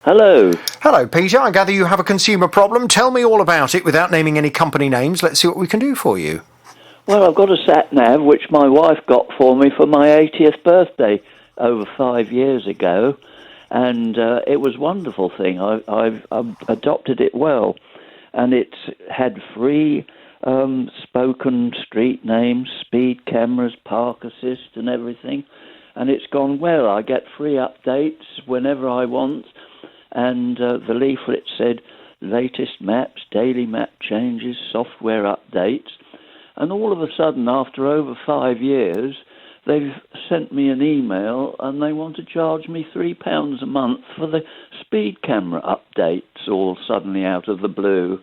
Hello. Hello, Peter. I gather you have a consumer problem. Tell me all about it without naming any company names. Let's see what we can do for you. Well, I've got a sat-nav which my wife got for me for my 80th birthday over 5 years ago, and it was a wonderful thing. I've adopted it well, and it's had free spoken street names, speed cameras, park assist and everything, and it's gone well. I get free updates whenever I want, and the leaflet said latest maps, daily map changes, software updates, and all of a sudden, after over 5 years, they've sent me an email and they want to charge me £3 a month for the speed camera updates, all suddenly out of the blue.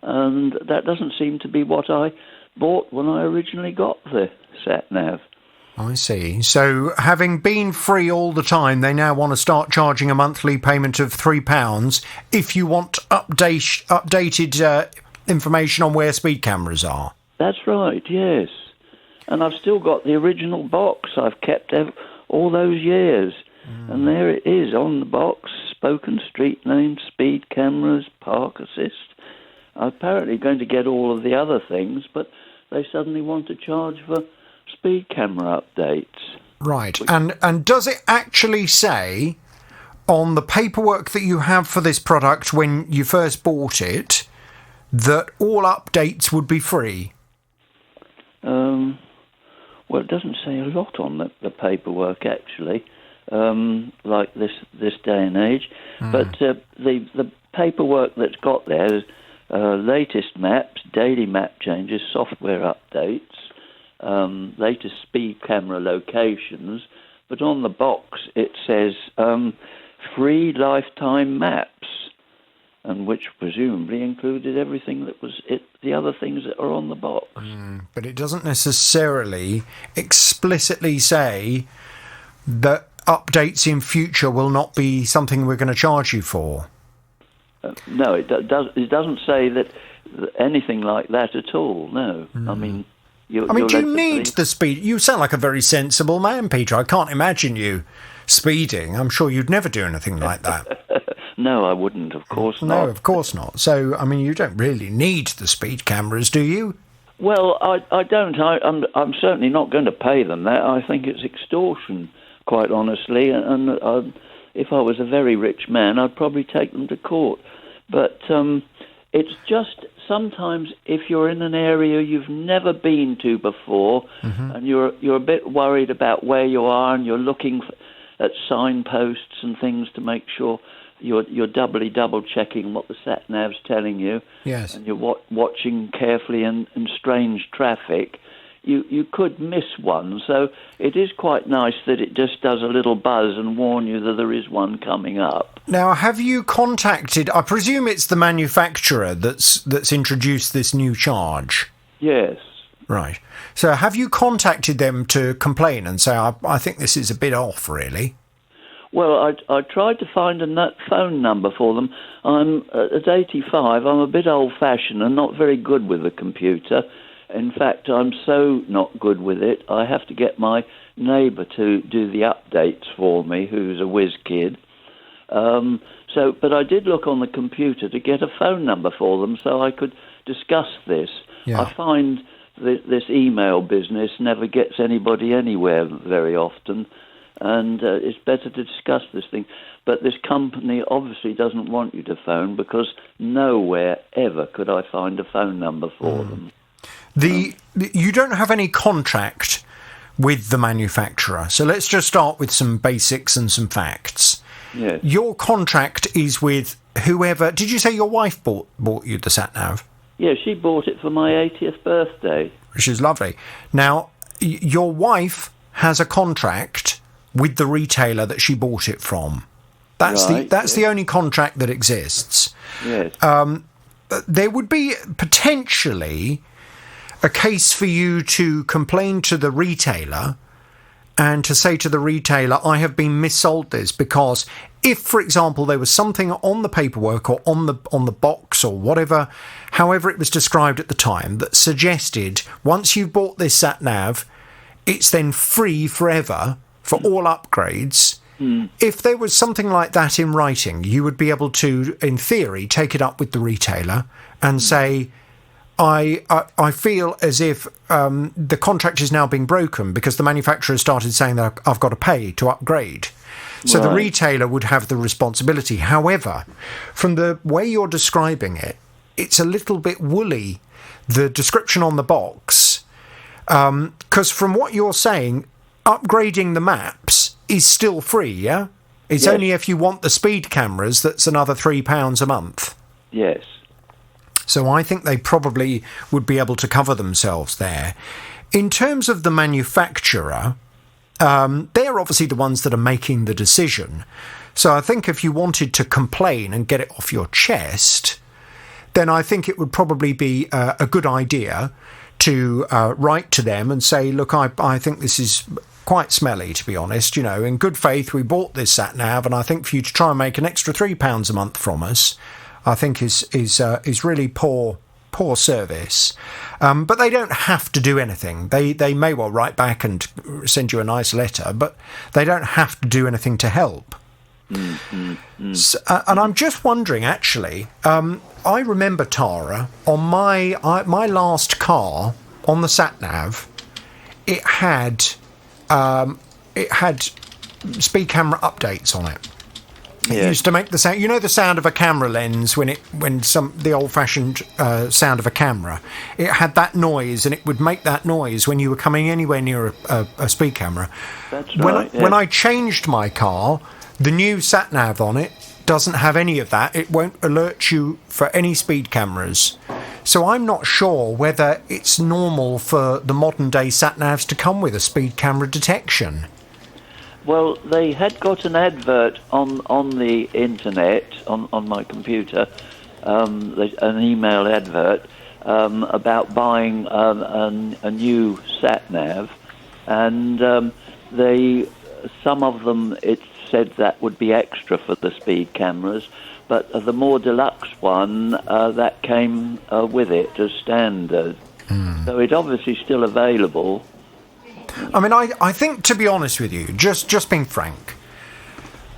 And that doesn't seem to be what I bought when I originally got the sat-nav. I see. So, having been free all the time, they now want to start charging a monthly payment of £3 if you want updated information on where speed cameras are. That's right, yes. And I've still got the original box I've kept all those years. And there it is on the box, spoken street names, speed cameras, park assist. I'm apparently going to get all of the other things, but they suddenly want to charge for speed camera updates. Right. And does it actually say on the paperwork that you have for this product when you first bought it that all updates would be free? Well, it doesn't say a lot on the paperwork, actually, like this day and age. But the paperwork that's got there is latest maps, daily map changes, software updates, latest speed camera locations. But on the box it says free lifetime maps, and which presumably included everything that was the other things that are on the box. But it doesn't necessarily explicitly say that updates in future will not be something we're going to charge you for. No, it doesn't say that anything like that at all. No, I mean, do you need the speed? You sound like a very sensible man, Peter. I can't imagine you speeding. I'm sure you'd never do anything like that. No, I wouldn't, of course not. No, of course not. So, I mean, you don't really need the speed cameras, do you? Well, I don't. I'm certainly not going to pay them that. I think it's extortion, quite honestly. And if I was a very rich man, I'd probably take them to court. But it's just sometimes if you're in an area you've never been to before, and you're a bit worried about where you are, and you're looking at signposts and things to make sure you're double checking what the sat nav's telling you. Yes. And you're watching carefully in strange traffic. You could miss one, so it is quite nice that it just does a little buzz and warn you that there is one coming up. Now, have you contacted? I presume it's the manufacturer that's introduced this new charge. Yes. Right. So, have you contacted them to complain and say, I think this is a bit off, really? Well, I tried to find a phone number for them. I'm at 85. I'm a bit old-fashioned and not very good with the computer. In fact, I'm so not good with it, I have to get my neighbour to do the updates for me, who's a whiz kid. But I did look on the computer to get a phone number for them so I could discuss this. Yeah. I find this email business never gets anybody anywhere very often, and it's better to discuss this thing. But this company obviously doesn't want you to phone, because nowhere ever could I find a phone number for them. You don't have any contract with the manufacturer, so let's just start with some basics and some facts. Yes. Your contract is with whoever. Did you say your wife bought you the sat-nav? Yeah, she bought it for my 80th birthday. Which is lovely. Now, your wife has a contract with the retailer that she bought it from. That's the only contract that exists. Yes. There would be potentially a case for you to complain to the retailer and to say to the retailer, I have been missold this, because if, for example, there was something on the paperwork or on the box or whatever, however it was described at the time, that suggested once you've bought this sat-nav, it's then free forever for all upgrades, if there was something like that in writing, you would be able to, in theory, take it up with the retailer and say, I feel as if the contract is now being broken because the manufacturer started saying that I've got to pay to upgrade. So the retailer would have the responsibility. However, from the way you're describing it, it's a little bit woolly, the description on the box, because from what you're saying, upgrading the maps is still free, yeah? It's only if you want the speed cameras that's another £3 a month. Yes. So I think they probably would be able to cover themselves there. In terms of the manufacturer, they're obviously the ones that are making the decision. So I think if you wanted to complain and get it off your chest, then I think it would probably be a good idea to write to them and say, look, I think this is quite smelly, to be honest. You know, in good faith, we bought this sat-nav, and I think for you to try and make an extra £3 a month from us, I think is really poor service. But they don't have to do anything. They may well write back and send you a nice letter, but they don't have to do anything to help. So, and I'm just wondering, actually, I remember, Tara, on my last car on the sat-nav, it had speed camera updates on it. It used to make the sound, you know, the sound of a camera lens when the old-fashioned sound of a camera. It had that noise, and it would make that noise when you were coming anywhere near a speed camera. That's right. When I changed my car, the new sat-nav on it doesn't have any of that. It won't alert you for any speed cameras. So I'm not sure whether it's normal for the modern-day sat-navs to come with a speed camera detection. Well, they had got an advert on the internet, on my computer, an email advert, about buying a new sat-nav, and some of them, it said that would be extra for the speed cameras, but the more deluxe one, that came with it as standard. So it's obviously still available. I mean, I think, to be honest with you, just being frank,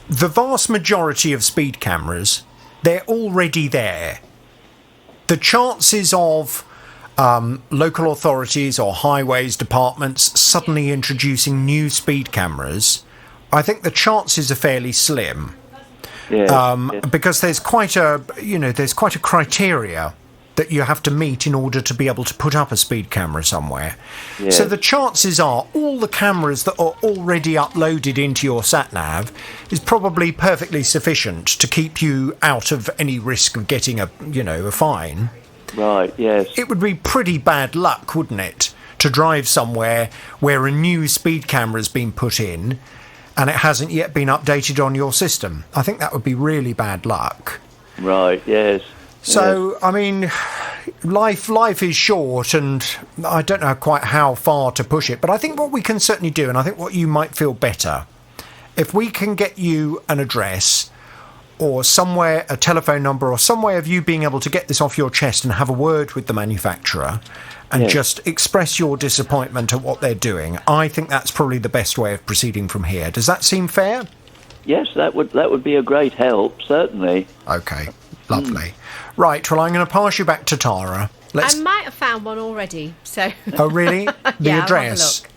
the vast majority of speed cameras, they're already there. The chances of local authorities or highways departments suddenly introducing new speed cameras, I think the chances are fairly slim. Because there's quite a criteria that you have to meet in order to be able to put up a speed camera somewhere. So the chances are all the cameras that are already uploaded into your sat-nav is probably perfectly sufficient to keep you out of any risk of getting a fine. Right, yes. It would be pretty bad luck, wouldn't it, to drive somewhere where a new speed camera's been put in and it hasn't yet been updated on your system. I think that would be really bad luck. Right, yes. So, I mean, life is short, and I don't know quite how far to push it, but I think what we can certainly do, and I think what you might feel better, if we can get you an address or somewhere, a telephone number, or some way of you being able to get this off your chest and have a word with the manufacturer and just express your disappointment at what they're doing, I think that's probably the best way of proceeding from here. Does that seem fair? Yes, that would be a great help, certainly. Okay, lovely. Right, well, I'm going to pass you back to Tara. I might have found one already, so... Oh, really? The address? I'll have a look.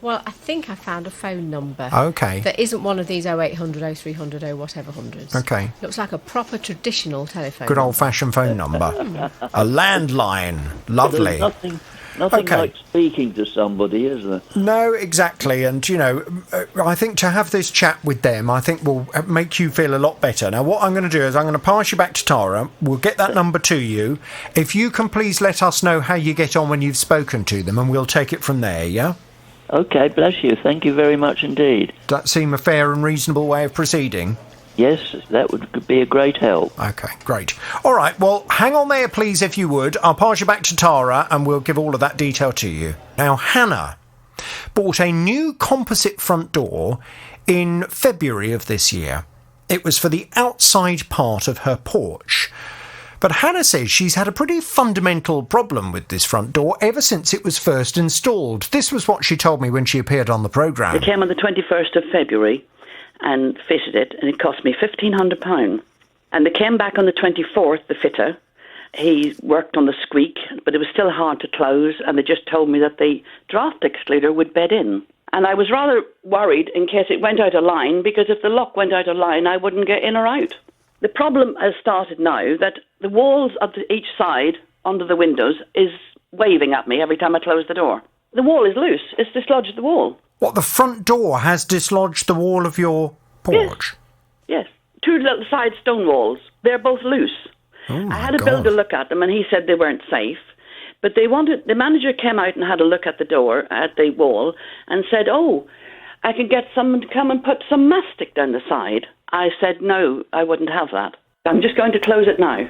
Well, I think I found a phone number. Okay. That isn't one of these 0800, 0300, whatever hundreds. Okay. Looks like a proper traditional telephone Good old-fashioned phone number. A landline. Lovely. Nothing like speaking to somebody, is there? No, exactly. And, I think to have this chat with them, I think will make you feel a lot better. Now, what I'm going to do is I'm going to pass you back to Tara. We'll get that number to you. If you can please let us know how you get on when you've spoken to them, and we'll take it from there, yeah? Okay, bless you. Thank you very much indeed. Does that seem a fair and reasonable way of proceeding? Yes, that would be a great help. Okay, great. All right, well, hang on there, please, if you would. I'll pass you back to Tara, and we'll give all of that detail to you. Now, Hannah bought a new composite front door in February of this year. It was for the outside part of her porch. But Hannah says she's had a pretty fundamental problem with this front door ever since it was first installed. This was what she told me when she appeared on the programme. It came on the 21st of February. and fitted it, and it cost me £1,500. And they came back on the 24th, the fitter. He worked on the squeak, but it was still hard to close, and they just told me that the draft excluder would bed in. And I was rather worried in case it went out of line, because if the lock went out of line, I wouldn't get in or out. The problem has started now that the walls of each side under the windows is waving at me every time I close the door. The wall is loose. It's dislodged the wall. What, the front door has dislodged the wall of your porch? Yes. 2 little side stone walls. They're both loose. Oh my I had a God. builder look at them, and he said they weren't safe. But the manager came out and had a look at the door, at the wall, and said, "Oh, I can get someone to come and put some mastic down the side." I said, "No, I wouldn't have that. I'm just going to close it now."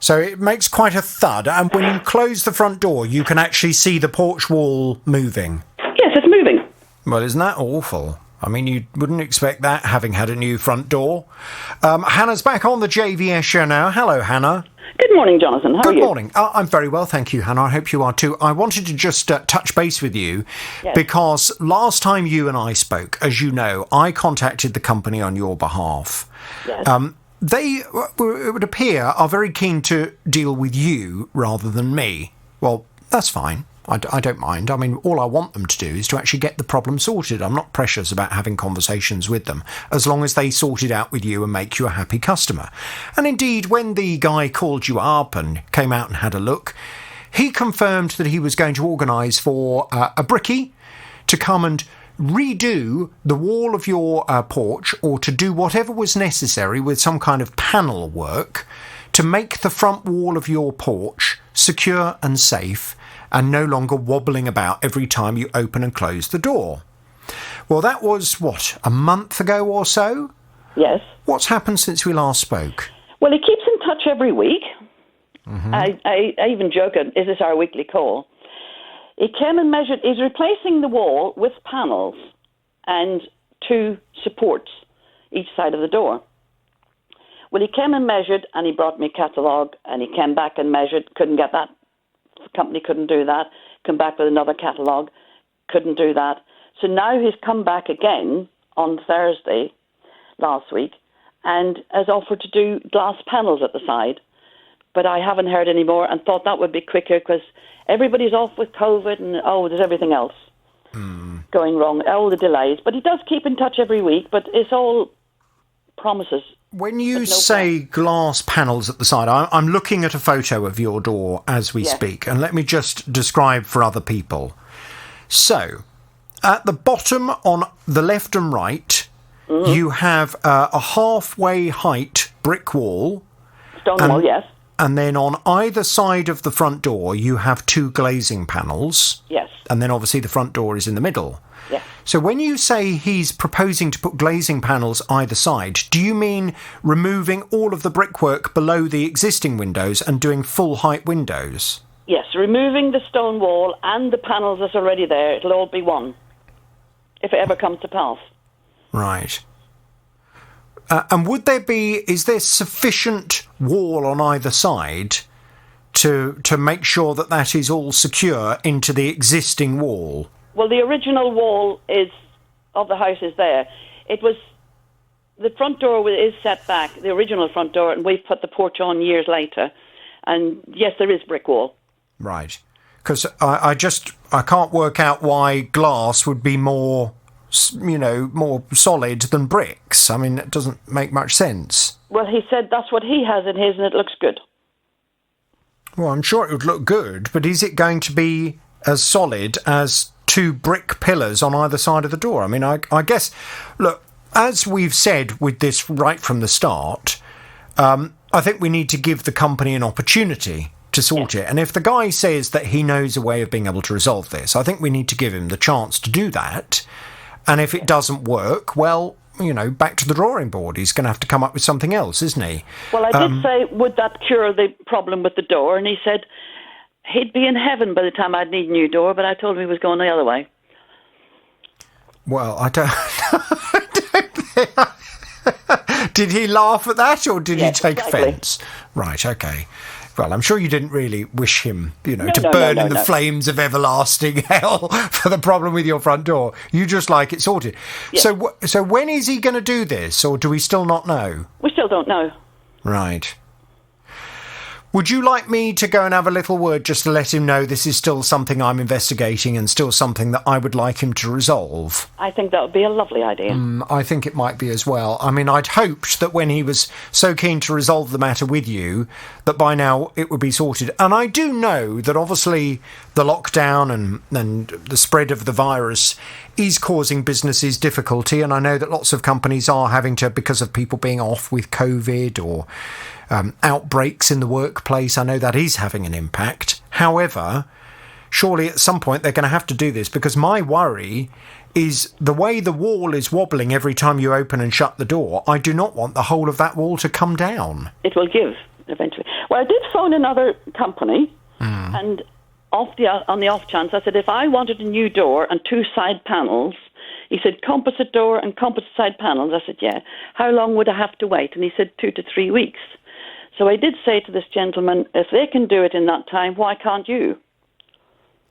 So it makes quite a thud, and when you close the front door, you can actually see the porch wall moving. Yes, it's moving. Well, isn't that awful? I mean, you wouldn't expect that, having had a new front door. Hannah's back on the JVS show now. Hello, Hannah. Good morning, Jonathan. How are you? Good morning. I'm very well, thank you, Hannah. I hope you are too. I wanted to just touch base with you because last time you and I spoke, as you know, I contacted the company on your behalf. Yes. They, it would appear, are very keen to deal with you rather than me. Well, that's fine. I don't mind. I mean, all I want them to do is to actually get the problem sorted. I'm not precious about having conversations with them, as long as they sort it out with you and make you a happy customer. And indeed, when the guy called you up and came out and had a look, he confirmed that he was going to organise for a brickie to come and redo the wall of your porch, or to do whatever was necessary with some kind of panel work to make the front wall of your porch secure and safe, and no longer wobbling about every time you open and close the door. Well, that was, what, a month ago or so? Yes. What's happened since we last spoke? Well, he keeps in touch every week. Mm-hmm. I even joke, is this our weekly call? He came and measured, he's replacing the wall with panels and 2 supports each side of the door. Well, he came and measured, and he brought me a catalogue, and he came back and measured, couldn't get that. The company couldn't do that. Come back with another catalogue, couldn't do that. So now he's come back again on Thursday last week and has offered to do glass panels at the side. But I haven't heard any more, and thought that would be quicker because everybody's off with COVID, and there's everything else going wrong, all the delays. But he does keep in touch every week, but it's all promises. When you say glass panels at the side, I'm looking at a photo of your door as we speak, and let me just describe for other people. So, at the bottom on the left and right, you have a halfway height brick wall. Stone wall, yes. And then on either side of the front door, you have 2 glazing panels. Yes. And then obviously the front door is in the middle. Yes. So when you say he's proposing to put glazing panels either side, do you mean removing all of the brickwork below the existing windows and doing full height windows? Yes, removing the stone wall and the panels that's already there. It'll all be one, if it ever comes to pass. Right. And is there sufficient wall on either side to make sure that is all secure into the existing wall? Well, the original wall of the house is there. The front door is set back, the original front door, and we've put the porch on years later. And yes, there is brick wall. Right. Because I can't work out why glass would be more solid than bricks. I mean, it doesn't make much sense. Well, he said that's what he has in his, and it looks good. Well, I'm sure it would look good, but is it going to be as solid as 2 brick pillars on either side of the door? I mean, I guess, look, as we've said with this right from the start, I think we need to give the company an opportunity to sort it. And if the guy says that he knows a way of being able to resolve this, I think we need to give him the chance to do that. And if it doesn't work, well, back to the drawing board. He's going to have to come up with something else, isn't he? Well, I did say, would that cure the problem with the door? And he said he'd be in heaven by the time I'd need a new door, but I told him he was going the other way. Well, I don't... Did he laugh at that, or did he take offence? Right, okay. Well, I'm sure you didn't really wish him, to No, burn in the no. flames of everlasting hell for the problem with your front door. You just like it sorted. Yes. So when is he going to do this, or do we still not know? We still don't know. Right. Would you like me to go and have a little word just to let him know this is still something I'm investigating and still something that I would like him to resolve? I think that would be a lovely idea. I think it might be as well. I mean, I'd hoped that when he was so keen to resolve the matter with you, that by now it would be sorted. And I do know that obviously the lockdown and the spread of the virus is causing businesses difficulty. And I know that lots of companies are having to, because of people being off with COVID or outbreaks in the workplace, I know that is having an impact. However, surely at some point they're going to have to do this, because my worry is the way the wall is wobbling every time you open and shut the door. I do not want the whole of that wall to come down. It will give eventually. Well, I did phone another company, and on the off chance, I said, if I wanted a new door and 2 side panels, he said, composite door and composite side panels. I said, yeah. How long would I have to wait? And he said 2 to 3 weeks. So I did say to this gentleman, if they can do it in that time, why can't you?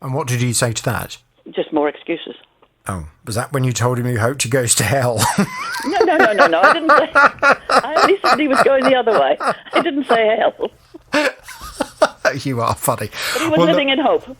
And what did he say to that? Just more excuses. Oh, was that when you told him you hoped he goes to hell? No. I didn't say. I only said he was going the other way. I didn't say hell. You are funny. But he was living in hope.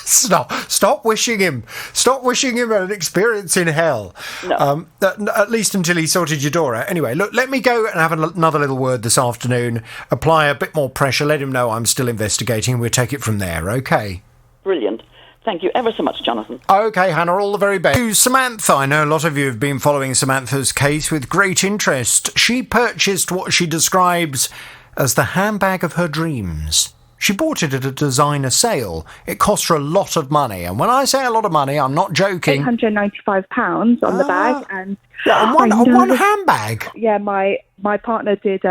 Stop wishing him. Stop wishing him an experience in hell. No. At least until he sorted your door out. Anyway, look, let me go and have another little word this afternoon. Apply a bit more pressure. Let him know I'm still investigating. We'll take it from there. Okay. Brilliant. Thank you ever so much, Jonathan. Okay, Hannah, all the very best. To Samantha, I know a lot of you have been following Samantha's case with great interest. She purchased what she describes as the handbag of her dreams. She bought it at a designer sale. It cost her a lot of money. And when I say a lot of money, I'm not joking. £895 on the bag. And one handbag? Yeah, my partner did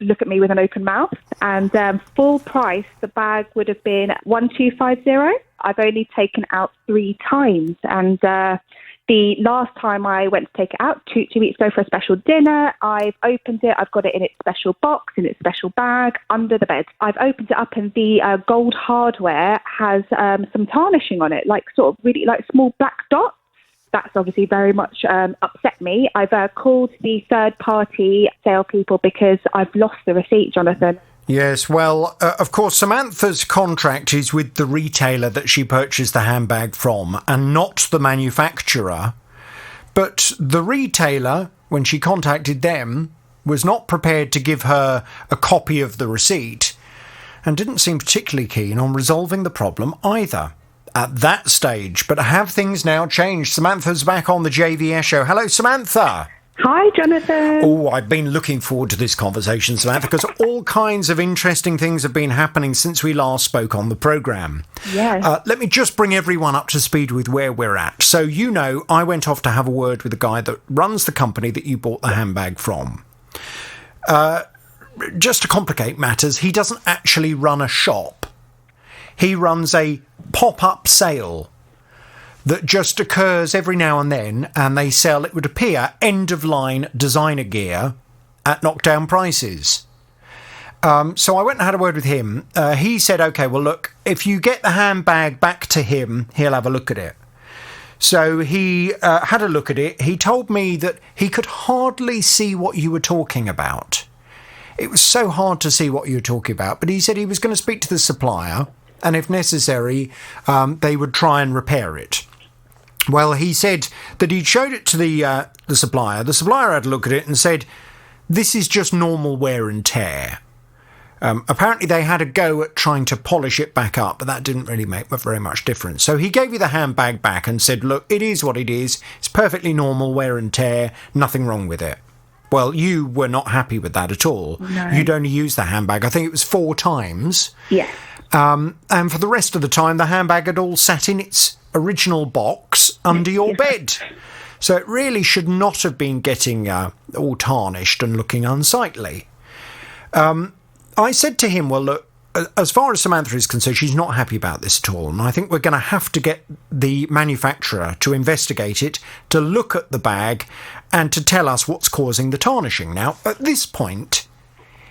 look at me with an open mouth. And full price, the bag would have been 1250. I've only taken out 3 times. And the last time I went to take it out, two weeks ago for a special dinner, I've opened it. I've got it in its special box, in its special bag, under the bed. I've opened it up and the gold hardware has some tarnishing on it, like sort of really like small black dots. That's obviously very much upset me. I've called the third-party sale people because I've lost the receipt, Jonathan. Yes, well, of course, Samantha's contract is with the retailer that she purchased the handbag from and not the manufacturer. But the retailer, when she contacted them, was not prepared to give her a copy of the receipt and didn't seem particularly keen on resolving the problem either at that stage. But have things now changed? Samantha's back on the JVS show. Hello, Samantha. Hi, Jonathan. Oh, I've been looking forward to this conversation, Samantha, because all kinds of interesting things have been happening since we last spoke on the programme. Yes. Let me just bring everyone up to speed with where we're at. So, I went off to have a word with the guy that runs the company that you bought the handbag from. Just to complicate matters, he doesn't actually run a shop. He runs a pop-up sale that just occurs every now and then, and they sell, it would appear, end-of-line designer gear at knockdown prices. So I went and had a word with him. He said, OK, well, look, if you get the handbag back to him, he'll have a look at it. So he had a look at it. He told me that he could hardly see what you were talking about. It was so hard to see what you were talking about, but he said he was going to speak to the supplier, and if necessary, they would try and repair it. Well, he said that he'd showed it to the supplier. The supplier had a look at it and said, this is just normal wear and tear. Apparently they had a go at trying to polish it back up, but that didn't really make very much difference. So he gave you the handbag back and said, look, it is what it is. It's perfectly normal wear and tear. Nothing wrong with it. Well, you were not happy with that at all. No. You'd only used the handbag, I think it was 4 times. Yes. And for the rest of the time, the handbag had all sat in its original box under your bed. So it really should not have been getting all tarnished and looking unsightly. I said to him, well, look, as far as Samantha is concerned, she's not happy about this at all. And I think we're going to have to get the manufacturer to investigate it, to look at the bag and to tell us what's causing the tarnishing. Now, at this point,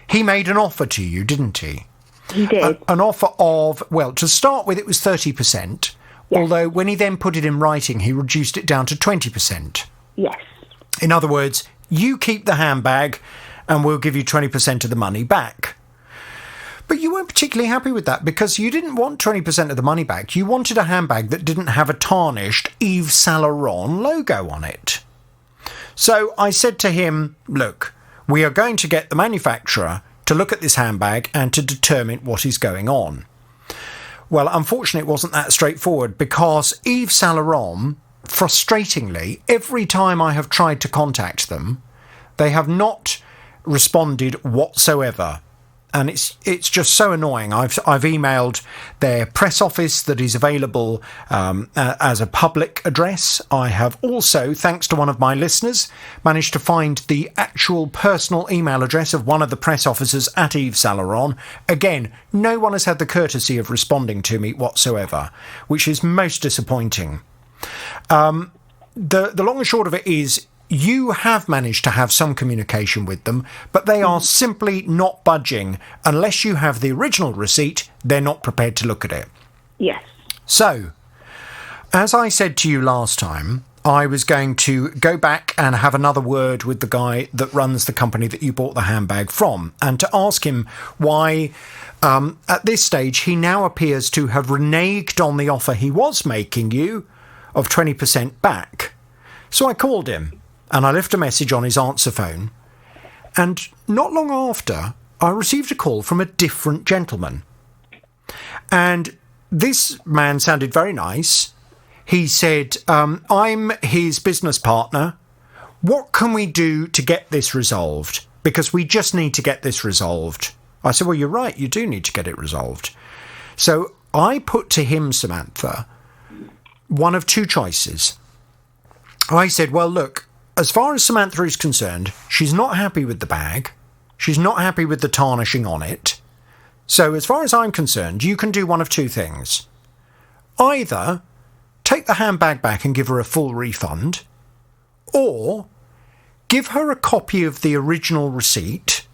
he made an offer to you, didn't he? He did. An offer of, well, to start with, it was 30%, Yes. although when he then put it in writing, he reduced it down to 20%. Yes. In other words, you keep the handbag and we'll give you 20% of the money back. But you weren't particularly happy with that because you didn't want 20% of the money back. You wanted a handbag that didn't have a tarnished Yves Saint Laurent logo on it. So I said to him, look, we are going to get the manufacturer to look at this handbag and to determine what is going on. Well, unfortunately, it wasn't that straightforward because Yves Saint Laurent, frustratingly, every time I have tried to contact them, they have not responded whatsoever. And it's just so annoying. I've emailed their press office that is available as a public address. I have also, thanks to one of my listeners, managed to find the actual personal email address of one of the press officers at Yves Saint Laurent. Again, no one has had the courtesy of responding to me whatsoever, which is most disappointing. The long and short of it is, you have managed to have some communication with them, but they are simply not budging. Unless you have the original receipt, they're not prepared to look at it. Yes. So, as I said to you last time, I was going to go back and have another word with the guy that runs the company that you bought the handbag from, and to ask him why, at this stage, he now appears to have reneged on the offer he was making you of 20% back. So I called him. And I left a message on his answer phone. And not long after, I received a call from a different gentleman. And this man sounded very nice. He said, I'm his business partner. What can we do to get this resolved? Because we just need to get this resolved. I said, well, you're right. You do need to get it resolved. So I put to him, Samantha, one of two choices. I said, well, look, as far as Samantha is concerned, she's not happy with the bag. She's not happy with the tarnishing on it. So as far as I'm concerned, you can do one of two things. Either take the handbag back and give her a full refund, or give her a copy of the original receipt,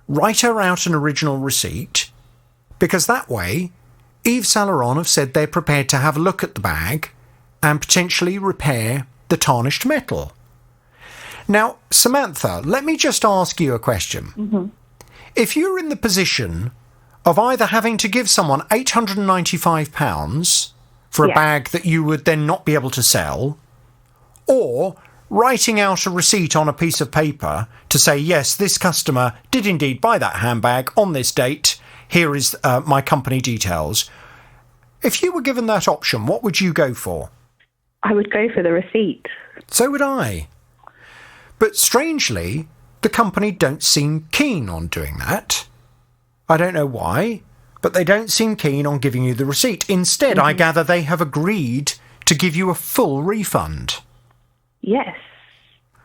write her out an original receipt, because that way, Yves Saint Laurent have said they're prepared to have a look at the bag and potentially repair the tarnished metal. Now, Samantha, let me just ask you a question. Mm-hmm. If you're in the position of either having to give someone £895 for a bag that you would then not be able to sell, or writing out a receipt on a piece of paper to say, yes, this customer did indeed buy that handbag on this date, here is my company details. If you were given that option, what would you go for? I would go for the receipt. So would I. But strangely, the company don't seem keen on doing that. I don't know why, but they don't seem keen on giving you the receipt. Instead, I gather they have agreed to give you a full refund. Yes.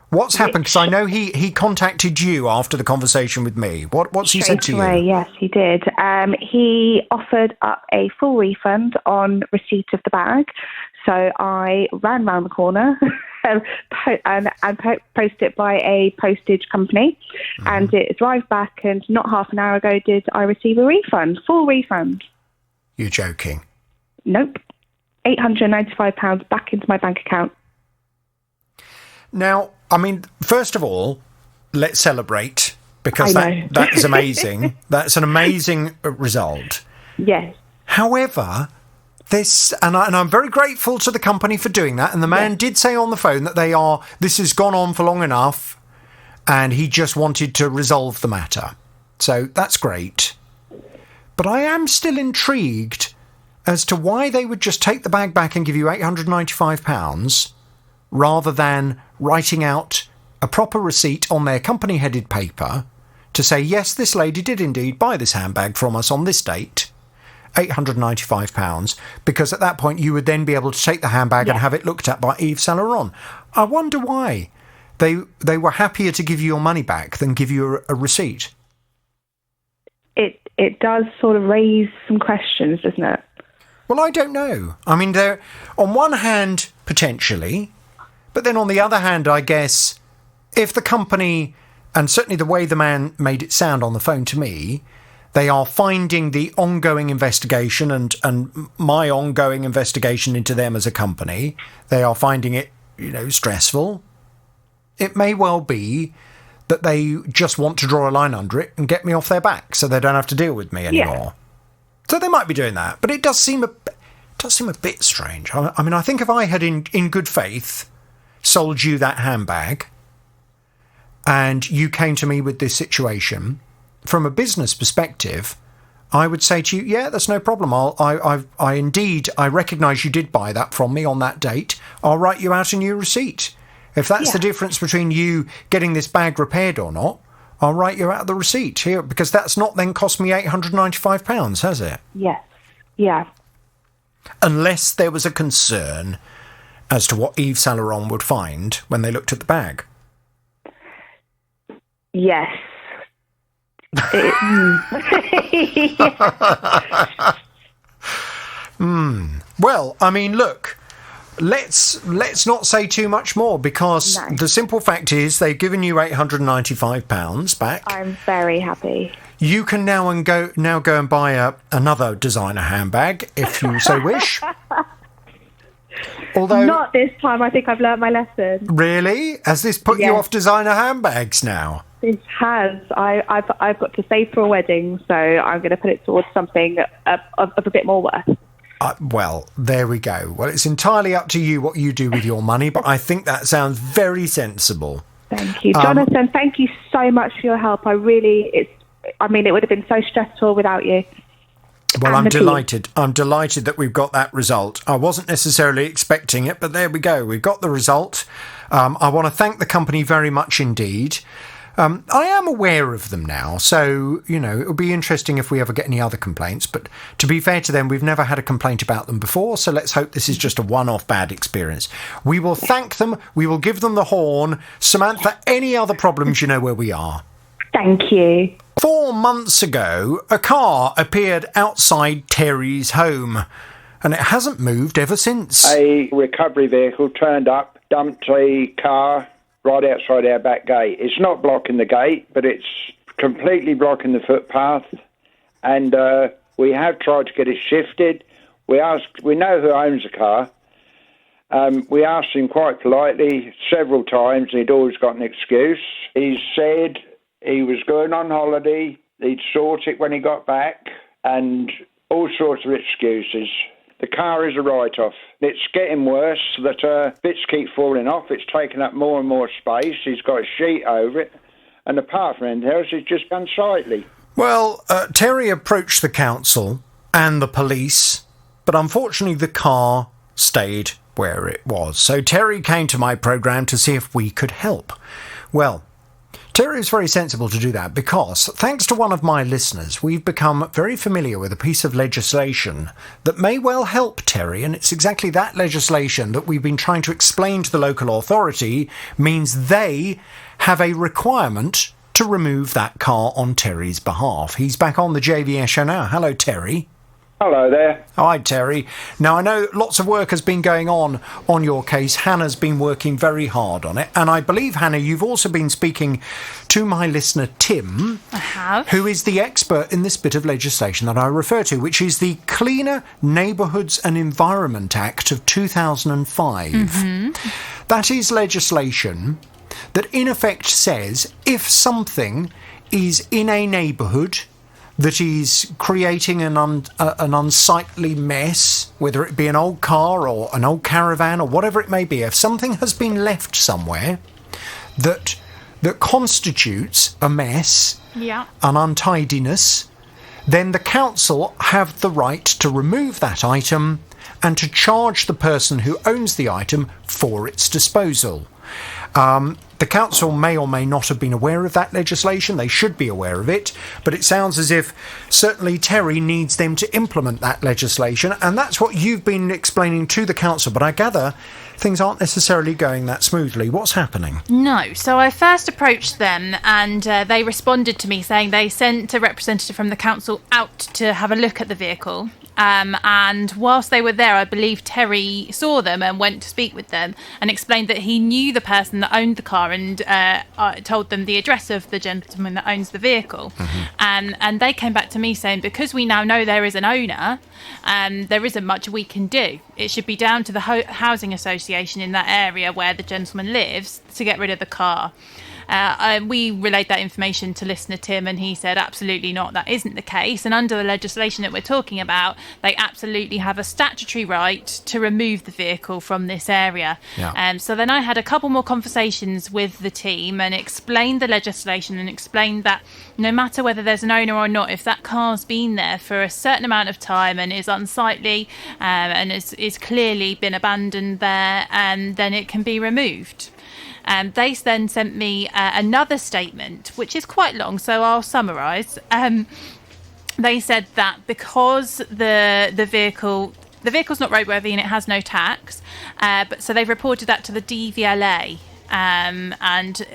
What's happened? Because I know he contacted you after the conversation with me. What's he said to you? Yes, he did. He offered up a full refund on receipt of the bag. So I ran round the corner and posted it by a postage company. Mm-hmm. And it arrived back, and not half an hour ago did I receive a refund, full refund. You're joking? Nope. £895 back into my bank account. Now, I mean, first of all, let's celebrate, because that is amazing. That's an amazing result. Yes. However, and I'm very grateful to the company for doing that. And the man did say on the phone that this has gone on for long enough, and he just wanted to resolve the matter. So that's great. But I am still intrigued as to why they would just take the bag back and give you £895 rather than writing out a proper receipt on their company-headed paper to say, yes, this lady did indeed buy this handbag from us on this date, £895, because at that point you would then be able to take the handbag and have it looked at by Yves Saint Laurent. I wonder why they were happier to give you your money back than give you a receipt. It does sort of raise some questions, doesn't it? Well, I don't know. I mean, they're on one hand, potentially, but then on the other hand, I guess, if the company and certainly the way the man made it sound on the phone to me, they are finding the ongoing investigation and my ongoing investigation into them as a company, they are finding it, stressful. It may well be that they just want to draw a line under it and get me off their back so they don't have to deal with me anymore. Yeah. So they might be doing that, but it does seem a bit strange. I mean, I think if I had in good faith sold you that handbag and you came to me with this situation, from a business perspective, I would say to you, yeah, that's no problem. I recognise you did buy that from me on that date. I'll write you out a new receipt. If that's the difference between you getting this bag repaired or not, I'll write you out the receipt here, because that's not then cost me £895, has it? Yes. Yeah. Unless there was a concern as to what Yves Saint Laurent would find when they looked at the bag. Yes. Well, I mean, look, let's not say too much more, because the simple fact is they've given you £895 back. I'm very happy. You can now go and buy another designer handbag if you so wish. Although not this time. I think I've learnt my lesson. Really? Has this put you off designer handbags now? This has. I've got to save for a wedding, so I'm going to put it towards something of a bit more worth. Well, there we go. Well, it's entirely up to you what you do with your money, but I think that sounds very sensible. Thank you, Jonathan. Thank you so much for your help. It would have been so stressful without you. Well, I'm delighted. I'm delighted that we've got that result. I wasn't necessarily expecting it, but there we go. We've got the result. I want to thank the company very much indeed. I am aware of them now, so, it'll be interesting if we ever get any other complaints. But to be fair to them, we've never had a complaint about them before, so let's hope this is just a one-off bad experience. We will thank them. We will give them the horn. Samantha, any other problems, you know where we are. Thank you. 4 months ago, a car appeared outside Terry's home, and it hasn't moved ever since. A recovery vehicle turned up, dumped a car right outside our back gate. It's not blocking the gate, but it's completely blocking the footpath, and we have tried to get it shifted. We know who owns the car. We asked him quite politely several times, and he'd always got an excuse. He said he was going on holiday, he'd sort it when he got back, and all sorts of excuses. The car is a write-off. It's getting worse, that bits keep falling off. It's taking up more and more space. He's got a sheet over it. And apart from anything else, it's just unsightly. Well, Terry approached the council and the police, but unfortunately the car stayed where it was. So Terry came to my programme to see if we could help. Well, Terry is very sensible to do that because, thanks to one of my listeners, we've become very familiar with a piece of legislation that may well help Terry, and it's exactly that legislation that we've been trying to explain to the local authority means they have a requirement to remove that car on Terry's behalf. He's back on the JVS show now. Hello, Terry. Hello there. Hi, Terry. Now, I know lots of work has been going on your case. Hannah's been working very hard on it. And I believe, Hannah, you've also been speaking to my listener, Tim. I have. Who is the expert in this bit of legislation that I refer to, which is the Cleaner Neighbourhoods and Environment Act of 2005. Mm-hmm. That is legislation that in effect says if something is in a neighbourhood that is creating an unsightly mess, whether it be an old car or an old caravan or whatever it may be, if something has been left somewhere that constitutes a mess, an untidiness, then the council have the right to remove that item and to charge the person who owns the item for its disposal. The council may or may not have been aware of that legislation. They should be aware of it. But it sounds as if certainly Terry needs them to implement that legislation. And that's what you've been explaining to the council. But I gather things aren't necessarily going that smoothly. What's happening? No. So I first approached them and they responded to me saying they sent a representative from the council out to have a look at the vehicle. And whilst they were there, I believe Terry saw them and went to speak with them and explained that he knew the person that owned the car and told them the address of the gentleman that owns the vehicle. And they came back to me saying, because we now know there is an owner, there isn't much we can do. It should be down to the housing association in that area where the gentleman lives to get rid of the car. We relayed that information to listener Tim, and he said absolutely not, that isn't the case, and under the legislation that we're talking about, they absolutely have a statutory right to remove the vehicle from this area. So then I had a couple more conversations with the team and explained the legislation and explained that no matter whether there's an owner or not, if that car's been there for a certain amount of time and is unsightly and is clearly been abandoned there, then it can be removed. They then sent me another statement, which is quite long, so I'll summarise. They said that because the vehicle's not roadworthy and it has no tax, so they've reported that to the DVLA. And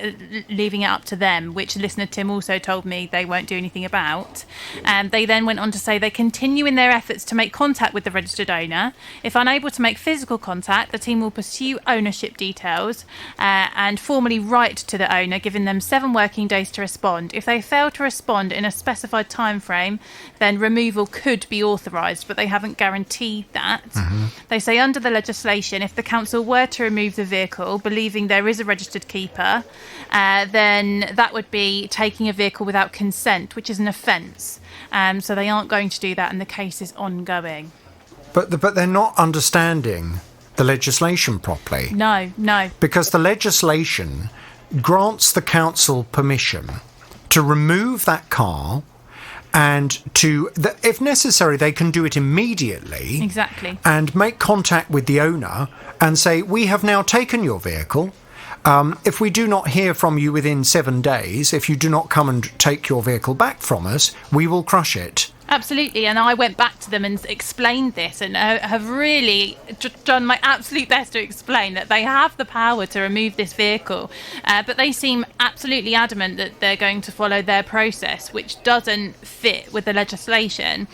leaving it up to them, which listener Tim also told me they won't do anything about. They then went on to say they continue in their efforts to make contact with the registered owner. If unable to make physical contact, the team will pursue ownership details and formally write to the owner, giving them 7 working days to respond. If they fail to respond in a specified time frame, then removal could be authorised, but they haven't guaranteed that. They say under the legislation, if the council were to remove the vehicle, believing there is a registered keeper, then that would be taking a vehicle without consent, which is an offence. So they aren't going to do that, and the case is ongoing. But they're not understanding the legislation properly. No. Because the legislation grants the council permission to remove that car and if necessary, they can do it immediately. Exactly. And make contact with the owner and say, we have now taken your vehicle. If we do not hear from you within 7 days, if you do not come and take your vehicle back from us, we will crush it. Absolutely, and I went back to them and explained this and have really done my absolute best to explain that they have the power to remove this vehicle, but they seem absolutely adamant that they're going to follow their process, which doesn't fit with the legislation.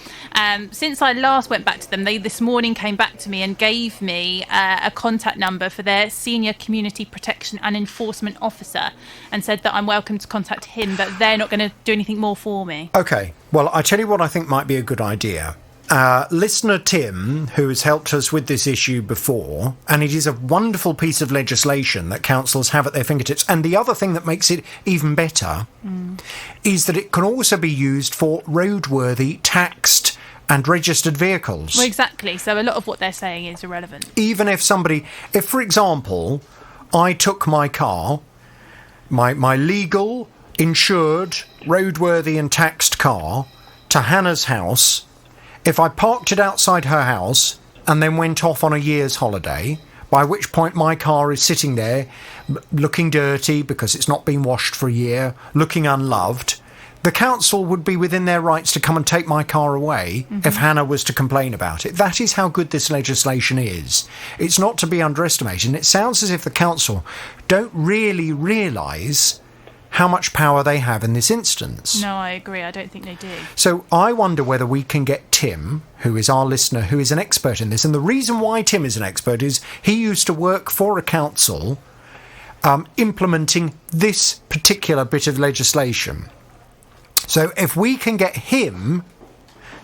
Since I last went back to them, they this morning came back to me and gave me a contact number for their Senior Community Protection and Enforcement Officer and said that I'm welcome to contact him, but they're not going to do anything more for me. Okay. Well, I tell you what I think might be a good idea. Listener Tim, who has helped us with this issue before, and it is a wonderful piece of legislation that councils have at their fingertips. And the other thing that makes it even better is that it can also be used for roadworthy, taxed and registered vehicles. Well, exactly. So a lot of what they're saying is irrelevant. Even if for example, I took my car, my legal, insured, roadworthy and taxed car to Hannah's house, if I parked it outside her house and then went off on a year's holiday, by which point my car is sitting there looking dirty because it's not been washed for a year, looking unloved, the council would be within their rights to come and take my car away if Hannah was to complain about it. That is how good this legislation is. It's not to be underestimated, and it sounds as if the council don't really realise how much power they have in this instance. No, I agree. I don't think they do. So I wonder whether we can get Tim, who is our listener, who is an expert in this. And the reason why Tim is an expert is he used to work for a council implementing this particular bit of legislation. So if we can get him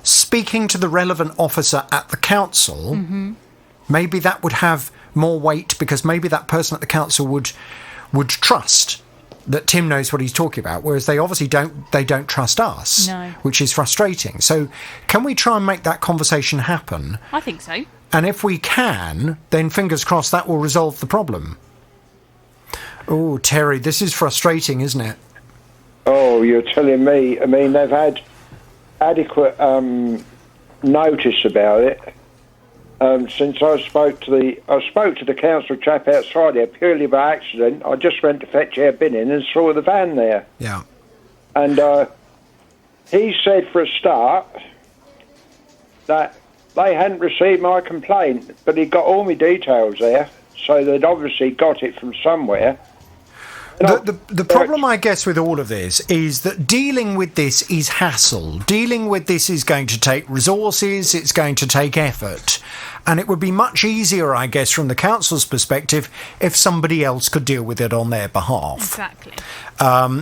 speaking to the relevant officer at the council, maybe that would have more weight, because maybe that person at the council would trust that Tim knows what he's talking about, whereas they obviously don't trust us, which is frustrating. So can we try and make that conversation happen? I think so. And if we can, then fingers crossed that will resolve the problem. Oh, Terry, this is frustrating, isn't it? Oh, you're telling me. I mean, they've had adequate notice about it. Since I spoke to the council chap outside there purely by accident. I just went to fetch our bin in and saw the van there. Yeah. And he said for a start that they hadn't received my complaint, but he got all my details there, so they'd obviously got it from somewhere. The problem, I guess, with all of this is that dealing with this is hassle. Dealing with this is going to take resources, it's going to take effort. And it would be much easier, I guess, from the council's perspective, if somebody else could deal with it on their behalf. Exactly.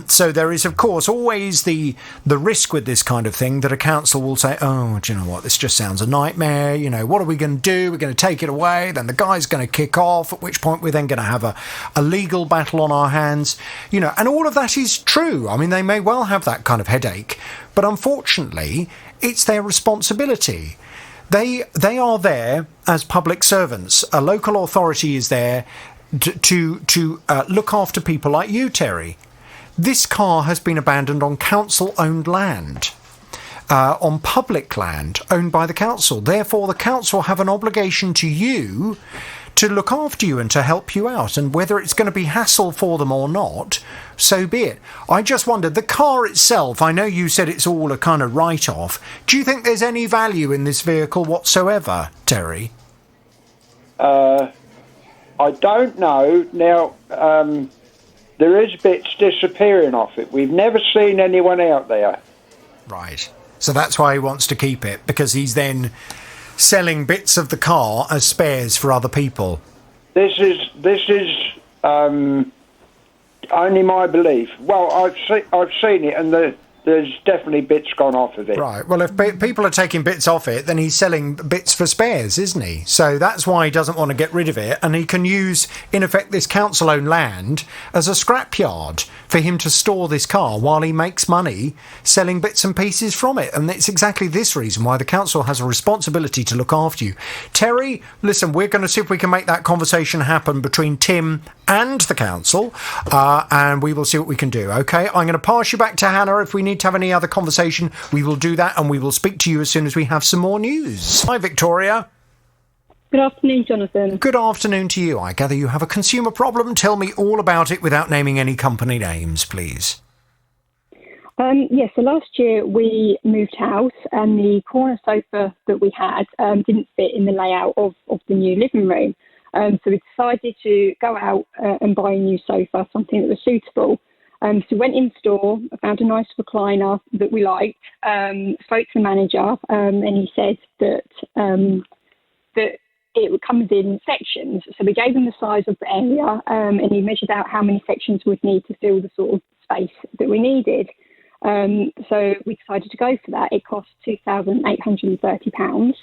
So there is, of course, always the risk with this kind of thing that a council will say, oh, do you know what, this just sounds a nightmare. You know, what are we going to do? We're going to take it away. Then the guy's going to kick off, at which point we're then going to have a legal battle on our hands. You know, and all of that is true. I mean, they may well have that kind of headache. But unfortunately, it's their responsibility. They are there as public servants. A local authority is there to look after people like you, Terry. This car has been abandoned on council-owned land, on public land owned by the council. Therefore, the council have an obligation to you to look after you and to help you out. And whether it's going to be hassle for them or not, so be it. I just wondered, the car itself, I know you said it's all a kind of write-off. Do you think there's any value in this vehicle whatsoever, Terry? I don't know. Now, there is bits disappearing off it. We've never seen anyone out there. Right. So that's why he wants to keep it, because he's then selling bits of the car as spares for other people. This is only my belief. Well, I've seen it, and there's definitely bits gone off of it. Right. Well, if people are taking bits off it, then he's selling bits for spares, isn't he? So that's why he doesn't want to get rid of it, and he can use, in effect, this council-owned land as a scrapyard for him to store this car while he makes money selling bits and pieces from it. And it's exactly this reason why the council has a responsibility to look after you. Terry, listen, we're going to see if we can make that conversation happen between Tim and the council, and we will see what we can do, OK? I'm going to pass you back to Hannah. If we need to have any other conversation, we will do that, and we will speak to you as soon as we have some more news. Hi, Victoria. Good afternoon, Jonathan. Good afternoon to you. I gather you have a consumer problem. Tell me all about it without naming any company names, please. Yes, so last year we moved house, and the corner sofa that we had didn't fit in the layout of the new living room. So we decided to go out and buy a new sofa, something that was suitable. So we went in store, found a nice recliner that we liked, spoke to the manager, and he said that it comes in sections. So we gave him the size of the area, and he measured out how many sections we'd need to fill the sort of space that we needed. So we decided to go for that. It cost £2,830.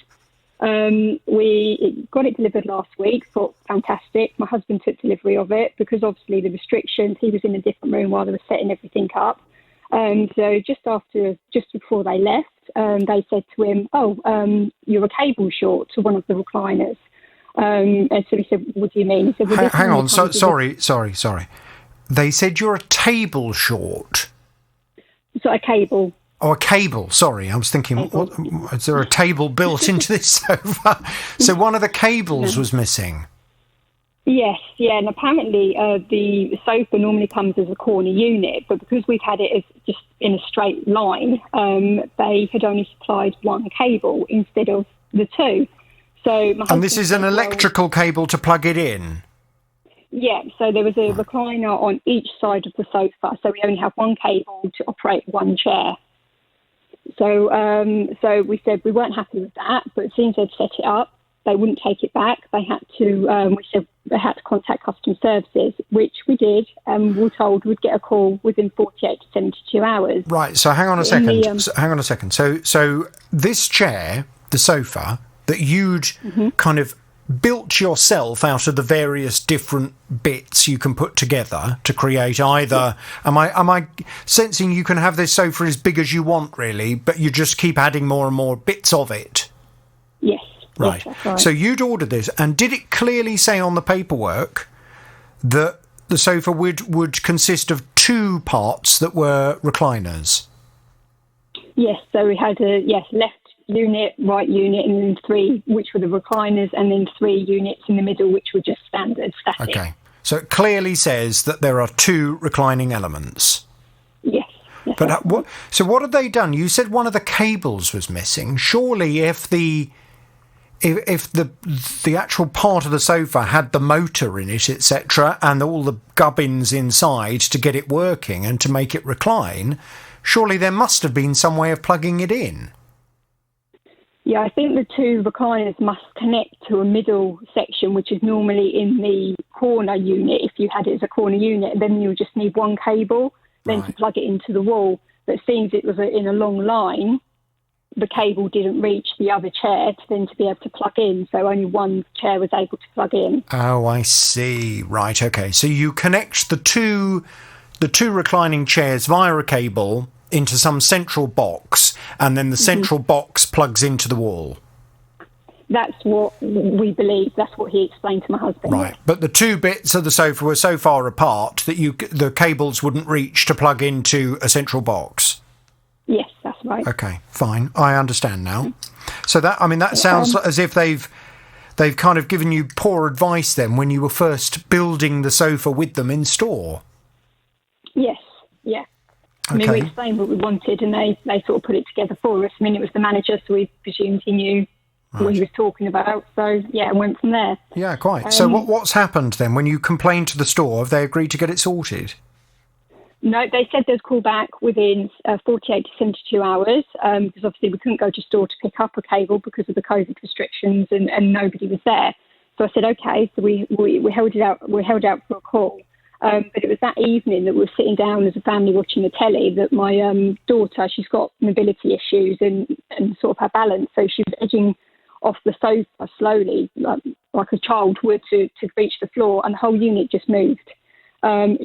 We got it delivered last week, thought fantastic. My husband took delivery of it because obviously the restrictions, he was in a different room while they were setting everything up. So just before they left, they said to him, you're a cable short to one of the recliners. And so he said, what do you mean? He said, well, hang on, sorry. They said you're a table short. So a cable. Oh, a cable. Sorry, I was thinking, what, is there a table built into this sofa? So one of the cables was missing. Yes, yeah, and apparently the sofa normally comes as a corner unit, but because we've had it as just in a straight line, they had only supplied one cable instead of the two. So and this is an electrical cable to plug it in? Yeah, so there was a recliner on each side of the sofa, so we only have one cable to operate one chair. So we said we weren't happy with that, but as soon as they'd set it up, they wouldn't take it back. They had to, we said they had to contact customer services, which we did, and we were told we'd get a call within 48 to 72 hours. Right, so hang on a second. So this chair, the sofa, that you'd kind of built yourself out of the various different bits you can put together to create either, am I sensing you can have this sofa as big as you want, really, but you just keep adding more and more bits of it? Yes. Right. Yes, that's right. So you'd ordered this, and did it clearly say on the paperwork that the sofa would consist of two parts that were recliners? Yes, so we had left unit, right unit, and then three, which were the recliners, and then 3 units in the middle, which were just standard static. Okay. So it clearly says that there are 2 reclining elements. Yes. But what had they done? You said one of the cables was missing. Surely if the if the actual part of the sofa had the motor in it, etc., and all the gubbins inside to get it working and to make it recline, surely there must have been some way of plugging it in. Yeah, I think the two recliners must connect to a middle section, which is normally in the corner unit, if you had it as a corner unit, and then you would just need one cable then to plug it into the wall. But it seems it was in a long line. The cable didn't reach the other chair to be able to plug in, so only one chair was able to plug in. Oh, I see. Right, okay. So you connect the two reclining chairs via a cable into some central box, and then the central box plugs into the wall. That's what we believe. That's what he explained to my husband. Right, but the two bits of the sofa were so far apart that the cables wouldn't reach to plug into a central box. Yes, that's right. Okay, fine. I understand now. So that sounds as if they've kind of given you poor advice then when you were first building the sofa with them in store. Yes, yeah. Okay. I mean, we explained what we wanted, and they sort of put it together for us. I mean, it was the manager, so we presumed he knew what he was talking about. So, yeah, and went from there. Yeah, quite. So what's happened then? When you complained to the store, have they agreed to get it sorted? No, they said they'd call back within 48 to 72 hours, because obviously we couldn't go to store to pick up a cable because of the COVID restrictions, and nobody was there. So I said, okay. So we held it out. We held out for a call. But it was that evening that we were sitting down as a family watching the telly that my daughter, she's got mobility issues and sort of her balance. So she was edging off the sofa slowly, like a child would, to reach the floor, and the whole unit just moved.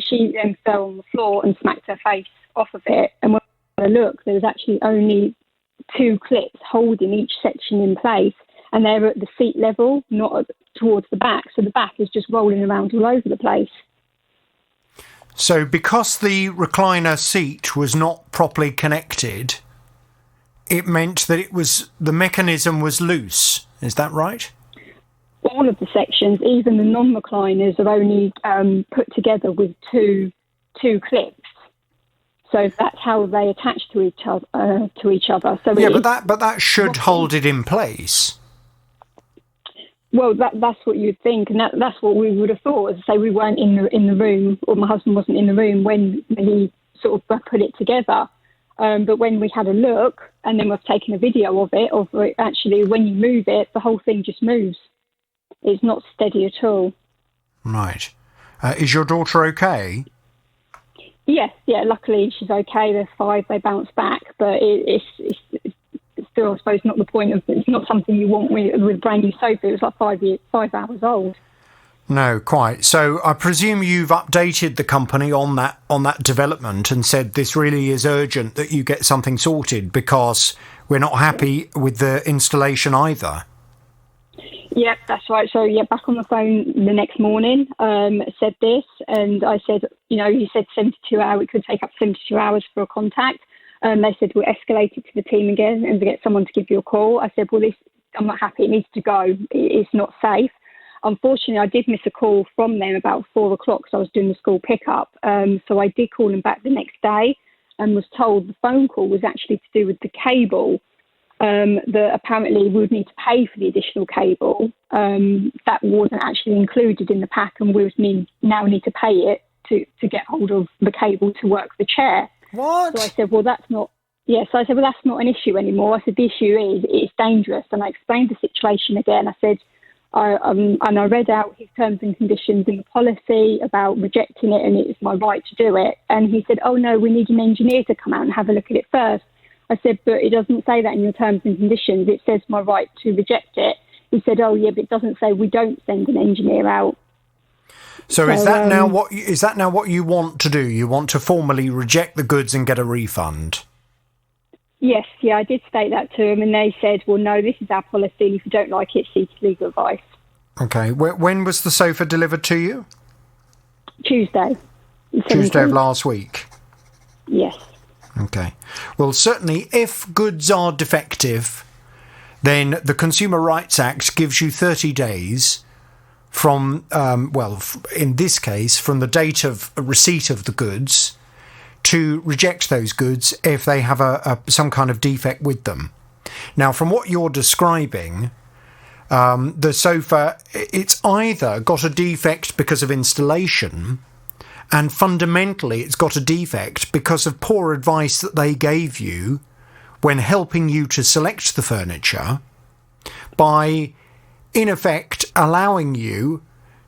She then fell on the floor and smacked her face off of it. And when I looked, there was actually only 2 clips holding each section in place, and they were at the seat level, not towards the back. So the back is just rolling around all over the place. So because the recliner seat was not properly connected, it meant that the mechanism was loose. Is that right? All of the sections, even the non-recliners, are only put together with two clips. So that's how they attach to each other. So yeah, but that should hold it in place. Well, that's what you'd think, and that's what we would have thought. As I say, we weren't in the room, or my husband wasn't in the room when he sort of put it together. But when we had a look, and then we've taken a video of it, actually, when you move it, the whole thing just moves. It's not steady at all. Right. Is your daughter okay? Yes, yeah. Luckily, she's okay. They're 5. They bounce back, but it's still, I suppose, not the point of. It's not something you want with a brand new sofa. It was like 5 hours old. No, quite. So I presume you've updated the company on that development and said this really is urgent that you get something sorted because we're not happy with the installation either. Yep, that's right. So, yeah, back on the phone the next morning, said this, and I said, you said 72 hours, it could take up 72 hours for a contact. They said, we'll escalate it to the team again and to get someone to give you a call. I said, well, I'm not happy, it needs to go, it's not safe. Unfortunately, I did miss a call from them about 4 o'clock, so I was doing the school pickup. So I did call them back the next day and was told the phone call was actually to do with the cable. That apparently we would need to pay for the additional cable. That wasn't actually included in the pack, and we would now need to pay it to get hold of the cable to work the chair. What? So I said, well, that's not... Yeah, so I said, well, that's not an issue anymore. I said, the issue is it's dangerous. And I explained the situation again. I said, and I read out his terms and conditions in the policy about rejecting it, and it's my right to do it. And he said, oh, no, we need an engineer to come out and have a look at it first. I said, but it doesn't say that in your terms and conditions. It says my right to reject it. He said, oh, yeah, but it doesn't say we don't send an engineer out. So is that now what you want to do? You want to formally reject the goods and get a refund? Yes, yeah, I did state that to them, and they said, well, no, this is our policy, and if you don't like it, seek legal advice. Okay. When was the sofa delivered to you? Tuesday. Tuesday of last week? Yes. Okay. Well, certainly if goods are defective, then the Consumer Rights Act gives you 30 days from, in this case, from the date of receipt of the goods to reject those goods if they have some kind of defect with them. Now, from what you're describing, The sofa, it's either got a defect because of installation, and fundamentally it's got a defect because of poor advice that they gave you when helping you to select the furniture by, in effect, allowing you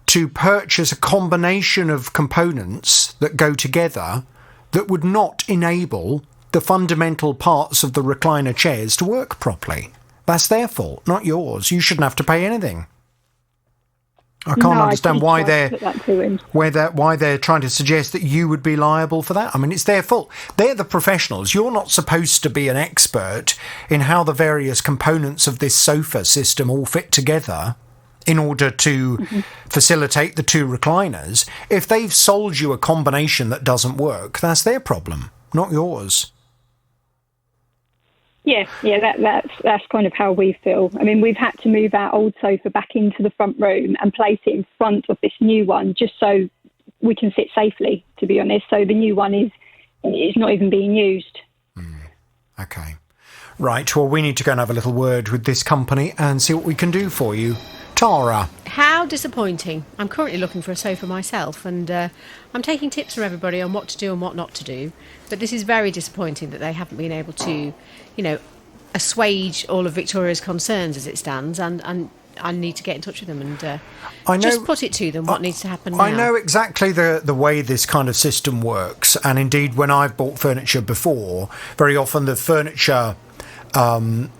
to purchase a combination of components that go together that would not enable the fundamental parts of the recliner chairs to work properly. That's their fault, not yours. You shouldn't have to pay anything. I can't understand why they're trying to suggest that you would be liable for that. I mean, it's their fault. They're the professionals. You're not supposed to be an expert in how the various components of this sofa system all fit together in order to facilitate the two recliners. If they've sold you a combination that doesn't work, that's their problem, not yours. Yeah, that's kind of how we feel. I mean, we've had to move our old sofa back into the front room and place it in front of this new one just so we can sit safely, to be honest. So the new one is not even being used. Okay. Right, well, we need to go and have a little word with this company and see what we can do for you. Tara. How disappointing. I'm currently looking for a sofa myself, and I'm taking tips from everybody on what to do and what not to do. But this is very disappointing that they haven't been able to, assuage all of Victoria's concerns as it stands, and I need to get in touch with them and just put it to them what needs to happen now. I know exactly the way this kind of system works, and indeed when I've bought furniture before, very often the furniture, the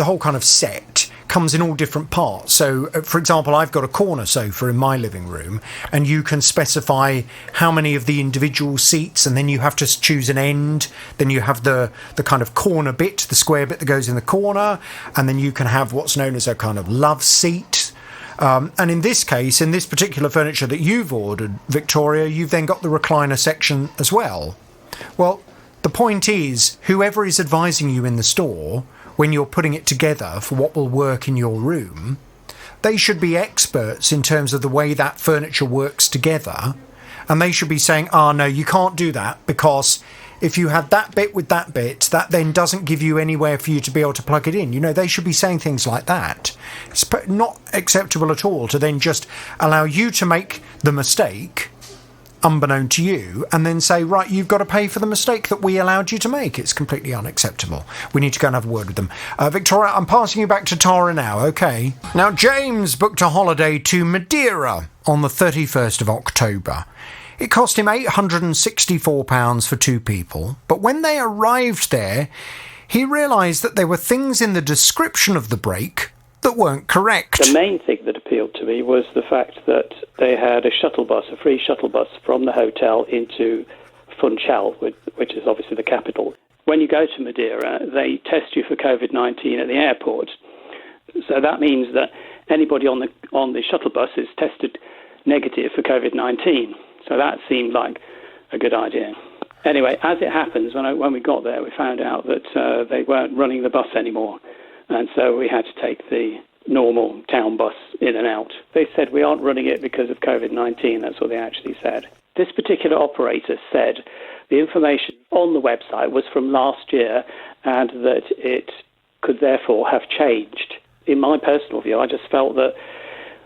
whole kind of set comes in all different parts. So, for example, I've got a corner sofa in my living room, and you can specify how many of the individual seats, and then you have to choose an end. Then you have the kind of corner bit, the square bit that goes in the corner, and then you can have what's known as a kind of love seat. And in this case, in this particular furniture that you've ordered, Victoria, you've then got the recliner section as well. Well, the point is, whoever is advising you in the store when you're putting it together for what will work in your room, they should be experts in terms of the way that furniture works together, and they should be saying, no, you can't do that, because if you have that bit with that bit, that then doesn't give you anywhere for you to be able to plug it in. They should be saying things like that. It's not acceptable at all to then just allow you to make the mistake unbeknown to you, and then say, right, you've got to pay for the mistake that we allowed you to make. It's completely unacceptable. We need to go and have a word with them. Victoria, I'm passing you back to Tara now, okay? Now, James booked a holiday to Madeira on the 31st of October. It cost him £864 for two people, but when they arrived there, he realised that there were things in the description of the break that weren't correct. The main thing that appealed to me was the fact that they had a shuttle bus, a free shuttle bus from the hotel into Funchal, which is obviously the capital. When you go to Madeira, they test you for COVID-19 at the airport. So that means that anybody on the shuttle bus is tested negative for COVID-19. So that seemed like a good idea. Anyway, as it happens, when we got there, we found out that they weren't running the bus anymore. And so we had to take the normal town bus in and out. They said we aren't running it because of COVID-19. That's what they actually said. This particular operator said the information on the website was from last year and that it could therefore have changed. In my personal view, I just felt that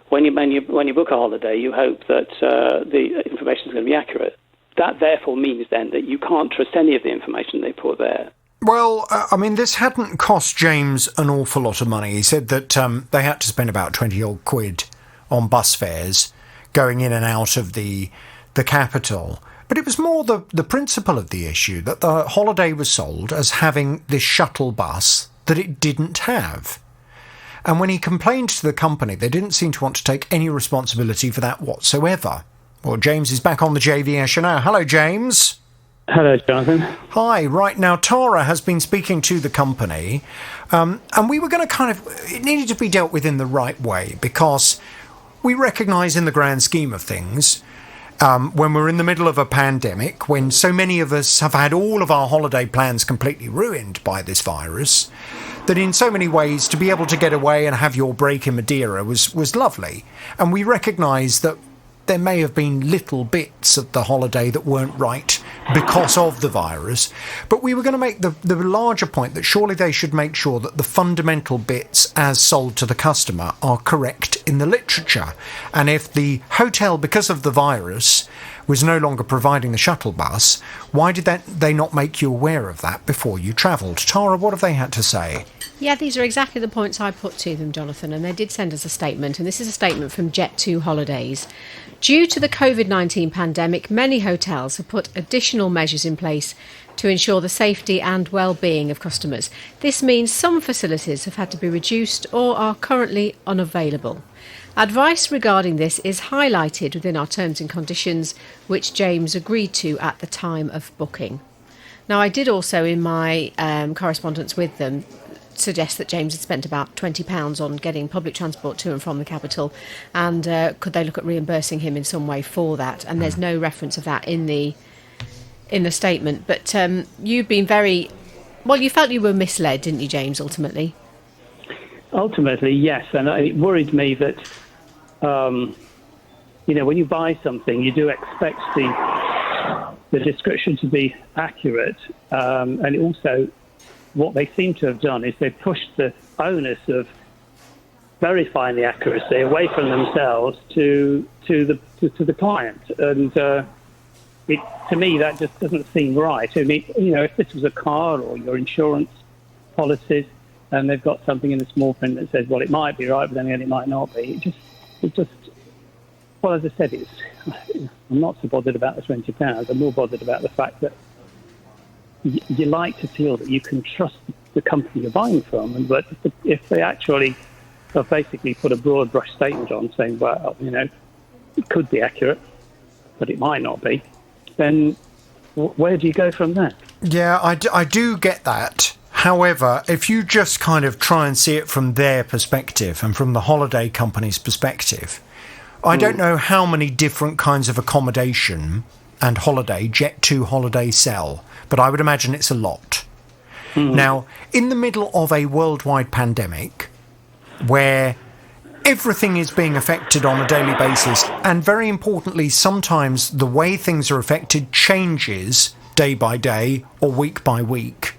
when you book a holiday, you hope that the information is going to be accurate. That therefore means then that you can't trust any of the information they put there. Well, this hadn't cost James an awful lot of money. He said that they had to spend about 20-odd quid on bus fares going in and out of the capital. But it was more the principle of the issue, that the holiday was sold as having this shuttle bus that it didn't have. And when he complained to the company, they didn't seem to want to take any responsibility for that whatsoever. Well, James is back on the JVS show now. Hello, James. Hello, Jonathan. Hi. Right, now Tara has been speaking to the company, and we were going to it needed to be dealt with in the right way, because we recognise in the grand scheme of things, when we're in the middle of a pandemic, when so many of us have had all of our holiday plans completely ruined by this virus, that in so many ways to be able to get away and have your break in Madeira was lovely. And we recognise that there may have been little bits of the holiday that weren't right because of the virus, but we were going to make the larger point that surely they should make sure that the fundamental bits as sold to the customer are correct in the literature. And if the hotel, because of the virus, was no longer providing the shuttle bus, why did they not make you aware of that before you travelled? Tara, what have they had to say? Yeah, these are exactly the points I put to them, Jonathan, and they did send us a statement, and this is a statement from Jet2 Holidays. Due to the COVID-19 pandemic, many hotels have put additional measures in place to ensure the safety and well-being of customers. This means some facilities have had to be reduced or are currently unavailable. Advice regarding this is highlighted within our terms and conditions, which James agreed to at the time of booking. Now, I did also, in my correspondence with them, suggest that James had spent about £20 on getting public transport to and from the capital, and could they look at reimbursing him in some way for that? And there's no reference of that in the statement. But you've been you felt you were misled, didn't you, James, ultimately? Ultimately, yes, and it worried me that, when you buy something, you do expect the description to be accurate, and also what they seem to have done is they've pushed the onus of verifying the accuracy away from themselves to the client, and to me that just doesn't seem right. I mean, if this was a car or your insurance policies, and they've got something in the small print that says, well, it might be right, but then again, it might not be. It just, well, as I said, I'm not so bothered about the £20. I'm more bothered about the fact that you like to feel that you can trust the company you're buying from. But if they actually have basically put a broad brush statement on saying, well, it could be accurate, but it might not be, then where do you go from there? Yeah, I do get that. However, if you just kind of try and see it from their perspective and from the holiday company's perspective, I don't know how many different kinds of accommodation and holiday Jet2 Holiday sell, but I would imagine it's a lot. Now, in the middle of a worldwide pandemic where everything is being affected on a daily basis, and very importantly, sometimes the way things are affected changes day by day or week by week.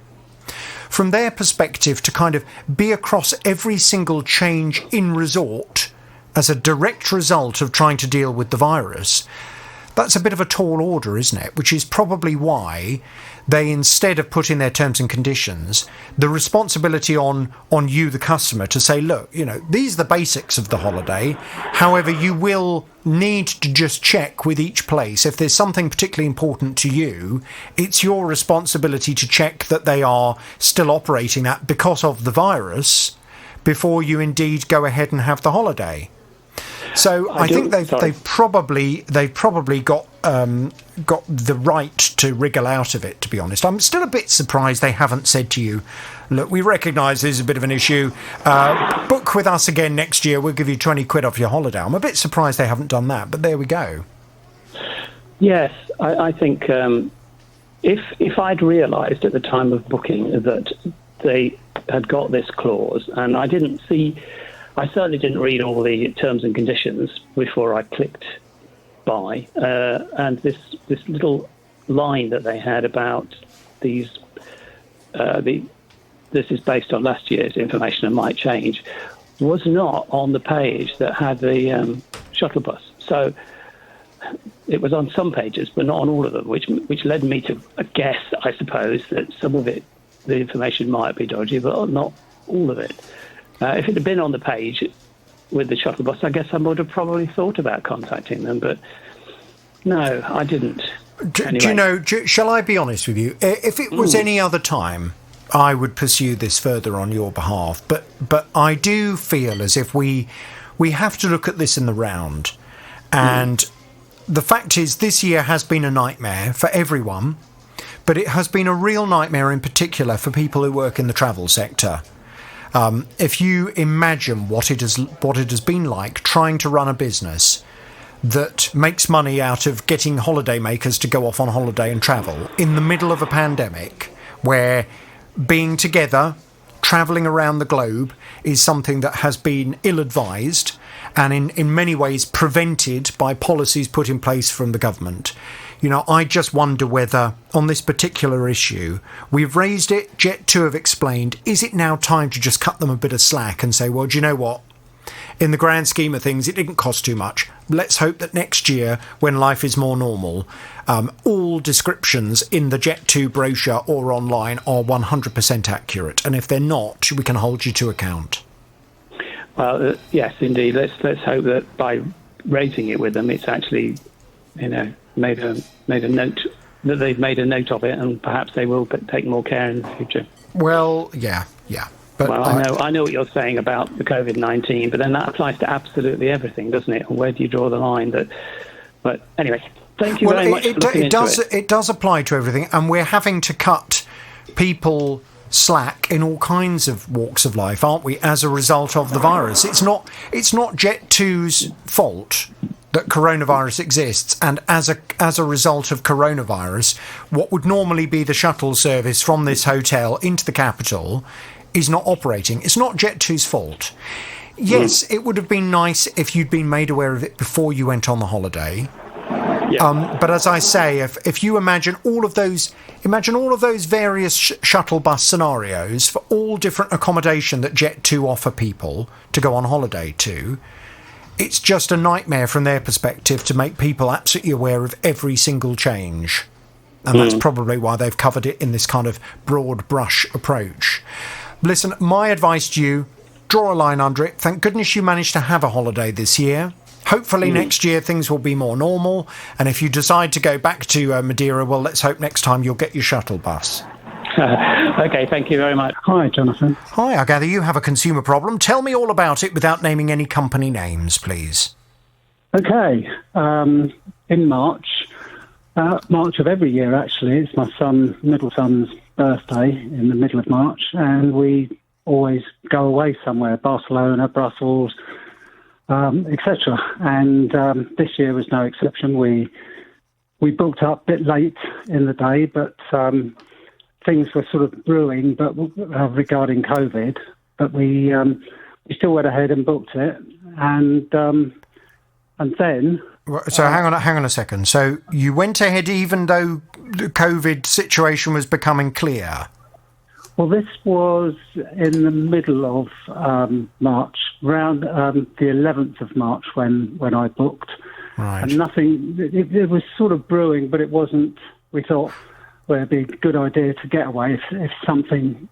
From their perspective, to kind of be across every single change in resort as a direct result of trying to deal with the virus, that's a bit of a tall order, isn't it? Which is probably why they, instead of putting their terms and conditions, the responsibility on you, the customer, to say, look, these are the basics of the holiday. However, you will need to just check with each place. If there's something particularly important to you, it's your responsibility to check that they are still operating that because of the virus before you indeed go ahead and have the holiday. So I think they've probably got the right to wriggle out of it, to be honest. I'm still a bit surprised they haven't said to you, look, we recognise this is a bit of an issue. Book with us again next year. We'll give you 20 quid off your holiday. I'm a bit surprised they haven't done that, but there we go. Yes, I think if I'd realised at the time of booking that they had got this clause, and I certainly didn't read all the terms and conditions before I clicked buy, and this little line that they had about these, this is based on last year's information and might change, was not on the page that had the shuttle bus. So it was on some pages, but not on all of them, which led me to guess, I suppose, that some of it, the information might be dodgy, but not all of it. If it had been on the page with the shuttle bus, I guess I would have probably thought about contacting them, but no, I didn't. Anyway. Shall I be honest with you? If it was any other time, I would pursue this further on your behalf, but I do feel as if we have to look at this in the round, and the fact is this year has been a nightmare for everyone, but it has been a real nightmare in particular for people who work in the travel sector. If you imagine what it has been like trying to run a business that makes money out of getting holidaymakers to go off on holiday and travel in the middle of a pandemic where being together, travelling around the globe is something that has been ill-advised, and in many ways prevented by policies put in place from the government. You know, I just wonder whether, on this particular issue, we've raised it, Jet2 have explained, is it now time to just cut them a bit of slack and say, well, do you know what? In the grand scheme of things, it didn't cost too much. Let's hope that next year, when life is more normal, all descriptions in the Jet2 brochure or online are 100% accurate. And if they're not, we can hold you to account. Well, yes, indeed. Let's hope that by raising it with them, it's actually, made a note, that they've made a note of it, and perhaps they will take more care in the future. Well, yeah. But I know what you're saying about the COVID-19, but then that applies to absolutely everything, doesn't it? And where do you draw the line? But anyway, thank you very much for looking into it. It does apply to everything, and we're having to cut people slack in all kinds of walks of life, aren't we, as a result of the virus? It's not Jet2's fault that coronavirus exists, and as a result of coronavirus, what would normally be the shuttle service from this hotel into the capital is not operating. It's not Jet2's fault. Yes, it would have been nice if you'd been made aware of it before you went on the holiday. Yeah. But as I say, if you imagine all of those various shuttle bus scenarios for all different accommodation that Jet2 offer people to go on holiday to, it's just a nightmare from their perspective to make people absolutely aware of every single change. And that's probably why they've covered it in this kind of broad brush approach. Listen, my advice to you, draw a line under it. Thank goodness you managed to have a holiday this year. Hopefully next year things will be more normal. And if you decide to go back to Madeira, well, let's hope next time you'll get your shuttle bus. Okay, thank you very much. Hi, Jonathan. Hi, I gather you have a consumer problem. Tell me all about it without naming any company names, please. Okay. In March of every year, actually, it's my middle son's birthday in the middle of March, and we always go away somewhere, Barcelona, Brussels, etc. And this year was no exception. We booked up a bit late in the day, but things were sort of brewing, but regarding COVID. But we still went ahead and booked it, and then. So hang on a second. So you went ahead even though the COVID situation was becoming clear? Well, this was in the middle of March, around the 11th of March when I booked. Right. And nothing, it was sort of brewing, but it wasn't, we thought, well, it'd be a good idea to get away if something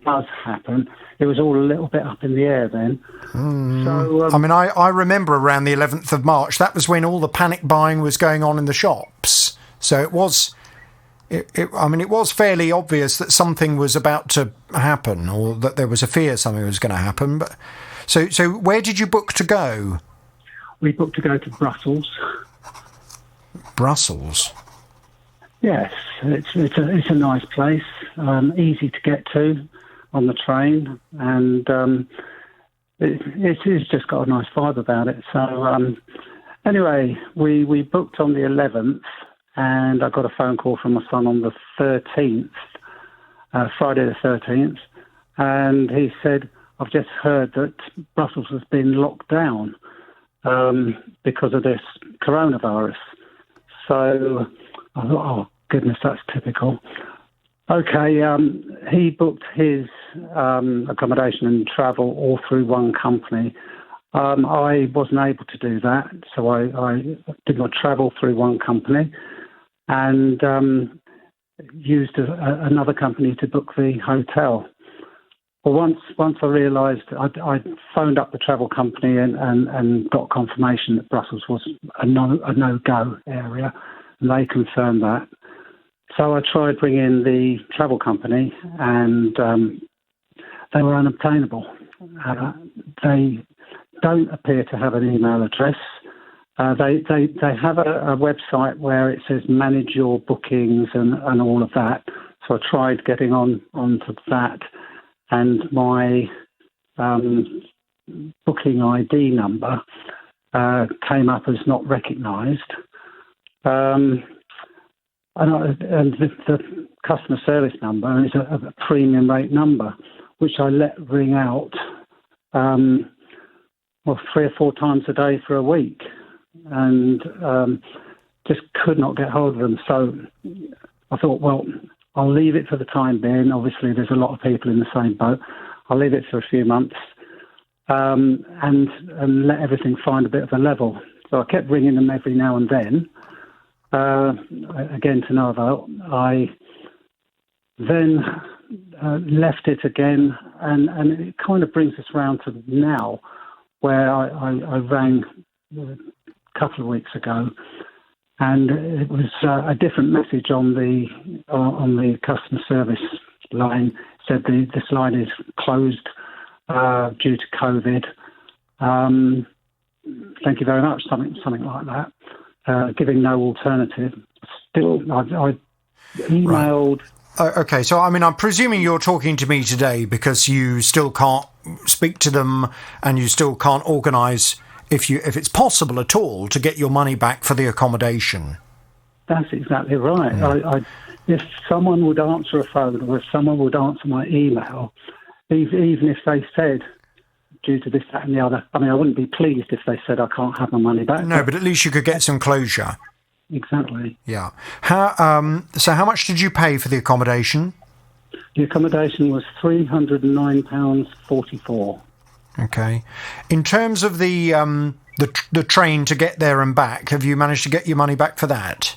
does happen. It was all a little bit up in the air then. So, I remember around the 11th of March, that was when all the panic buying was going on in the shops. So it was fairly obvious that something was about to happen, or that there was a fear something was going to happen. But so where did you book to go? We booked to go to Brussels. Brussels? Yes, it's a nice place, easy to get to on the train, and it's just got a nice vibe about it. So anyway, we booked on the 11th, and I got a phone call from my son on the 13th, Friday the 13th, and he said, I've just heard that Brussels has been locked down because of this coronavirus. So I thought, oh, goodness, that's typical. Okay, he booked his accommodation and travel all through one company. I wasn't able to do that, so I did my travel through one company and used another company to book the hotel. Well, once I realised, I phoned up the travel company and got confirmation that Brussels was a no-go area, and they confirmed that. So I tried ringing the travel company, and they were unobtainable. They don't appear to have an email address. They have a website where it says manage your bookings and all of that. So I tried getting onto that, and my booking ID number came up as not recognised. And the customer service number is a premium rate number, which I let ring out 3 or 4 times a day for a week, and just could not get hold of them. So I thought, well, I'll leave it for the time being. Obviously, there's a lot of people in the same boat. I'll leave it for a few months and let everything find a bit of a level. So I kept ringing them every now and then, again to no avail. I then left it again, and it kind of brings us round to now, where I rang a couple of weeks ago, and it was a different message on the customer service line. It said this line is closed due to COVID. Thank you very much, something like that, giving no alternative. Still, I emailed... Okay, so I'm presuming you're talking to me today because you still can't speak to them and you still can't organise, if it's possible at all, to get your money back for the accommodation. That's exactly right. If someone would answer a phone or if someone would answer my email, even if they said, due to this, that and the other, I wouldn't be pleased if they said I can't have my money back. No, but at least you could get some closure. Exactly. Yeah. So how much did you pay for the accommodation? The accommodation was £309.44. Okay. In terms of the train to get there and back, have you managed to get your money back for that?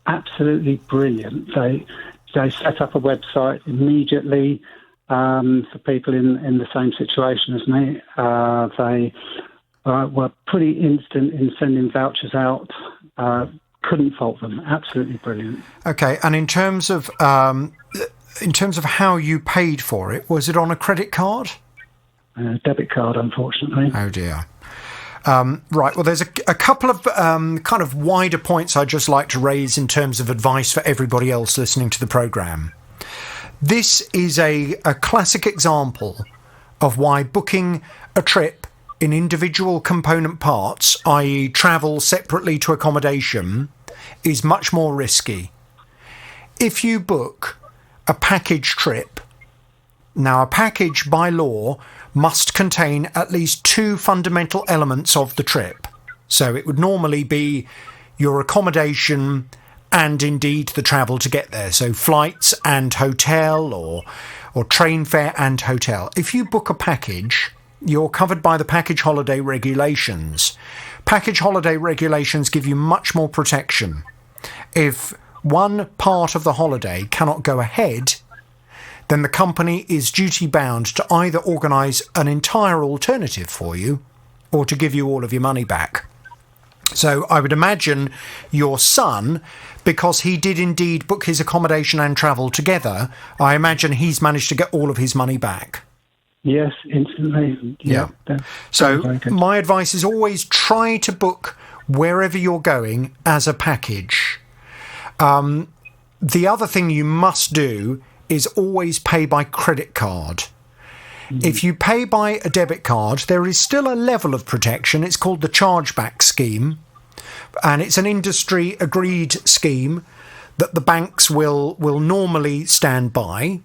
Absolutely brilliant. They set up a website immediately for people in the same situation as me. They were pretty instant in sending vouchers out. Couldn't fault them. Absolutely brilliant. Okay, and in terms of how you paid for it, was it on a credit card? Debit card, unfortunately. Oh dear. Right. Well, there's a couple of kind of wider points I'd just like to raise in terms of advice for everybody else listening to the programme. This is a classic example of why booking a trip in individual component parts, i.e. travel separately to accommodation, is much more risky. If you book a package trip, now a package by law must contain at least 2 fundamental elements of the trip. So it would normally be your accommodation and indeed the travel to get there. So flights and hotel or train fare and hotel. If you book a package, you're covered by the package holiday regulations. Package holiday regulations give you much more protection. If one part of the holiday cannot go ahead, then the company is duty bound to either organise an entire alternative for you or to give you all of your money back. So I would imagine your son, because he did indeed book his accommodation and travel together, I imagine he's managed to get all of his money back. Yes, instantly. Yeah. So my advice is always try to book wherever you're going as a package. The other thing you must do is always pay by credit card. If you pay by a debit card, there is still a level of protection. It's called the chargeback scheme, and it's an industry agreed scheme that the banks will normally stand by.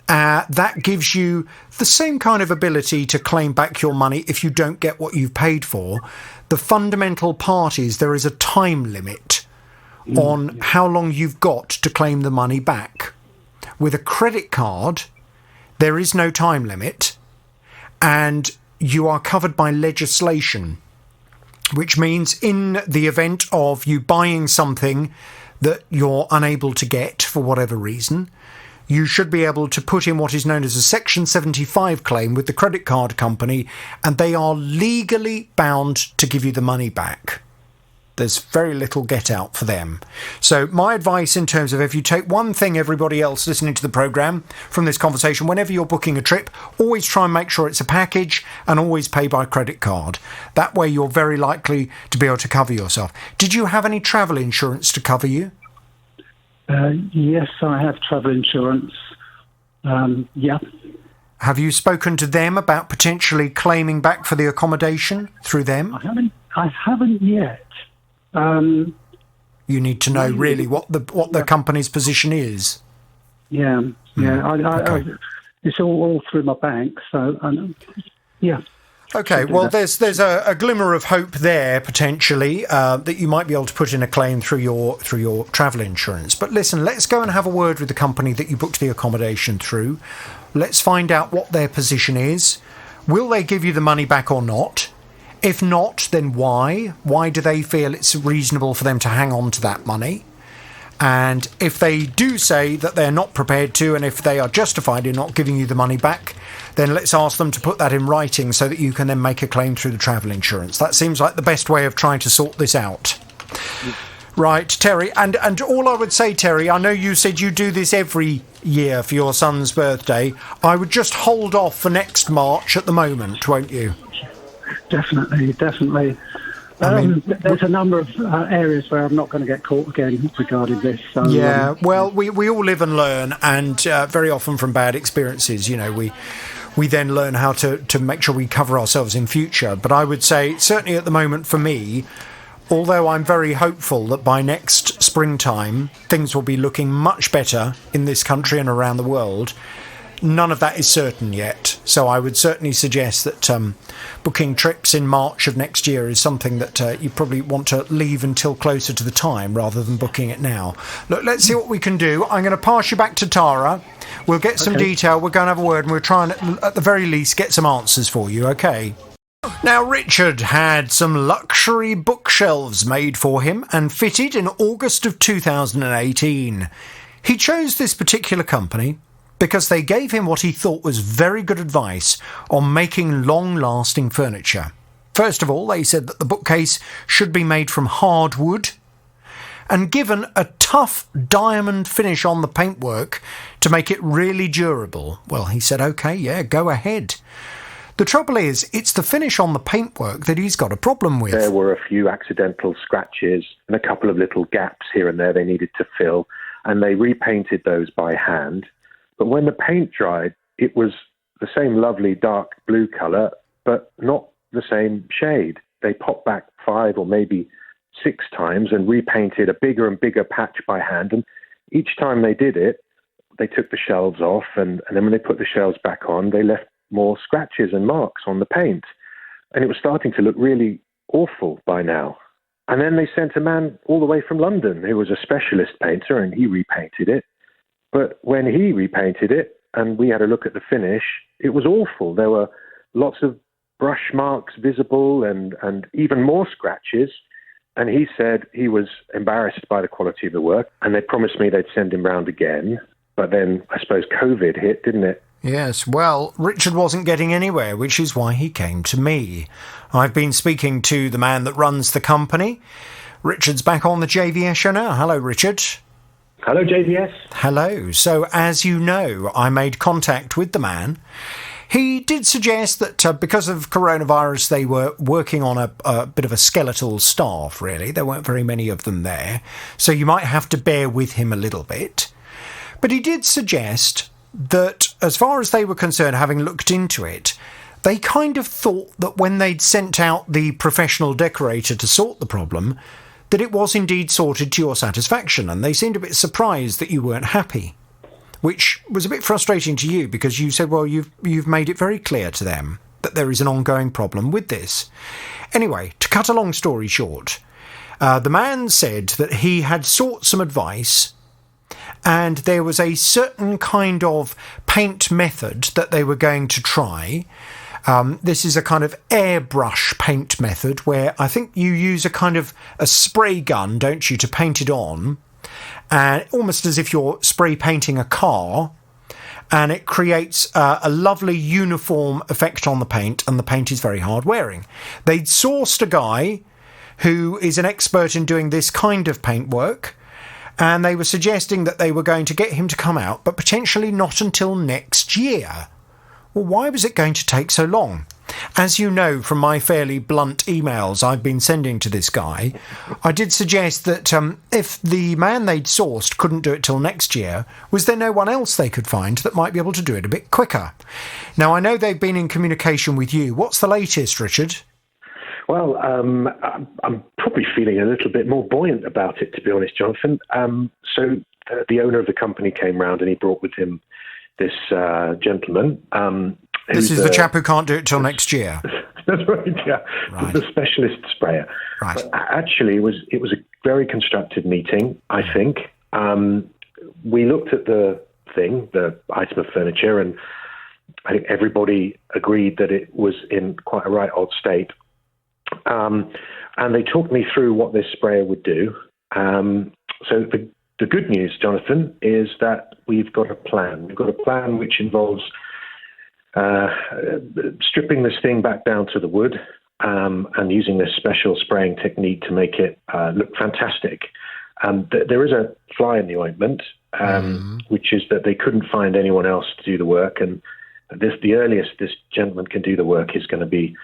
That gives you the same kind of ability to claim back your money if you don't get what you've paid for. The fundamental part is there is a time limit on how long you've got to claim the money back. With a credit card, there is no time limit, and you are covered by legislation, which means in the event of you buying something that you're unable to get for whatever reason, you should be able to put in what is known as a Section 75 claim with the credit card company, and they are legally bound to give you the money back. There's very little get out for them. So my advice in terms of, if you take one thing, everybody else listening to the programme, from this conversation, whenever you're booking a trip, always try and make sure it's a package and always pay by credit card. That way you're very likely to be able to cover yourself. Did you have any travel insurance to cover you? Yes, I have travel insurance. Yeah. Have you spoken to them about potentially claiming back for the accommodation through them? I haven't yet. You need to know really what the company's position is. Yeah. Okay. It's all through my bank, so yeah. Okay, well, there's a glimmer of hope there potentially that you might be able to put in a claim through your travel insurance. But listen, let's go and have a word with the company that you booked the accommodation through. Let's find out what their position is. Will they give you the money back or not? If not, then why? Why do they feel it's reasonable for them to hang on to that money? And if they do say that they're not prepared to, and if they are justified in not giving you the money back, then let's ask them to put that in writing so that you can then make a claim through the travel insurance. That seems like the best way of trying to sort this out. Right, Terry, and all I would say, Terry, I know you said you do this every year for your son's birthday. I would just hold off for next March at the moment, won't you? Definitely. There's a number of areas where I'm not going to get caught again regarding this. So, yeah, well, we all live and learn, and very often from bad experiences, you know, we then learn how to make sure we cover ourselves in future. But I would say, certainly at the moment for me, although I'm very hopeful that by next springtime things will be looking much better in this country and around the world, none of that is certain yet. So I would certainly suggest that booking trips in March of next year is something that you probably want to leave until closer to the time rather than booking it now. Look, let's see what we can do. I'm going to pass you back to Tara. We'll get some detail. We're going to have a word and we'll try and, at the very least, get some answers for you, okay? Now, Richard had some luxury bookshelves made for him and fitted in August of 2018. He chose this particular company because they gave him what he thought was very good advice on making long-lasting furniture. First of all, they said that the bookcase should be made from hardwood and given a tough diamond finish on the paintwork to make it really durable. Well, he said, OK, yeah, go ahead. The trouble is, it's the finish on the paintwork that he's got a problem with. There were a few accidental scratches and a couple of little gaps here and there they needed to fill, and they repainted those by hand. But when the paint dried, it was the same lovely dark blue colour, but not the same shade. They popped back 5 or maybe 6 times and repainted a bigger and bigger patch by hand. And each time they did it, they took the shelves off, and then when they put the shelves back on, they left more scratches and marks on the paint. And it was starting to look really awful by now. And then they sent a man all the way from London who was a specialist painter, and he repainted it. But when he repainted it and we had a look at the finish, it was awful. There were lots of brush marks visible and even more scratches. And he said he was embarrassed by the quality of the work, and they promised me they'd send him round again. But then I suppose COVID hit, didn't it? Yes, well, Richard wasn't getting anywhere, which is why he came to me. I've been speaking to the man that runs the company. Richard's back on the JVS show now. Hello, Richard. Hello, JVS. Hello. So, as you know, I made contact with the man. He did suggest that because of coronavirus, they were working on a bit of a skeletal staff, really. There weren't very many of them there. So you might have to bear with him a little bit. But he did suggest that, as far as they were concerned, having looked into it, they kind of thought that when they'd sent out the professional decorator to sort the problem, that it was indeed sorted to your satisfaction, and they seemed a bit surprised that you weren't happy, which was a bit frustrating to you because you said, well, you've made it very clear to them that there is an ongoing problem with this. Anyway, to cut a long story short, the man said that he had sought some advice, and there was a certain kind of paint method that they were going to try. This is a kind of airbrush paint method where I think you use a kind of a spray gun, don't you, to paint it on, and almost as if you're spray painting a car, and it creates a lovely uniform effect on the paint, and the paint is very hard wearing. They'd sourced a guy who is an expert in doing this kind of paintwork, and they were suggesting that they were going to get him to come out, but potentially not until next year. Well, why was it going to take so long? As you know from my fairly blunt emails I've been sending to this guy, I did suggest that if the man they'd sourced couldn't do it till next year, was there no one else they could find that might be able to do it a bit quicker? Now, I know they've been in communication with you. What's the latest, Richard? Well, I'm probably feeling a little bit more buoyant about it, to be honest, Jonathan. So the owner of the company came round and he brought with him this gentleman. This is the chap who can't do it till next year. That's right, yeah. Right. The specialist sprayer. Right. But actually, it was a very constructive meeting, I think. We looked at the item of furniture, and I think everybody agreed that it was in quite a right old state. And they talked me through what this sprayer would do. So the good news, Jonathan, is that we've got a plan. We've got a plan which involves stripping this thing back down to the wood and using this special spraying technique to make it look fantastic. There is a fly in the ointment, which is that they couldn't find anyone else to do the work, and the earliest this gentleman can do the work is going to be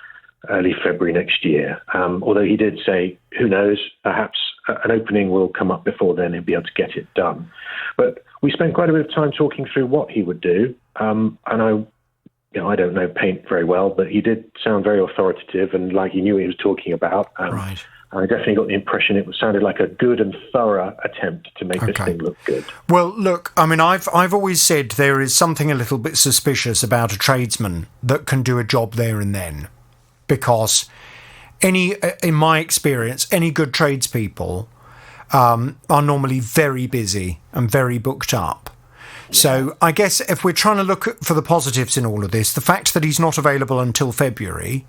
early February next year. Although he did say, who knows, perhaps an opening will come up before then and he'll be able to get it done. But we spent quite a bit of time talking through what he would do, and I don't know paint very well, but he did sound very authoritative and like he knew what he was talking about. Right. I definitely got the impression it sounded like a good and thorough attempt to make this thing look good. Well, look, I mean, I've always said there is something a little bit suspicious about a tradesman that can do a job there and then, because in my experience, any good tradespeople are normally very busy and very booked up. So I guess if we're trying to look for the positives in all of this, the fact that he's not available until February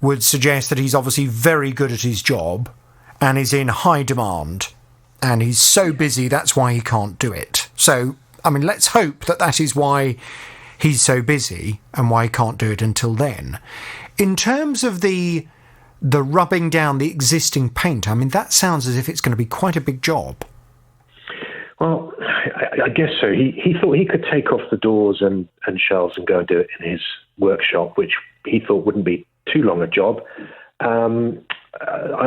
would suggest that he's obviously very good at his job and is in high demand, and he's so busy that's why he can't do it. So, I mean, let's hope that is why he's so busy and why he can't do it until then. In terms of the rubbing down the existing paint, I mean, that sounds as if it's going to be quite a big job. Well, I guess so. He thought he could take off the doors and shelves and go and do it in his workshop, which he thought wouldn't be too long a job.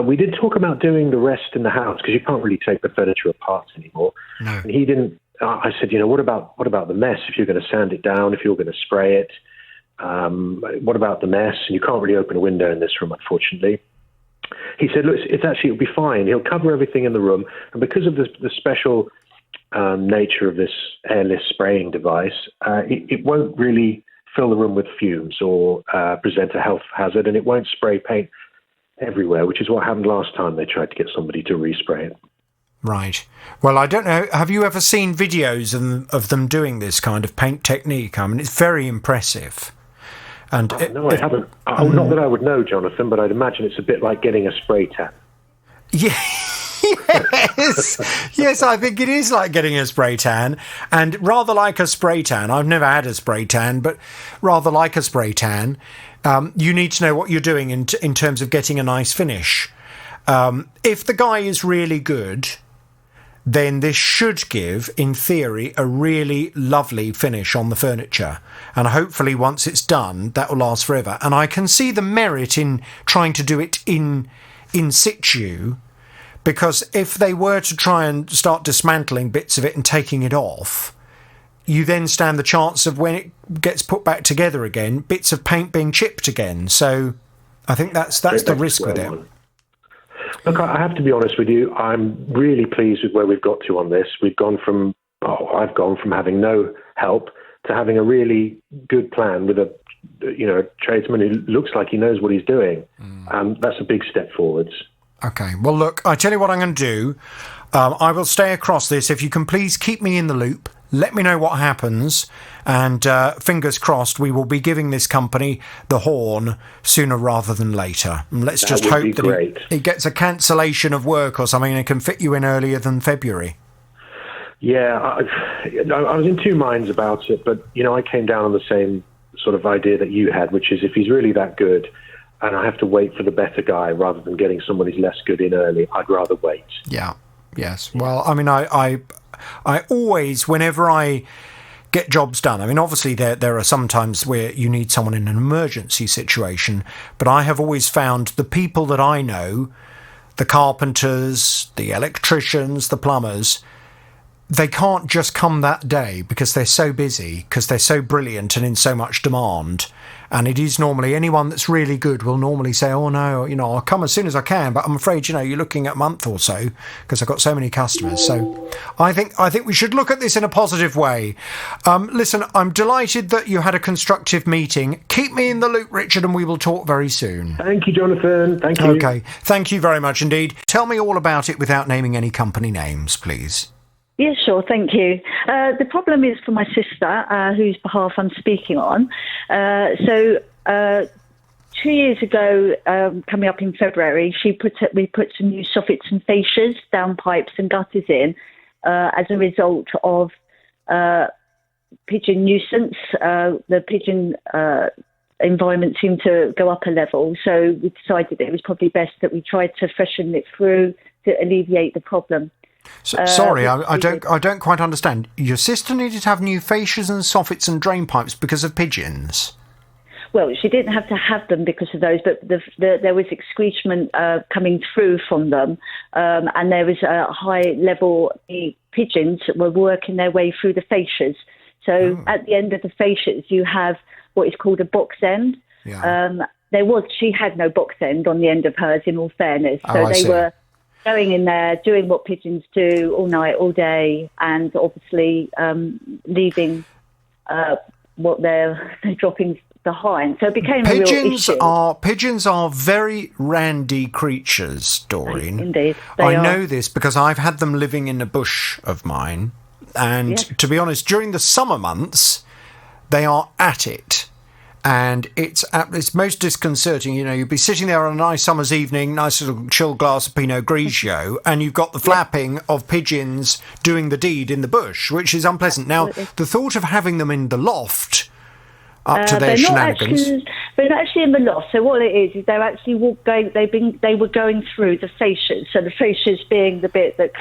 We did talk about doing the rest in the house because you can't really take the furniture apart anymore. No. And he didn't. I said, what about the mess? If you're going to sand it down, if you're going to spray it, what about the mess? And you can't really open a window in this room, unfortunately. He said, look, it'll be fine. He'll cover everything in the room, and because of the special nature of this airless spraying device, it won't really fill the room with fumes or present a health hazard, and it won't spray paint everywhere, which is what happened last time they tried to get somebody to respray it. Right. Well, I don't know. Have you ever seen videos of them doing this kind of paint technique? I mean, it's very impressive. And no, I haven't. Not that I would know, Jonathan, but I'd imagine it's a bit like getting a spray tan. Yeah. Yes, I think it is like getting a spray tan, and rather like a spray tan. I've never had a spray tan, but rather like a spray tan, you need to know what you're doing in terms of getting a nice finish. If the guy is really good, then this should give, in theory, a really lovely finish on the furniture. And hopefully once it's done, that will last forever. And I can see the merit in trying to do it in situ, because if they were to try and start dismantling bits of it and taking it off, you then stand the chance of, when it gets put back together again, bits of paint being chipped again. So I think that's the risk with it. Look, I have to be honest with you. I'm really pleased with where we've got to on this. I've gone from having no help to having a really good plan with a tradesman who looks like he knows what he's doing. That's a big step forwards. Okay. Well, look, I tell you what I'm going to do. I will stay across this. If you can please keep me in the loop, let me know what happens, and fingers crossed we will be giving this company the horn sooner rather than later. And let's just hope that it gets a cancellation of work or something and can fit you in earlier than February. Yeah, I was in two minds about it, but, I came down on the same sort of idea that you had, which is if he's really that good and I have to wait for the better guy rather than getting someone who's less good in early, I'd rather wait. Yeah, yes. Well, I mean, I always, whenever I get jobs done, I mean, obviously there are some times where you need someone in an emergency situation, but I have always found the people that I know, the carpenters, the electricians, the plumbers, they can't just come that day because they're so busy, because they're so brilliant and in so much demand. And it is normally anyone that's really good will normally say, oh no, I'll come as soon as I can, but I'm afraid, you're looking at a month or so because I've got so many customers. So I think we should look at this in a positive way. Listen, I'm delighted that you had a constructive meeting. Keep me in the loop, Richard, and we will talk very soon. Thank you, Jonathan. Thank you. Okay. Thank you very much indeed. Tell me all about it without naming any company names, please. Yeah, sure. Thank you. The problem is for my sister, whose behalf I'm speaking on. 2 years ago, coming up in February, we put some new soffits and fascias, downpipes and gutters in as a result of pigeon nuisance. The pigeon environment seemed to go up a level, so we decided that it was probably best that we tried to freshen it through to alleviate the problem. Sorry, I don't quite understand. Your sister needed to have new fascias and soffits and drain pipes because of pigeons. Well, she didn't have to have them because of those, but there was excrement coming through from them, and there was a high level. The pigeons were working their way through the fascias. So at the end of the fascias, you have what is called a box end. Yeah. She had no box end on the end of hers, in all fairness. So they were going in there, doing what pigeons do all night, all day, and obviously leaving what they're dropping behind. So it became a real issue. Pigeons are very randy creatures, Doreen. Indeed. I know this because I've had them living in a bush of mine. And to be honest, during the summer months, they are at it. And it's most disconcerting. You'd be sitting there on a nice summer's evening, nice little chill glass of Pinot Grigio, and you've got the flapping of pigeons doing the deed in the bush, which is unpleasant. Absolutely. Now, the thought of having them in the loft up to their shenanigans. They're not actually in the loft. So what it is they're actually they were going through the fascias. So the fascias being the bit that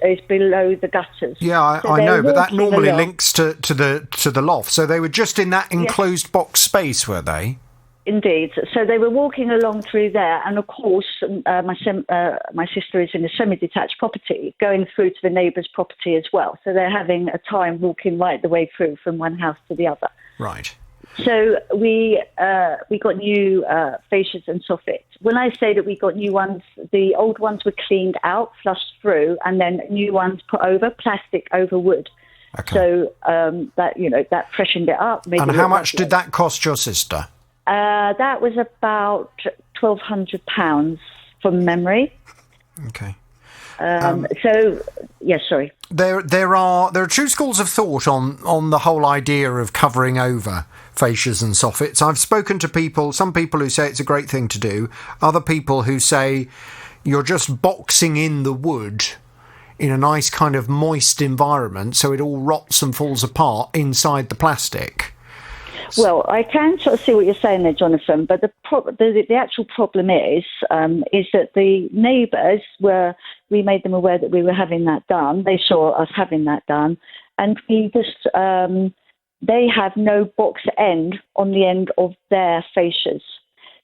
is below the gutters. Yeah, I know, but that normally links to the loft. So they were just in that enclosed box space, were they? Indeed. So they were walking along through there, and of course, my sister is in a semi-detached property, going through to the neighbour's property as well. So they're having a time walking right the way through from one house to the other. Right. So we got new fascias and soffits. When I say that we got new ones, the old ones were cleaned out, flushed through, and then new ones put over, plastic over wood. Okay. So that freshened it up. And how much did that cost your sister? That was about £1,200 from memory. Okay. Sorry. There are two schools of thought on the whole idea of covering over fascias and soffits. I've spoken to some people who say it's a great thing to do, other people who say you're just boxing in the wood in a nice kind of moist environment so it all rots and falls apart inside the plastic. Well, I can sort of see what you're saying there, Jonathan, but the actual problem is that the neighbours we made them aware that we were having that done. They saw us having that done, and they have no box end on the end of their fascias.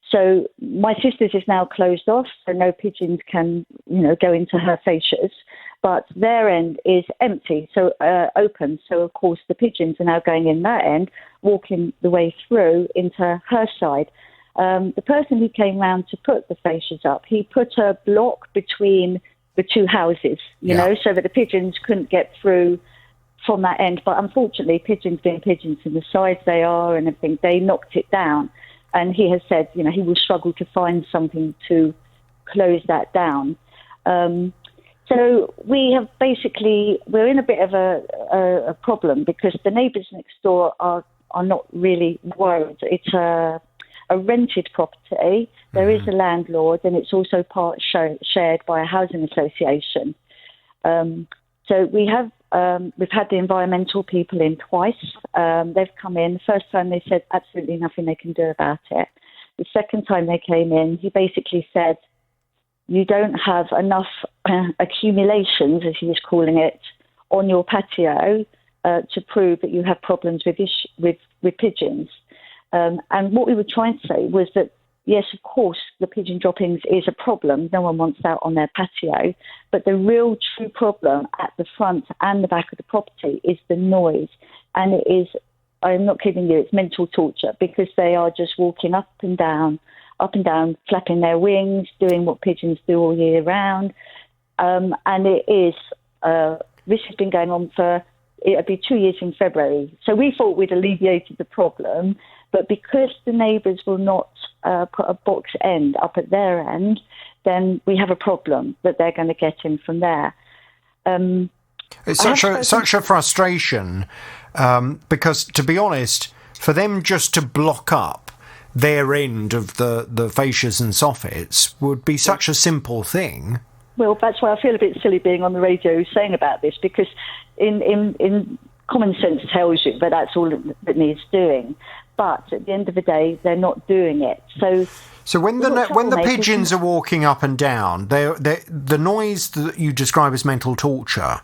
So my sister's is now closed off, so no pigeons can, go into her fascias. But their end is empty, so open. So, of course, the pigeons are now going in that end, walking the way through into her side. The person who came round to put the fascias up, he put a block between the two houses, so that the pigeons couldn't get through from that end. But unfortunately, pigeons being pigeons and the size they are and everything, they knocked it down. And he has said, he will struggle to find something to close that down. So we're in a bit of a problem because the neighbours next door are not really worried. It's a rented property. There is a landlord, and it's also shared by a housing association. So we've had the environmental people in twice. They've come in. The first time they said absolutely nothing they can do about it. The second time they came in, he basically said, you don't have enough accumulations, as he was calling it, on your patio to prove that you have problems with pigeons. And what we were trying to say was that, yes, of course, the pigeon droppings is a problem. No one wants that on their patio. But the real true problem at the front and the back of the property is the noise. And it is I'm not kidding you, it's mental torture because they are just walking up and down, flapping their wings, doing what pigeons do all year round. And it is, this has been going on it'll be 2 years in February. So we thought we'd alleviated the problem, but because the neighbours will not put a box end up at their end, then we have a problem that they're going to get in from there. It's such a frustration because, to be honest, for them just to block up their end of the fascias and soffits would be such a simple thing. Well, that's why I feel a bit silly being on the radio saying about this, because in common sense tells you that that's all that needs doing. But at the end of the day, they're not doing it. So when the pigeons are walking up and down, the noise that you describe as mental torture,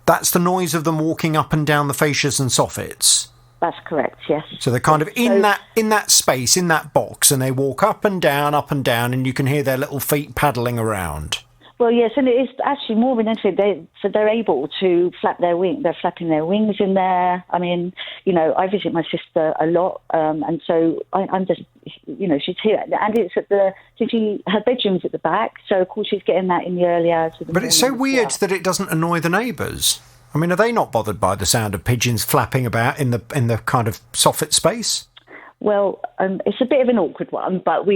that's the noise of them walking up and down the fascias and soffits. That's correct, yes. So they're kind of in that space, in that box, and they walk up and down, and you can hear their little feet paddling around. Well, yes, and it is actually more than anything. They're able to flap their wings. They're flapping their wings in there. I mean, I visit my sister a lot, and so I'm just, she's here, and it's her bedroom's at the back. So of course she's getting that in the early hours of the morning. But it's so weird that it doesn't annoy the neighbours. I mean, are they not bothered by the sound of pigeons flapping about in the kind of soffit space? Well, it's a bit of an awkward one, but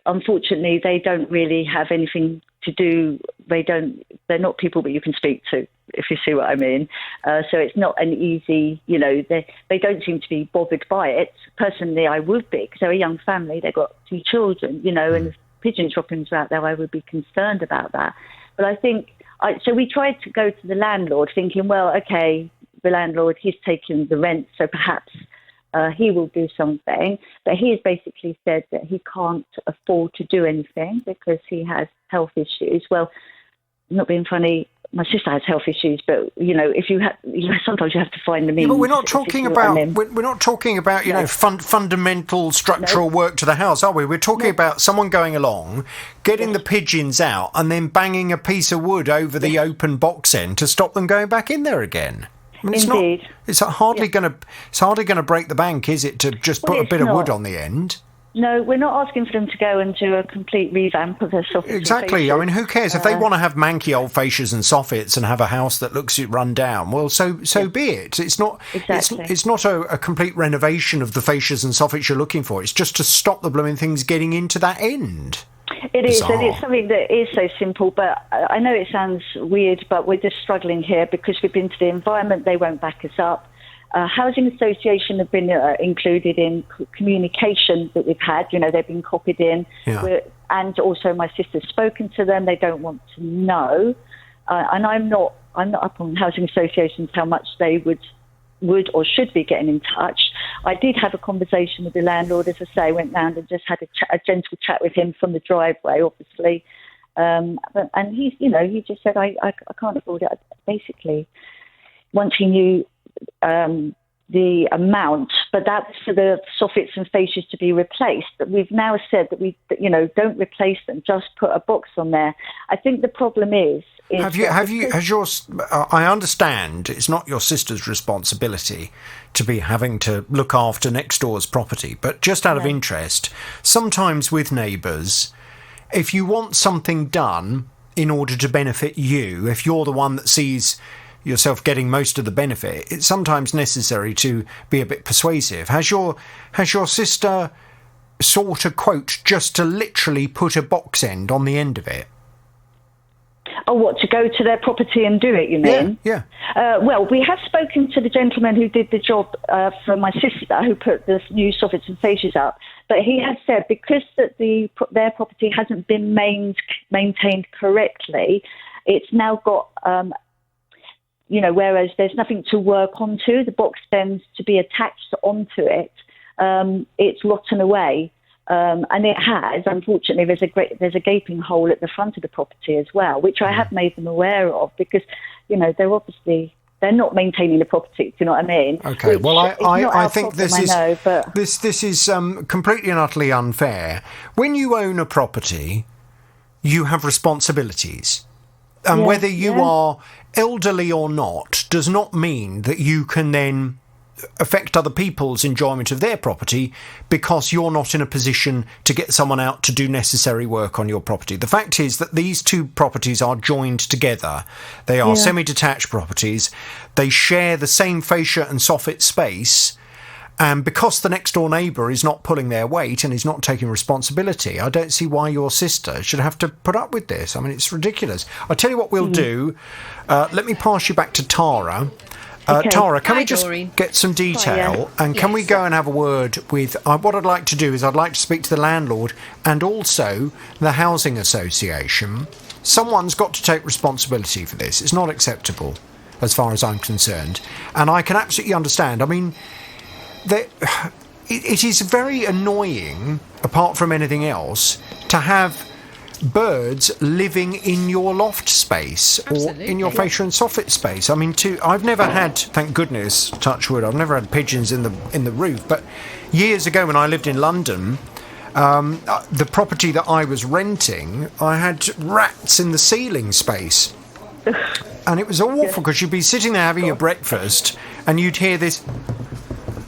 unfortunately, they don't really have anything to do. They're not people that you can speak to, if you see what I mean. So it's not an easy, they don't seem to be bothered by it. Personally, I would be, because they're a young family. They've got 2 children, and if pigeon droppings are out there, I would be concerned about that. But I think, so we tried to go to the landlord thinking, well, okay, the landlord, he's taking the rent, so perhaps he will do something. But he has basically said that he can't afford to do anything because he has health issues. Well, not being funny, my sister has health issues, but if you have, sometimes you have to find the means. Yeah, but we're not talking about we're not talking about fundamental structural work to the house, are we? We're talking about someone going along, getting the pigeons out, and then banging a piece of wood over the open box end to stop them going back in there again. I mean, Indeed. It's hardly going to break the bank, is it, to just put a bit of wood on the end? No, we're not asking for them to go and do a complete revamp of their soffits. Exactly. I mean, who cares? If they want to have manky old fascias and soffits and have a house that looks run down, well, so be it. It's not it's not a complete renovation of the fascias and soffits you're looking for. It's just to stop the blooming things getting into that end. It is, and it's something that is so simple, but I know it sounds weird, but we're just struggling here because we've been to the environment, they won't back us up. Housing Association have been included in communication that we've had. They've been copied in. Yeah. And also my sister's spoken to them. They don't want to know. And I'm not up on housing associations how much they would or should be getting in touch. I did have a conversation with the landlord, as I say, went round and just had a gentle chat with him from the driveway, obviously. And he's, he just said, I can't afford it. Basically, once he knew the amount, but that's for the soffits and fascias to be replaced. But we've now said that don't replace them, just put a box on there. I think the problem is I understand it's not your sister's responsibility to be having to look after next door's property, but just out of interest, sometimes with neighbours, if you want something done in order to benefit you, if you're the one that sees yourself getting most of the benefit, it's sometimes necessary to be a bit persuasive. Has your sister sought a quote just to literally put a box end on the end of it? Oh, what, to go to their property and do it, you mean? Yeah. Well, we have spoken to the gentleman who did the job for my sister, who put the new soffits and fascias up, but he has said because their property hasn't been maintained correctly, it's now got... whereas there's nothing to work onto, the box tends to be attached onto it. It's rotten away, and it has. Unfortunately, there's a gaping hole at the front of the property as well, which I have made them aware of because, they're not maintaining the property. Do you know what I mean? Okay. Well, I think this is completely and utterly unfair. When you own a property, you have responsibilities. And whether you are elderly or not does not mean that you can then affect other people's enjoyment of their property because you're not in a position to get someone out to do necessary work on your property. The fact is that these two properties are joined together. They are semi-detached properties. They share the same fascia and soffit space. And because the next door neighbour is not pulling their weight and is not taking responsibility, I don't see why your sister should have to put up with this. I mean, it's ridiculous. I'll tell you what we'll do. Let me pass you back to Tara. Tara, can we just get some detail? And can we go and have a word with... what I'd like to do is I'd like to speak to the landlord and also the housing association. Someone's got to take responsibility for this. It's not acceptable, as far as I'm concerned. And I can absolutely understand. I mean... it is very annoying, apart from anything else, to have birds living in your loft space or in your fascia and soffit space. I mean, I've never had, thank goodness, touch wood, I've never had pigeons in the roof. But years ago, when I lived in London, the property that I was renting, I had rats in the ceiling space. And it was awful because you'd be sitting there having your breakfast and you'd hear this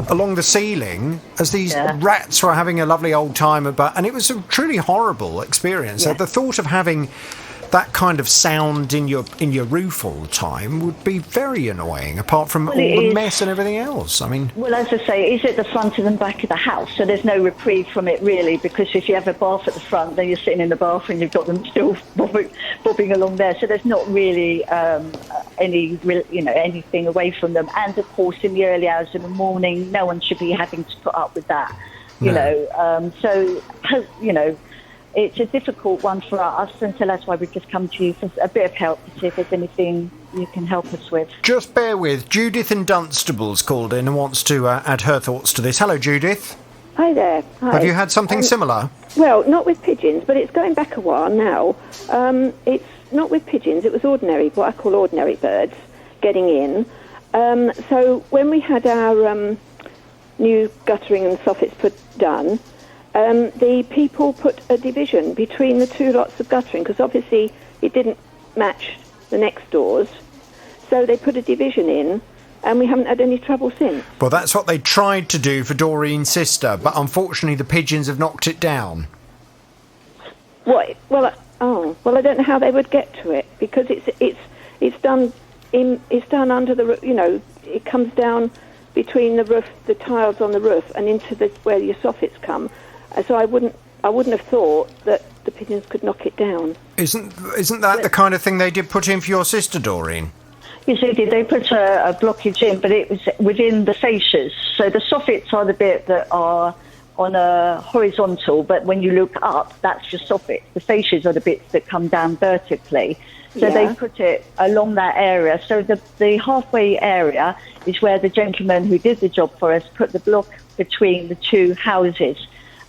along the ceiling as these rats were having a lovely old time and it was a truly horrible experience. So the thought of having that kind of sound in your roof all the time would be very annoying, apart from all the mess and everything else. I mean, well, as I say, is it the front and back of the house? So there's no reprieve from it really, because if you have a bath at the front, then you're sitting in the bath and you've got them still bobbing along there. So there's not really anything away from them. And of course, in the early hours of the morning, no one should be having to put up with that. It's a difficult one for us, and so that's why we've just come to you for a bit of help to see if there's anything you can help us with. Just bear with. Judith in Dunstable's called in and wants to add her thoughts to this. Hello, Judith. Hi there. Hi. Have you had something similar? Well, not with pigeons, but it's going back a while now. It's not with pigeons. It was what I call ordinary birds, getting in. So when we had our new guttering and soffits done, the people put a division between the two lots of guttering, because obviously it didn't match the next doors. So they put a division in, and we haven't had any trouble since. Well, that's what they tried to do for Doreen's sister, but unfortunately the pigeons have knocked it down. What? Well, I don't know how they would get to it, because it's done under the, it comes down between the roof, the tiles on the roof, and into where your soffits come. So I wouldn't have thought that the pigeons could knock it down. Isn't that the kind of thing they did put in for your sister, Doreen? Yes, they did. They put a blockage in, but it was within the fascias. So the soffits are the bit that are on a horizontal, but when you look up, that's your soffit. The fascias are the bits that come down vertically. So they put it along that area. So the halfway area is where the gentleman who did the job for us put the block between the two houses.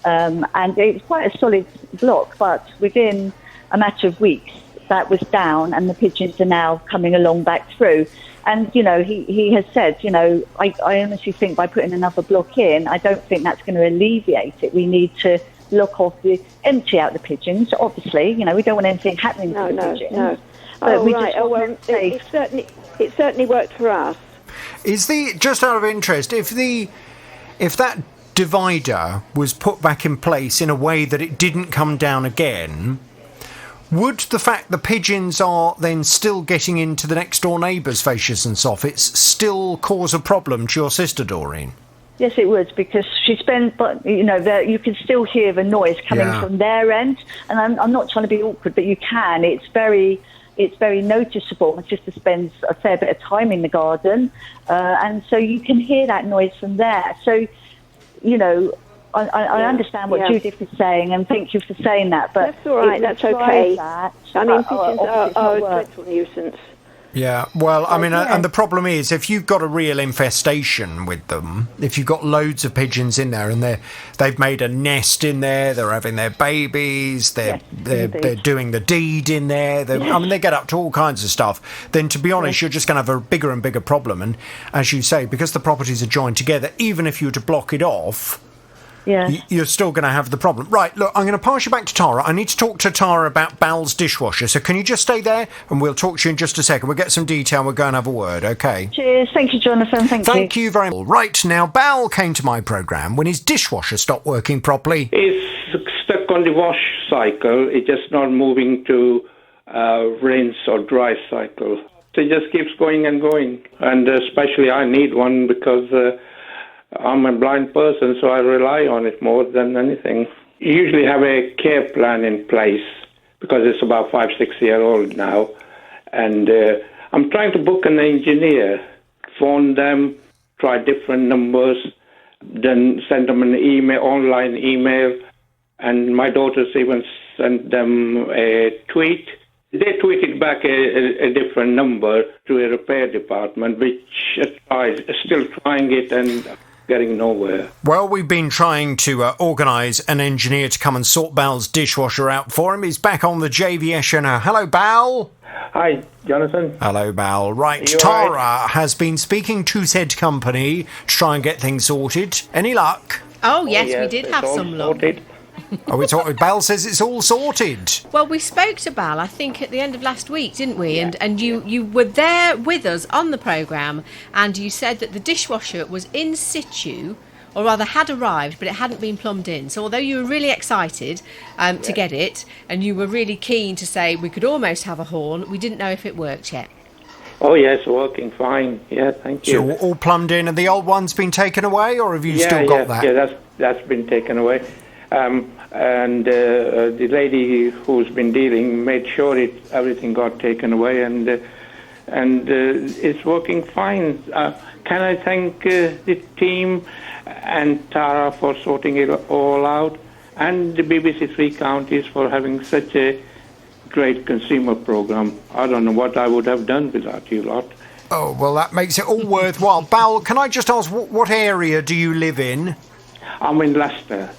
And it's quite a solid block, but within a matter of weeks, that was down, and the pigeons are now coming along back through. And, he has said, I honestly think by putting another block in, I don't think that's going to alleviate it. We need to empty out the pigeons, obviously. We don't want anything happening to the pigeons. No. It certainly worked for us. Just out of interest, if that divider was put back in place in a way that it didn't come down again, would the fact the pigeons are then still getting into the next door neighbour's fascias and soffits still cause a problem to your sister, Doreen? Yes, it would, because you can still hear the noise coming from their end. And I'm not trying to be awkward, but you can. It's very noticeable. My sister spends a fair bit of time in the garden, and so you can hear that noise from there. So, I understand what Judith is saying, and thank you for saying that. But that's all right. That's okay. Pigeons are a dreadful nuisance. Yeah, well, I mean, and the problem is, if you've got a real infestation with them, if you've got loads of pigeons in there and they've made a nest in there, they're having their babies, they're doing the deed in there, they get up to all kinds of stuff, then to be honest, you're just going to have a bigger and bigger problem. And as you say, because the properties are joined together, even if you were to block it off, Yeah. you're still going to have the problem. Right, look, I'm going to pass you back to Tara. I need to talk to Tara about Bal's dishwasher. So can you just stay there and we'll talk to you in just a second. We'll get some detail and we'll go and have a word, OK? Cheers. Thank you, Jonathan. Thank you very much. Right, now, Bal came to my programme when his dishwasher stopped working properly. It's stuck on the wash cycle. It's just not moving to rinse or dry cycle. So it just keeps going and going. And especially I need one because I'm a blind person, so I rely on it more than anything. You usually have a care plan in place because it's about 5-6 years old now. And I'm trying to book an engineer, phone them, try different numbers, then send them an email, online email. And my daughters even sent them a tweet. They tweeted back a different number to a repair department, which is still trying it and getting nowhere. Well, we've been trying to organise an engineer to come and sort Bal's dishwasher out for him. He's back on the JVS show now. Hello, Bal. Hi, Jonathan. Hello, Bal. Right, Tara has been speaking to said company to try and get things sorted. Any luck? Oh, yes, we did have some luck. Bal says it's all sorted. Well, we spoke to Bal, I think, at the end of last week, didn't we? Yeah. And you were there with us on the programme, and you said that the dishwasher was in situ, or rather had arrived, but it hadn't been plumbed in. So although you were really excited to get it, and you were really keen to say we could almost have a horn, we didn't know if it worked yet. Oh, yes, working fine. Yeah, thank you. So all plumbed in, and the old one's been taken away, or have you still got that? Yeah, that's been taken away. And the lady who's been dealing made sure everything got taken away, and it's working fine. Can I thank the team and Tara for sorting it all out, and the BBC Three Counties for having such a great consumer program. I don't know what I would have done without you lot. Oh, well, that makes it all worthwhile. Bal, can I just ask, what area do you live in? I'm in Leicester.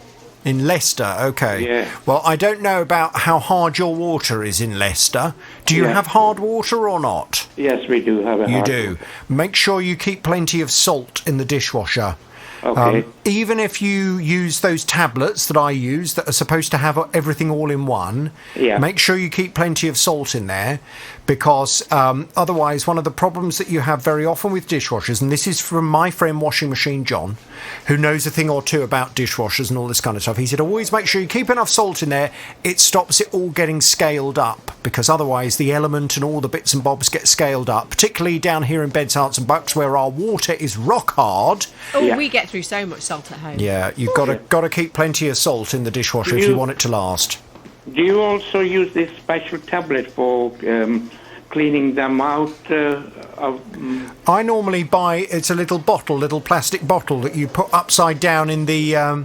In Leicester, OK. Yeah. Well, I don't know about how hard your water is in Leicester. Do you have hard water or not? Yes, we do have You do. Make sure you keep plenty of salt in the dishwasher. Okay. Even if you use those tablets that I use that are supposed to have everything all in one, make sure you keep plenty of salt in there, because otherwise one of the problems that you have very often with dishwashers, and this is from my friend Washing Machine John, who knows a thing or two about dishwashers and all this kind of stuff, he said always make sure you keep enough salt in there. It stops it all getting scaled up, because otherwise the element and all the bits and bobs get scaled up, particularly down here in Beds, Herts and Bucks where our water is rock hard. Oh, we get through so much salt at home. Yeah, you've got to keep plenty of salt in the dishwasher if you want it to last. Do you also use this special tablet for cleaning them out? I normally buy, it's a little plastic bottle that you put upside down in the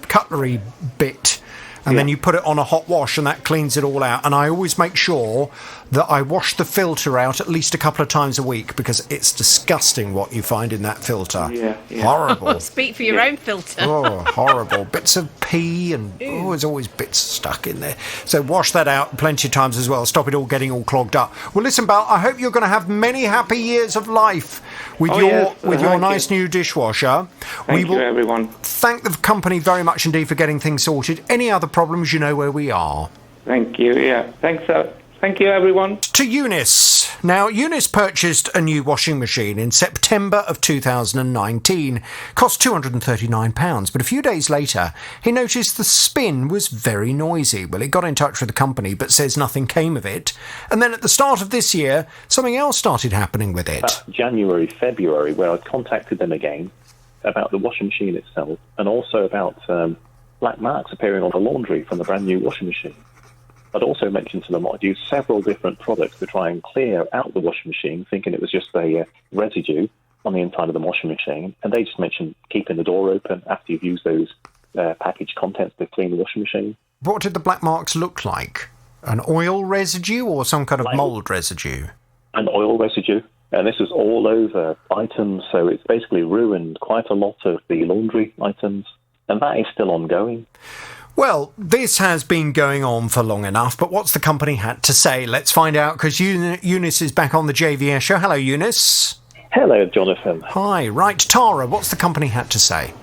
cutlery bit, and then you put it on a hot wash, and that cleans it all out. And I always make sure that I wash the filter out at least a couple of times a week, because it's disgusting what you find in that filter. Yeah. Horrible. Speak for your own filter. Oh, horrible. Bits of pee and there's always bits stuck in there. So wash that out plenty of times as well. Stop it all getting all clogged up. Well, listen, Bal, I hope you're going to have many happy years of life with your nice new dishwasher. Thank you, everyone. Thank the company very much indeed for getting things sorted. Any other problems, you know where we are. Thank you. Yeah. Thanks, sir. Thank you, everyone. To Eunice. Now, Eunice purchased a new washing machine in September of 2019. Cost £239, but a few days later, he noticed the spin was very noisy. Well, he got in touch with the company, but says nothing came of it. And then at the start of this year, something else started happening with it. January, February, where I contacted them again about the washing machine itself, and also about black marks appearing on the laundry from the brand new washing machine. I'd also mentioned to them I'd used several different products to try and clear out the washing machine, thinking it was just a residue on the inside of the washing machine. And they just mentioned keeping the door open after you've used those packaged contents to clean the washing machine. What did the black marks look like? An oil residue or some kind of mould residue? An oil residue. And this is all over items, so it's basically ruined quite a lot of the laundry items. And that is still ongoing. Well, this has been going on for long enough, but what's the company had to say? Let's find out, because Eunice is back on the JVS show. Hello, Eunice. Hello, Jonathan. Hi. Right, Tara, what's the company had to say?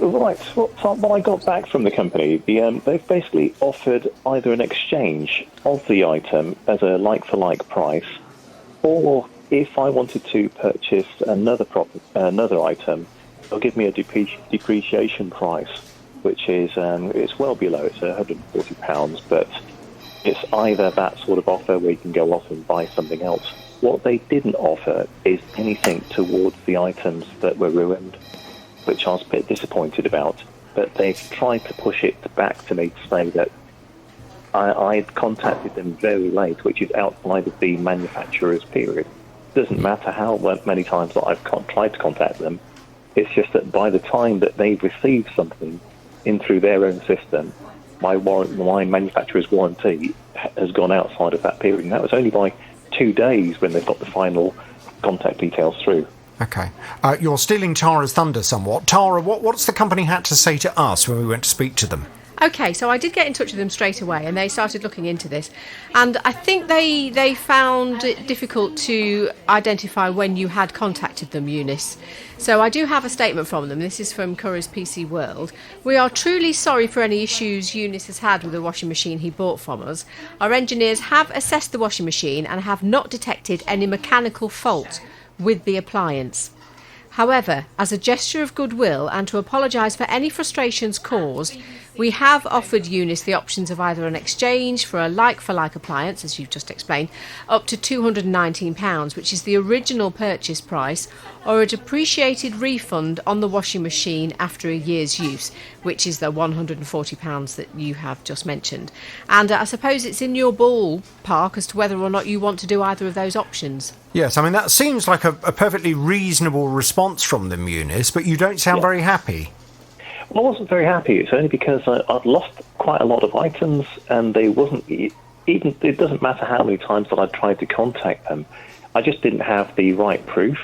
Right, what I got back from the company, they've basically offered either an exchange of the item as a like-for-like price, or if I wanted to purchase another item, they'll give me a depreciation price, which is it's well below. It's £140, but it's either that sort of offer where you can go off and buy something else. What they didn't offer is anything towards the items that were ruined, which I was a bit disappointed about. But they've tried to push it back to me to say that I'd contacted them very late, which is outside of the manufacturer's period. It doesn't matter how many times that I've tried to contact them. It's just that by the time that they've received something in through their own system, my manufacturer's warranty has gone outside of that period. And that was only by 2 days when they've got the final contact details through. Okay. You're stealing Tara's thunder somewhat. Tara, what's the company had to say to us when we went to speak to them? Okay, so I did get in touch with them straight away, and they started looking into this. And I think they found it difficult to identify when you had contacted them, Eunice. So I do have a statement from them. This is from Curry's PC World. "We are truly sorry for any issues Eunice has had with the washing machine he bought from us. Our engineers have assessed the washing machine and have not detected any mechanical fault with the appliance. However, as a gesture of goodwill and to apologise for any frustrations caused, we have offered Eunice the options of either an exchange for a like-for-like appliance, as you've just explained, up to £219, which is the original purchase price, or a depreciated refund on the washing machine after a year's use, which is the £140 that you have just mentioned. And I suppose it's in your ballpark as to whether or not you want to do either of those options." Yes, I mean, that seems like a perfectly reasonable response from them, Eunice, but you don't sound very happy. Well, I wasn't very happy. It's only because I'd lost quite a lot of items, and they wasn't even. It doesn't matter how many times that I tried to contact them. I just didn't have the right proof.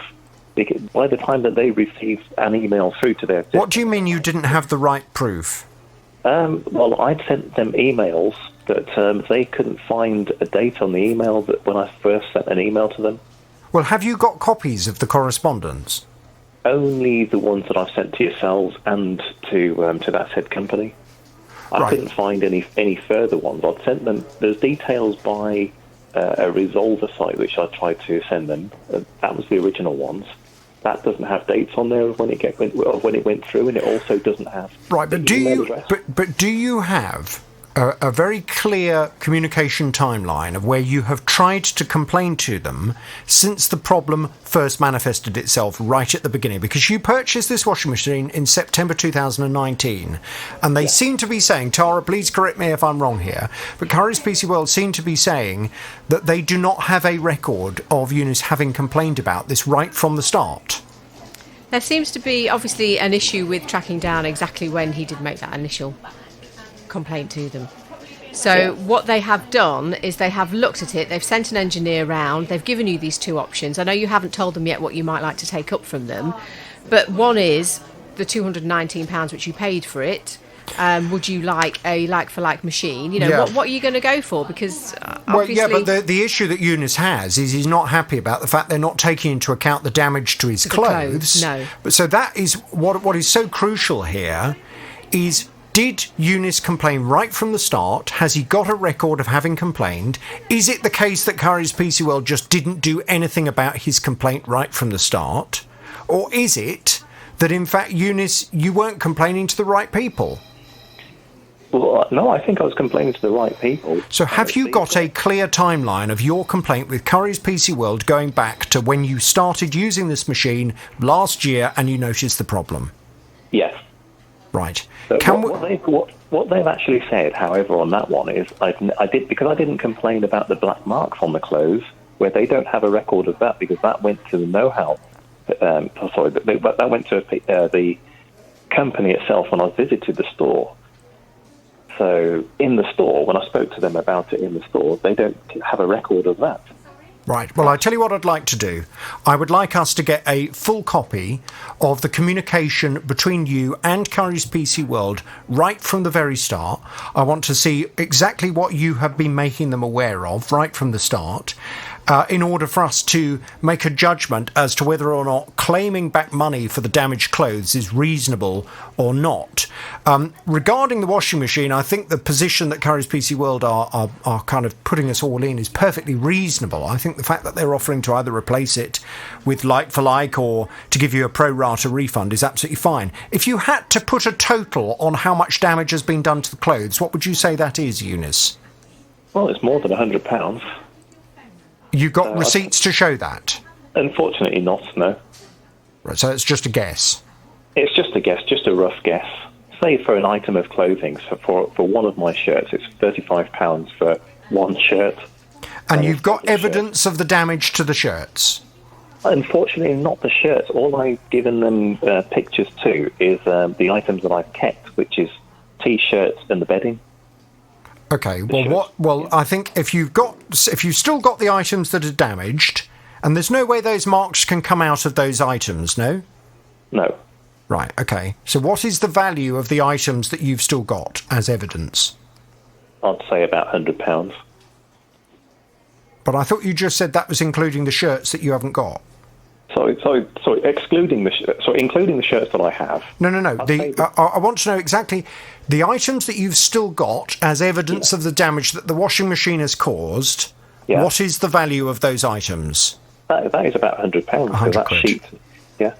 Because by the time that they received an email through to their... What do you mean you didn't have the right proof? Well, I'd sent them emails, but they couldn't find a date on the email that when I first sent an email to them. Well, have you got copies of the correspondence? Only the ones that I've sent to yourselves and to that said company. I couldn't find any further ones. I'd sent them. There's details by a Resolver site which I tried to send them. That was the original ones. That doesn't have dates on there of when it went through, and it also doesn't have but do you have a very clear communication timeline of where you have tried to complain to them since the problem first manifested itself right at the beginning? Because you purchased this washing machine in September 2019, and they seem to be saying, Tara, please correct me if I'm wrong here, but Curry's PC World seem to be saying that they do not have a record of Eunice having complained about this right from the start. There seems to be obviously an issue with tracking down exactly when he did make that initial complaint to them. So what they have done is they have looked at it, they've sent an engineer round, they've given you these two options. I know you haven't told them yet what you might like to take up from them, but one is the £219 which you paid for it. Would you like a like-for-like machine? You know, what are you going to go for? Because obviously... Well, but the issue that Eunice has is he's not happy about the fact they're not taking into account the damage to his clothes. No. But so that is what is so crucial here is... Did Eunice complain right from the start? Has he got a record of having complained? Is it the case that Curry's PC World just didn't do anything about his complaint right from the start? Or is it that, in fact, Eunice, you weren't complaining to the right people? Well, no, I think I was complaining to the right people. So have you got a clear timeline of your complaint with Curry's PC World going back to when you started using this machine last year and you noticed the problem? Yes. Right. So what they've actually said, however, on that one is I didn't complain about the black marks on the clothes, where they don't have a record of that because that went to the know-how. That went to the company itself when I visited the store. So in the store, when I spoke to them about it in the store, they don't have a record of that. Right. Well, I tell you what I'd like to do. I would like us to get a full copy of the communication between you and Curry's PC World right from the very start. I want to see exactly what you have been making them aware of right from the start. in order for us to make a judgment as to whether or not claiming back money for the damaged clothes is reasonable or not. Regarding the washing machine, I think the position that Currys PC World are kind of putting us all in is perfectly reasonable. I think the fact that they're offering to either replace it with like for like or to give you a pro rata refund is absolutely fine. If you had to put a total on how much damage has been done to the clothes, what would you say that is, Eunice? Well, it's more than £100. You got receipts to show that? Unfortunately not, no. Right, so it's just a guess? It's just a guess, just a rough guess. Say for an item of clothing, so for one of my shirts, it's £35 for one shirt. And you've got evidence of the damage to the shirts? Unfortunately, not the shirts. All I've given them pictures to is the items that I've kept, which is T-shirts and the bedding. Okay, well, I think if you've still got the items that are damaged, and there's no way those marks can come out of those items, no? No. Right, okay. So what is the value of the items that you've still got as evidence? I'd say about £100. But I thought you just said that was including the shirts that you haven't got. Sorry. Including the shirts that I have. No. I want to know exactly the items that you've still got as evidence of the damage that the washing machine has caused. Yeah. What is the value of those items? That is about £100. So that sheet. Yeah.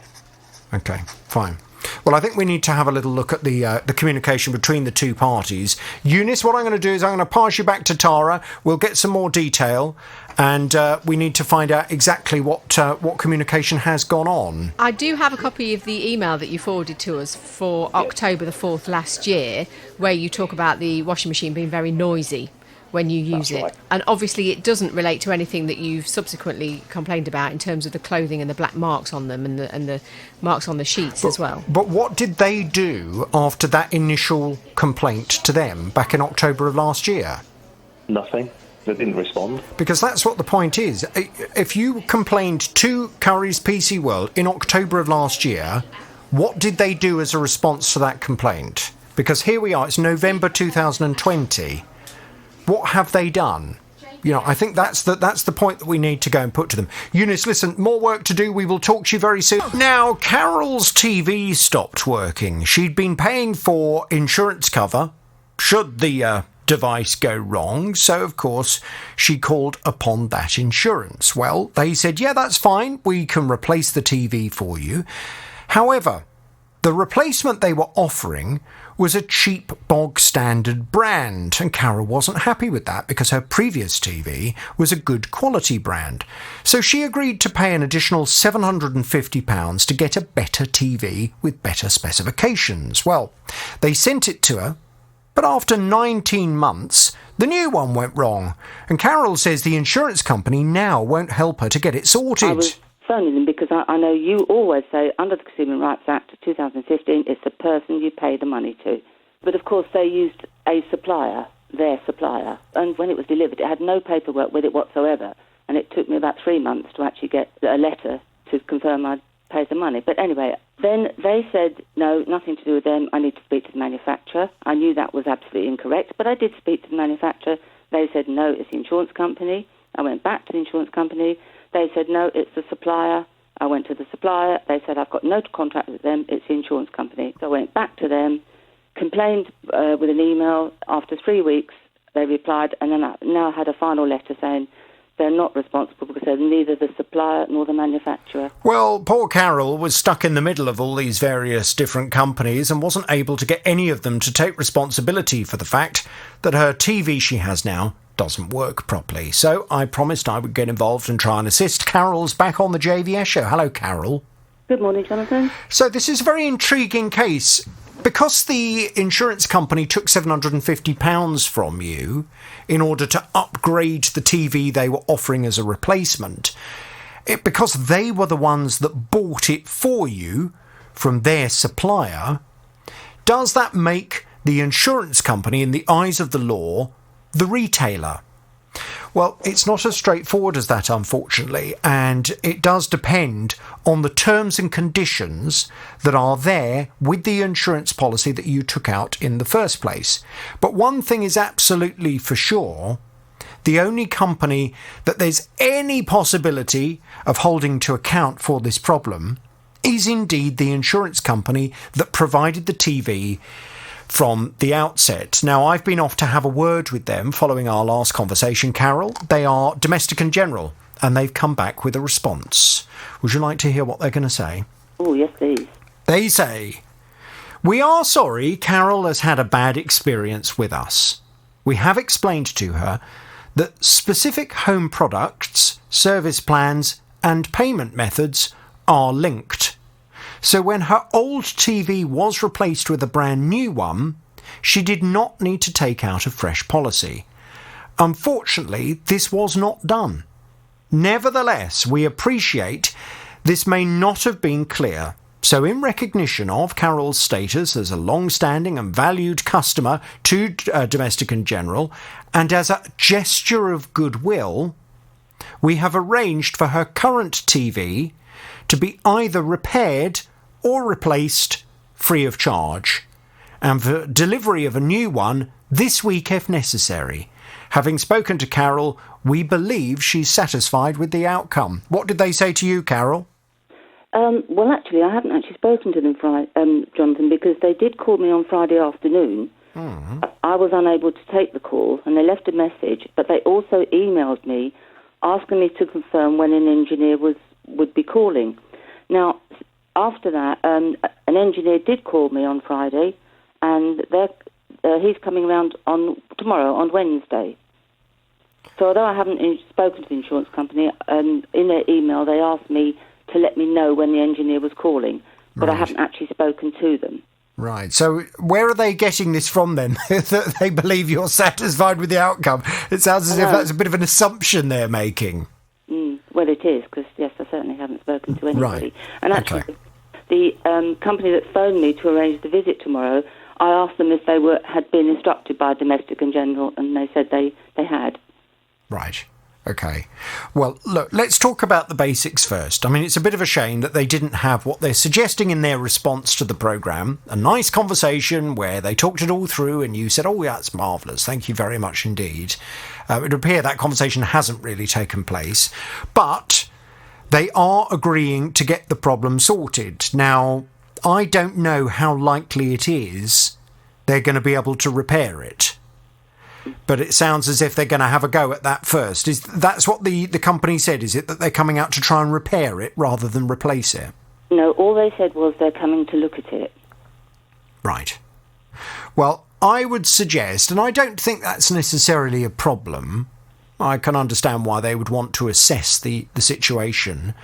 Okay, fine. Well, I think we need to have a little look at the communication between the two parties. Eunice, what I'm going to do is I'm going to pass you back to Tara. We'll get some more detail, and we need to find out exactly what communication has gone on. I do have a copy of the email that you forwarded to us for October the 4th last year, where you talk about the washing machine being very noisy when you use it. Right. And obviously it doesn't relate to anything that you've subsequently complained about in terms of the clothing and the black marks on them and the marks on the sheets as well. But what did they do after that initial complaint to them back in October of last year? Nothing. They didn't respond. Because that's what the point is. If you complained to Currys PC World in October of last year, what did they do as a response to that complaint? Because here we are, it's November 2020. What have they done? You know, I think that's the point that we need to go and put to them. Eunice, listen, more work to do. We will talk to you very soon. Now, Carol's TV stopped working. She'd been paying for insurance cover should the device go wrong, so of course she called upon that insurance. Well, they said, yeah, that's fine. We can replace the TV for you. However, the replacement they were offering was a cheap bog standard brand, and Carol wasn't happy with that because her previous TV was a good quality brand. So she agreed to pay an additional £750 to get a better TV with better specifications. Well, they sent it to her, but after 19 months, the new one went wrong, and Carol says the insurance company now won't help her to get it sorted. I was phoning them because I know you always say under the Consumer Rights Act of 2015 it's the person you pay the money to. But of course they used a supplier, their supplier, and when it was delivered it had no paperwork with it whatsoever, and it took me about 3 months to actually get a letter to confirm I'd paid the money. But anyway, then they said, no, nothing to do with them, I need to speak to the manufacturer. I knew that was absolutely incorrect, but I did speak to the manufacturer. They said, no, it's the insurance company. I went back to the insurance company. They said, no, it's the supplier. I went to the supplier. They said, I've got no contract with them. It's the insurance company. So I went back to them, complained with an email. After 3 weeks, they replied, and then I now had a final letter saying they're not responsible because they're neither the supplier nor the manufacturer. Well, poor Carol was stuck in the middle of all these various different companies and wasn't able to get any of them to take responsibility for the fact that her TV she has now doesn't work properly. So I promised I would get involved and try and assist. Carol's back on the JVS show. Hello, Carol. Good morning, Jonathan. So this is a very intriguing case. Because the insurance company took £750 from you in order to upgrade the TV they were offering as a replacement, because they were the ones that bought it for you from their supplier, does that make the insurance company, in the eyes of the law, the retailer? Well, it's not as straightforward as that, unfortunately, and it does depend on the terms and conditions that are there with the insurance policy that you took out in the first place. But one thing is absolutely for sure, the only company that there's any possibility of holding to account for this problem is indeed the insurance company that provided the TV from the outset. Now, I've been off to have a word with them following our last conversation, Carol. They are Domestic and General, and they've come back with a response. Would you like to hear what they're going to say? Oh, yes, please. They say, "We are sorry Carol has had a bad experience with us. We have explained to her that specific home products, service plans and payment methods are linked. So when her old TV was replaced with a brand new one, she did not need to take out a fresh policy. Unfortunately, this was not done. Nevertheless, we appreciate this may not have been clear. So in recognition of Carol's status as a long-standing and valued customer to Domestic and General, and as a gesture of goodwill, we have arranged for her current TV to be either repaired or replaced free of charge, and for delivery of a new one this week if necessary. Having spoken to Carol, we believe she's satisfied with the outcome." What did they say to you, Carol? Well, actually, I haven't actually spoken to them, Jonathan, because they did call me on Friday afternoon. I was unable to take the call, and they left a message, but they also emailed me asking me to confirm when an engineer would be calling. Now, after that, an engineer did call me on Friday, and he's coming around tomorrow, on Wednesday. So although I haven't spoken to the insurance company, in their email they asked me to let me know when the engineer was calling, but I haven't actually spoken to them. Right. So where are they getting this from then? That they believe you're satisfied with the outcome? It sounds as if that's a bit of an assumption they're making. Well, it is, because, yes, I certainly haven't spoken to anybody. Right. And actually, the company that phoned me to arrange the visit tomorrow, I asked them if they had been instructed by Domestic and General, and they said they had. Right. OK. Well, look, let's talk about the basics first. I mean, it's a bit of a shame that they didn't have what they're suggesting in their response to the programme, a nice conversation where they talked it all through and you said, "Oh, yeah, that's marvellous. Thank you very much indeed." It would appear that conversation hasn't really taken place, but they are agreeing to get the problem sorted. Now, I don't know how likely it is they're going to be able to repair it. But it sounds as if they're going to have a go at that first. That's what the company said, is it, that they're coming out to try and repair it rather than replace it? No, all they said was they're coming to look at it. Right. Well, I would suggest, and I don't think that's necessarily a problem, I can understand why they would want to assess the situation.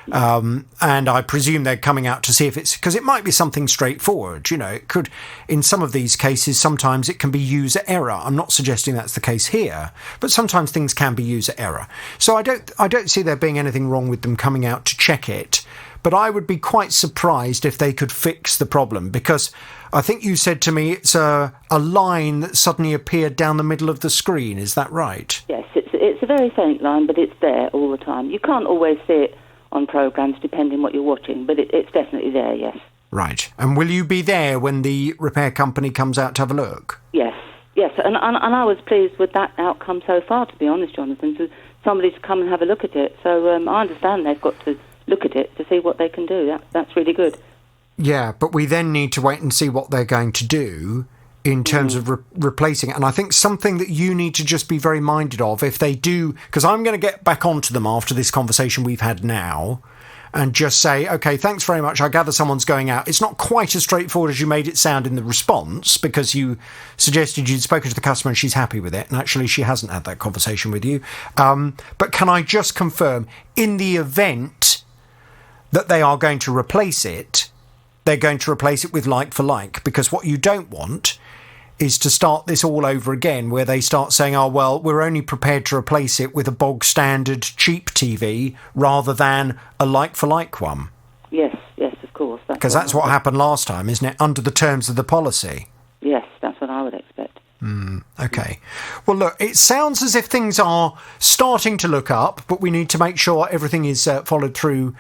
And I presume they're coming out to see if it's... Because it might be something straightforward, you know. It could... In some of these cases, sometimes it can be user error. I'm not suggesting that's the case here, but sometimes things can be user error. So I don't see there being anything wrong with them coming out to check it, but I would be quite surprised if they could fix the problem, because I think you said to me it's a line that suddenly appeared down the middle of the screen. Is that right? Yes, it's a very faint line, but it's there all the time. You can't always see it on programmes, depending what you're watching, but it's definitely there, yes. Right. And will you be there when the repair company comes out to have a look? Yes, and I was pleased with that outcome so far, to be honest, Jonathan, for somebody to come and have a look at it. So I understand they've got to look at it to see what they can do. That's really good. Yeah, but we then need to wait and see what they're going to do in terms of replacing it. And I think something that you need to just be very minded of, if they do, because I'm going to get back onto them after this conversation we've had now, and just say, OK, thanks very much, I gather someone's going out. It's not quite as straightforward as you made it sound in the response, because you suggested you'd spoken to the customer and she's happy with it, and actually she hasn't had that conversation with you. But can I just confirm, in the event that they are going to replace it, they're going to replace it with like for like, because what you don't want is to start this all over again, where they start saying, "Oh, well, we're only prepared to replace it with a bog standard cheap TV rather than a like-for-like one." Yes, of course. Because that's what happened last time, isn't it, under the terms of the policy? Yes, that's what I would expect. OK. Well, look, it sounds as if things are starting to look up, but we need to make sure everything is followed through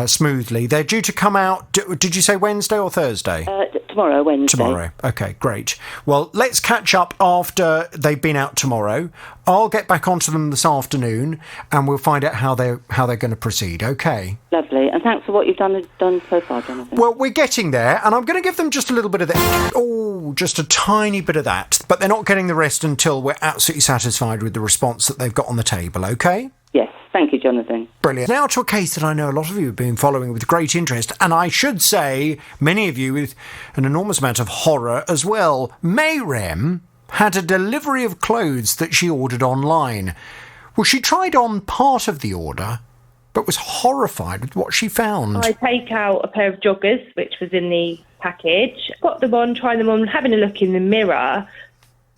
smoothly. They're due to come out, did you say Wednesday or Thursday? Tomorrow, Wednesday. Tomorrow. Okay, great. Well, let's catch up after they've been out tomorrow. I'll get back onto them this afternoon, and we'll find out how they're going to proceed. Okay. Lovely, and thanks for what you've done so far, Jonathan. Well, we're getting there, and I'm going to give them just a little bit of that. Oh, just a tiny bit of that, but they're not getting the rest until we're absolutely satisfied with the response that they've got on the table. Okay. Yes, thank you, Jonathan. Brilliant. Now to a case that I know a lot of you have been following with great interest, and I should say many of you with an enormous amount of horror as well. Mayrem had a delivery of clothes that she ordered online. Well, she tried on part of the order, but was horrified with what she found. I take out a pair of joggers, which was in the package, got them on, trying them on, having a look in the mirror,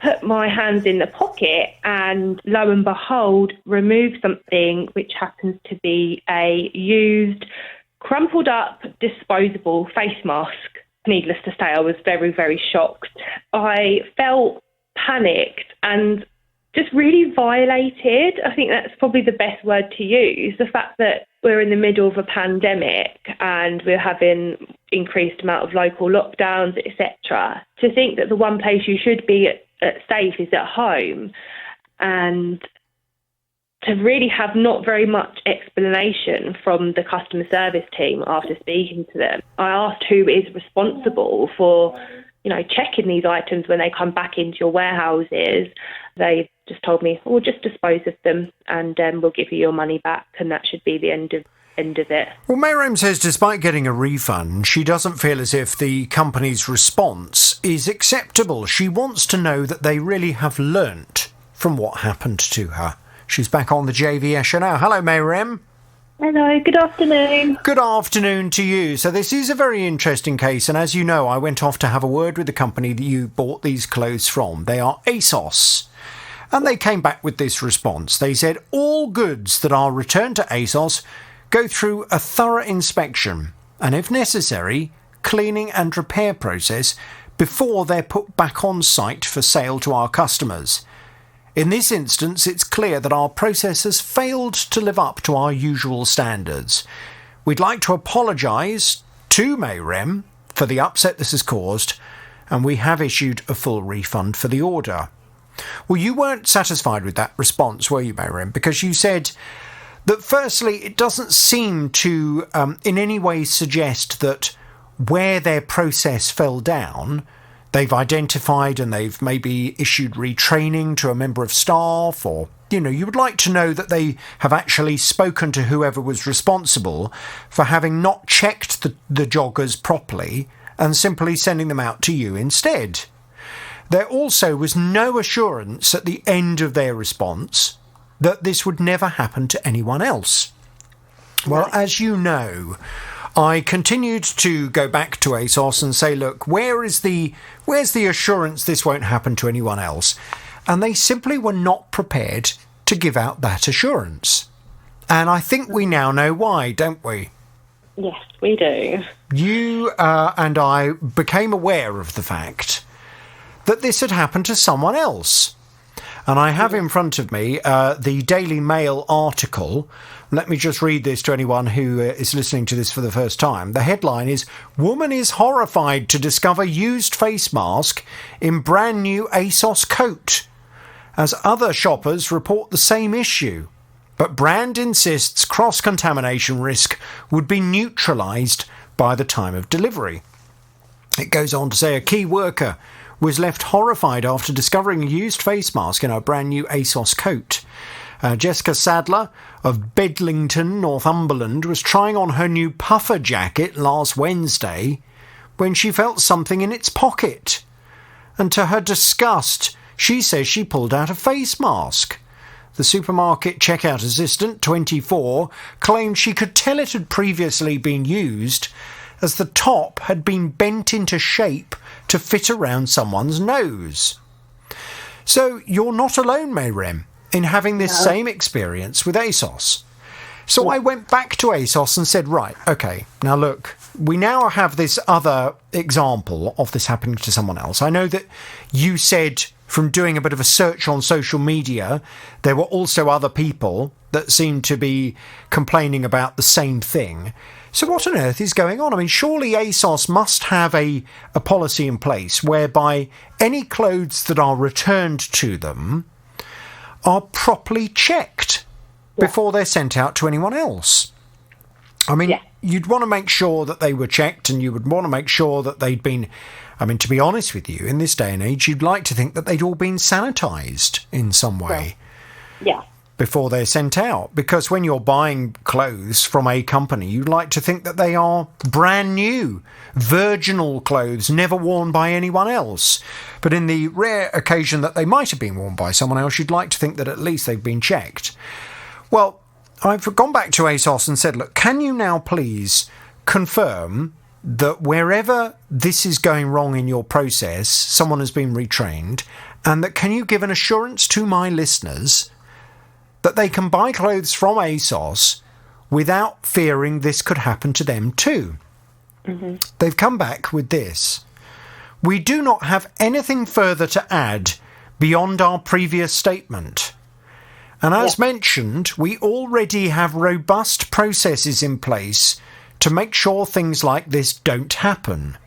put my hands in the pocket, and lo and behold, remove something which happens to be a used, crumpled up, disposable face mask. Needless to say, I was very, very shocked. I felt panicked and just really violated. I think that's probably the best word to use. The fact that we're in the middle of a pandemic and we're having increased amount of local lockdowns, etc. To think that the one place you should be safe is at home, and to really have not very much explanation from the customer service team after speaking to them. I asked who is responsible for, checking these items when they come back into your warehouses. They just told me, we'll just dispose of them and we'll give you your money back, and that should be the end of it. Well, Mayrem says despite getting a refund, she doesn't feel as if the company's response is acceptable. She wants to know that they really have learnt from what happened to her. She's back on the JVS show now. Hello, Mayrem. Hello, good afternoon. Good afternoon to you. So this is a very interesting case, and as you know, I went off to have a word with the company that you bought these clothes from. They are ASOS. And they came back with this response. They said all goods that are returned to ASOS go through a thorough inspection and, if necessary, cleaning and repair process before they're put back on site for sale to our customers. In this instance, it's clear that our process has failed to live up to our usual standards. We'd like to apologise to Mayrem for the upset this has caused, and we have issued a full refund for the order. Well, you weren't satisfied with that response, were you, Mayrem? Because you said that firstly, it doesn't seem to in any way suggest that where their process fell down, they've identified and they've maybe issued retraining to a member of staff, or, you would like to know that they have actually spoken to whoever was responsible for having not checked the joggers properly and simply sending them out to you instead. There also was no assurance at the end of their response that this would never happen to anyone else. Well, as you know, I continued to go back to ASOS and say, look, where's the assurance this won't happen to anyone else? And they simply were not prepared to give out that assurance. And I think we now know why, don't we? Yes, we do. You and I became aware of the fact that this had happened to someone else. And I have in front of me the Daily Mail article. Let me just read this to anyone who is listening to this for the first time. The headline is, "Woman is horrified to discover used face mask in brand new ASOS coat, as other shoppers report the same issue. But brand insists cross-contamination risk would be neutralised by the time of delivery." It goes on to say a key worker was left horrified after discovering a used face mask in a brand new ASOS coat. Jessica Sadler of Bedlington, Northumberland, was trying on her new puffer jacket last Wednesday when she felt something in its pocket. And to her disgust, she says she pulled out a face mask. The supermarket checkout assistant, 24, claimed she could tell it had previously been used as the top had been bent into shape to fit around someone's nose. So you're not alone, Mayrem, in having this same experience with ASOS. So I went back to ASOS and said, right, okay, now look, we now have this other example of this happening to someone else. I know that you said from doing a bit of a search on social media, there were also other people that seemed to be complaining about the same thing. So what on earth is going on? I mean, surely ASOS must have a policy in place whereby any clothes that are returned to them are properly checked before they're sent out to anyone else. I mean, you'd want to make sure that they were checked, and you would want to make sure that they'd been... I mean, to be honest with you, in this day and age, you'd like to think that they'd all been sanitised in some way. Yeah. Before they're sent out, because when you're buying clothes from a company, you'd like to think that they are brand new, virginal clothes, never worn by anyone else. But in the rare occasion that they might have been worn by someone else, you'd like to think that at least they've been checked. Well, I've gone back to ASOS and said, look, can you now please confirm that wherever this is going wrong in your process, someone has been retrained, and that can you give an assurance to my listeners that they can buy clothes from ASOS without fearing this could happen to them too? Mm-hmm. They've come back with this. We do not have anything further to add beyond our previous statement. And as mentioned, we already have robust processes in place to make sure things like this don't happen.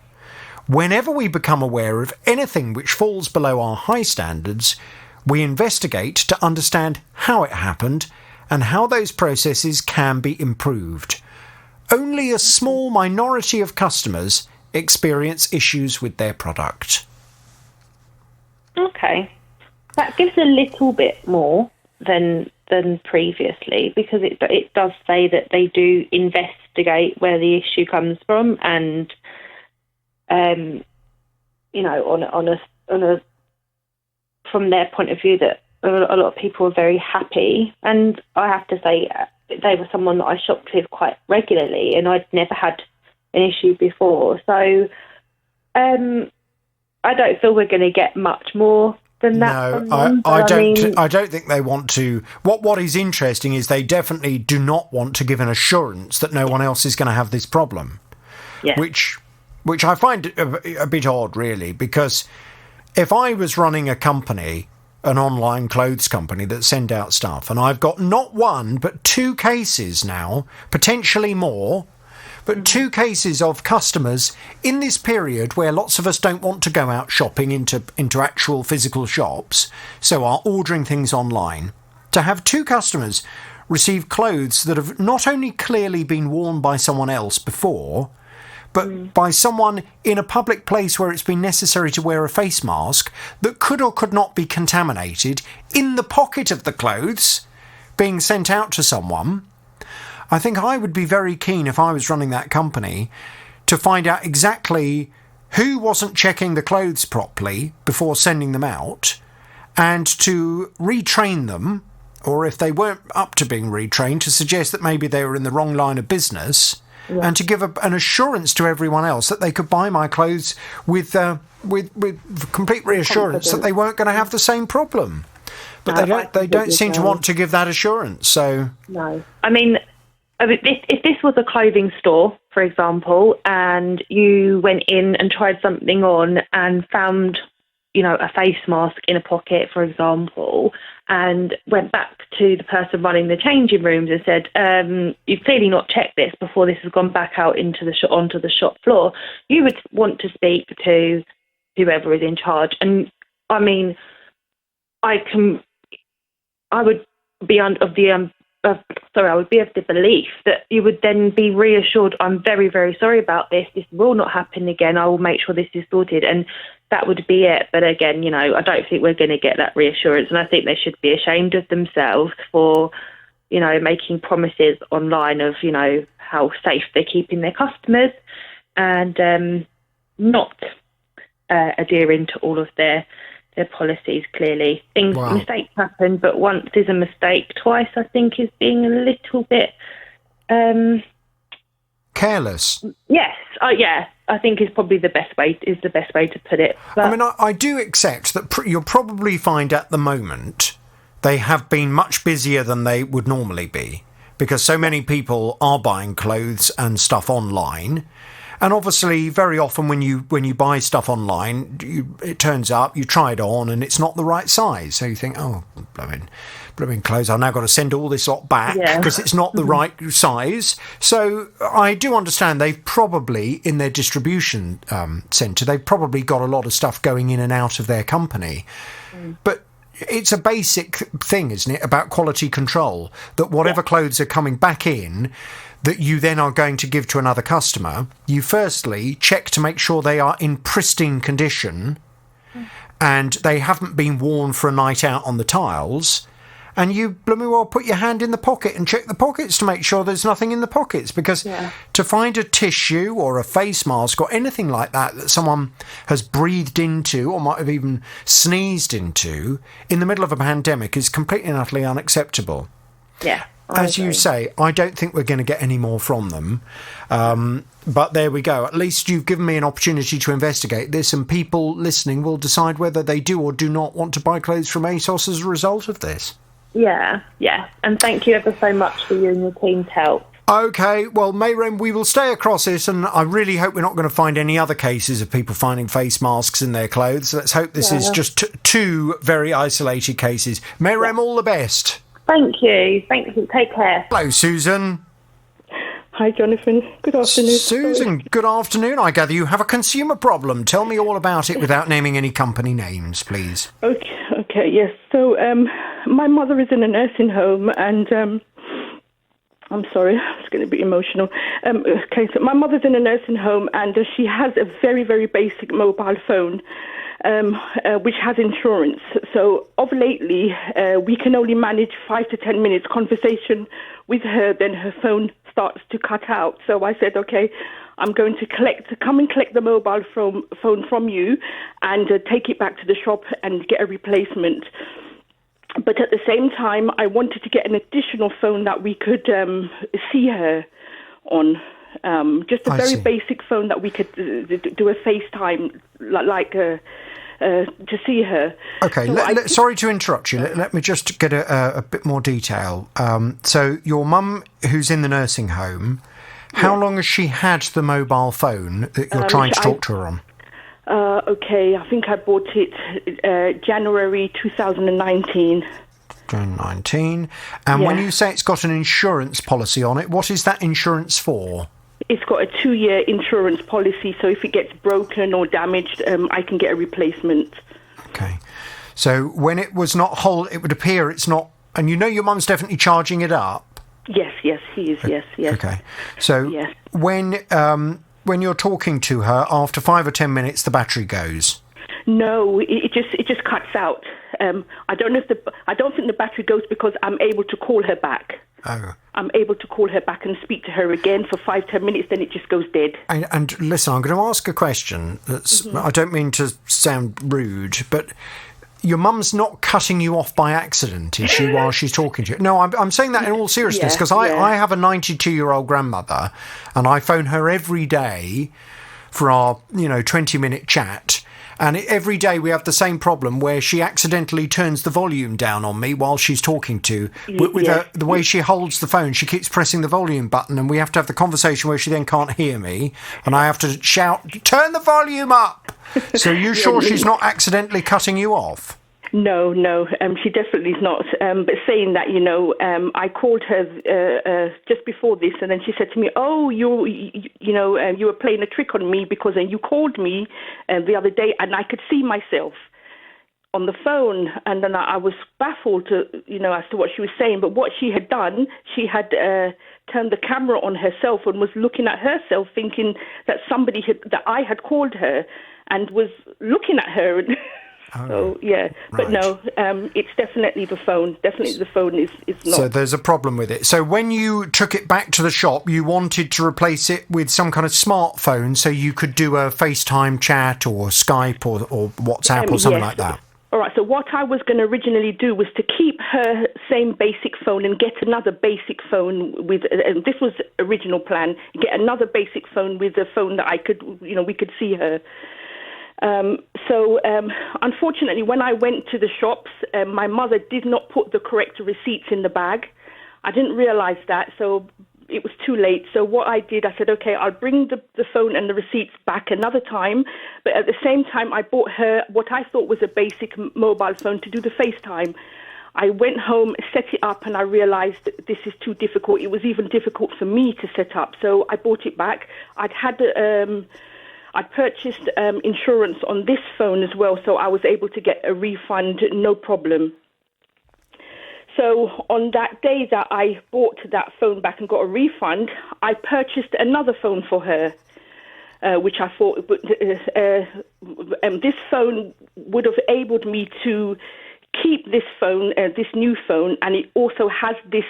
Whenever we become aware of anything which falls below our high standards, we investigate to understand how it happened and how those processes can be improved. Only a small minority of customers experience issues with their product. Okay. That gives a little bit more than previously, because it does say that they do investigate where the issue comes from, and you know, on a from their point of view, that a lot of people are very happy. And I have to say, they were someone that I shopped with quite regularly, and I'd never had an issue before. So I don't feel we're going to get much more than that. No, I don't think they want to. What is interesting is they definitely do not want to give an assurance that no one else is going to have this problem. Yeah. Which I find a bit odd, really, because if I was running a company, an online clothes company that send out stuff, and I've got not one but 2 cases now, potentially more, but 2 cases of customers in this period where lots of us don't want to go out shopping into actual physical shops, so are ordering things online, to have 2 customers receive clothes that have not only clearly been worn by someone else before, but by someone in a public place where it's been necessary to wear a face mask that could or could not be contaminated in the pocket of the clothes being sent out to someone. I think I would be very keen, if I was running that company, to find out exactly who wasn't checking the clothes properly before sending them out, and to retrain them, or if they weren't up to being retrained, to suggest that maybe they were in the wrong line of business, and to give an assurance to everyone else that they could buy my clothes with complete reassurance that they weren't going to have the same problem. But they don't seem to want to give that assurance. So no, I mean, if this was a clothing store, for example, and you went in and tried something on and found, you know, a face mask in a pocket, for example, and went back to the person running the changing rooms and said, you've clearly not checked this before this has gone back out into the onto the shop floor, you would want to speak to whoever is in charge. And I mean, I would be of the belief that you would then be reassured, I'm very, very sorry about this. This will not happen again. I will make sure this is sorted. And that would be it. But again, you know, I don't think we're going to get that reassurance. And I think they should be ashamed of themselves for, you know, making promises online of, you know, how safe they're keeping their customers, and not adhering to all of their policies. Clearly mistakes happen, but once is a mistake, twice I think is being a little bit careless. Yes, I think is probably the best way to put it. But, I mean, I do accept that you'll probably find at the moment they have been much busier than they would normally be, because so many people are buying clothes and stuff online, And obviously, very often when you buy stuff online, it turns up, you try it on, and it's not the right size. So you think, oh, blooming clothes, I've now got to send all this lot back because it's not the right size. So I do understand they've probably, in their distribution centre, they've probably got a lot of stuff going in and out of their company. But it's a basic thing, isn't it, about quality control, that whatever clothes are coming back in that you then are going to give to another customer, you firstly check to make sure they are in pristine condition and they haven't been worn for a night out on the tiles, and you blooming well put your hand in the pocket and check the pockets to make sure there's nothing in the pockets, because to find a tissue or a face mask or anything like that someone has breathed into or might have even sneezed into in the middle of a pandemic is completely and utterly unacceptable. Yeah. As you say, I don't think we're going to get any more from them. But there we go. At least you've given me an opportunity to investigate this, and people listening will decide whether they do or do not want to buy clothes from ASOS as a result of this. Yeah. And thank you ever so much for you and your team's help. OK, well, Mayren, we will stay across this, and I really hope we're not going to find any other cases of people finding face masks in their clothes. Let's hope this is just two very isolated cases. Mayren, all the best. Thank you. Take care. Hello, Susan. Hi, Jonathan. Good afternoon. Susan, good afternoon. I gather you have a consumer problem. Tell me all about it without naming any company names, please. Okay, yes. So, my mother is in a nursing home, and I'm sorry, it's going to be emotional. Okay, so my mother's in a nursing home, and she has a very, very basic mobile phone, which has insurance. So of lately, we can only manage 5 to 10 minutes conversation with her, then her phone starts to cut out. So I said, okay, I'm going to come and collect the mobile phone from you and take it back to the shop and get a replacement. But at the same time, I wanted to get an additional phone that we could see her on. Just a very basic phone that we could do a FaceTime, to see her. Okay, sorry to interrupt you. Let me just get a bit more detail. So your mum, who's in the nursing home, how long has she had the mobile phone that you're trying to talk to her on? Okay, I think I bought it January 2019. June 19. And when you say it's got an insurance policy on it, what is that insurance for? It's got a 2-year insurance policy, so if it gets broken or damaged, I can get a replacement. Okay. So when it was not whole, it would appear it's not... And you know your mum's definitely charging it up? Yes, he is, yes. Okay. So when you're talking to her, after 5 or 10 minutes, the battery goes? No, it just cuts out. I don't think the battery goes because I'm able to call her back. Oh. I'm able to call her back and speak to her again for 5-10 minutes, then it just goes dead. And listen, I'm going to ask a question. I don't mean to sound rude, but your mum's not cutting you off by accident, is she, while she's talking to you? No, I'm saying that in all seriousness, because I have a 92-year-old grandmother, and I phone her every day for our 20-minute chat. And every day we have the same problem where she accidentally turns the volume down on me while she's talking to. With the way she holds the phone, she keeps pressing the volume button, and we have to have the conversation where she then can't hear me, and I have to shout, "Turn the volume up!" So you sure she's not accidentally cutting you off? No, she definitely is not. But saying that, I called her just before this, and then she said to me, "Oh, you were playing a trick on me because you called me the other day, and I could see myself on the phone." And then I was baffled as to what she was saying. But what she had done, she had turned the camera on herself and was looking at herself, thinking that that I had called her and was looking at her. So, but no, it's definitely the phone. Definitely the phone is not. So there's a problem with it. So when you took it back to the shop, you wanted to replace it with some kind of smartphone so you could do a FaceTime chat or Skype or WhatsApp or something like that. All right, so what I was going to originally do was to keep her same basic phone and get another basic phone with, and this was the original plan, get another basic phone with a phone that I could, we could see her. So unfortunately, when I went to the shops, my mother did not put the correct receipts in the bag. I didn't realise that. So it was too late. So what I did, I said, okay, I'll bring the phone and the receipts back another time. But at the same time, I bought her what I thought was a basic mobile phone to do the FaceTime. I went home, set it up, and I realized that this is too difficult. It was even difficult for me to set up. So I bought it back. I'd purchased insurance on this phone as well, so I was able to get a refund, no problem. So on that day that I bought that phone back and got a refund, I purchased another phone for her, which I thought this phone would have enabled me to keep this phone, this new phone, and it also has this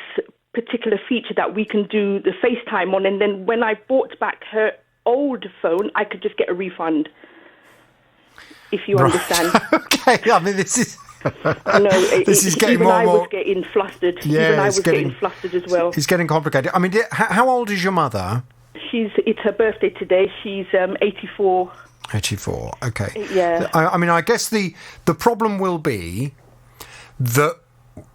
particular feature that we can do the FaceTime on. And then when I bought back her old phone, I could just get a refund, if you understand. Okay, I mean, this is... this is getting even more and more... I was getting flustered. Yeah, even I was getting flustered as well. It's getting complicated. I mean, how old is your mother? It's her birthday today. She's 84. 84, okay. Yeah. I mean, I guess the problem will be that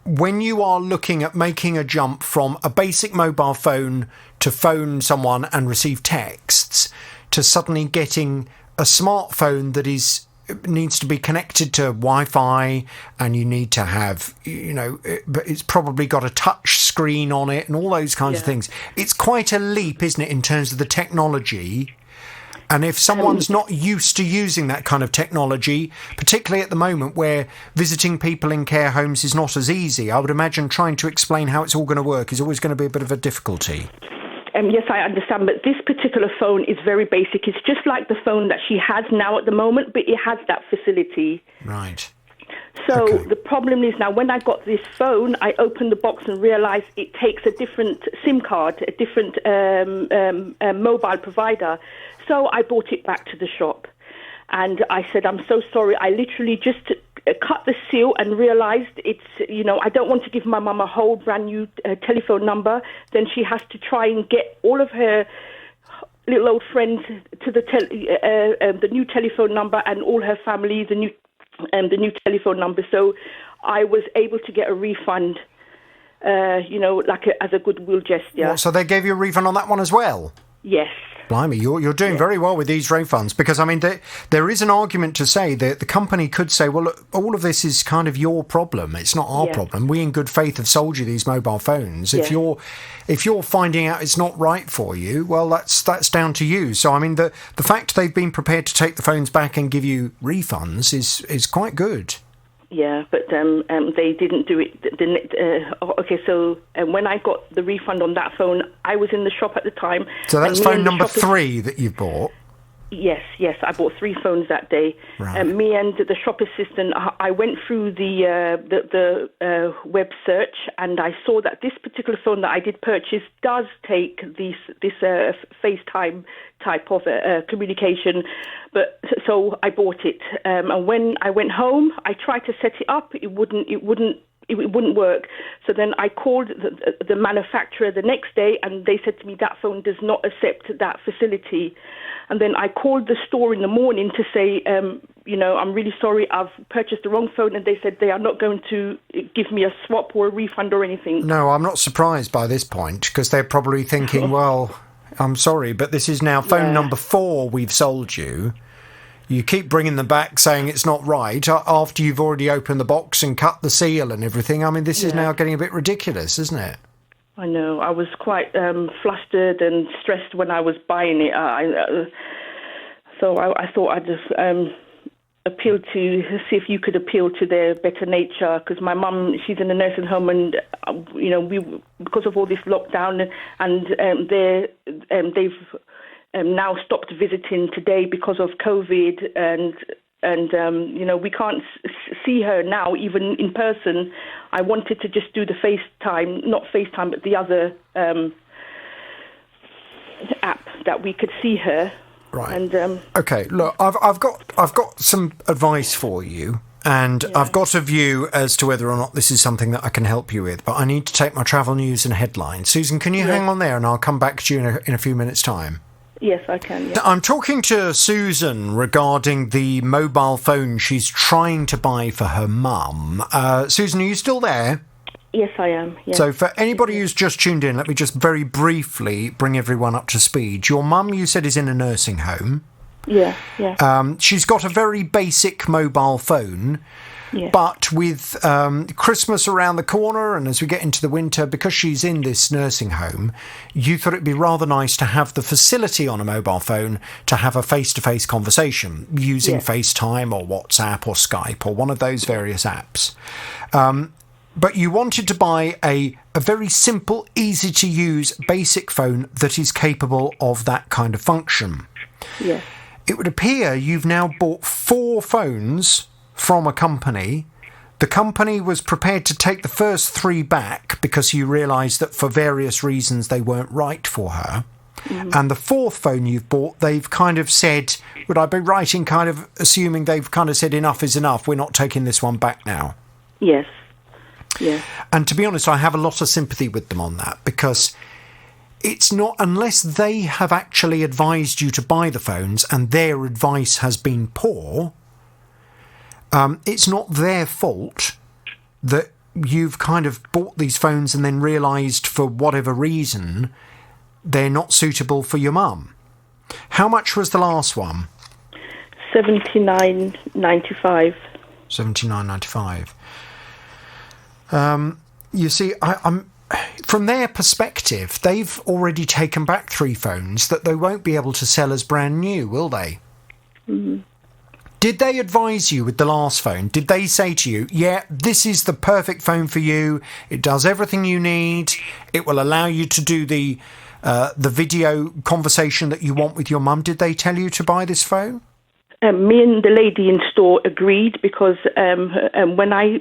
when you are looking at making a jump from a basic mobile phone to phone someone and receive texts to suddenly getting a smartphone that needs to be connected to Wi-Fi, and you need to have, but it's probably got a touch screen on it and all those kinds of things. It's quite a leap, isn't it, in terms of the technology? And if someone's not used to using that kind of technology, particularly at the moment where visiting people in care homes is not as easy, I would imagine trying to explain how it's all going to work is always going to be a bit of a difficulty. Yes, I understand, but this particular phone is very basic. It's just like the phone that she has now at the moment, but it has that facility. Right. So the problem is now when I got this phone, I opened the box and realised it takes a different SIM card, a different mobile provider. So I brought it back to the shop. And I said, I'm so sorry. I literally just cut the seal and realised it's, I don't want to give my mum a whole brand new telephone number. Then she has to try and get all of her little old friends to the new telephone number, and all her family, the new telephone number. So I was able to get a refund, as a goodwill gesture. What, so they gave you a refund on that one as well? Yes. Blimey, you're doing very well with these refunds, because, I mean, there is an argument to say that the company could say, well, look, all of this is kind of your problem. It's not our problem. We, in good faith, have sold you these mobile phones. If you're finding out it's not right for you, well, that's down to you. So, I mean, the fact they've been prepared to take the phones back and give you refunds is quite good. Yeah, but they didn't do it. So when I got the refund on that phone, I was in the shop at the time. So that's phone number 3 that you bought? Yes. I bought 3 phones that day. Right. Me and the shop assistant, I went through the web search, and I saw that this particular phone that I did purchase does take this FaceTime type of communication. But so I bought it, and when I went home, I tried to set it up. It wouldn't work. So then I called the manufacturer the next day, and they said to me that phone does not accept that facility. And then I called the store in the morning to say, I'm really sorry, I've purchased the wrong phone, and they said they are not going to give me a swap or a refund or anything. No, I'm not surprised by this point, because they're probably thinking, well, I'm sorry, but this is now phone number 4 we've sold you. You keep bringing them back saying it's not right after you've already opened the box and cut the seal and everything. I mean, this is now getting a bit ridiculous, isn't it? I know. I was quite flustered and stressed when I was buying it. So I thought I'd just appeal to, see if you could appeal to their better nature, because my mum, she's in a nursing home, and we, because of all this lockdown, and they've now stopped visiting today because of COVID, and we can't see her now even in person. I wanted to just do the FaceTime, not FaceTime, but the other app that we could see her. Right. And okay. Look, I've got some advice for you, and I've got a view as to whether or not this is something that I can help you with. But I need to take my travel news and headlines. Susan, can you hang on there, and I'll come back to you in a few minutes' time. Yes, I can. Yeah. I'm talking to Susan regarding the mobile phone she's trying to buy for her mum. Susan, are you still there? Yes, I am. Yes. So for anybody who's just tuned in, let me just very briefly bring everyone up to speed. Your mum, you said, is in a nursing home. Yeah, yeah. She's got a very basic mobile phone, but with Christmas around the corner and as we get into the winter, because she's in this nursing home, you thought it'd be rather nice to have the facility on a mobile phone to have a face-to-face conversation using FaceTime or WhatsApp or Skype or one of those various apps. But you wanted to buy a very simple, easy-to-use, basic phone that is capable of that kind of function. Yes. It would appear you've now bought 4 phones from a company. The company was prepared to take the first 3 back because you realised that for various reasons they weren't right for her. Mm-hmm. And the 4th phone you've bought, they've kind of said, would I be right in kind of assuming they've kind of said enough is enough, we're not taking this one back now? Yes. Yeah. And to be honest, I have a lot of sympathy with them on that, because it's not, unless they have actually advised you to buy the phones and their advice has been poor, it's not their fault that you've kind of bought these phones and then realised for whatever reason they're not suitable for your mum. How much was the last one? $79.95. $79.95. You see, I'm from their perspective, they've already taken back 3 phones that they won't be able to sell as brand new, will they? Mm-hmm. Did they advise you with the last phone? Did they say to you, yeah, this is the perfect phone for you, it does everything you need, it will allow you to do the video conversation that you want with your mum? Did they tell you to buy this phone? Me and the lady in store agreed, because when I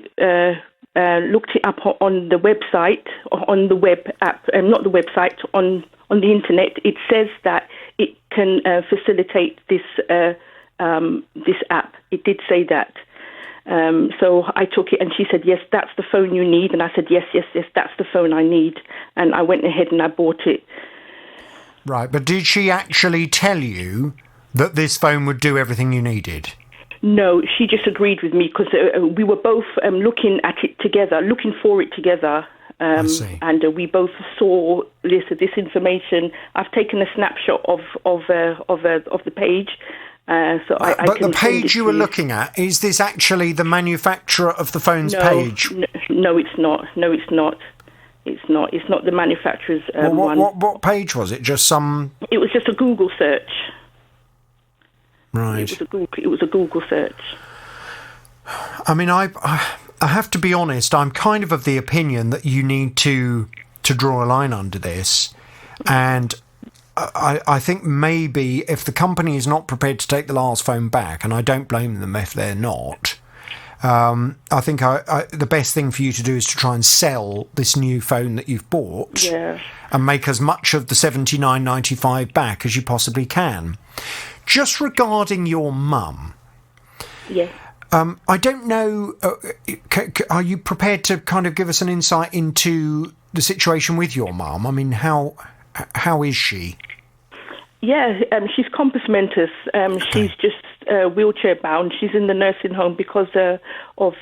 looked it up on the website, on the web app, not the website, on the internet, it says that it can facilitate this app. It did say that. So I took it and she said, yes, that's the phone you need. And I said, yes, that's the phone I need. And I went ahead and I bought it. Right, but did she actually tell you that this phone would do everything you needed? No, she just agreed with me, because we were both looking at it together, looking for it together. And we both saw this information. I've taken a snapshot of the page. But the page you were looking at, is this actually the manufacturer of the phone's page? No, it's not. No, it's not. It's not. It's not the manufacturer's one. What page was it? Just some... It was just a Google search. Right. It was a Google search. I mean, I have to be honest, I'm kind of the opinion that you need to draw a line under this. And I think maybe if the company is not prepared to take the last phone back, and I don't blame them if they're not, I think the best thing for you to do is to try and sell this new phone that you've bought and make as much of the $79.95 back as you possibly can. Just regarding your mum, I don't know, are you prepared to kind of give us an insight into the situation with your mum? I mean, how is she? Yeah, she's compos mentis. She's just wheelchair bound. She's in the nursing home because of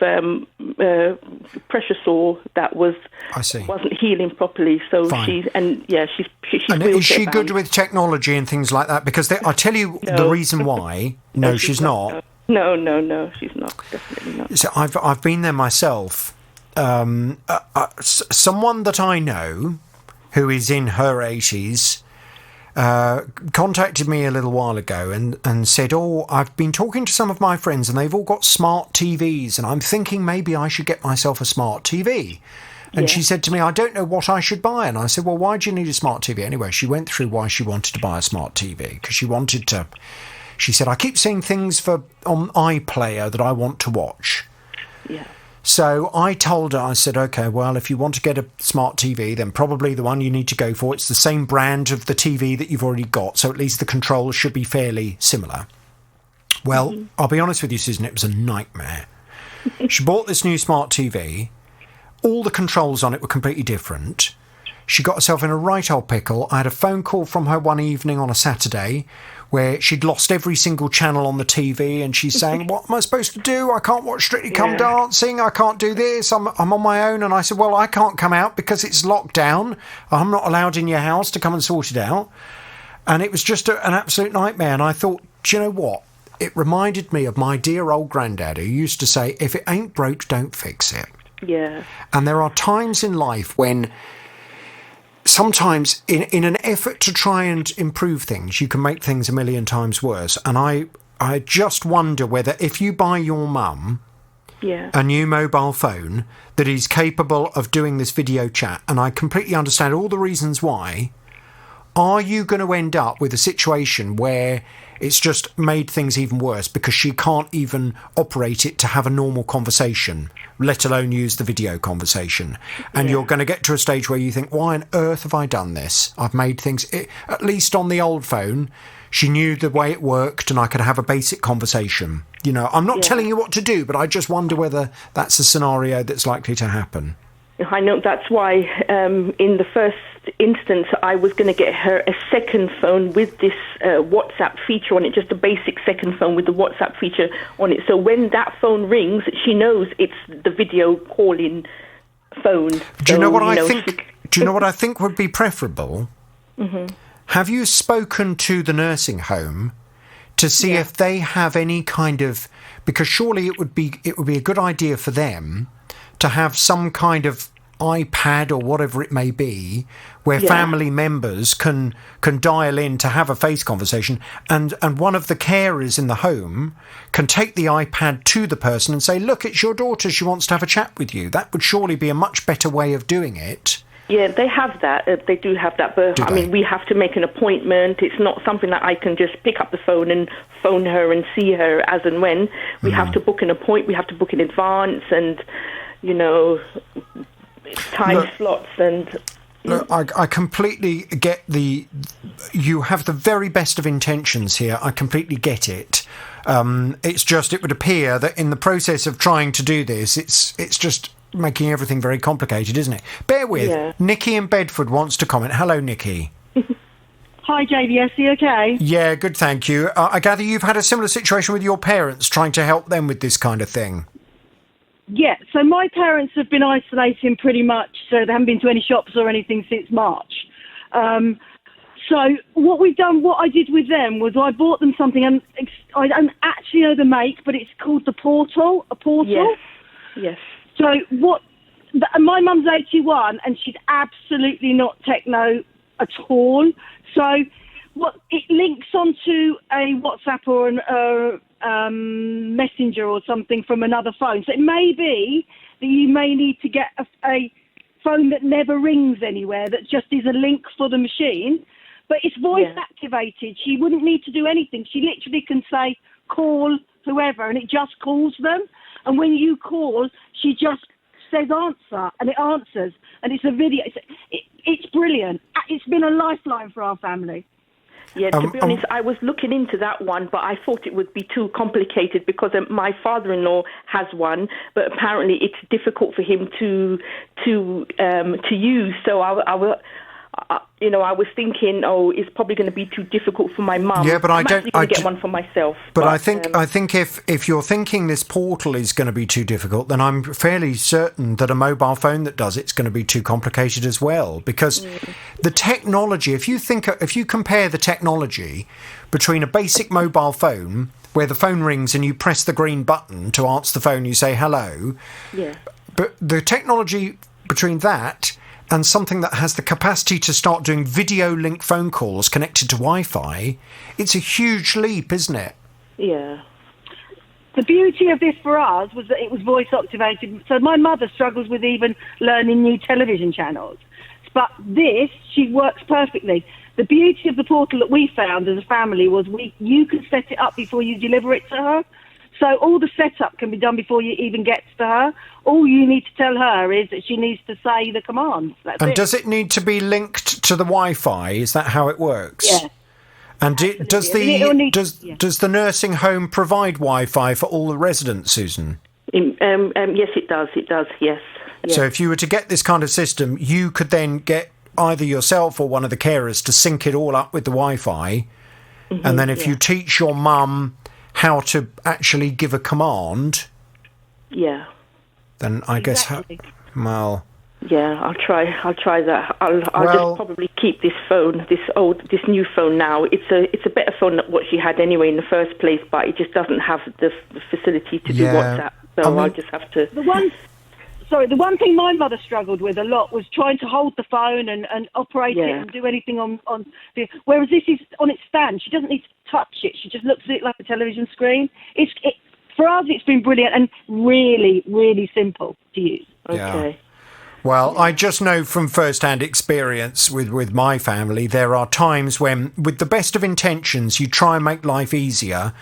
pressure sore that wasn't healing properly. So she's and is she good with technology and things like that? Because I tell you the reason why. No, she's not. No, she's not. Definitely not. So I've been there myself. Someone that I know who is in her 80s. Contacted me a little while ago and said, I've been talking to some of my friends and they've all got smart TVs and I'm thinking maybe I should get myself a smart TV. And she said to me, I don't know what I should buy. And I said, well, why do you need a smart TV? Anyway, she went through why she wanted to buy a smart TV, because she said, I keep seeing things on iPlayer that I want to watch. Yeah. So I told her, I said, OK, well, if you want to get a smart TV, then probably the one you need to go for. It's the same brand of the TV that you've already got, so at least the controls should be fairly similar. Well, I'll be honest with you, Susan, it was a nightmare. She bought this new smart TV. All the controls on it were completely different. She got herself in a right old pickle. I had a phone call from her one evening on a Saturday where she'd lost every single channel on the TV, and she's saying, what am I supposed to do? I can't watch Strictly Come Dancing. I can't do this. I'm on my own. And I said, well, I can't come out because it's lockdown. I'm not allowed in your house to come and sort it out. And it was just an absolute nightmare. And I thought, do you know what? It reminded me of my dear old granddad, who used to say, if it ain't broke, don't fix it. Yeah. And there are times in life when sometimes in an effort to try and improve things, you can make things a million times worse. And I just wonder whether if you buy your mum a new mobile phone that is capable of doing this video chat, and I completely understand all the reasons why, are you going to end up with a situation where it's just made things even worse because she can't even operate it to have a normal conversation, let alone use the video conversation? And you're going to get to a stage where you think, why on earth have I done this? I've made things, at least on the old phone, she knew the way it worked and I could have a basic conversation. You know, I'm not telling you what to do, but I just wonder whether that's a scenario that's likely to happen. I know that's why in the first instance I was going to get her a second phone with this WhatsApp feature on it, just a basic second phone with the WhatsApp feature on it. So when that phone rings, she knows it's the video calling phone. Do you know what I think? Do you know what I think would be preferable? Mm-hmm. Have you spoken to the nursing home to see if they have any kind of, because surely it would be a good idea for them to have some kind of iPad or whatever it may be where family members can dial in to have a face conversation, and one of the carers in the home can take the iPad to the person and say, look, it's your daughter, she wants to have a chat with you. That would surely be a much better way of doing it. Yeah, they have that. They do have that, but I mean, we have to make an appointment. It's not something that I can just pick up the phone and phone her and see her as and when. We have to book an appointment. We have to book in advance, and you know, time slots and. Look, I completely get you have the very best of intentions here. I completely get it. It's just, it would appear that in the process of trying to do this, it's just making everything very complicated, isn't it? Bear with. Yeah. Nikki in Bedford wants to comment. Hello, Nikki. Hi, JVS. Are you okay? Yeah, good, thank you. I gather you've had a similar situation with your parents, trying to help them with this kind of thing. Yeah, so my parents have been isolating pretty much, so they haven't been to any shops or anything since March. So what I did with them was I bought them something, and I don't actually know the make, but it's called a portal. Yes. So my mum's 81, and she's absolutely not techno at all. So it links onto a WhatsApp or an Messenger or something from another phone. So it may be that you may need to get a phone that never rings anywhere, that just is a link for the machine. But it's voice activated. She wouldn't need to do anything. She literally can say, call whoever, and it just calls them. And when you call, she just says answer, and it answers. And it's a video. It's brilliant. It's been a lifeline for our family. Yeah, to be honest, I was looking into that one, but I thought it would be too complicated because my father-in-law has one, but apparently it's difficult for him to use. So I was thinking, it's probably going to be too difficult for my mum. Yeah, but I'm actually going to get one for myself. But I think if you're thinking this portal is going to be too difficult, then I'm fairly certain that a mobile phone that does it's going to be too complicated as well. Because the technology, if you compare the technology between a basic mobile phone where the phone rings and you press the green button to answer the phone, you say hello. Yeah. But the technology between that and something that has the capacity to start doing video link phone calls connected to Wi-Fi, it's a huge leap, isn't it? Yeah. The beauty of this for us was that it was voice activated. So my mother struggles with even learning new television channels. But this, she works perfectly. The beauty of the portal that we found as a family was you can set it up before you deliver it to her. So all the setup can be done before you even get to her. All you need to tell her is that she needs to say the commands. That's and it. Does it need to be linked to the Wi-Fi? Is that how it works? Yeah. And does the nursing home provide Wi-Fi for all the residents, Susan? Yes, it does. It does. Yes. So if you were to get this kind of system, you could then get either yourself or one of the carers to sync it all up with the Wi-Fi, and then if you teach your mum how to actually give a command, then I guess, well... Yeah, I'll try that. I'll just probably keep this phone, this new phone now. It's a better phone than what she had anyway in the first place, but it just doesn't have the facility to do WhatsApp. So I'll just have to... The one thing my mother struggled with a lot was trying to hold the phone and operate it and do anything on the... Whereas this is on its stand. She doesn't need to touch it. She just looks at it like a television screen. For us, it's been brilliant and really, really simple to use. Okay. Yeah. Well, I just know from first-hand experience with my family, there are times when, with the best of intentions, you try and make life easier,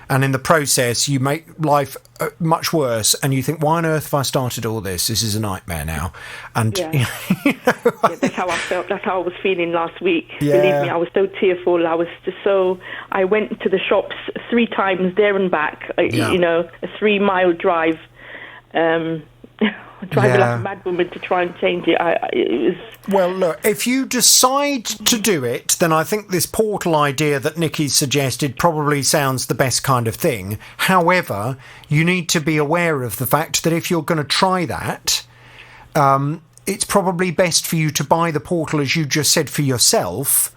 and in the process, you make life much worse, and you think, why on earth have I started all this? This is a nightmare now. And that's how I felt. That's how I was feeling last week. Yeah. Believe me, I was so tearful. I went to the shops 3 times there and back, a 3-mile drive. Driving like a mad woman to try and change it. Well, look, if you decide to do it, then I think this portal idea that Nikki's suggested probably sounds the best kind of thing. However, you need to be aware of the fact that if you're going to try that, it's probably best for you to buy the portal, as you just said, for yourself.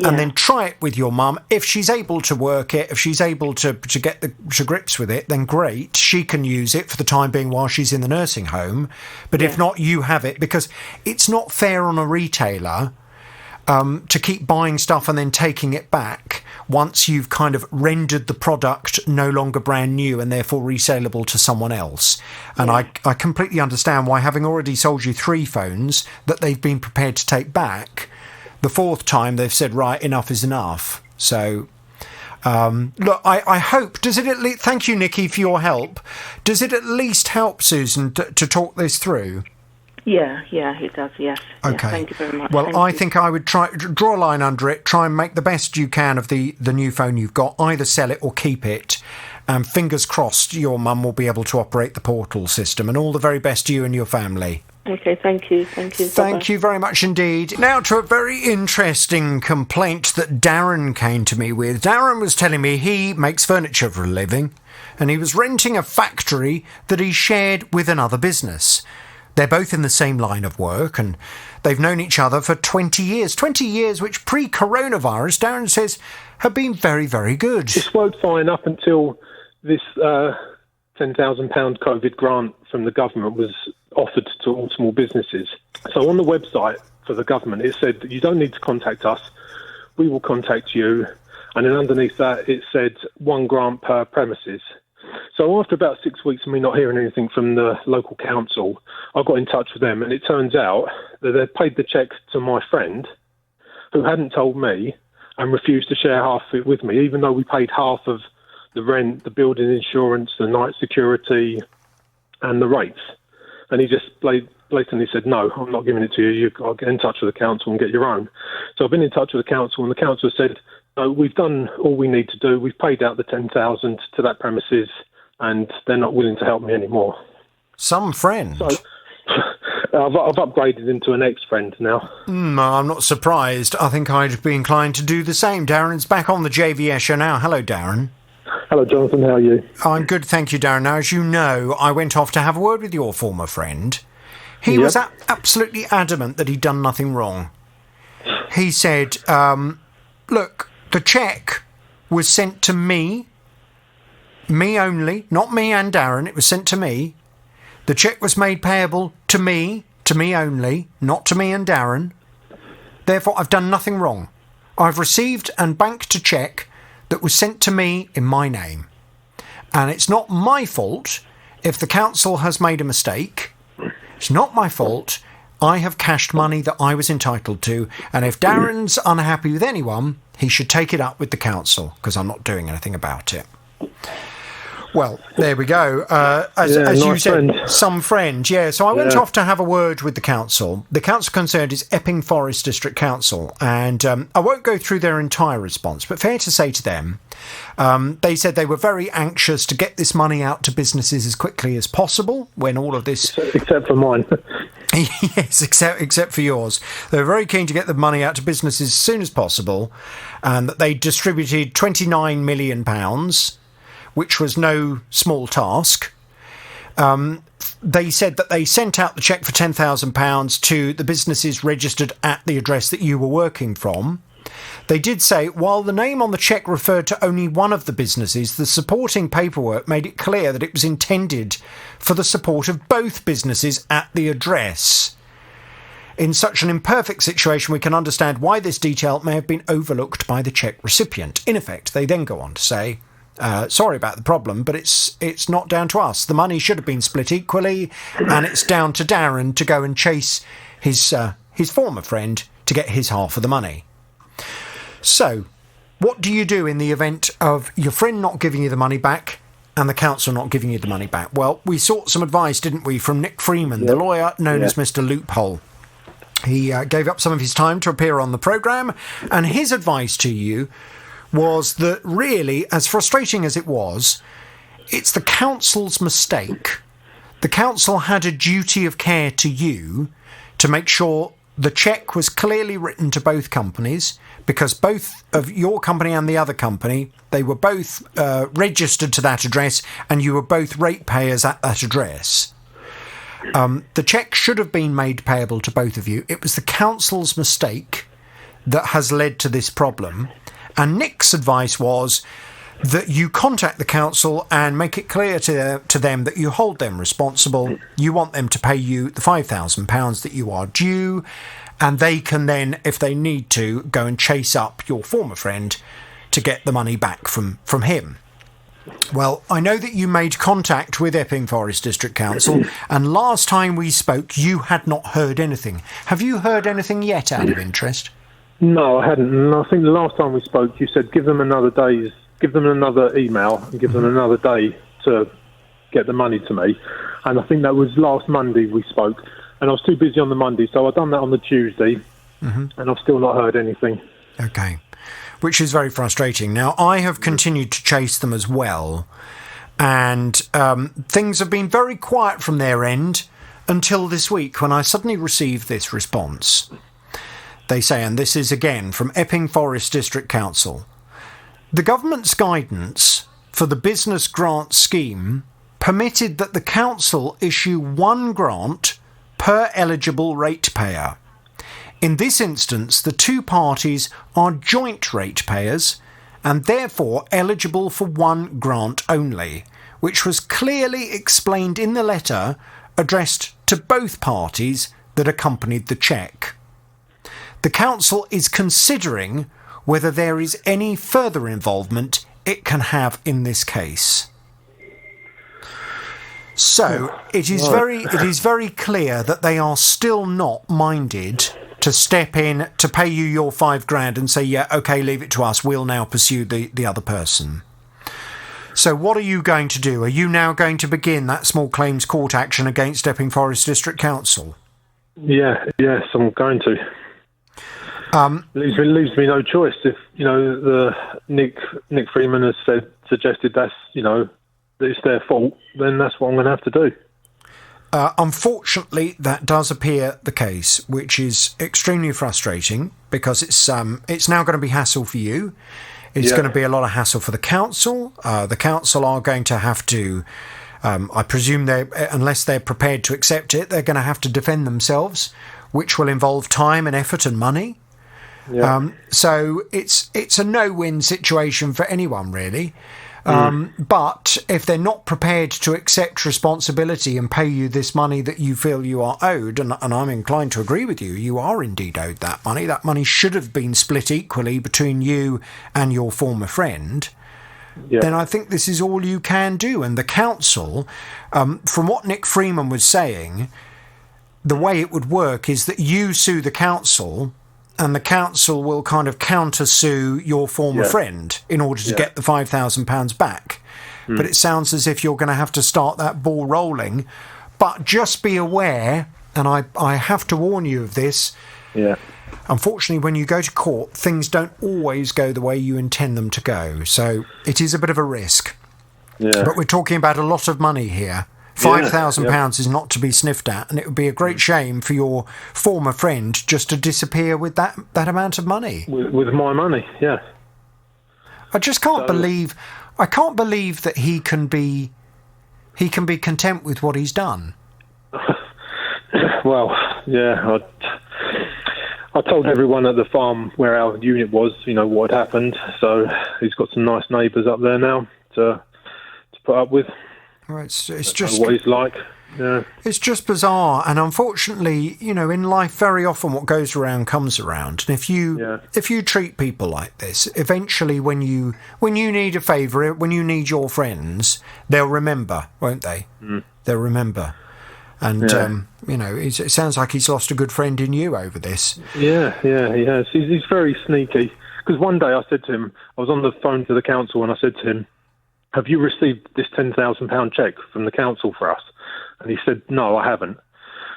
And then try it with your mum. If she's able to work it, if she's able to get to grips with it, then great. She can use it for the time being while she's in the nursing home. But if not, you have it, because it's not fair on a retailer to keep buying stuff and then taking it back once you've kind of rendered the product no longer brand new and therefore resaleable to someone else. And I completely understand why, having already sold you 3 phones that they've been prepared to take back, the 4th time they've said, right, enough is enough. So, look, I hope, thank you, Nikki, for your help. Does it at least help, Susan, to talk this through? Yeah, it does, yes. Okay. Yeah, thank you very much. Well, I think I would draw a line under it, try and make the best you can of the new phone you've got, either sell it or keep it. Fingers crossed your mum will be able to operate the portal system, and all the very best to you and your family. Okay, thank you. Thank you very much indeed. Now to a very interesting complaint that Darren came to me with. Darren was telling me he makes furniture for a living, and he was renting a factory that he shared with another business. They're both in the same line of work, and they've known each other for 20 years. 20 years which, pre-coronavirus, Darren says, have been very, very good. It's worked fine up until this £10,000 COVID grant from the government was offered to all small businesses. So on the website for the government, it said that you don't need to contact us, we will contact you. And then underneath that, it said 1 grant per premises. So after about 6 weeks of me not hearing anything from the local council, I got in touch with them, and it turns out that they'd paid the cheque to my friend, who hadn't told me and refused to share half of it with me, even though we paid half of the rent, the building insurance, the night security, and the rates. And he just blatantly said, no, I'm not giving it to you. You've got to get in touch with the council and get your own. So I've been in touch with the council, and the council said, no, we've done all we need to do. We've paid out the 10,000 to that premises, and they're not willing to help me anymore. Some friend. So I've upgraded into an ex-friend now. I'm not surprised. I think I'd be inclined to do the same. Darren's back on the JVS show now. Hello, Darren. Hello, Jonathan. How are you? I'm good, thank you, Darren. Now, as you know, I went off to have a word with your former friend. He was absolutely adamant that he'd done nothing wrong. He said, look, the cheque was sent to me only, not me and Darren. It was sent to me. The cheque was made payable to me only, not to me and Darren. Therefore, I've done nothing wrong. I've received and banked a cheque that was sent to me in my name. And it's not my fault if the council has made a mistake. It's not my fault. I have cashed money that I was entitled to. And if Darren's unhappy with anyone, he should take it up with the council, because I'm not doing anything about it. Well, there we go. As you said, some friend. Yeah, so I went off to have a word with the council. The council concerned is Epping Forest District Council, and I won't go through their entire response, but fair to say to them, they said they were very anxious to get this money out to businesses as quickly as possible when all of this... Except for mine. Yes, except for yours. They were very keen to get the money out to businesses as soon as possible, and that they distributed £29 million, which was no small task. They said that they sent out the cheque for £10,000 to the businesses registered at the address that you were working from. They did say, while the name on the cheque referred to only one of the businesses, the supporting paperwork made it clear that it was intended for the support of both businesses at the address. In such an imperfect situation, we can understand why this detail may have been overlooked by the cheque recipient. In effect, they then go on to say, sorry about the problem, but it's not down to us. The money should have been split equally, and it's down to Darren to go and chase his former friend to get his half of the money. So, what do you do in the event of your friend not giving you the money back and the council not giving you the money back? Well, we sought some advice, didn't we, from Nick Freeman, the lawyer known as Mr. Loophole. He gave up some of his time to appear on the programme, and his advice to you was that really, as frustrating as it was, it's the council's mistake. The council had a duty of care to you to make sure the cheque was clearly written to both companies, because both of your company and the other company, they were both registered to that address, and you were both ratepayers at that address. The cheque should have been made payable to both of you. It was the council's mistake that has led to this problem. And Nick's advice was that you contact the council and make it clear to them that you hold them responsible. You want them to pay you the £5,000 that you are due, and they can then, if they need to, go and chase up your former friend to get the money back from him. Well, I know that you made contact with Epping Forest District Council, and last time we spoke, you had not heard anything. Have you heard anything yet, out of interest? No, I hadn't. And I think the last time we spoke, you said give them another email and give them another day to get the money to me. And I think that was last Monday we spoke. And I was too busy on the Monday, so I've done that on the Tuesday, and I've still not heard anything. Okay. Which is very frustrating. Now, I have continued to chase them as well, and things have been very quiet from their end until this week, when I suddenly received this response. They say, and this is again from Epping Forest District Council, the government's guidance for the business grant scheme permitted that the council issue one grant per eligible ratepayer. In this instance, the two parties are joint ratepayers and therefore eligible for one grant only, which was clearly explained in the letter addressed to both parties that accompanied the cheque. The council is considering whether there is any further involvement it can have in this case. So it is very clear that they are still not minded to step in to pay you your £5,000 and say, yeah, okay, leave it to us. We'll now pursue the other person. So what are you going to do? Are you now going to begin that small claims court action against Epping Forest District Council? Yes, I'm going to. Leaves me no choice. If the Nick Freeman has suggested that it's their fault, then that's what I'm going to have to do. Unfortunately, that does appear the case, which is extremely frustrating, because it's now going to be hassle for you. It's going to be a lot of hassle for the council. The council are going to have to, I presume, unless they're prepared to accept it, they're going to have to defend themselves, which will involve time and effort and money. Yeah. So it's a no-win situation for anyone, really. But if they're not prepared to accept responsibility and pay you this money that you feel you are owed, and I'm inclined to agree with you, you are indeed owed that money. That money should have been split equally between you and your former friend. Yeah. Then I think this is all you can do. And the council, from what Nick Freeman was saying, the way it would work is that you sue the council, and the council will kind of counter-sue your former friend in order to get the £5,000 back. But it sounds as if you're going to have to start that ball rolling. But just be aware, and I have to warn you of this, unfortunately, when you go to court, things don't always go the way you intend them to go. So it is a bit of a risk. Yeah. But we're talking about a lot of money here £5,000 is not to be sniffed at, and it would be a great shame for your former friend just to disappear with that amount of money. With my money, yeah. I just can't believe that he can be content with what he's done. Well, yeah, I told everyone at the farm where our unit was, what had happened. So he's got some nice neighbours up there now to put up with. Well, it's just what he's like. Yeah. It's just bizarre, and unfortunately, in life, very often what goes around comes around. And if you treat people like this, eventually, when you need a favour, when you need your friends, they'll remember, won't they? Mm. They'll remember. And it sounds like he's lost a good friend in you over this. Yeah, he has. He's very sneaky. Because one day I said to him, I was on the phone to the council, and I said to him, "Have you received this £10,000 cheque from the council for us?" And he said, "No, I haven't."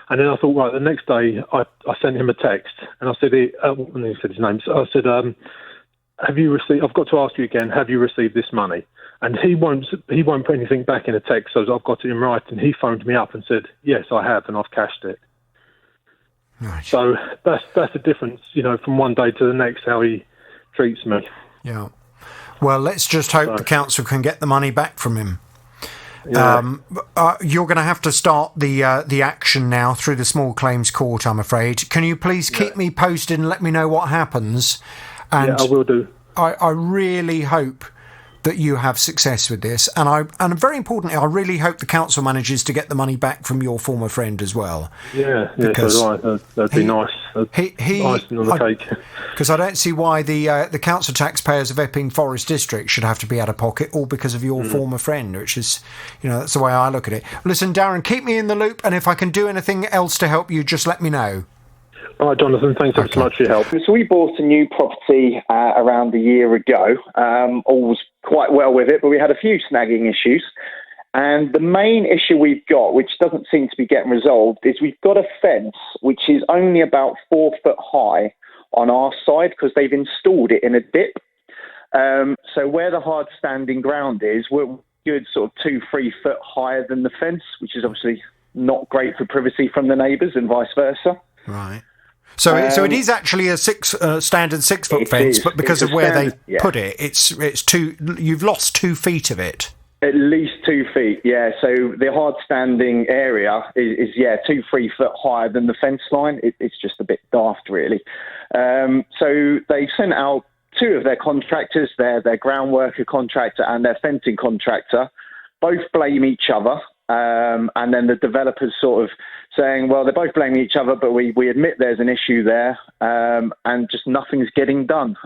And then I thought, right, the next day I sent him a text, and I said, and he said his name. So I said, "Have you received? I've got to ask you again. Have you received this money?" And he won't put anything back in a text, so I've got it in writing. He phoned me up and said, "Yes, I have, and I've cashed it." Right. So that's the difference, from one day to the next, how he treats me. Yeah. Well, let's just hope the council can get the money back from him. Yeah. You're going to have to start the action now through the small claims court, I'm afraid. Can you please keep me posted and let me know what happens? And I will do. I really hope that you have success with this, and very importantly, I really hope the council manages to get the money back from your former friend as well. Yeah, so that'd be nice. Icing on the cake. Because I don't see why the council taxpayers of Epping Forest District should have to be out of pocket, all because of your former friend, which is, that's the way I look at it. Listen, Darren, keep me in the loop, and if I can do anything else to help you, just let me know. All right, Jonathan, thanks so much for your help. So we bought a new property around a year ago. All was quite well with it, but we had a few snagging issues. And the main issue we've got, which doesn't seem to be getting resolved, is we've got a fence which is only about 4 foot high on our side because they've installed it in a dip. So where the hard standing ground is, we're good sort of 2-3 foot higher than the fence, which is obviously not great for privacy from the neighbours and vice versa. Right. So it is actually a standard 6 foot fence, but because of where they put it, it's two. You've lost 2 feet of it. At least 2 feet, yeah. So the hard standing area is 2-3 foot higher than the fence line. It's just a bit daft, really. So they sent out 2 of their contractors, their ground worker contractor and their fencing contractor. Both blame each other. And then the developers sort of saying, well, they're both blaming each other, but we admit there's an issue there, and just nothing's getting done.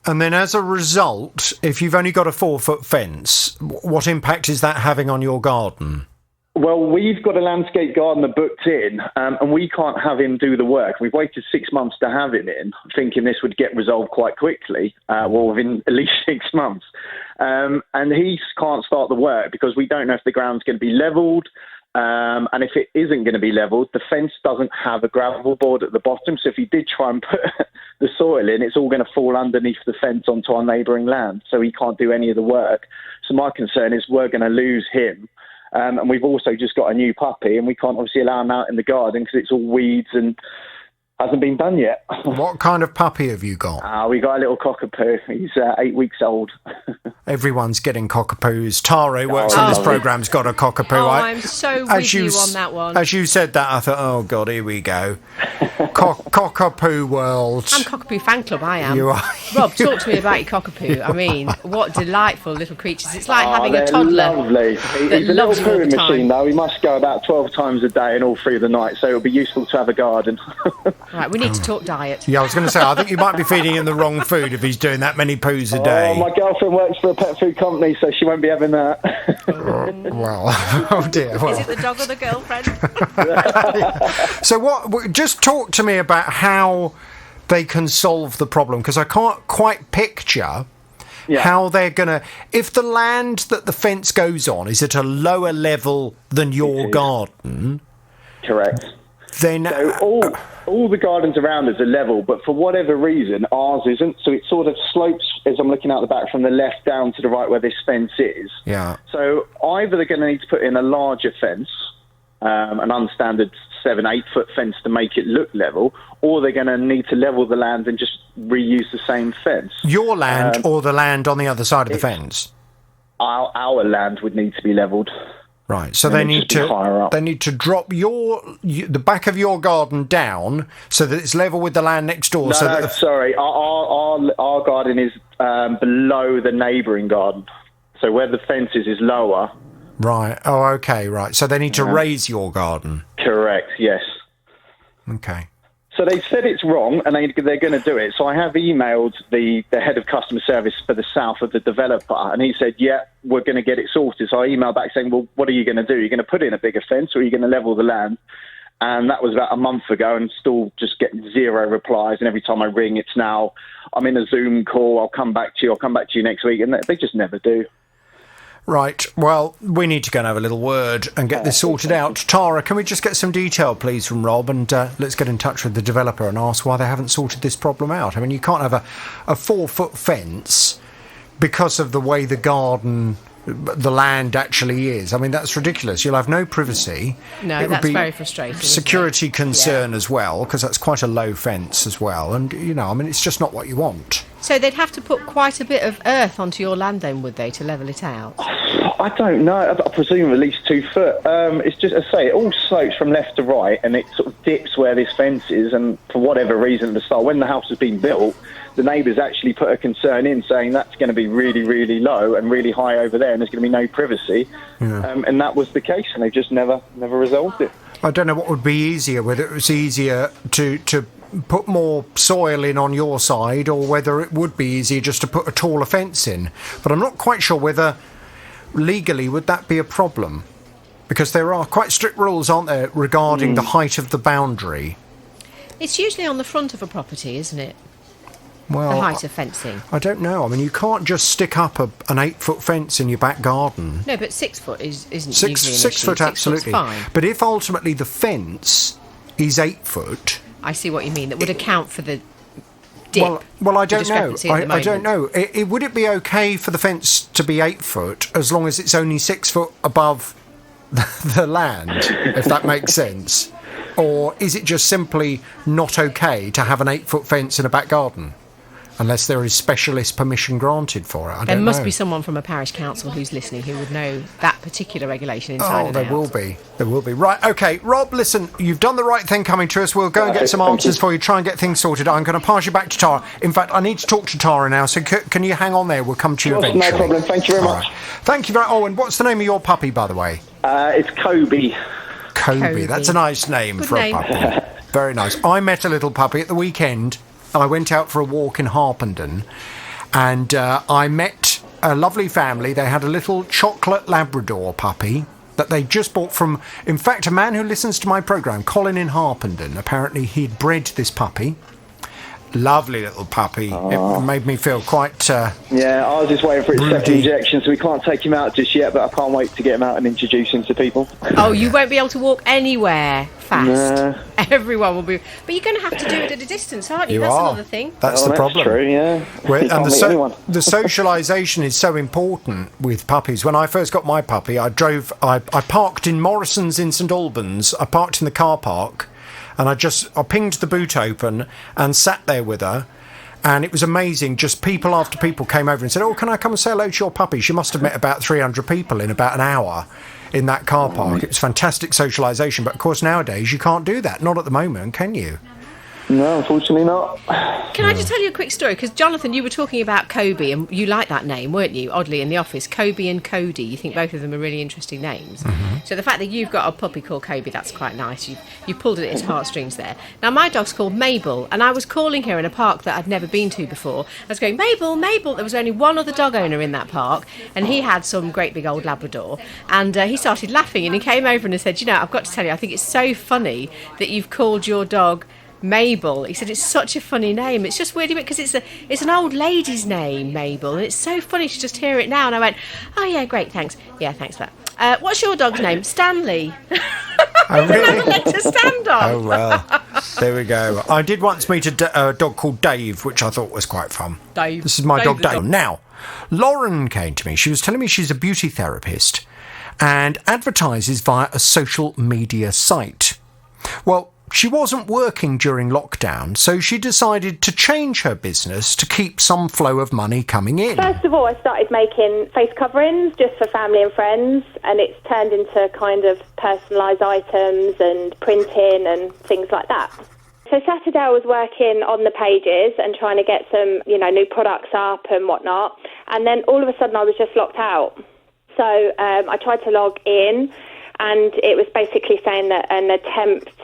And then as a result, if you've only got a 4 foot fence, what impact is that having on your garden? Well, we've got a landscape gardener booked in, and we can't have him do the work. We've waited 6 months to have him in, thinking this would get resolved quite quickly, within at least 6 months. And he can't start the work because we don't know if the ground's going to be levelled. And if it isn't going to be levelled, the fence doesn't have a gravel board at the bottom. So if he did try and put the soil in, it's all going to fall underneath the fence onto our neighbouring land. So he can't do any of the work. So my concern is we're going to lose him. And we've also just got a new puppy, and we can't obviously allow him out in the garden because it's all weeds and hasn't been done yet. What kind of puppy have you got? We got a little cockapoo. He's 8 weeks old. Everyone's getting cockapoos. Taro works on this programme's got a cockapoo. Oh, I'm so with you on that one. As you said that, I thought, oh, God, here we go. Cockapoo world. I'm Cockapoo fan club, I am. You are. Rob, talk to me about your cockapoo. I mean, what delightful little creatures. It's like having a toddler. Lovely. He's a little pooing machine, though. He must go about 12 times a day and all through the night, so it'll be useful to have a garden. Right, we need to talk diet. Yeah, I was going to say, I think you might be feeding him the wrong food if he's doing that many poos a day. My girlfriend works for a pet food company, so she won't be having that. Well, oh dear. Well. Is it the dog or the girlfriend? So just talk to me about how they can solve the problem, because I can't quite picture how they're going to... If the land that the fence goes on is at a lower level than your garden... Correct. Then... So all the gardens around us are level, but for whatever reason, ours isn't. So it sort of slopes, as I'm looking out the back, from the left down to the right where this fence is. Yeah. So either they're going to need to put in a larger fence, an unstandard 7-8 foot fence to make it look level, or they're going to need to level the land and just reuse the same fence. Your land or the land on the other side of the fence? Our land would need to be levelled. Right, so they need to drop the back of your garden down so that it's level with the land next door. Sorry, our garden is below the neighbouring garden, so where the fence is lower. Right. Oh, okay. Right. So they need to raise your garden. Correct. Yes. Okay. So they said it's wrong, and they're going to do it. So I have emailed the head of customer service for the south of the developer, and he said, yeah, we're going to get it sorted. So I emailed back saying, well, what are you going to do? Are you going to put in a bigger fence, or are you going to level the land? And that was about a month ago, and still just getting zero replies. And every time I ring, it's now, I'm in a Zoom call, I'll come back to you next week. And they just never do. Right, well, we need to go and have a little word and get this sorted out. Tara, can we just get some detail, please, from Rob, and let's get in touch with the developer and ask why they haven't sorted this problem out. I mean, you can't have a 4-foot fence because of the way the land actually is. I mean, that's ridiculous. You'll have no privacy. No, that's very frustrating. Security concern as well, because that's quite a low fence as well. And, I mean, it's just not what you want. So they'd have to put quite a bit of earth onto your land then, would they, to level it out? I don't know. I presume at least 2 foot. It's just, as I say, it all slopes from left to right, and it sort of dips where this fence is. And for whatever reason at the start, when the house has been built, the neighbours actually put a concern in saying that's going to be really, really low and really high over there, and there's going to be no privacy. Yeah. And that was the case, and they've just never resolved it. I don't know what would be easier, whether it was easier to put more soil in on your side, or whether it would be easier just to put a taller fence in. But I'm not quite sure whether legally would that be a problem, because there are quite strict rules, aren't there, regarding the height of the boundary. It's usually on the front of a property, isn't it? Well, the height of fencing. I don't know. I mean, you can't just stick up an 8-foot fence in your back garden. No, but 6 foot isn't usually an issue. 6 foot, absolutely. 6 foot's fine. But if ultimately the fence is 8 foot... I see what you mean. That would account for the dip. Well, I don't know. I don't know. Would it be okay for the fence to be 8 foot as long as it's only 6 foot above the land, if that makes sense? Or is it just simply not okay to have an 8-foot fence in a back garden? Unless there is specialist permission granted for it. I don't know. There must be someone from a parish council who's listening who would know that particular regulation inside and out. There will be. Right, OK. Rob, listen, you've done the right thing coming to us. We'll go and get some answers for you, try and get things sorted. I'm going to pass you back to Tara. In fact, I need to talk to Tara now, so can you hang on there? We'll come to you eventually. No problem. Thank you very much. Right. Thank you very much. Oh, and what's the name of your puppy, by the way? It's Kobe. Kobe. That's a nice name for a puppy. Very nice. I met a little puppy at the weekend. I went out for a walk in Harpenden, and I met a lovely family. They had a little chocolate Labrador puppy that they just bought from, in fact, a man who listens to my programme, Colin in Harpenden. Apparently he'd bred this puppy. Lovely little puppy. It made me feel quite I was just waiting for his second injection, so we can't take him out just yet, but I can't wait to get him out and introduce him to people. Oh, you won't be able to walk anywhere fast. Nah. Everyone will be... But you're going to have to do it at a distance, aren't you? That's another thing. That's the problem. That's true, yeah. And the socialisation is so important with puppies. When I first got my puppy, I parked in Morrison's in St Albans. I parked in the car park, and I pinged the boot open and sat there with her, and it was amazing. Just people after people came over and said, "Oh, can I come and say hello to your puppy?" She must have met about 300 people in about an hour in that car park. It was fantastic socialisation, but of course nowadays you can't do that. Not at the moment, can you? No, unfortunately not. Can I just tell you a quick story? Because, Jonathan, you were talking about Kobe, and you like that name, weren't you, oddly, in the office? Kobe and Cody. You think both of them are really interesting names. Mm-hmm. So the fact that you've got a puppy called Kobe, that's quite nice. You pulled it at its heartstrings there. Now, my dog's called Mabel, and I was calling her in a park that I'd never been to before. I was going, Mabel, Mabel. There was only one other dog owner in that park, and he had some great big old Labrador. And he started laughing, and he came over and said, I've got to tell you, I think it's so funny that you've called your dog Mabel. He said it's such a funny name. It's just weird because it's an old lady's name, Mabel, and it's so funny to just hear it now. And I went, oh yeah, great, thanks. Yeah, thanks for that. What's your dog's name? Stanley. Oh, really? leg to stand on. Oh, well. There we go. I did once meet a dog called Dave, which I thought was quite fun. Dave. This is my Dave dog, the Dave. dog. Now, Lauren came to me. She was telling me she's a beauty therapist and advertises via a social media site. Well, she wasn't working during lockdown, so she decided to change her business to keep some flow of money coming in. First of all, I started making face coverings just for family and friends, and it's turned into kind of personalised items and printing and things like that. So Saturday I was working on the pages and trying to get some, new products up and whatnot, and then all of a sudden I was just locked out. So I tried to log in, and it was basically saying that an attempt,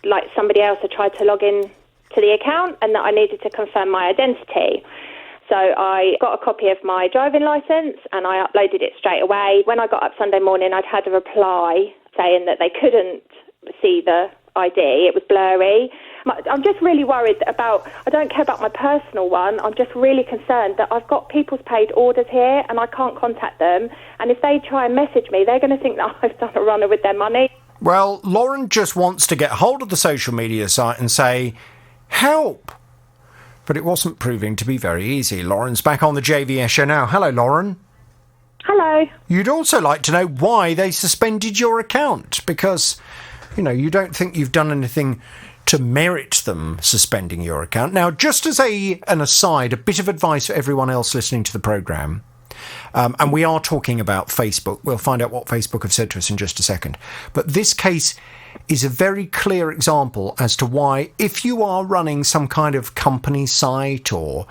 like somebody else had tried to log in to the account and that I needed to confirm my identity. So I got a copy of my driving licence and I uploaded it straight away. When I got up Sunday morning, I'd had a reply saying that they couldn't see the ID. It was blurry. I'm just really worried about, I don't care about my personal one, I'm just really concerned that I've got people's paid orders here and I can't contact them. And if they try and message me, they're going to think that I've done a runner with their money. Well, Lauren just wants to get hold of the social media site and say, help! But it wasn't proving to be very easy. Lauren's back on the JVS show now. Hello, Lauren. Hello. You'd also like to know why they suspended your account, because, you don't think you've done anything to merit them suspending your account. Now, just as an aside, a bit of advice for everyone else listening to the programme, and we are talking about Facebook. We'll find out what Facebook have said to us in just a second. But this case is a very clear example as to why, if you are running some kind of company site or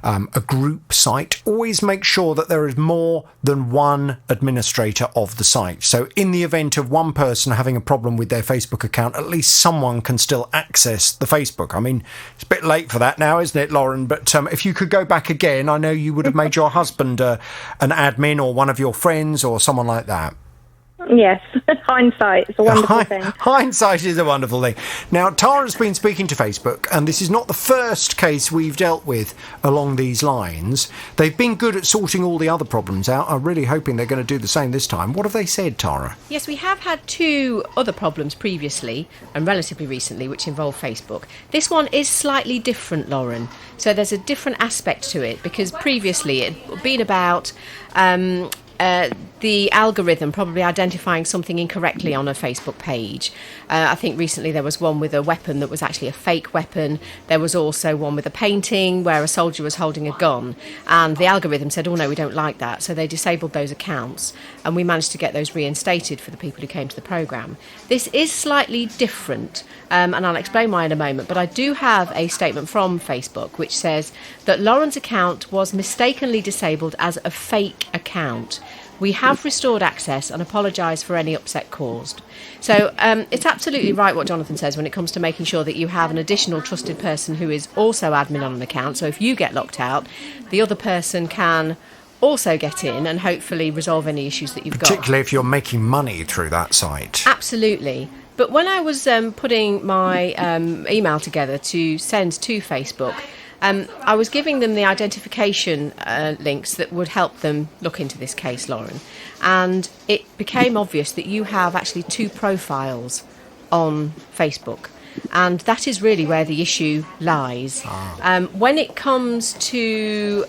a group site, always make sure that there is more than one administrator of the site. So in the event of one person having a problem with their Facebook account, at least someone can still access the Facebook. I mean, it's a bit late for that now, isn't it, Lauren? But if you could go back again, I know you would have made your husband an admin or one of your friends or someone like that. Yes, hindsight is a wonderful thing. Hindsight is a wonderful thing. Now, Tara's been speaking to Facebook, and this is not the first case we've dealt with along these lines. They've been good at sorting all the other problems out. I'm really hoping they're going to do the same this time. What have they said, Tara? Yes, we have had two other problems previously and relatively recently which involve Facebook. This one is slightly different, Lauren. So there's a different aspect to it, because previously it had been about the algorithm probably identifying something incorrectly on a Facebook page. I think recently there was one with a weapon that was actually a fake weapon. There was also one with a painting where a soldier was holding a gun, and the algorithm said, oh no, we don't like that. So they disabled those accounts, and we managed to get those reinstated for the people who came to the programme. This is slightly different, and I'll explain why in a moment, but I do have a statement from Facebook which says that Lauren's account was mistakenly disabled as a fake account. We have restored access and apologise for any upset caused. So it's absolutely right what Jonathan says when it comes to making sure that you have an additional trusted person who is also admin on an account. So if you get locked out, the other person can also get in and hopefully resolve any issues that you've got. Particularly if you're making money through that site. Absolutely. But when I was putting my email together to send to Facebook, I was giving them the identification links that would help them look into this case, Lauren. And it became obvious that you have actually two profiles on Facebook. And that is really where the issue lies. When it comes to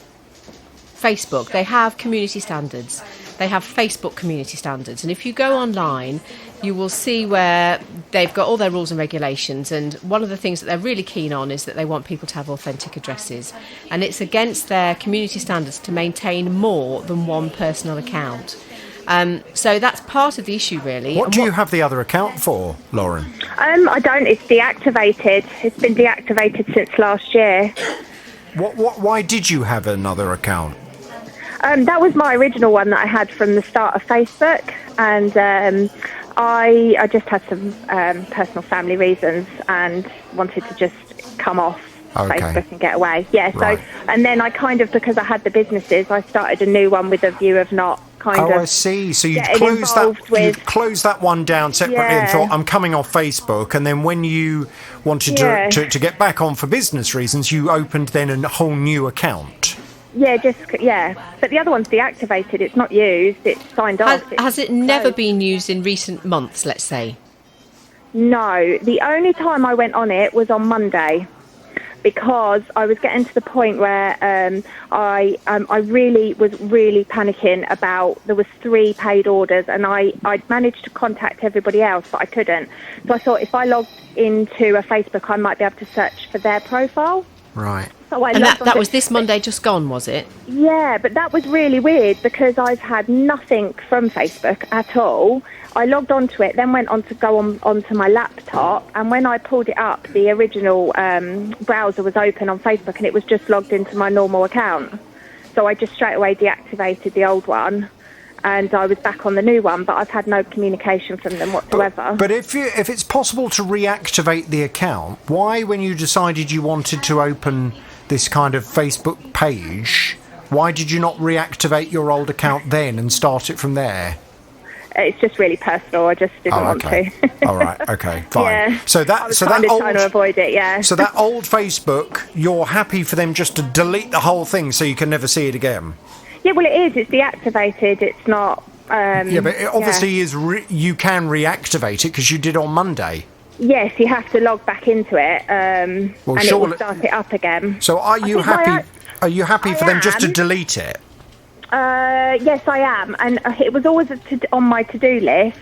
Facebook, they have community standards. They have Facebook community standards. And if you go online, you will see where they've got all their rules and regulations. And one of the things that they're really keen on is that they want people to have authentic addresses. And it's against their community standards to maintain more than one personal account. So that's part of the issue, really. What do you have the other account for, Lauren? I don't. It's deactivated. It's been deactivated since last year. Why did you have another account? That was my original one that I had from the start of Facebook, and I just had some personal family reasons and wanted to just come off Facebook and get away. Yeah, so, and then I kind of, because I had the businesses, I started a new one with a view of not kind of... Oh, I see. So you'd close that one down separately and thought, I'm coming off Facebook, and then when you wanted to get back on for business reasons, you opened then a whole new account. But the other one's deactivated. It's not used. It's signed off. Has it never been used in recent months, let's say? No, the only time I went on it was on Monday, because I was getting to the point where I really was panicking about, there was 3 paid orders, and I'd managed to contact everybody else, but I couldn't. So I thought if I logged into a Facebook, I might be able to search for their profile. Right. So And that was this Monday just gone, was it? Yeah, but that was really weird because I've had nothing from Facebook at all. I logged onto it, then went on to go onto my laptop, and when I pulled it up, the original browser was open on Facebook, and it was just logged into my normal account. So I just straight away deactivated the old one, and I was back on the new one, but I've had no communication from them whatsoever. But if it's possible to reactivate the account, why, when you decided you wanted to open this kind of Facebook page, why did you not reactivate your old account then and start it from there? It's just really personal. I just didn't want to. All right. Okay. Fine. Yeah. So that I was trying to avoid it. Yeah. So that old Facebook, you're happy for them just to delete the whole thing so you can never see it again? Yeah. Well, it is. It's deactivated. It's not. Yeah, but it obviously is. You can reactivate it because you did on Monday. Yes, you have to log back into it, and it will start it up again. So are you happy? Are you happy for them just to delete it? Yes, I am, and it was always on my to-do list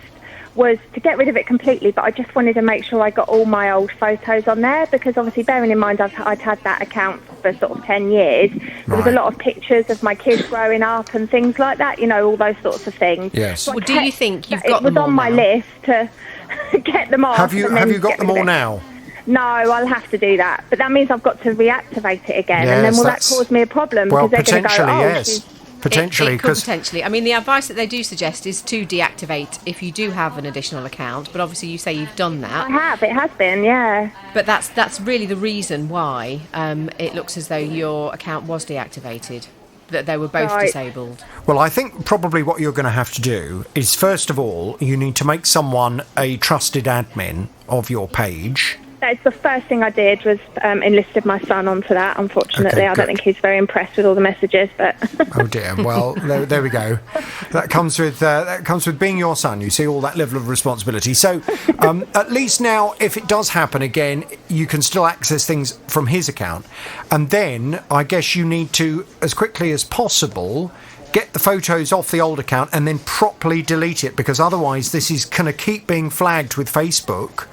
was to get rid of it completely, but I just wanted to make sure I got all my old photos on there, because obviously bearing in mind I'd had that account for sort of 10 years, there was a lot of pictures of my kids growing up and things like that, you know, all those sorts of things. Yes. So Well, do you think you've got them all? It was all on my now? list to get them off. Have you got them all now? No, I'll have to do that, but that means I've got to reactivate it again, and then Yes, will that that's- cause me a problem? Well, because they're going to go, potentially, oh, yes. she's- Potentially, It could because potentially. I mean, the advice that they do suggest is to deactivate if you do have an additional account. But obviously, you say you've done that. I have. It has been, yeah. But that's really the reason why it looks as though your account was deactivated. That they were both Right. disabled. Well, I think probably what you're going to have to do is, first of all, you need to make someone a trusted admin of your page. That's the first thing I did was enlisted my son onto that. Unfortunately, Okay, I good. don't think he's very impressed with all the messages. But Oh dear. Well, there we go. That comes with being your son. You see all that level of responsibility. So at least now, if it does happen again, you can still access things from his account. And then I guess you need to, as quickly as possible, get the photos off the old account and then properly delete it, because otherwise this is going to keep being flagged with Facebook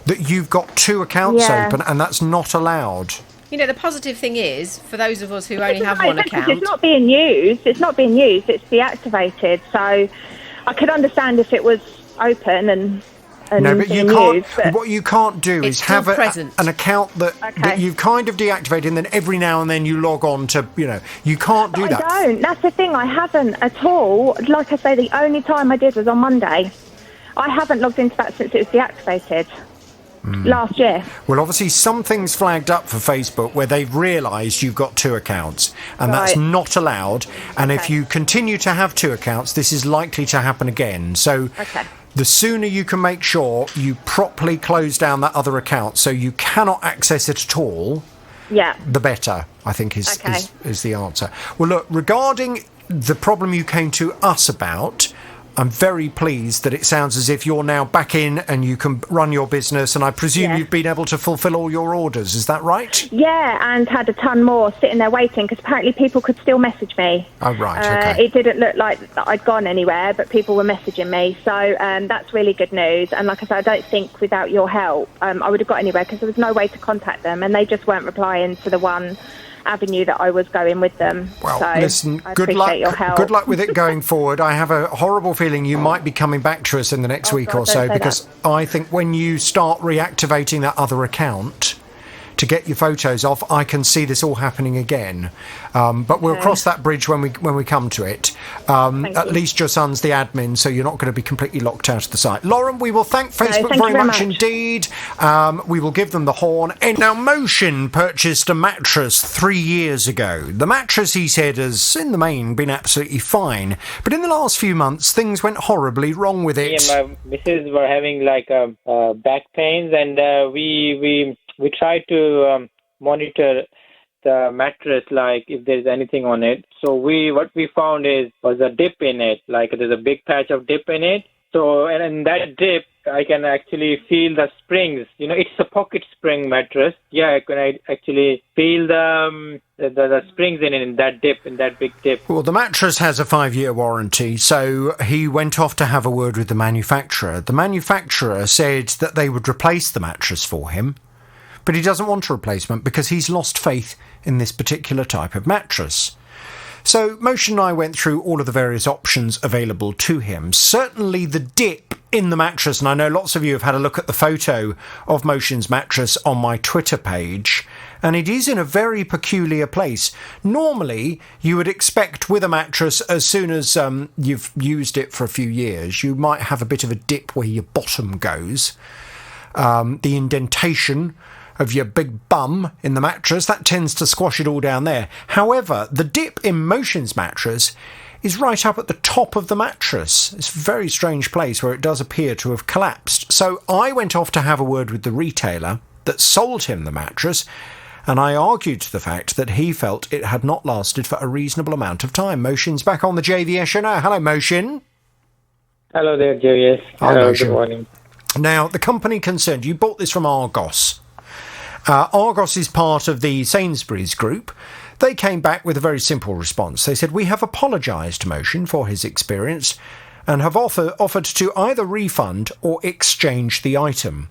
that you've got 2 accounts Yeah. open, and that's not allowed. You know, the positive thing is, for those of us who only have No, one because account, it's not being used. It's not being used. It's deactivated. So I could understand if it was open and No, but you being can't. used, but What you can't do It's is have still present. an account that you've kind of deactivated, and then every now and then you log on to. You can't do that. I don't. That's the thing. I haven't at all. Like I say, the only time I did was on Monday. I haven't logged into that since it was deactivated last year. Well, obviously, something's flagged up for Facebook where they've realised you've got 2 accounts, and that's Right. not allowed. And if you continue to have 2 accounts, this is likely to happen again. So. The sooner you can make sure you properly close down that other account so you cannot access it at all, Yeah. the better, I think, is the answer. Well, look, regarding the problem you came to us about, I'm very pleased that it sounds as if you're now back in and you can run your business, and I presume Yeah. you've been able to fulfil all your orders. Is that right? Yeah, and had a ton more sitting there waiting, because apparently people could still message me. Oh, right, okay. It didn't look like that I'd gone anywhere, but people were messaging me. So that's really good news. And like I said, I don't think without your help I would have got anywhere, because there was no way to contact them, and they just weren't replying to the one avenue that I was going with them. Well, so listen, I good appreciate luck. your help. Good luck with it going forward. I have a horrible feeling you might be coming back to us in the next week God, or so, don't say because I think when you start reactivating that other account to get your photos off, I can see this all happening again. But we'll cross that bridge when we come to it. At least your son's the admin, so you're not going to be completely locked out of the site. Lauren, we will thank Facebook thank you very very much much. indeed. We will give them the horn. And now, Motion purchased a mattress 3 years ago. The mattress, he said, has in the main been absolutely fine, but in the last few months things went horribly wrong with Me it. and my missus were having back pains, and we tried to monitor the mattress, like if there's anything on it. So what we found was a dip in it, like there's a big patch of dip in it. So, and in that dip, I can actually feel the springs. It's a pocket spring mattress. Yeah, I can actually feel the springs in that dip, in that big dip. Well, the mattress has a 5-year warranty, so he went off to have a word with the manufacturer. The manufacturer said that they would replace the mattress for him, but he doesn't want a replacement because he's lost faith in this particular type of mattress. So Motion and I went through all of the various options available to him. Certainly the dip in the mattress, and I know lots of you have had a look at the photo of Motion's mattress on my Twitter page, and it is in a very peculiar place. Normally, you would expect with a mattress, as soon as you've used it for a few years, you might have a bit of a dip where your bottom goes. The indentation of your big bum in the mattress, that tends to squash it all down there. However, the dip in Motion's mattress is right up at the top of the mattress. It's a very strange place where it does appear to have collapsed. So I went off to have a word with the retailer that sold him the mattress, and I argued to the fact that he felt it had not lasted for a reasonable amount of time. Motion's back on the JVS show now. Hello, Motion. Hello there, JVS. Hello, good morning. Now, the company concerned, you bought this from Argos. Argos is part of the Sainsbury's group. They came back with a very simple response. They said, we have apologised to Motion for his experience and have offered to either refund or exchange the item.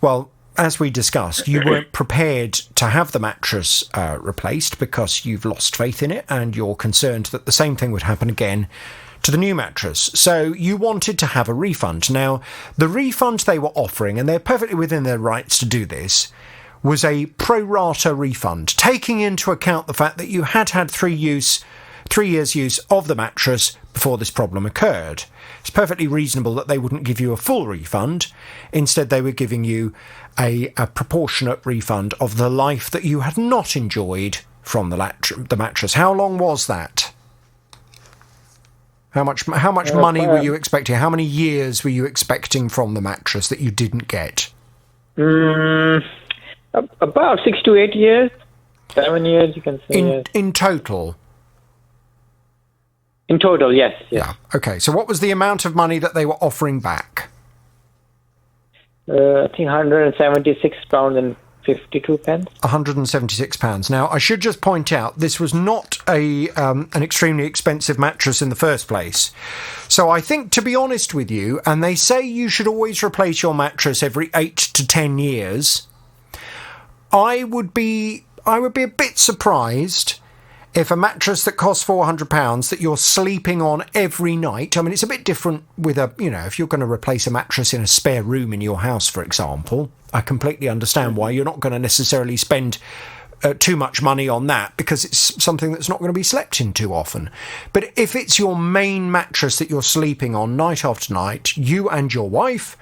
Well, as we discussed, you weren't prepared to have the mattress replaced because you've lost faith in it and you're concerned that the same thing would happen again to the new mattress. So you wanted to have a refund. Now, the refund they were offering, and they're perfectly within their rights to do this, was a pro rata refund, taking into account the fact that you had 3 years use of the mattress before this problem occurred. It's perfectly reasonable that they wouldn't give you a full refund. Instead, they were giving you a proportionate refund of the life that you had not enjoyed from the mattress. How long was that? How much money were you expecting? How many years were you expecting from the mattress that you didn't get? About 6 to 8 years. 7 years, you can say. In total? In total, yes. Yeah. Okay. So what was the amount of money that they were offering back? I think £176.52. £176. Now, I should just point out, this was not an extremely expensive mattress in the first place. So I think, to be honest with you, and they say you should always replace your mattress every 8 to 10 years, I would be a bit surprised if a mattress that costs £400 that you're sleeping on every night. I mean, it's a bit different with if you're going to replace a mattress in a spare room in your house, for example. I completely understand why you're not going to necessarily spend too much money on that because it's something that's not going to be slept in too often. But if it's your main mattress that you're sleeping on night after night, you and your wife,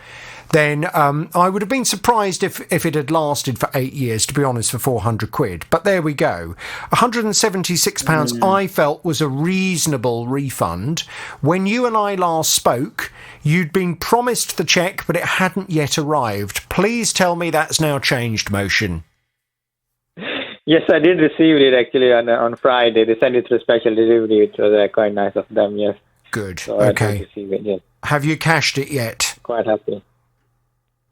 then I would have been surprised if it had lasted for 8 years, to be honest, for £400. But there we go. £176 I felt was a reasonable refund. When you and I last spoke, you'd been promised the cheque, but it hadn't yet arrived. Please tell me that's now changed, Motion. Yes, I did receive it actually on Friday. They sent it through special delivery, which was quite nice of them, yes. Good, so okay. I did receive it, yes. Have you cashed it yet? Quite happy.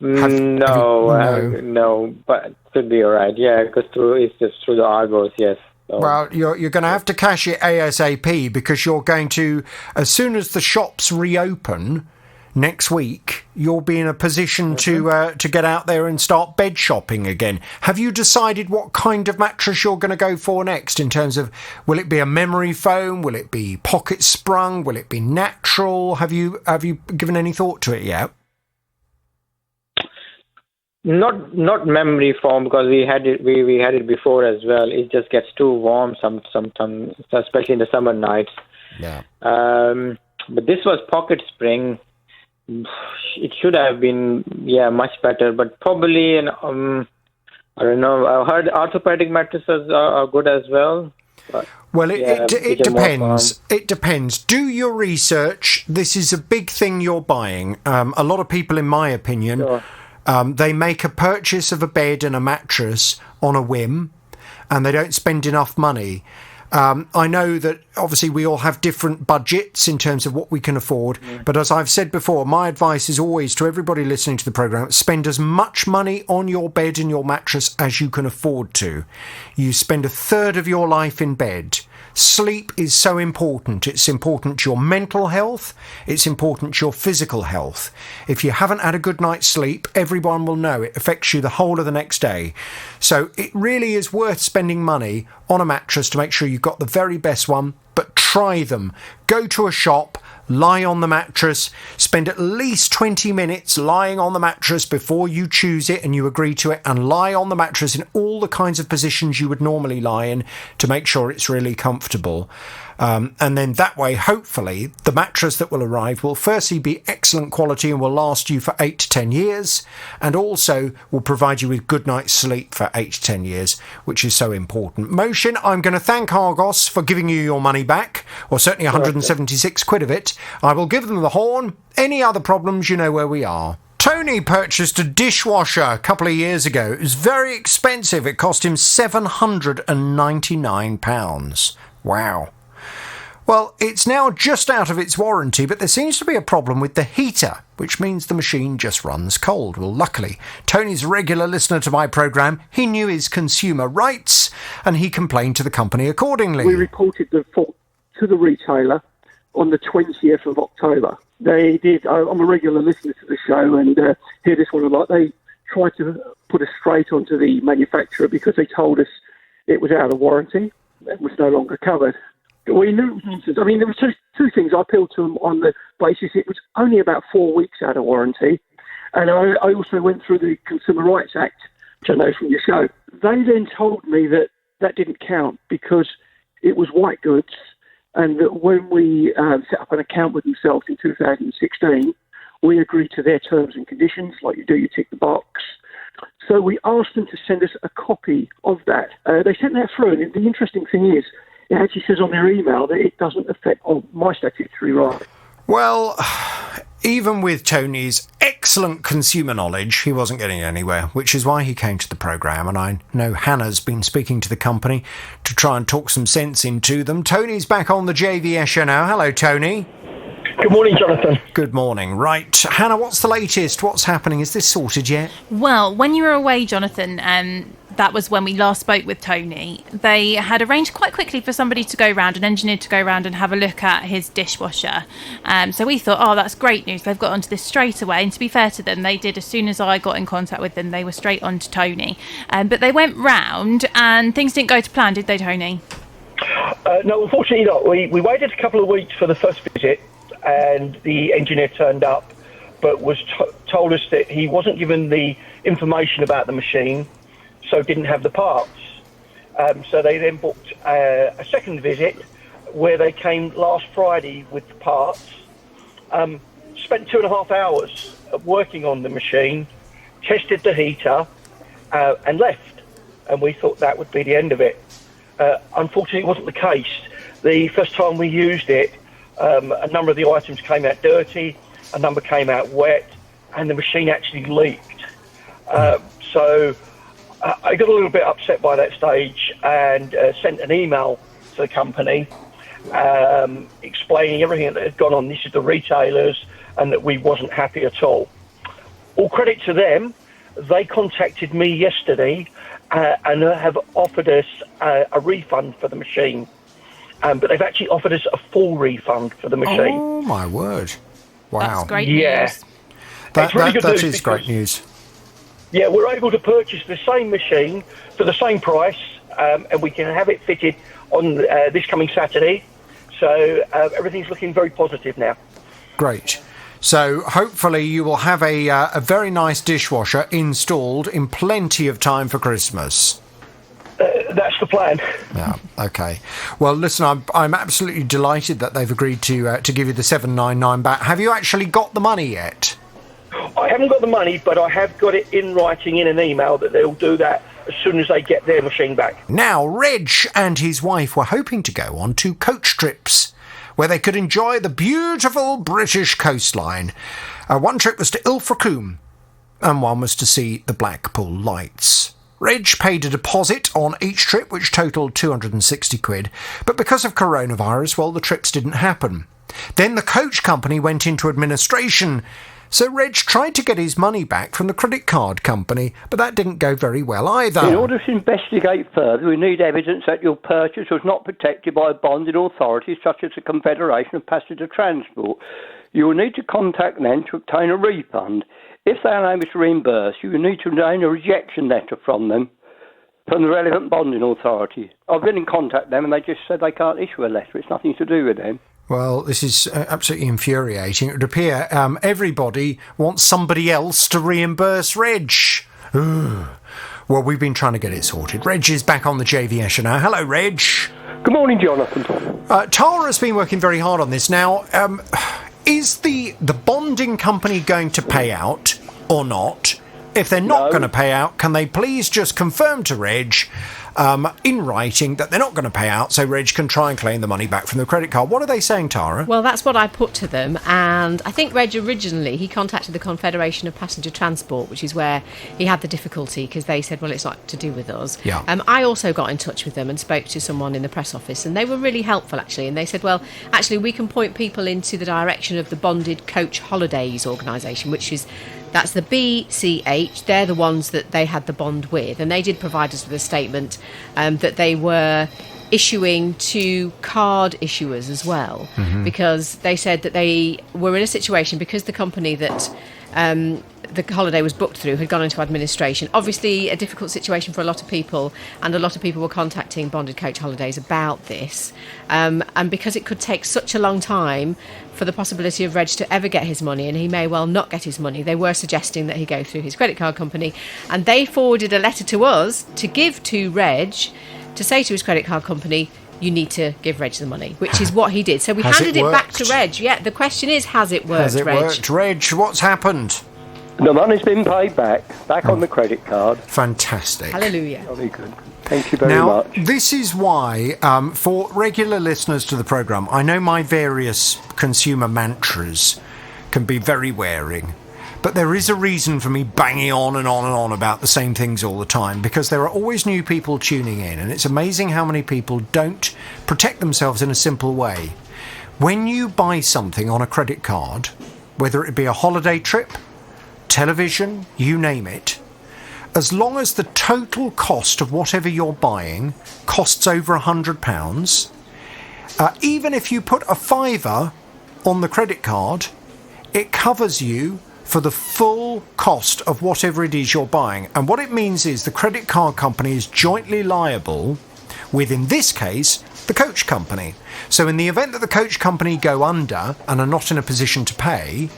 No, but it should be all right. Yeah, because it's just through the Argos, yes. So. Well, you're going to have to cash it ASAP because you're going to, as soon as the shops reopen next week, you'll be in a position to get out there and start bed shopping again. Have you decided what kind of mattress you're going to go for next in terms of, will it be a memory foam? Will it be pocket sprung? Will it be natural? Have you given any thought to it yet? Not memory foam because we had it before as well. It just gets too warm sometimes, especially in the summer nights. Yeah. But this was pocket spring. It should have been much better, but probably I don't know. I've heard orthopedic mattresses are good as well. Well, it depends. It depends. Do your research. This is a big thing you're buying. A lot of people, in my opinion. Sure. They make a purchase of a bed and a mattress on a whim, and they don't spend enough money. I know that obviously we all have different budgets in terms of what we can afford, but as I've said before, my advice is always to everybody listening to the programme, spend as much money on your bed and your mattress as you can afford to. You spend a third of your life in bed. Sleep is so important. It's important to your mental health. It's important to your physical health. If you haven't had a good night's sleep, everyone will know it affects you the whole of the next day. So it really is worth spending money on a mattress to make sure you've got the very best one, but try them. Go to a shop, lie on the mattress, spend at least 20 minutes lying on the mattress before you choose it and you agree to it, and lie on the mattress in all the kinds of positions you would normally lie in to make sure it's really comfortable. And then that way, hopefully, the mattress that will arrive will firstly be excellent quality and will last you for 8 to 10 years, and also will provide you with good night's sleep for 8 to 10 years, which is so important. Motion, I'm going to thank Argos for giving you your money back, or certainly 176 quid of it. I will give them the horn. Any other problems, you know where we are. Tony purchased a dishwasher a couple of years ago. It was very expensive. It cost him £799. Wow. Well, it's now just out of its warranty, but there seems to be a problem with the heater, which means the machine just runs cold. Well, luckily, Tony's a regular listener to my programme. He knew his consumer rights, and he complained to the company accordingly. We reported the fault to the retailer on the 20th of October. They did. I'm a regular listener to the show, and hear this one a lot. They tried to put us straight onto the manufacturer because they told us it was out of warranty. It was no longer covered. We knew it was nonsense. I mean, there were two things. I appealed to them on the basis it was only about 4 weeks out of warranty. And I also went through the Consumer Rights Act, which I know from your show. They then told me that that didn't count because it was white goods, and that when we set up an account with themselves in 2016, we agreed to their terms and conditions, like you do, you tick the box. So we asked them to send us a copy of that. They sent that through, and the interesting thing is, it actually says on their email that it doesn't affect my statutory right. Well, even with Tony's excellent consumer knowledge, he wasn't getting anywhere, which is why he came to the programme, and I know Hannah's been speaking to the company to try and talk some sense into them. Tony's back on the JVS show now. Hello, Tony. Good morning, Jonathan. Good morning. Right, Hannah, what's the latest? What's happening? Is this sorted yet? Well, when you were away, Jonathan, that was when we last spoke with Tony, they had arranged quite quickly for somebody to go round, an engineer to go round and have a look at his dishwasher. So we thought, oh, that's great news. They've got onto this straight away. And to be fair to them, they did. As soon as I got in contact with them, they were straight on to Tony. But they went round and things didn't go to plan, did they, Tony? No, unfortunately not. We waited a couple of weeks for the first visit, and the engineer turned up, but was told us that he wasn't given the information about the machine, so didn't have the parts. So they then booked a second visit where they came last Friday with the parts, spent 2.5 hours working on the machine, tested the heater, and left. And we thought that would be the end of it. Unfortunately, it wasn't the case. The first time we used it, a number of the items came out dirty, a number came out wet, and the machine actually leaked. So I got a little bit upset by that stage and sent an email to the company explaining everything that had gone on. This is the retailers, and that we wasn't happy at all. All credit to them. They contacted me yesterday and have offered us a refund for the machine. But they've actually offered us a full refund for the machine. Oh, my word. Wow. That's great news. That news is great news. Yeah, we're able to purchase the same machine for the same price, and we can have it fitted on this coming Saturday. So everything's looking very positive now. Great. So hopefully you will have a very nice dishwasher installed in plenty of time for Christmas. That's the plan. Yeah. Okay. Well, listen, I'm absolutely delighted that they've agreed to give you the $799 back. Have you actually got the money yet? I haven't got the money, but I have got it in writing in an email that they'll do that as soon as they get their machine back. Now, Reg and his wife were hoping to go on 2 coach trips where they could enjoy the beautiful British coastline. One trip was to Ilfracombe and one was to see the Blackpool lights. Reg paid a deposit on each trip, which totalled 260 quid, but because of coronavirus, well, the trips didn't happen. Then the coach company went into administration, so Reg tried to get his money back from the credit card company, but that didn't go very well either. In order to investigate further, we need evidence that your purchase was not protected by a bonded authority such as the Confederation of Passenger Transport. You will need to contact them to obtain a refund. If they are unable to reimburse you, you need to obtain a rejection letter from them, from the relevant bonding authority. I've been in contact with them and they just said they can't issue a letter. It's nothing to do with them. Well, this is absolutely infuriating. It would appear everybody wants somebody else to reimburse Reg. Ugh. Well, we've been trying to get it sorted. Reg is back on the JVS now. Hello, Reg. Good morning, Jonathan. Tara's been working very hard on this. Now, is the bonding company going to pay out or not? If they're not going to pay out, can they please just confirm to Reg in writing that they're not going to pay out so Reg can try and claim the money back from the credit card? What are they saying, Tara? Well, that's what I put to them, and I think Reg originally, he contacted the Confederation of Passenger Transport, which is where he had the difficulty, because they said, well, it's not to do with us. Yeah. I also got in touch with them and spoke to someone in the press office, and they were really helpful, actually, and they said, well, actually, we can point people into the direction of the Bonded Coach Holidays organisation, that's the BCH. They're the ones that they had the bond with, and they did provide us with a statement that they were issuing to card issuers as well, because they said that they were in a situation, because the company that the holiday was booked through had gone into administration. Obviously a difficult situation for a lot of people, and a lot of people were contacting Bonded Coach Holidays about this, and because it could take such a long time for the possibility of Reg to ever get his money, and he may well not get his money, they were suggesting that he go through his credit card company, and they forwarded a letter to us to give to Reg to say to his credit card company, you need to give Reg the money, which is what he did. So we handed it back to Reg. Yeah, the question is, has it worked, Reg? Has it worked, Reg? What's happened? The money's been paid back on the credit card. Fantastic. Hallelujah. Very good. Thank you very now, much. This is why, for regular listeners to the programme, I know my various consumer mantras can be very wearing, but there is a reason for me banging on and on and on about the same things all the time, because there are always new people tuning in, and it's amazing how many people don't protect themselves in a simple way. When you buy something on a credit card, whether it be a holiday trip, television, you name it, as long as the total cost of whatever you're buying costs over £100, even if you put a £5 on the credit card, it covers you for the full cost of whatever it is you're buying. And what it means is the credit card company is jointly liable with, in this case, the coach company. So in the event that the coach company go under and are not in a position to pay,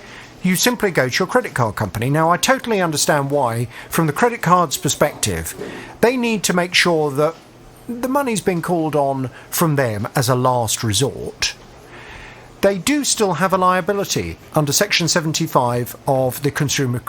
you simply go to your credit card company. Now, I totally understand why, from the credit card's perspective, they need to make sure that the money's been called on from them as a last resort. They do still have a liability under Section 75 of the Consumer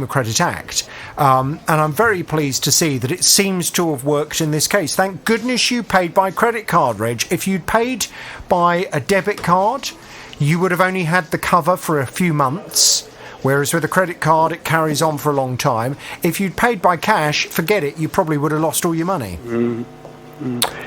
Credit Act. And I'm very pleased to see that it seems to have worked in this case. Thank goodness you paid by credit card, Reg. If you'd paid by a debit card, you would have only had the cover for a few months, whereas with a credit card, it carries on for a long time. If you'd paid by cash, forget it, you probably would have lost all your money.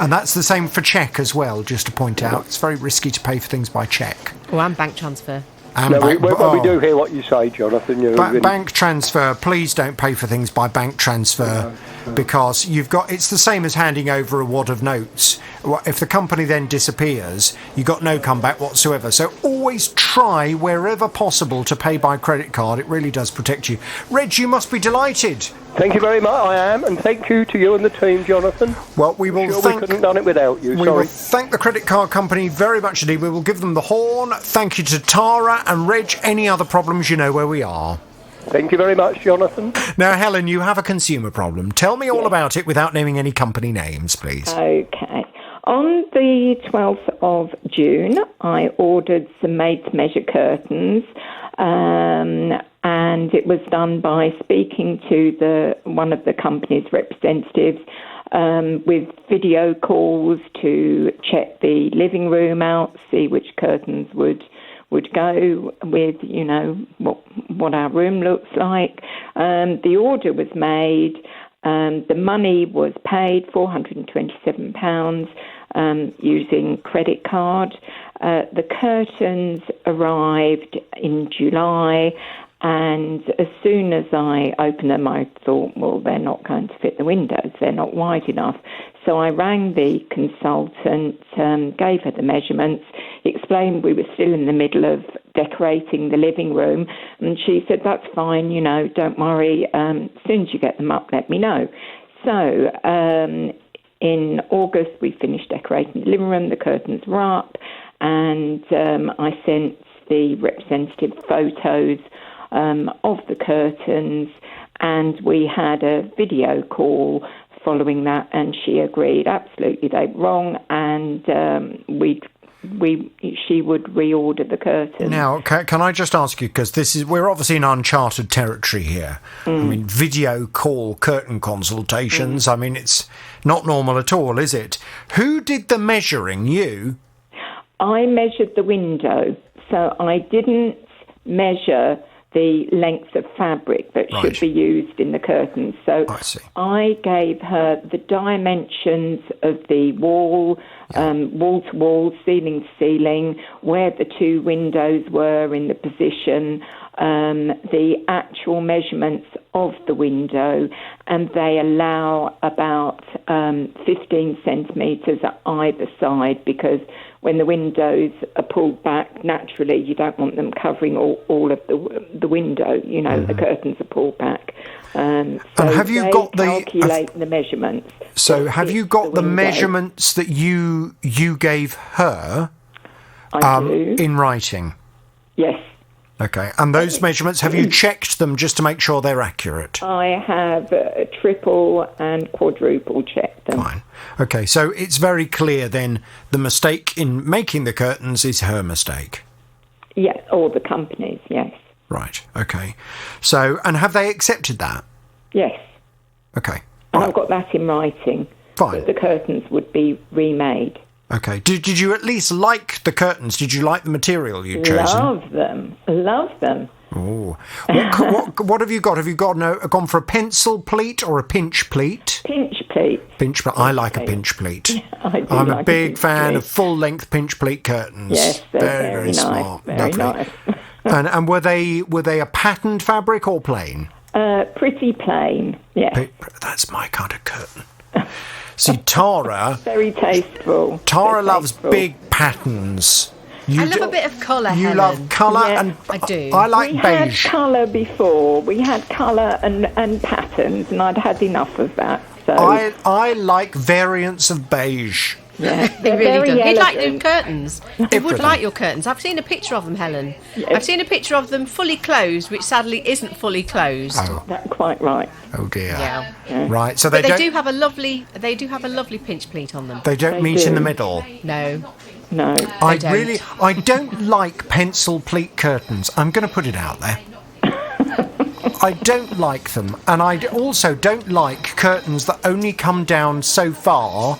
And that's the same for cheque as well, just to point out. It's very risky to pay for things by cheque. Oh, and bank transfer. We do hear what you say, Jonathan. Bank transfer, please don't pay for things by bank transfer, because it's the same as handing over a wad of notes. If the company then disappears, you've got no comeback whatsoever. So always try, wherever possible, to pay by credit card. It really does protect you. Reg, you must be delighted. Thank you very much, I am, and thank you to you and the team, Jonathan. Well, we will we couldn't have done it without you, We will thank the credit card company very much indeed. We will give them the horn. Thank you to Tara and Reg. Any other problems, you know where we are. Thank you very much, Jonathan. Now, Helen, you have a consumer problem. Tell me all about it without naming any company names, please. Okay. On the 12th of June, I ordered some made-to-measure curtains, and it was done by speaking to one of the company's representatives with video calls to check the living room out, see which curtains would go with, what our room looks like. The order was made. The money was paid, £427, using credit card. The curtains arrived in July, and as soon as I opened them, I thought, well, they're not going to fit the windows. They're not wide enough. So I rang the consultant, gave her the measurements, explained we were still in the middle of decorating the living room, and she said, that's fine, don't worry. As soon as you get them up, let me know. So in August, we finished decorating the living room. The curtains were up, and I sent the representative photos of the curtains, and we had a video call following that, and she agreed absolutely they were wrong, and she would reorder the curtains. Now, can I just ask you, because we're obviously in uncharted territory here. I mean, video call curtain consultations. I mean, it's not normal at all, is it? Who did the measuring? You? I measured the window, so I didn't measure the length of fabric that should be used in the curtains. So I gave her the dimensions of the wall, wall to wall, ceiling to ceiling, where the two windows were in the position, the actual measurements of the window, and they allow about 15 centimetres at either side, because when the windows are pulled back, naturally you don't want them covering all of the window. The curtains are pulled back. So and have you got calculate the measurements. So have you got the measurements that you gave her in writing? Yes. Okay. And those measurements, have you checked them just to make sure they're accurate? I have triple and quadruple checked them. Fine. Okay, so it's very clear then the mistake in making the curtains is her mistake. Yes, or the company's, yes. Right, okay. So, and have they accepted that? Yes. Okay. And I've got that in writing. Fine. That the curtains would be remade. Okay. Did you at least like the curtains? Did you like the material you'd chosen? Love them. Oh. What have you got? Have you gone for a pencil pleat or a pinch pleat? Pinch pleat. Pinch pleat. I like a pinch pleat. I'm a big fan of full-length pinch pleat curtains. Yes, they're very nice. Smart. Very nice. And were they a patterned fabric or plain? Pretty plain. Yeah. That's my kind of curtain. See, Tara... Very tasteful. Tara loves big patterns. I love a bit of colour, You Helen. love colour, and I do. I like we beige. had colour before. We had colour and patterns, and I'd had enough of that. So I like variants of beige. Yeah, They really do. He'd like elegant. new curtains. They would like your curtains. I've seen a picture of them, Helen. Yes. I've seen a picture of them fully closed, which sadly isn't fully closed. That's quite right. Oh dear. Yeah. Right. So But they do have a lovely. They do have a lovely pinch pleat on them. They don't meet in the middle. No. No. I don't like pencil pleat curtains. I'm going to put it out there. I don't like them, and I also don't like curtains that only come down so far.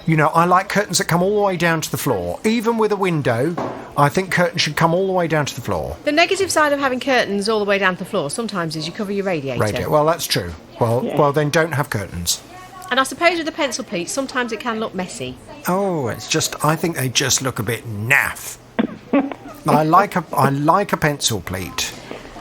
I like curtains that come all the way down to the floor. Even with a window, I think curtains should come all the way down to the floor. The negative side of having curtains all the way down to the floor sometimes is you cover your radiator. Well, that's true. Well, then don't have curtains. And I suppose with the pencil pleats, sometimes it can look messy. Oh, I think they just look a bit naff. I like a pencil pleat.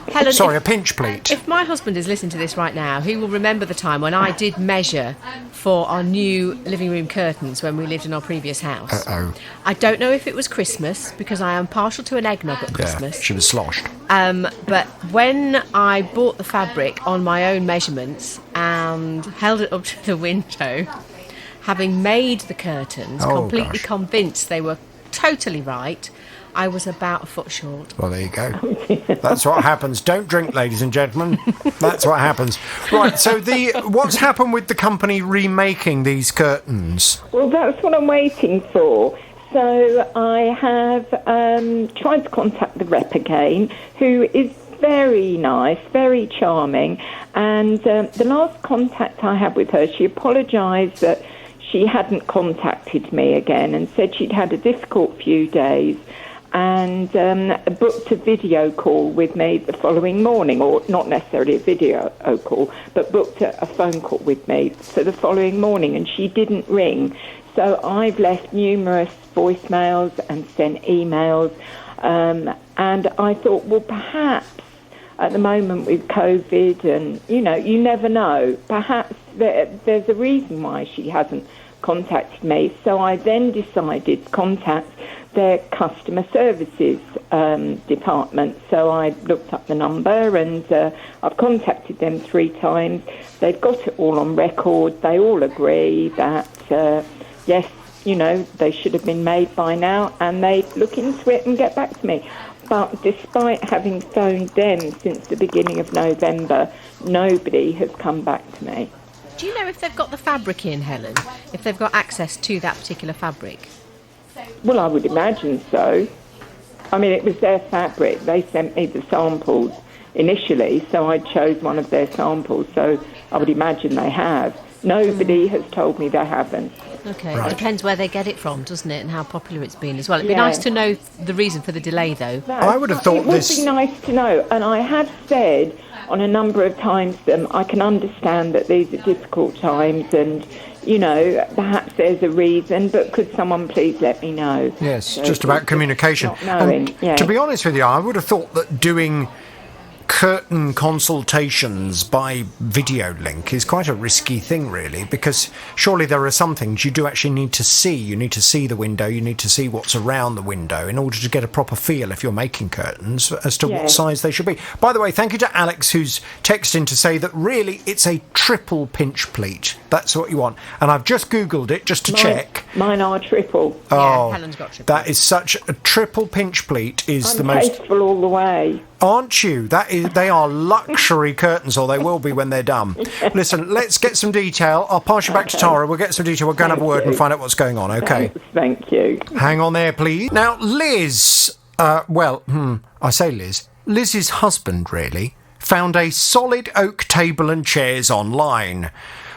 Helen, a pinch pleat. If my husband is listening to this right now, he will remember the time when I did measure for our new living room curtains when we lived in our previous house. Uh-oh. I don't know if it was Christmas, because I am partial to an eggnog at Christmas. Yeah, she was sloshed. But when I bought the fabric on my own measurements and held it up to the window, having made the curtains, completely convinced they were totally right, I was about a foot short. Well, there you go. That's what happens. Don't drink, ladies and gentlemen. That's what happens. Right, so what's happened with the company remaking these curtains? Well, that's what I'm waiting for. So I have tried to contact the rep again, who is very nice, very charming. And the last contact I had with her, she apologised that she hadn't contacted me again and said she'd had a difficult few days. and booked a video call with me the following morning, or not necessarily a video call, but booked a phone call with me for the following morning, and she didn't ring. So I've left numerous voicemails and sent emails, and I thought, well, perhaps at the moment with COVID, and, you never know, perhaps there's a reason why she hasn't contacted me. So I then decided to contact their customer services department. So I looked up the number, and I've contacted them 3 times. They've got it all on record. They all agree that, yes, they should have been made by now, and they look into it and get back to me. But despite having phoned them since the beginning of November, nobody has come back to me. Do you know if they've got the fabric in, Helen? If they've got access to that particular fabric? Well, I would imagine so. I mean, it was their fabric. They sent me the samples initially, so I chose one of their samples. So I would imagine they have. Nobody has told me they haven't. Okay, Right. It depends where they get it from, doesn't it, and how popular it's been as well. It'd be nice to know the reason for the delay, though. I would have thought it would be nice to know, and I have said on a number of times to them, I can understand that these are difficult times, and perhaps there's a reason, but could someone please let me know? Yes, So just about communication. not knowing, And yeah. to be honest with you, I would have thought that doing curtain consultations by video link is quite a risky thing, really, because surely there are some things you do actually need to see. You need to see the window, you need to see what's around the window in order to get a proper feel, if you're making curtains, as to what size they should be. By the way, thank you to Alex, who's texting to say that really it's a triple pinch pleat. That's what you want. And I've just Googled it just to check. Mine are triple. Oh, Helen's got triple. that is such a triple pinch pleat is I'm the most... faithful all the way. Aren't you? They are luxury curtains, or they will be when they're done. Listen, let's get some detail. I'll pass you back to Tara. We'll get some detail. We'll go and have a word and find out what's going on, okay? Thank you. Hang on there, please. Now, Liz, I say Liz. Liz's husband, really, found a solid oak table and chairs online.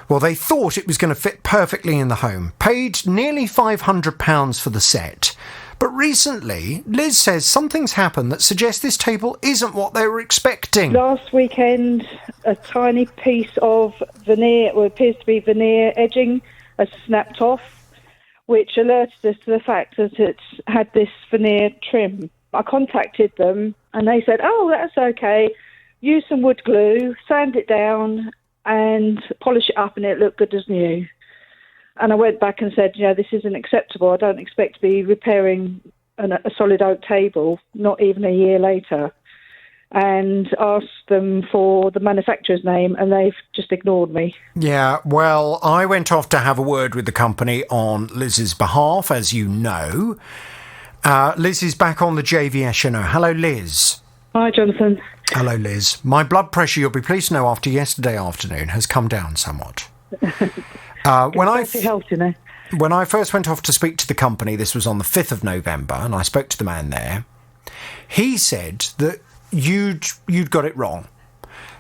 Well, they thought it was going to fit perfectly in the home. Paid nearly £500 for the set. But recently, Liz says something's happened that suggests this table isn't what they were expecting. Last weekend, a tiny piece of veneer, or appears to be veneer edging, has snapped off, which alerted us to the fact that it had this veneer trim. I contacted them, and they said, oh, that's okay. Use some wood glue, sand it down, and polish it up, and it looked good as new. And I went back and said, this isn't acceptable. I don't expect to be repairing a solid oak table, not even a year later. And asked them for the manufacturer's name, and they've just ignored me. Yeah, well, I went off to have a word with the company on Liz's behalf, as you know. Liz is back on the JVS, Hello, Liz. Hi, Jonathan. Hello, Liz. My blood pressure, you'll be pleased to know, after yesterday afternoon, has come down somewhat. When I first went off to speak to the company, this was on the 5th of November, and I spoke to the man there, he said that you'd got it wrong.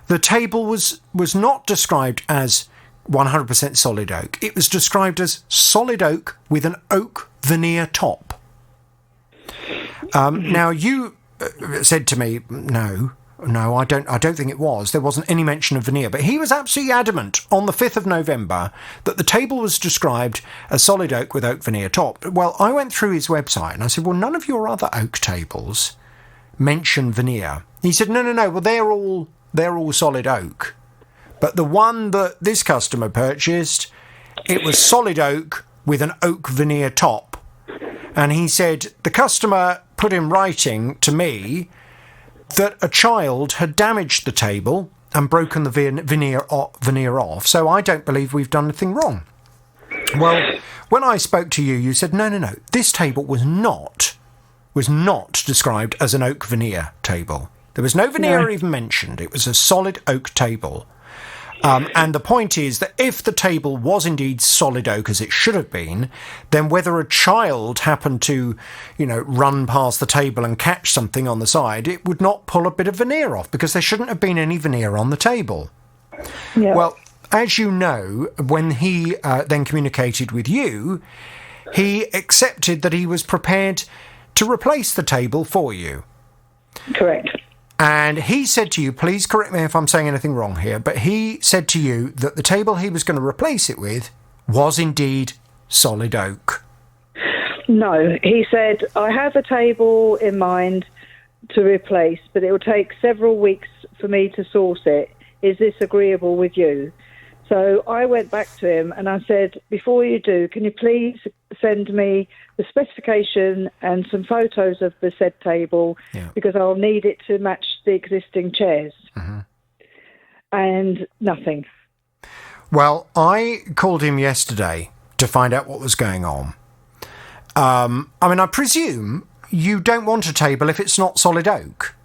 The table was not described as 100% solid oak. It was described as solid oak with an oak veneer top. Now, you said to me, no, I don't think it was. There wasn't any mention of veneer. But he was absolutely adamant on the 5th of November that the table was described as solid oak with oak veneer top. Well, I went through his website and I said, well, none of your other oak tables mention veneer. He said, no, well, they're all solid oak. But the one that this customer purchased, it was solid oak with an oak veneer top. And he said the customer put in writing to me that a child had damaged the table and broken the veneer off, so I don't believe we've done anything wrong. Well, when I spoke to you, you said, no, this table was not described as an oak veneer table. There was no veneer even mentioned. It was a solid oak table. And the point is that if the table was indeed solid oak, as it should have been, then whether a child happened to, run past the table and catch something on the side, it would not pull a bit of veneer off, because there shouldn't have been any veneer on the table. Yeah. Well, as you know, when he then communicated with you, he accepted that he was prepared to replace the table for you. Correct. And he said to you, please correct me if I'm saying anything wrong here, but he said to you that the table he was going to replace it with was indeed solid oak. No, he said, I have a table in mind to replace, but it will take several weeks for me to source it. Is this agreeable with you? So I went back to him and I said, before you do, can you please send me the specification and some photos of the said table, because I'll need it to match the existing chairs. And nothing. Well, I called him yesterday to find out what was going on. I mean, I presume you don't want a table if it's not solid oak.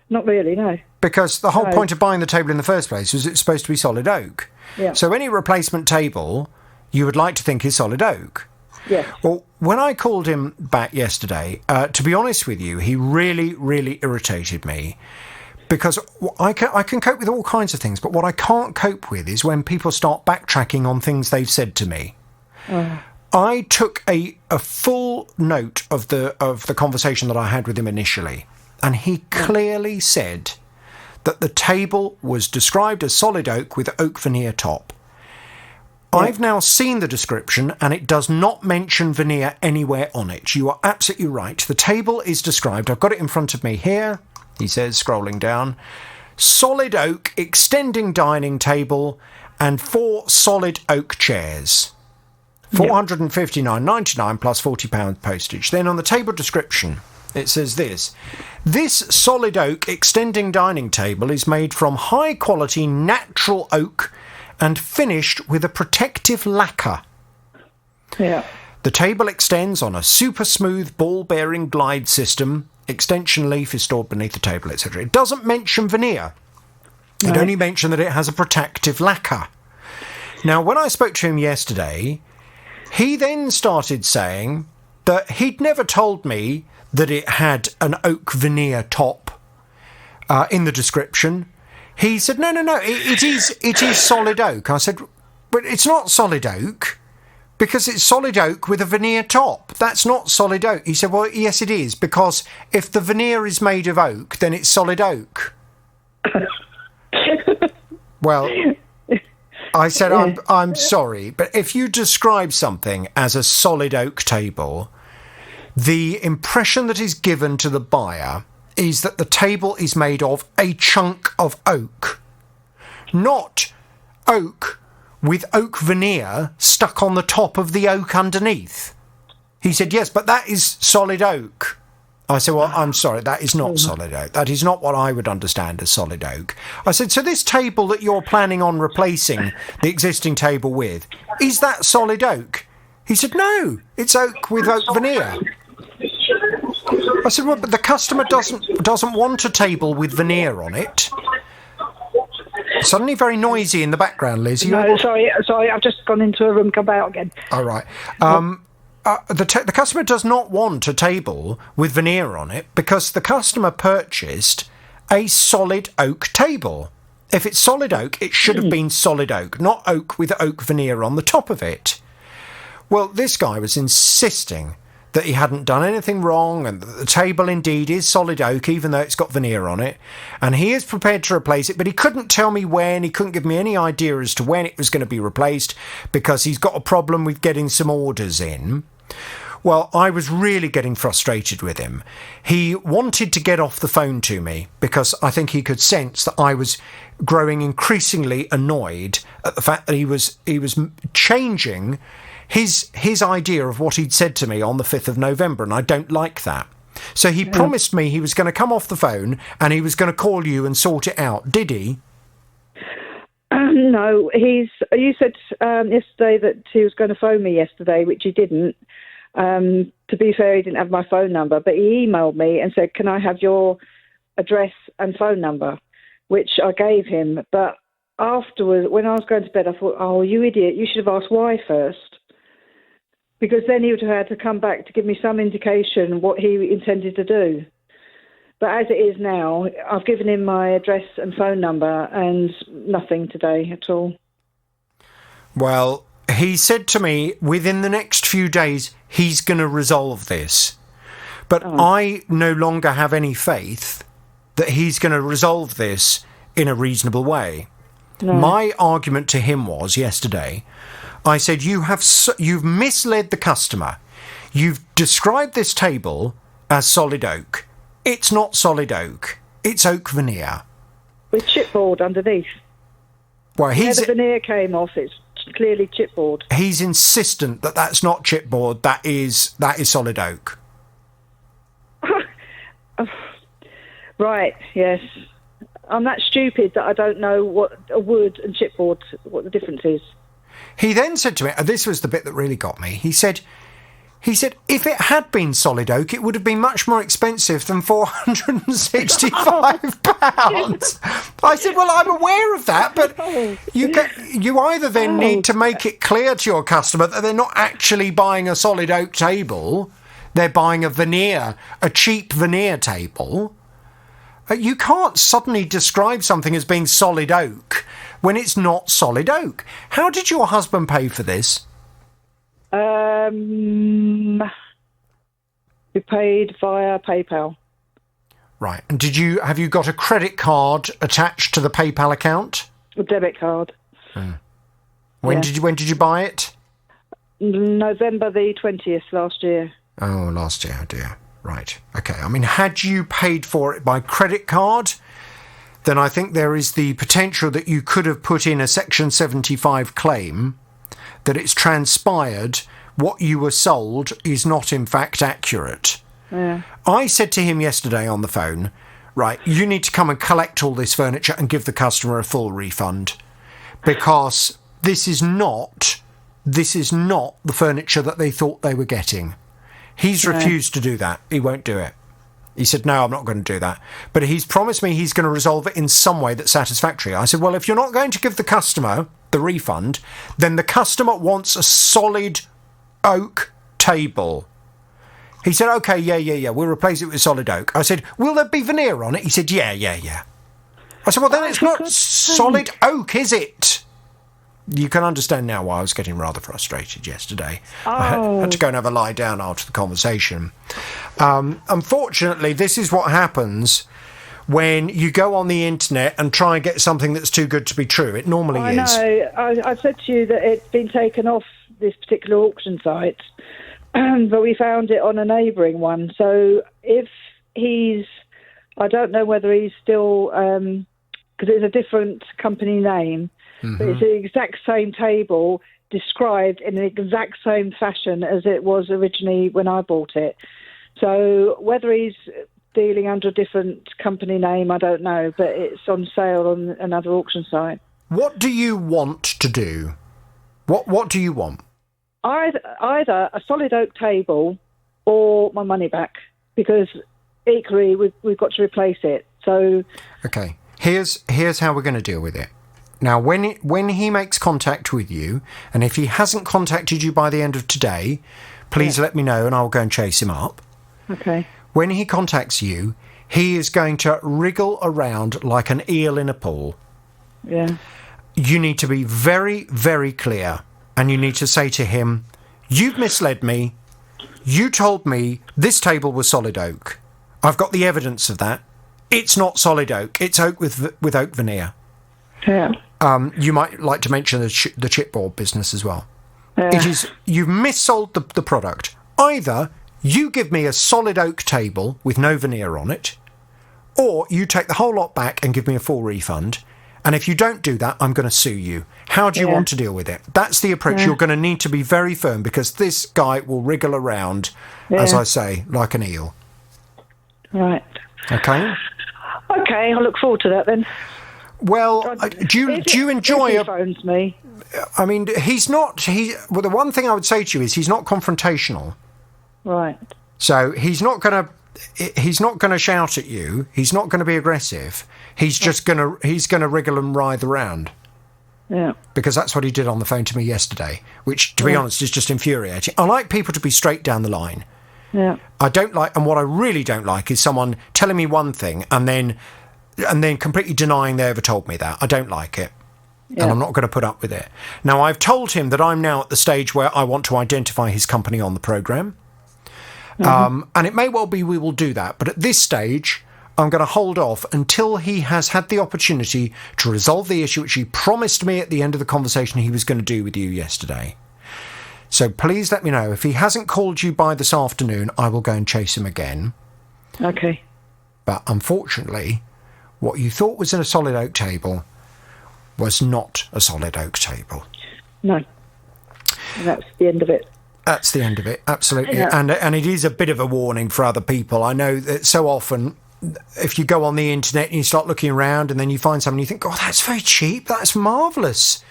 Not really, no. Because the whole point of buying the table in the first place was it's supposed to be solid oak. Yeah. So any replacement table you would like to think is solid oak. Yes. Well, when I called him back yesterday, to be honest with you, he really, really irritated me. Because I can cope with all kinds of things, but what I can't cope with is when people start backtracking on things they've said to me. I took a full note of the conversation that I had with him initially, and he clearly said that the table was described as solid oak with oak veneer top. I've now seen the description, and it does not mention veneer anywhere on it. You are absolutely right. The table is described, I've got it in front of me here, he says, scrolling down, solid oak extending dining table and 4 solid oak chairs. $459.99 plus £40 postage. Then on the table description, it says this solid oak extending dining table is made from high quality natural oak and finished with a protective lacquer. The table extends on a super smooth ball bearing glide system. Extension leaf is stored beneath the table, etc. It doesn't mention veneer. It only mentioned that it has a protective lacquer. Now, when I spoke to him yesterday, he then started saying that he'd never told me that it had an oak veneer top in the description. He said, no, it is solid oak. I said, but it's not solid oak because it's solid oak with a veneer top. That's not solid oak. He said, well, yes, it is, because if the veneer is made of oak, then it's solid oak. Well, I said, I'm sorry, but if you describe something as a solid oak table, the impression that is given to the buyer is that the table is made of a chunk of oak, not oak with oak veneer stuck on the top of the oak underneath. He said, yes, but that is solid oak. I said, well, I'm sorry, that is not solid oak. That is not what I would understand as solid oak. I said, so this table that you're planning on replacing the existing table with, is that solid oak? He said, no, it's oak with oak veneer. I said, well, but the customer doesn't want a table with veneer on it. Suddenly very noisy in the background, Liz. Sorry, I've just gone into a room, come out again. All right. The customer does not want a table with veneer on it because the customer purchased a solid oak table. If it's solid oak, it should have been solid oak, not oak with oak veneer on the top of it. Well, this guy was insisting that he hadn't done anything wrong and that the table indeed is solid oak, even though it's got veneer on it, and he is prepared to replace it, but he couldn't tell me when. He couldn't give me any idea as to when it was going to be replaced because he's got a problem with getting some orders in. Well, I was really getting frustrated with him. He wanted to get off the phone to me because I think he could sense that I was growing increasingly annoyed at the fact that he was changing his idea of what he'd said to me on the 5th of November, and I don't like that. So he promised me he was going to come off the phone and he was going to call you and sort it out. Did he? No, you said yesterday that he was going to phone me yesterday, which he didn't. To be fair, he didn't have my phone number, but he emailed me and said, can I have your address and phone number, which I gave him. But afterwards, when I was going to bed, I thought, oh, you idiot, you should have asked why first. Because then he would have had to come back to give me some indication what he intended to do. But as it is now, I've given him my address and phone number and nothing today at all. Well, he said to me within the next few days he's going to resolve this. But I no longer have any faith that he's going to resolve this in a reasonable way. No. My argument to him was yesterday, I said, you've misled the customer. You've described this table as solid oak. It's not solid oak. It's oak veneer. With chipboard underneath. Well, Where the veneer came off, it's clearly chipboard. He's insistent that that's not chipboard. That is solid oak. Right, yes. I'm that stupid that I don't know what a wood and chipboard, what the difference is. He then said to me, and this was the bit that really got me, he said, if it had been solid oak, it would have been much more expensive than £465. I said, well, I'm aware of that, but you either then need to make it clear to your customer that they're not actually buying a solid oak table, they're buying a cheap veneer table. You can't suddenly describe something as being solid oak when it's not solid oak. How did your husband pay for this? We paid via PayPal. Right. And have you got a credit card attached to the PayPal account? A debit card. When did you buy it? November the 20th last year. Oh, last year, oh dear. Right. Okay. I mean, had you paid for it by credit card, then I think there is the potential that you could have put in a Section 75 claim that it's transpired what you were sold is not in fact accurate. Yeah. I said to him yesterday on the phone, right, you need to come and collect all this furniture and give the customer a full refund, because this is not the furniture that they thought they were getting. He's refused to do that. He won't do it. He said, no, I'm not going to do that. But he's promised me he's going to resolve it in some way that's satisfactory. I said, well, if you're not going to give the customer the refund, then the customer wants a solid oak table. He said, OK, yeah, we'll replace it with solid oak. I said, will there be veneer on it? He said, yeah. I said, well, then it's not solid oak, is it? You can understand now why I was getting rather frustrated yesterday. I had to go and have a lie down after the conversation. Unfortunately, this is what happens when you go on the internet and try and get something that's too good to be true. It normally is. I know. I said to you that it's been taken off this particular auction site, but we found it on a neighbouring one. So if I don't know whether he's still, because it's a different company name, but it's the exact same table described in the exact same fashion as it was originally when I bought it. So whether he's dealing under a different company name, I don't know, but it's on sale on another auction site. What do you want to do? What do you want? Either a solid oak table or my money back, because equally we've got to replace it. So okay, here's how we're going to deal with it. Now, when he makes contact with you, and if he hasn't contacted you by the end of today, please let me know and I'll go and chase him up. Okay. When he contacts you, he is going to wriggle around like an eel in a pool. Yeah. You need to be very, very clear, and you need to say to him, you've misled me. You told me this table was solid oak. I've got the evidence of that. It's not solid oak. It's oak with oak veneer. Yeah. You might like to mention the chipboard business as well. Yeah. You've missold the product. Either you give me a solid oak table with no veneer on it, or you take the whole lot back and give me a full refund. And if you don't do that, I'm going to sue you. How do you want to deal with it? That's the approach. You're going to need to be very firm, because this guy will wriggle around, as I say, like an eel. Right. Okay? Okay, I look forward to that then. Well, do you enjoy if he phones me? I mean, well, the one thing I would say to you is he's not confrontational. Right. So he's not going to shout at you. He's not going to be aggressive. He's just going to wriggle and writhe around. Yeah. Because that's what he did on the phone to me yesterday, which, to be honest, is just infuriating. I like people to be straight down the line. Yeah. And what I really don't like is someone telling me one thing and then completely denying they ever told me that. I don't like it. Yeah. And I'm not going to put up with it. Now, I've told him that I'm now at the stage where I want to identify his company on the programme. And it may well be we will do that. But at this stage, I'm going to hold off until he has had the opportunity to resolve the issue, which he promised me at the end of the conversation he was going to do with you yesterday. So please let me know. If he hasn't called you by this afternoon, I will go and chase him again. Okay. But unfortunately, what you thought was in a solid oak table was not a solid oak table. No. And that's the end of it. That's the end of it, absolutely. Yeah. And it is a bit of a warning for other people. I know that so often, if you go on the internet and you start looking around and then you find something, you think, oh, that's very cheap, that's marvellous.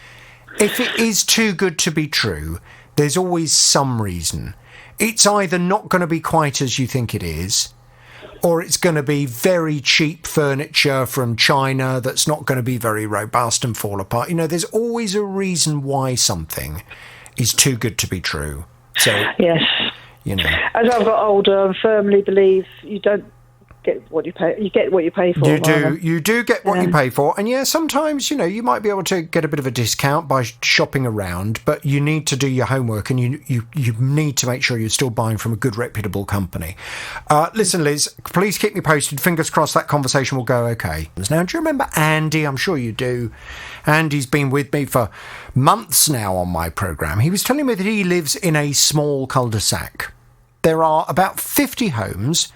If it is too good to be true, there's always some reason. It's either not going to be quite as you think it is, or it's going to be very cheap furniture from China that's not going to be very robust and fall apart. You know, there's always a reason why something is too good to be true. So, yes. You know. As I've got older, I firmly believe you don't get what you pay. You get what you pay for. You do get what you pay for. And yeah, sometimes, you know, you might be able to get a bit of a discount by shopping around, but you need to do your homework and you need to make sure you're still buying from a good, reputable company. Listen, Liz, please keep me posted. Fingers crossed that conversation will go okay. Now, do you remember Andy? I'm sure you do. Andy's been with me for months now on my programme. He was telling me that he lives in a small cul-de-sac. There are about 50 homes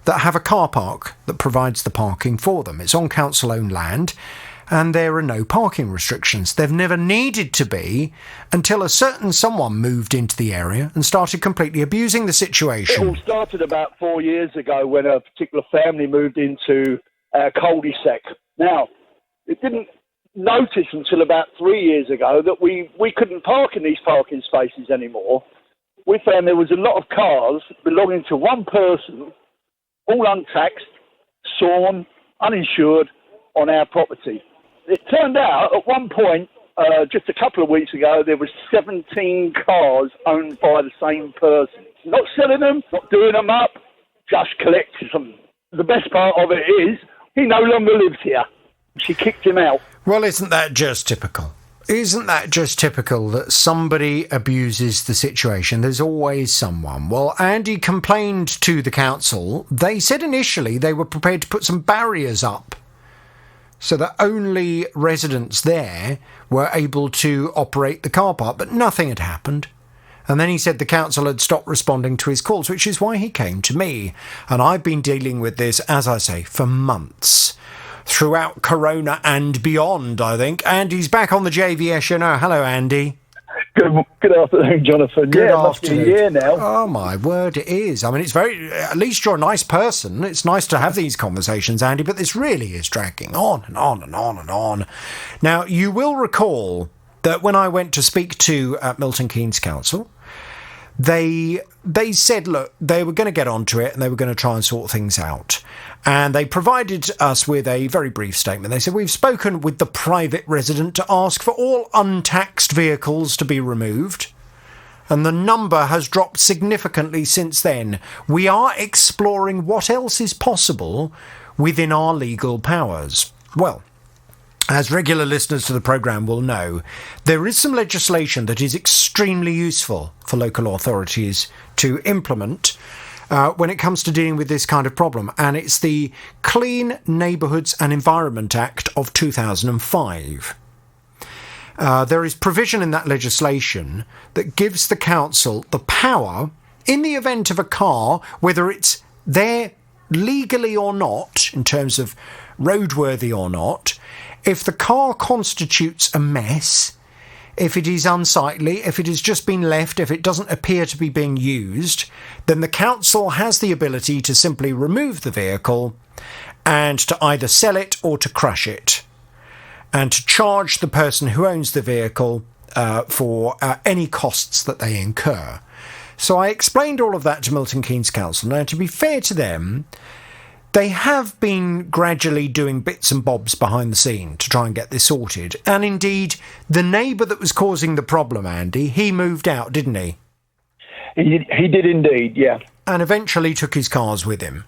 that have a car park that provides the parking for them. It's on council-owned land, and there are no parking restrictions. They've never needed to be until a certain someone moved into the area and started completely abusing the situation. It all started about 4 years ago when a particular family moved into our cul-de-sac. Now, it didn't notice until about 3 years ago that we couldn't park in these parking spaces anymore. We found there was a lot of cars belonging to one person, all untaxed, sawn, uninsured, on our property. It turned out at one point, just a couple of weeks ago, there was 17 cars owned by the same person. Not selling them, not doing them up, just collecting them. The best part of it is he no longer lives here. She kicked him out. Well, isn't that just typical? Isn't that just typical that somebody abuses the situation? There's always someone. Well, Andy complained to the council. They said initially they were prepared to put some barriers up so that only residents there were able to operate the car park, but nothing had happened. And then he said the council had stopped responding to his calls, which is why he came to me. And I've been dealing with this, as I say, for months. Throughout Corona and beyond, I think. Andy's back on the JVS show now. Hello, Andy. Good afternoon, Jonathan. Good afternoon. It must be a year now. Oh, my word, it is. I mean, it's very... At least you're a nice person. It's nice to have these conversations, Andy, but this really is dragging on and on and on and on. Now, you will recall that when I went to speak to Milton Keynes Council, they said, look, they were going to get onto it and they were going to try and sort things out. And they provided us with a very brief statement. They said, we've spoken with the private resident to ask for all untaxed vehicles to be removed. And the number has dropped significantly since then. We are exploring what else is possible within our legal powers. Well, as regular listeners to the programme will know, there is some legislation that is extremely useful for local authorities to implement when it comes to dealing with this kind of problem, and it's the Clean Neighbourhoods and Environment Act of 2005. There is provision in that legislation that gives the council the power, in the event of a car, whether it's there legally or not, in terms of roadworthy or not, if the car constitutes a mess, if it is unsightly, if it has just been left, if it doesn't appear to be being used, then the council has the ability to simply remove the vehicle and to either sell it or to crash it, and to charge the person who owns the vehicle for any costs that they incur. So I explained all of that to Milton Keynes Council. Now, to be fair to them, they have been gradually doing bits and bobs behind the scene to try and get this sorted. And indeed, the neighbour that was causing the problem, Andy, he moved out, didn't he? He did indeed, yeah. And eventually took his cars with him.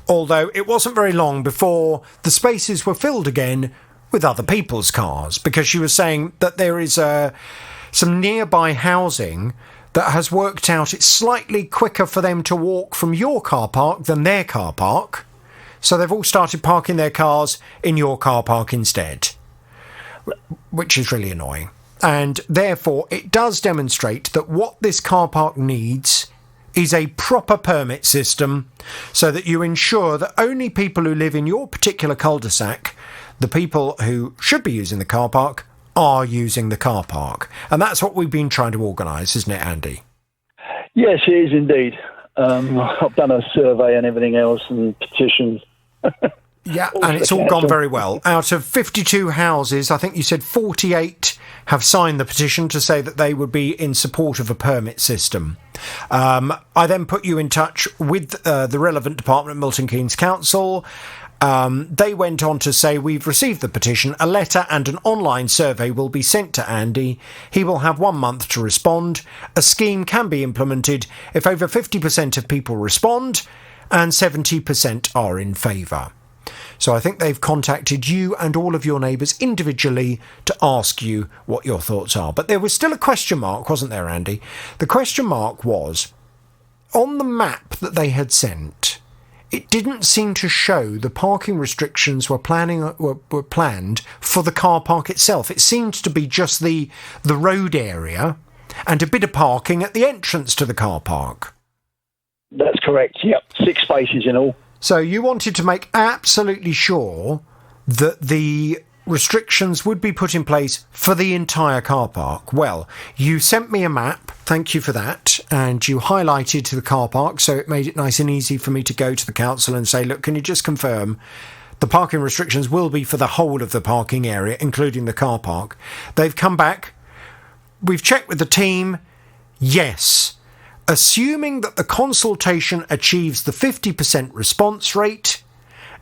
Although it wasn't very long before the spaces were filled again with other people's cars, because she was saying that there is some nearby housing that has worked out it's slightly quicker for them to walk from your car park than their car park. So they've all started parking their cars in your car park instead, which is really annoying. And therefore, it does demonstrate that what this car park needs is a proper permit system so that you ensure that only people who live in your particular cul-de-sac, the people who should be using the car park, are using the car park. And that's what we've been trying to organise, isn't it, Andy? Yes, it is indeed. I've done a survey and everything else and petitions. Yeah, and it's all gone very well. Out of 52 houses, I think you said 48 have signed the petition to say that they would be in support of a permit system. I then put you in touch with the relevant department at Milton Keynes Council. They went on to say, we've received the petition, a letter and an online survey will be sent to Andy. He will have 1 month to respond. A scheme can be implemented if over 50% of people respond and 70% are in favour. So I think they've contacted you and all of your neighbours individually to ask you what your thoughts are. But there was still a question mark, wasn't there, Andy? The question mark was, on the map that they had sent, it didn't seem to show the parking restrictions were planned for the car park itself. It seemed to be just the road area and a bit of parking at the entrance to the car park. That's correct, yep. 6 spaces in all. So you wanted to make absolutely sure that the restrictions would be put in place for the entire car park. Well, you sent me a map, thank you for that, and you highlighted the car park, so it made it nice and easy for me to go to the council and say, look, can you just confirm the parking restrictions will be for the whole of the parking area, including the car park? They've come back, we've checked with the team, yes. Assuming that the consultation achieves the 50% response rate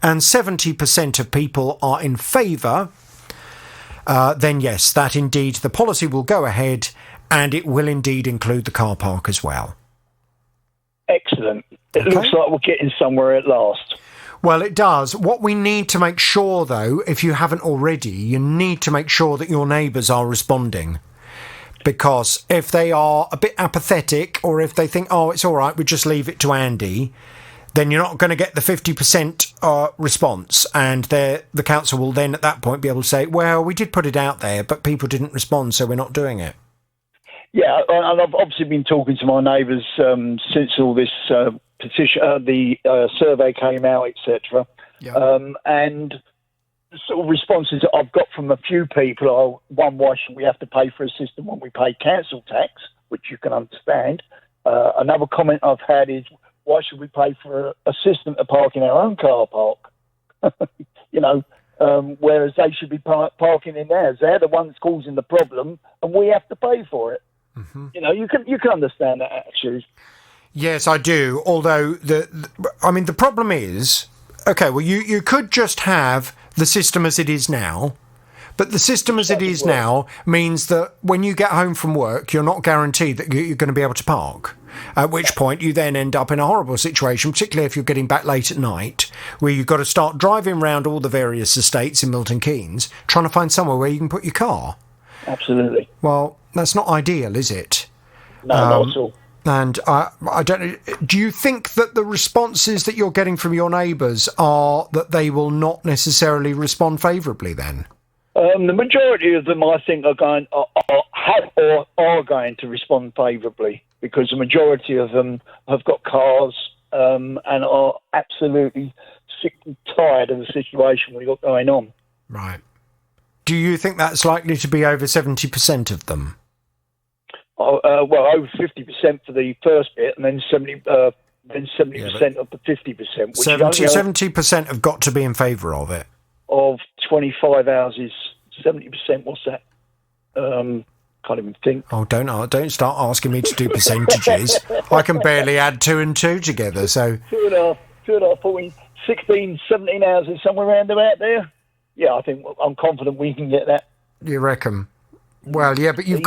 and 70% of people are in favour, then yes, that indeed the policy will go ahead and it will indeed include the car park as well. Excellent. It looks like we're getting somewhere at last. Well, it does. What we need to make sure, though, if you haven't already, you need to make sure that your neighbours are responding. Because if they are a bit apathetic or if they think, oh, it's all right, we just leave it to Andy, then you're not going to get the 50% response. And the council will then at that point be able to say, well, we did put it out there, but people didn't respond, so we're not doing it. Yeah, and I've obviously been talking to my neighbours since all this petition, the survey came out, etc. Yeah. And the sort of responses that I've got from a few people are, one, why should we have to pay for a system when we pay council tax, which you can understand. Another comment I've had is, why should we pay for a system to park in our own car park? Whereas they should be parking in theirs. They're the ones causing the problem, and we have to pay for it. Mm-hmm. You can understand that attitude. Yes, I do. Although the problem is, okay, well, you could just have the system as it is now, but the system as it is now means that when you get home from work, you're not guaranteed that you're going to be able to park. At which point you then end up in a horrible situation, particularly if you're getting back late at night, where you've got to start driving around all the various estates in Milton Keynes, trying to find somewhere where you can put your car. Absolutely. Well, that's not ideal, is it? No, not at all. And I don't know, do you think that the responses that you're getting from your neighbours are that they will not necessarily respond favourably then? The majority of them, I think, are going to respond favourably, because the majority of them have got cars and are absolutely sick and tired of the situation we've got going on. Right. Do you think that's likely to be over 70% of them? Well, over 50% for the first bit, and then 70% of the 50%. 70% have got to be in favour of it. Of 25 houses, 70%. What's that? Can't even think. Oh, don't start asking me to do percentages. I can barely add 2 and 2 together. So 2.5, 16, 17 houses, somewhere around about there. Yeah, I'm confident we can get that. You reckon? Well, yeah, but you've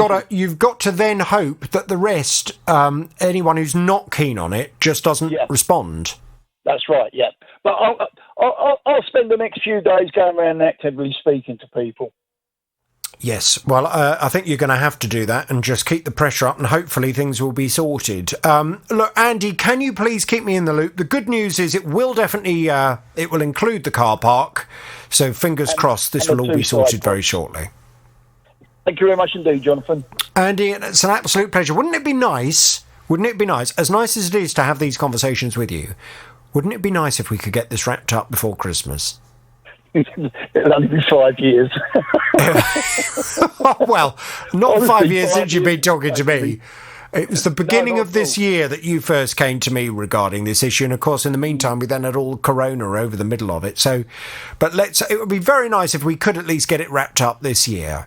got to then hope that the rest, anyone who's not keen on it, just doesn't respond. That's right. Yeah, but I'll spend the next few days going around actively speaking to people. Yes, well, I think you're going to have to do that and just keep the pressure up and hopefully things will be sorted. Look, Andy, can you please keep me in the loop? The good news is it will definitely, it will include the car park, so fingers crossed this will all be sorted very shortly. Thank you very much indeed, Jonathan. Andy, it's an absolute pleasure. Wouldn't it be nice, as nice as it is to have these conversations with you, wouldn't it be nice if we could get this wrapped up before Christmas? It'll only be 5 years. Well, not 5 years since you've been talking to me. It was the beginning of this year that you first came to me regarding this issue, and of course, in the meantime, we then had all Corona over the middle of it. So, but it would be very nice if we could at least get it wrapped up this year.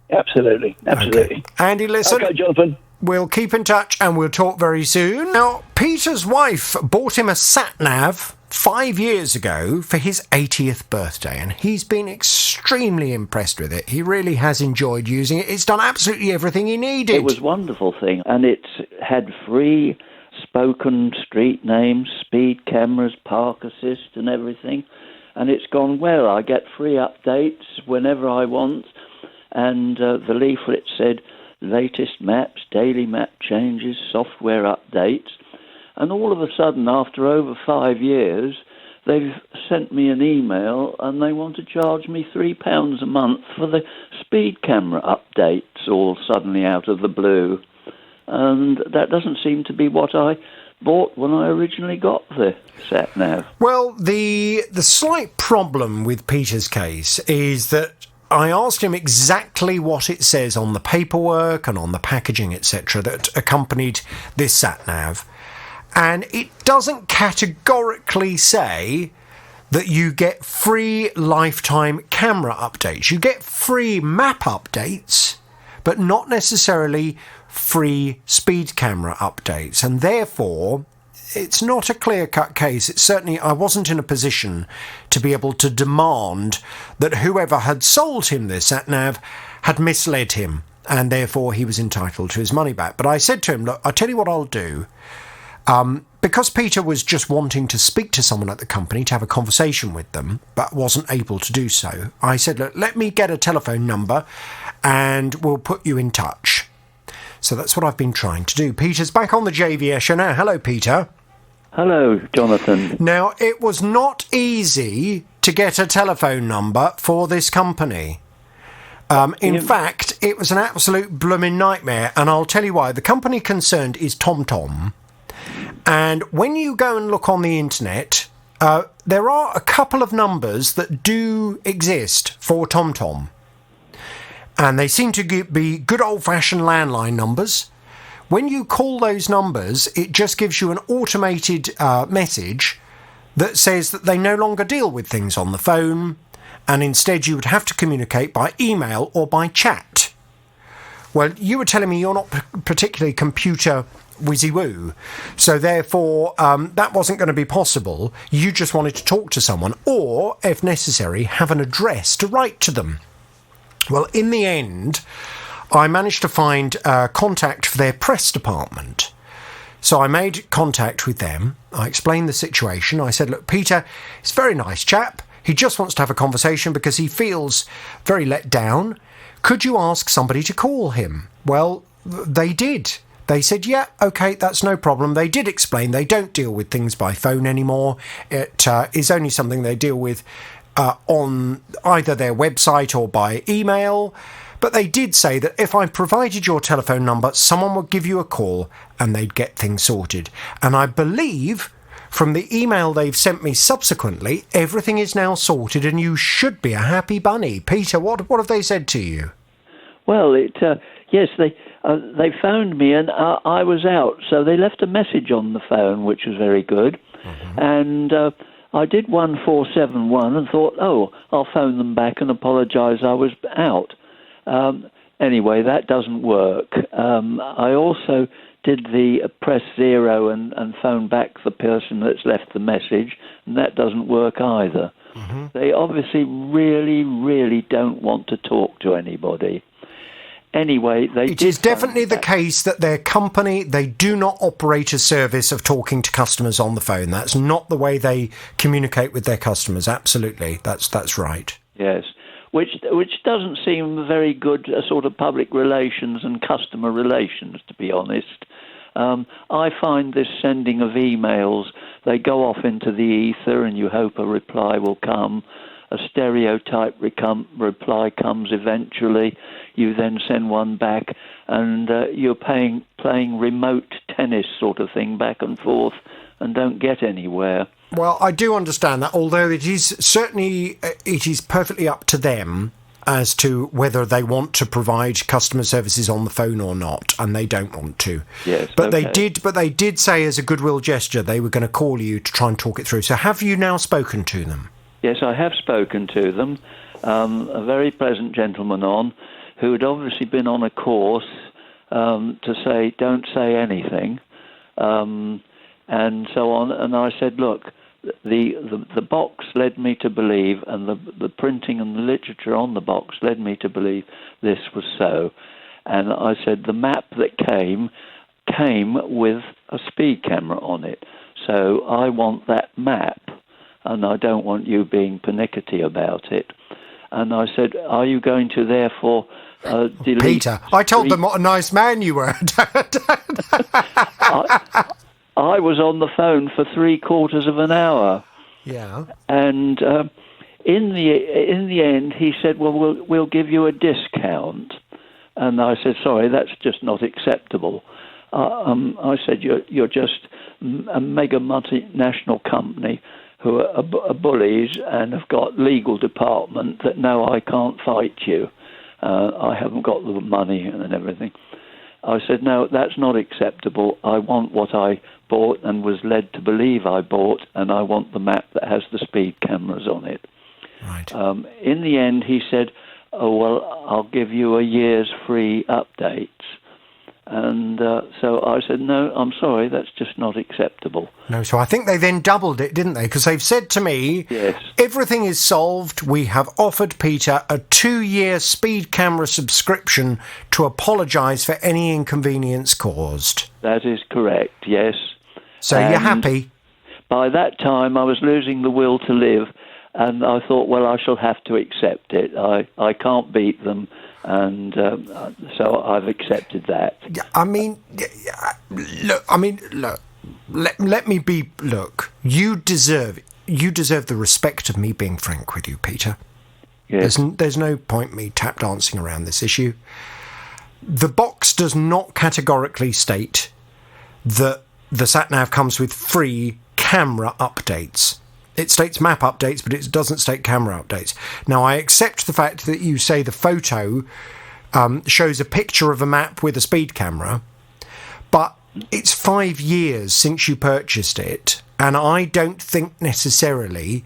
Absolutely. Okay. Andy, listen. Okay, Jonathan. We'll keep in touch and we'll talk very soon. Now, Peter's wife bought him a sat-nav 5 years ago for his 80th birthday, and he's been extremely impressed with it. He really has enjoyed using it. It's done absolutely everything he needed. It was a wonderful thing, and it had free spoken street names, speed cameras, park assist and everything, and it's gone well. I get free updates whenever I want, and the leaflet said latest maps, daily map changes, software updates. And all of a sudden, after over 5 years, they've sent me an email and they want to charge me £3 a month for the speed camera updates, all suddenly out of the blue. And that doesn't seem to be what I bought when I originally got the sat-nav. Well, the slight problem with Peter's case is that I asked him exactly what it says on the paperwork and on the packaging, etc., that accompanied this sat-nav. And it doesn't categorically say that you get free lifetime camera updates. You get free map updates, but not necessarily free speed camera updates. And therefore, it's not a clear-cut case. It's certainly, I wasn't in a position to be able to demand that whoever had sold him this sat-nav had misled him, and therefore he was entitled to his money back. But I said to him, look, I'll tell you what I'll do. Because Peter was just wanting to speak to someone at the company to have a conversation with them, but wasn't able to do so, I said, look, let me get a telephone number and we'll put you in touch. So that's what I've been trying to do. Peter's back on the JVS show now. Hello, Peter. Hello, Jonathan. Now, it was not easy to get a telephone number for this company. In fact, it was an absolute blooming nightmare, and I'll tell you why. The company concerned is TomTom. And when you go and look on the internet, there are a couple of numbers that do exist for TomTom. And they seem to be good old-fashioned landline numbers. When you call those numbers, it just gives you an automated message that says that they no longer deal with things on the phone, and instead you would have to communicate by email or by chat. Well, you were telling me you're not particularly computer whizzy-woo, so therefore that wasn't going to be possible. You just wanted to talk to someone, or, if necessary, have an address to write to them. Well, in the end, I managed to find contact for their press department. So I made contact with them. I explained the situation. I said, look, Peter, he's a very nice chap. He just wants to have a conversation because he feels very let down. Could you ask somebody to call him? Well, they did. They said, yeah, OK, that's no problem. They did explain they don't deal with things by phone anymore. It is only something they deal with on either their website or by email. But they did say that if I provided your telephone number, someone would give you a call and they'd get things sorted. And I believe from the email they've sent me subsequently, everything is now sorted and you should be a happy bunny. Peter, what have they said to you? Well, yes, they phoned me and I was out, so they left a message on the phone, which was very good. Mm-hmm. And I did 1471 and thought, I'll phone them back and apologise I was out. Anyway, that doesn't work. I also did the press 0 and phone back the person that's left the message, and that doesn't work either. Mm-hmm. They obviously really, really don't want to talk to anybody. Anyway, it is definitely the case that their company, they do not operate a service of talking to customers on the phone. That's not the way they communicate with their customers. Absolutely. That's right. Yes. which doesn't seem very good sort of public relations and customer relations, to be honest. I find this sending of emails, they go off into the ether and you hope a reply will come. A stereotype reply comes eventually. You then send one back and you're playing remote tennis sort of thing back and forth and don't get anywhere. Well, I do understand that, although it is perfectly up to them as to whether they want to provide customer services on the phone or not, and they don't want to. Yes, but okay. they did say as a goodwill gesture they were going to call you to try and talk it through. So have you now spoken to them? Yes, I have spoken to them. A very pleasant gentleman who had obviously been on a course to say don't say anything, and so on. And I said, look, the box led me to believe, and the printing and the literature on the box led me to believe this was so. And I said the map that came with a speed camera on it. So I want that map, and I don't want you being pernickety about it. And I said, are you going to therefore delete... Peter, I told them what a nice man you were. I was on the phone for 3/4 of an hour. Yeah. And in the end, he said, well, we'll give you a discount. And I said, sorry, that's just not acceptable. I said, you're just a mega multinational company who are bullies and have got legal department that no, I can't fight you. I haven't got the money and everything. I said, no, that's not acceptable. I want what I bought and was led to believe I bought, and I want the map that has the speed cameras on it. Right. In the end, he said, oh, well, I'll give you a year's free updates. And so I said, no, I'm sorry, that's just not acceptable. No, so I think they then doubled it, didn't they? Because they've said to me, yes, everything is solved. We have offered Peter a 2-year speed camera subscription to apologise for any inconvenience caused. That is correct, yes. So you're happy? By that time, I was losing the will to live, and I thought, well, I shall have to accept it. I can't beat them. And so I've accepted that. Let me be. Look, you deserve the respect of me being frank with you, Peter. Yes. There's no point me tap dancing around this issue. The box does not categorically state that the sat-nav comes with free camera updates. It states map updates, but it doesn't state camera updates. Now, I accept the fact that you say the photo shows a picture of a map with a speed camera, but it's 5 years since you purchased it, and I don't think necessarily,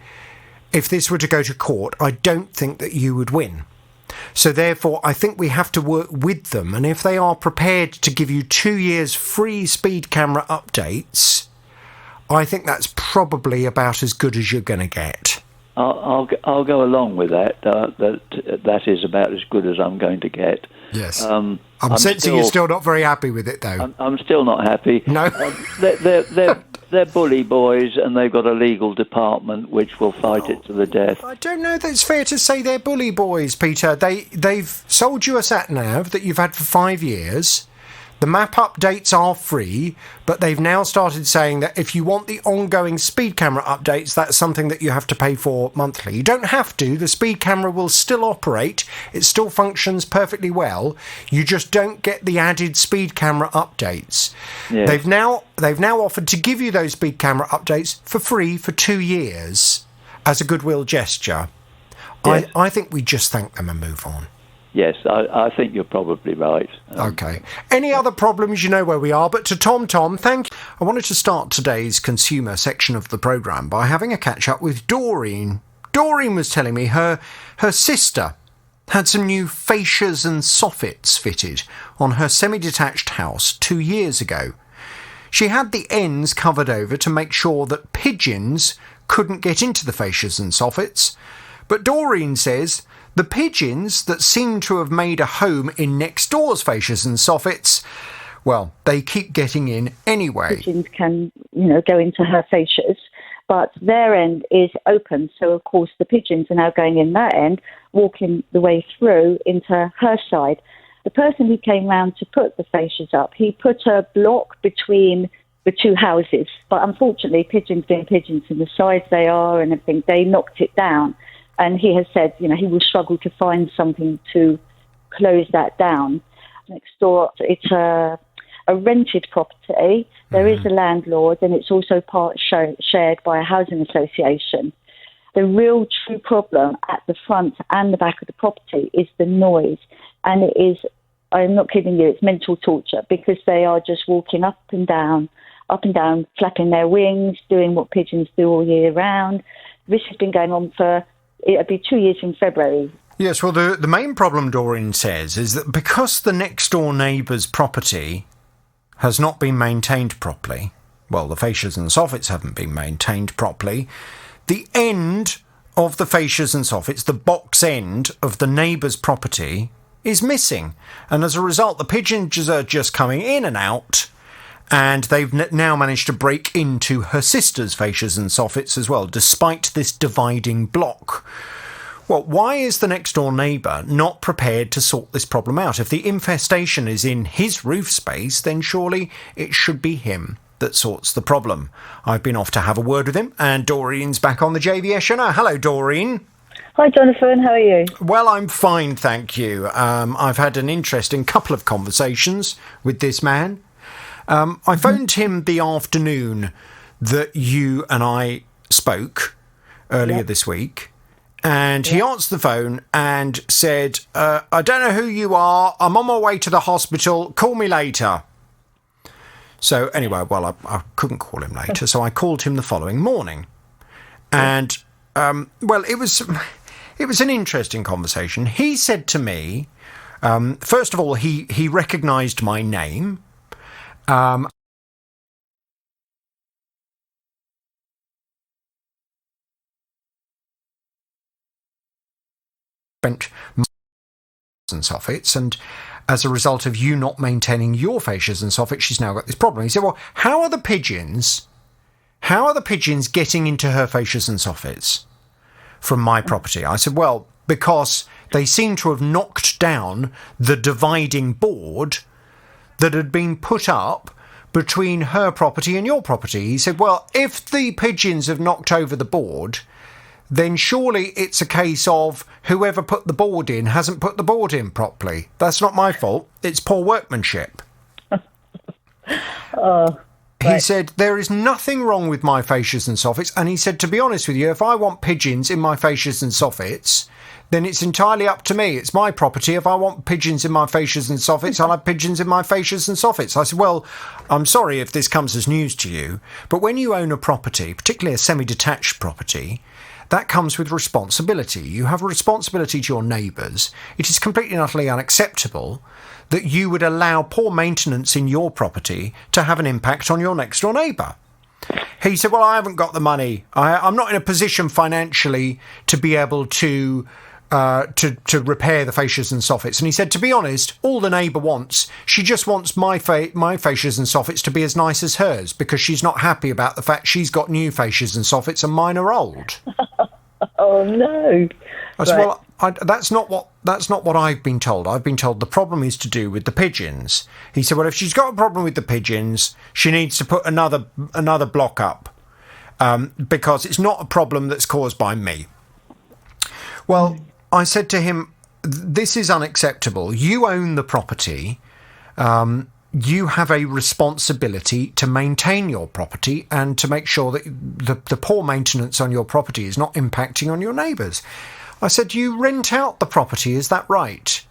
if this were to go to court, I don't think that you would win. So therefore, I think we have to work with them, and if they are prepared to give you 2 years free speed camera updates, I think that's probably about as good as you're going to get. I'll go along with that. That is about as good as I'm going to get. Yes. I'm sensing you're still not very happy with it, though. I'm still not happy. No. They're bully boys, and they've got a legal department which will fight it to the death. I don't know that it's fair to say they're bully boys, Peter. They've sold you a sat-nav that you've had for 5 years. The map updates are free, but they've now started saying that if you want the ongoing speed camera updates, that's something that you have to pay for monthly. You don't have to. The speed camera will still operate. It still functions perfectly well. You just don't get the added speed camera updates. Yes. They've now offered to give you those speed camera updates for free for 2 years as a goodwill gesture. Yes. I think we just thank them and move on. Yes, I think you're probably right. OK. Any other problems, you know where we are. But to Tom, thank you. I wanted to start today's consumer section of the programme by having a catch-up with Doreen. Doreen was telling me her sister had some new fascias and soffits fitted on her semi-detached house 2 years ago. She had the ends covered over to make sure that pigeons couldn't get into the fascias and soffits. But Doreen says the pigeons that seem to have made a home in next door's fascias and soffits, well, they keep getting in anyway. Pigeons can, go into her fascias, but their end is open. So, of course, the pigeons are now going in that end, walking the way through into her side. The person who came round to put the fascias up, he put a block between the two houses. But unfortunately, pigeons being pigeons and the size they are and everything, they knocked it down. And he has said, he will struggle to find something to close that down. Next door, it's a rented property. There is a landlord, and it's also part shared by a housing association. The real true problem at the front and the back of the property is the noise. And it is, I'm not kidding you, it's mental torture, because they are just walking up and down, flapping their wings, doing what pigeons do all year round. This has been going on it'll be 2 years in February. Yes, well, the main problem, Doreen says, is that because the next-door neighbour's property has not been maintained properly, well, the fascias and soffits haven't been maintained properly, the end of the fascias and soffits, the box end of the neighbour's property, is missing. And as a result, the pigeons are just coming in and out, and they've now managed to break into her sister's fascias and soffits as well, despite this dividing block. Well, why is the next-door neighbour not prepared to sort this problem out? If the infestation is in his roof space, then surely it should be him that sorts the problem. I've been off to have a word with him, and Doreen's back on the JVS show now. Hello, Doreen. Hi, Jonathan. How are you? Well, I'm fine, thank you. I've had an interesting couple of conversations with this man. I phoned him the afternoon that you and I spoke earlier this week. And he answered the phone and said, I don't know who you are. I'm on my way to the hospital. Call me later. So anyway, well, I couldn't call him later. So I called him the following morning. And, well, it was an interesting conversation. He said to me, first of all, he recognised my name. Spent and soffits, and as a result of you not maintaining your fascias and soffits, she's now got this problem. He said, well, how are the pigeons getting into her fascias and soffits from my property? I said, well, because they seem to have knocked down the dividing board that had been put up between her property and your property. He said, well, if the pigeons have knocked over the board, then surely it's a case of whoever put the board in hasn't put the board in properly. That's not my fault. It's poor workmanship. He said, there is nothing wrong with my fascias and soffits. And he said, to be honest with you, if I want pigeons in my fascias and soffits, then it's entirely up to me. It's my property. If I want pigeons in my fascias and soffits, I'll have pigeons in my fascias and soffits. I said, well, I'm sorry if this comes as news to you, but when you own a property, particularly a semi-detached property, that comes with responsibility. You have a responsibility to your neighbours. It is completely and utterly unacceptable that you would allow poor maintenance in your property to have an impact on your next door neighbour. He said, well, I haven't got the money. I'm not in a position financially to be able to repair the fascias and soffits. And he said, to be honest, all the neighbour wants, she just wants my fascias and soffits to be as nice as hers, because she's not happy about the fact she's got new fascias and soffits and mine are old. Oh, no. I said, well, that's not what I've been told. I've been told the problem is to do with the pigeons. He said, well, if she's got a problem with the pigeons, she needs to put another block up, because it's not a problem that's caused by me. Well, I said to him, this is unacceptable. You own the property. You have a responsibility to maintain your property and to make sure that the poor maintenance on your property is not impacting on your neighbours. I said, you rent out the property, is that right?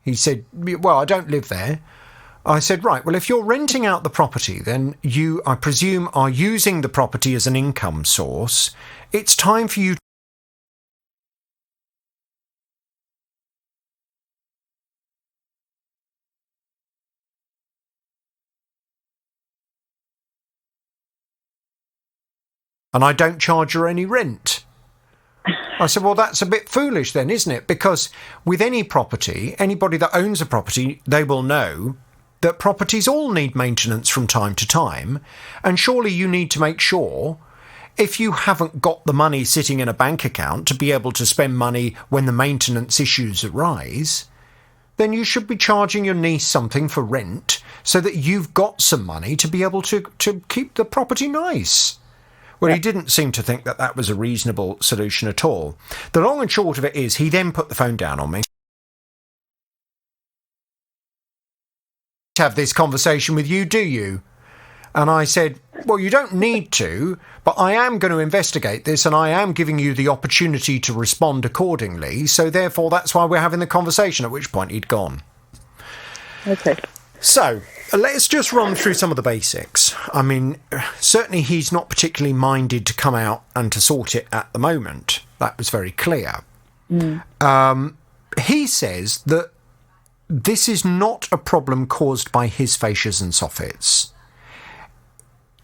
He said, well, I don't live there. I said, right, well, if you're renting out the property, then you, I presume, are using the property as an income source. It's time for you to and I don't charge her any rent. I said, well, that's a bit foolish then, isn't it? Because with any property, anybody that owns a property, they will know that properties all need maintenance from time to time. And surely you need to make sure if you haven't got the money sitting in a bank account to be able to spend money when the maintenance issues arise, then you should be charging your niece something for rent so that you've got some money to be able to keep the property nice. Well, he didn't seem to think that that was a reasonable solution at all. The long and short of it is he then put the phone down on me. Have this conversation with you, do you? And I said, well, you don't need to, but I am going to investigate this and I am giving you the opportunity to respond accordingly. So therefore, that's why we're having the conversation, at which point he'd gone. Okay. So let's just run through some of the basics. I mean, certainly he's not particularly minded to come out and to sort it at the moment. That was very clear. He says that this is not a problem caused by his fascias and soffits.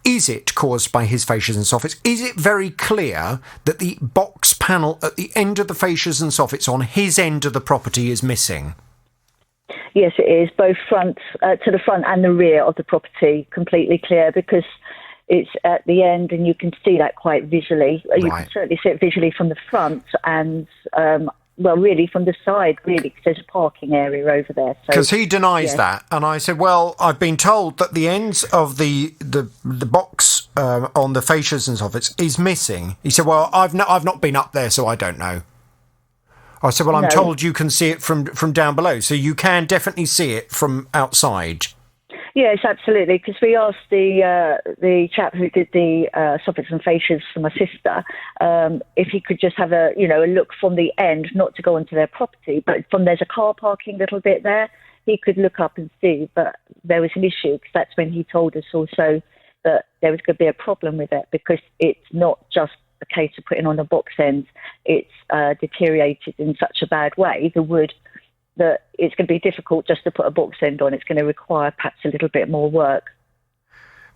Is it caused by his fascias and soffits? Is it very clear that the box panel at the end of the fascias and soffits on his end of the property is missing? Yes, it is, both front to the front and the rear of the property, completely clear, because it's at the end and you can see that quite visually. You can certainly see it visually from the front and, well, really from the side, really, because there's a parking area over there. Because he denies that. And I said, well, I've been told that the ends of the box on the fascias and soffits is missing. He said, well, I've not been up there, so I don't know. I said, well, I'm told you can see it from down below, so you can definitely see it from outside. Yes, absolutely, because we asked the chap who did the soffits and fascias for my sister if he could just have a look from the end, not to go onto their property, but there's a car parking little bit there. He could look up and see, but there was an issue because that's when he told us also that there was going to be a problem with it because it's not just a case of putting on a box end. It's deteriorated in such a bad way, the wood, that it's going to be difficult just to put a box end on. It's going to require perhaps a little bit more work.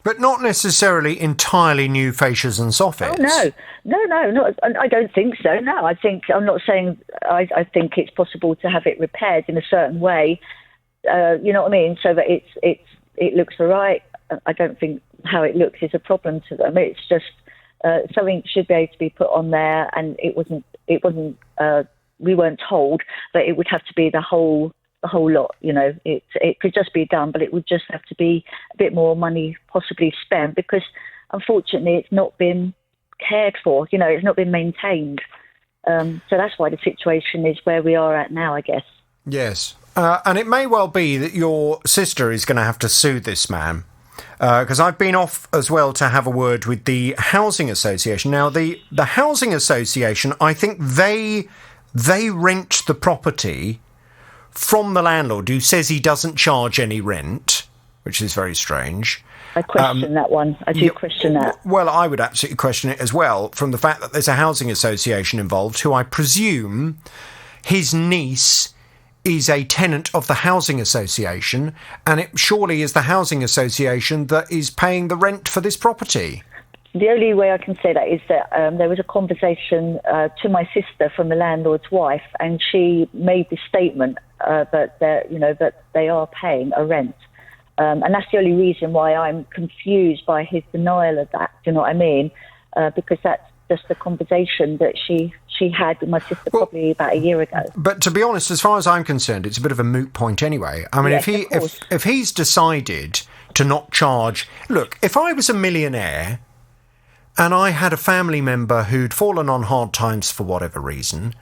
But not necessarily entirely new fascias and soffits. Oh, no, I don't think so. No, I'm not saying, I think it's possible to have it repaired in a certain way, you know what I mean, so that it looks all right. I don't think how it looks is a problem to them. It's just something should be able to be put on there, and it wasn't. We weren't told that it would have to be the whole lot. You know, it could just be done, but it would just have to be a bit more money possibly spent because, unfortunately, it's not been cared for. You know, it's not been maintained. So that's why the situation is where we are at now, I guess. Yes, and it may well be that your sister is going to have to sue this man. Because I've been off as well to have a word with the Housing Association. Now, the Housing Association, I think they rent the property from the landlord who says he doesn't charge any rent, which is very strange. I question that one. I do question that. Well, I would absolutely question it as well, from the fact that there's a housing association involved, who I presume his niece is a tenant of the housing association, and it surely is the housing association that is paying the rent for this property. The only way I can say that is that there was a conversation to my sister from the landlord's wife, and she made the statement that they are paying a rent, and that's the only reason why I'm confused by his denial of that. Do you know what I mean? Because that's just the conversation that she had with my sister probably about a year ago. But to be honest, as far as I'm concerned, it's a bit of a moot point anyway. I mean, yes, if he's decided to not charge... Look, if I was a millionaire and I had a family member who'd fallen on hard times for whatever reason,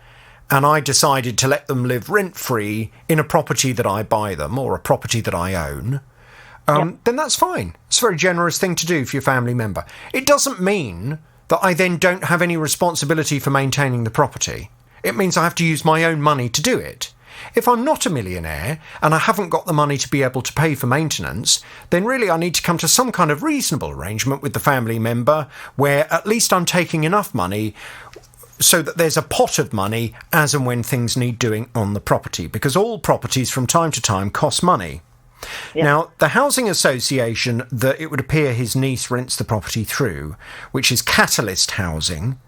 and I decided to let them live rent-free in a property that I buy them or a property that I own, then that's fine. It's a very generous thing to do for your family member. It doesn't mean that I then don't have any responsibility for maintaining the property. It means I have to use my own money to do it. If I'm not a millionaire and I haven't got the money to be able to pay for maintenance, then really I need to come to some kind of reasonable arrangement with the family member where at least I'm taking enough money so that there's a pot of money as and when things need doing on the property, because all properties from time to time cost money. Yeah. Now, the housing association that it would appear his niece rents the property through, which is Catalyst Housing,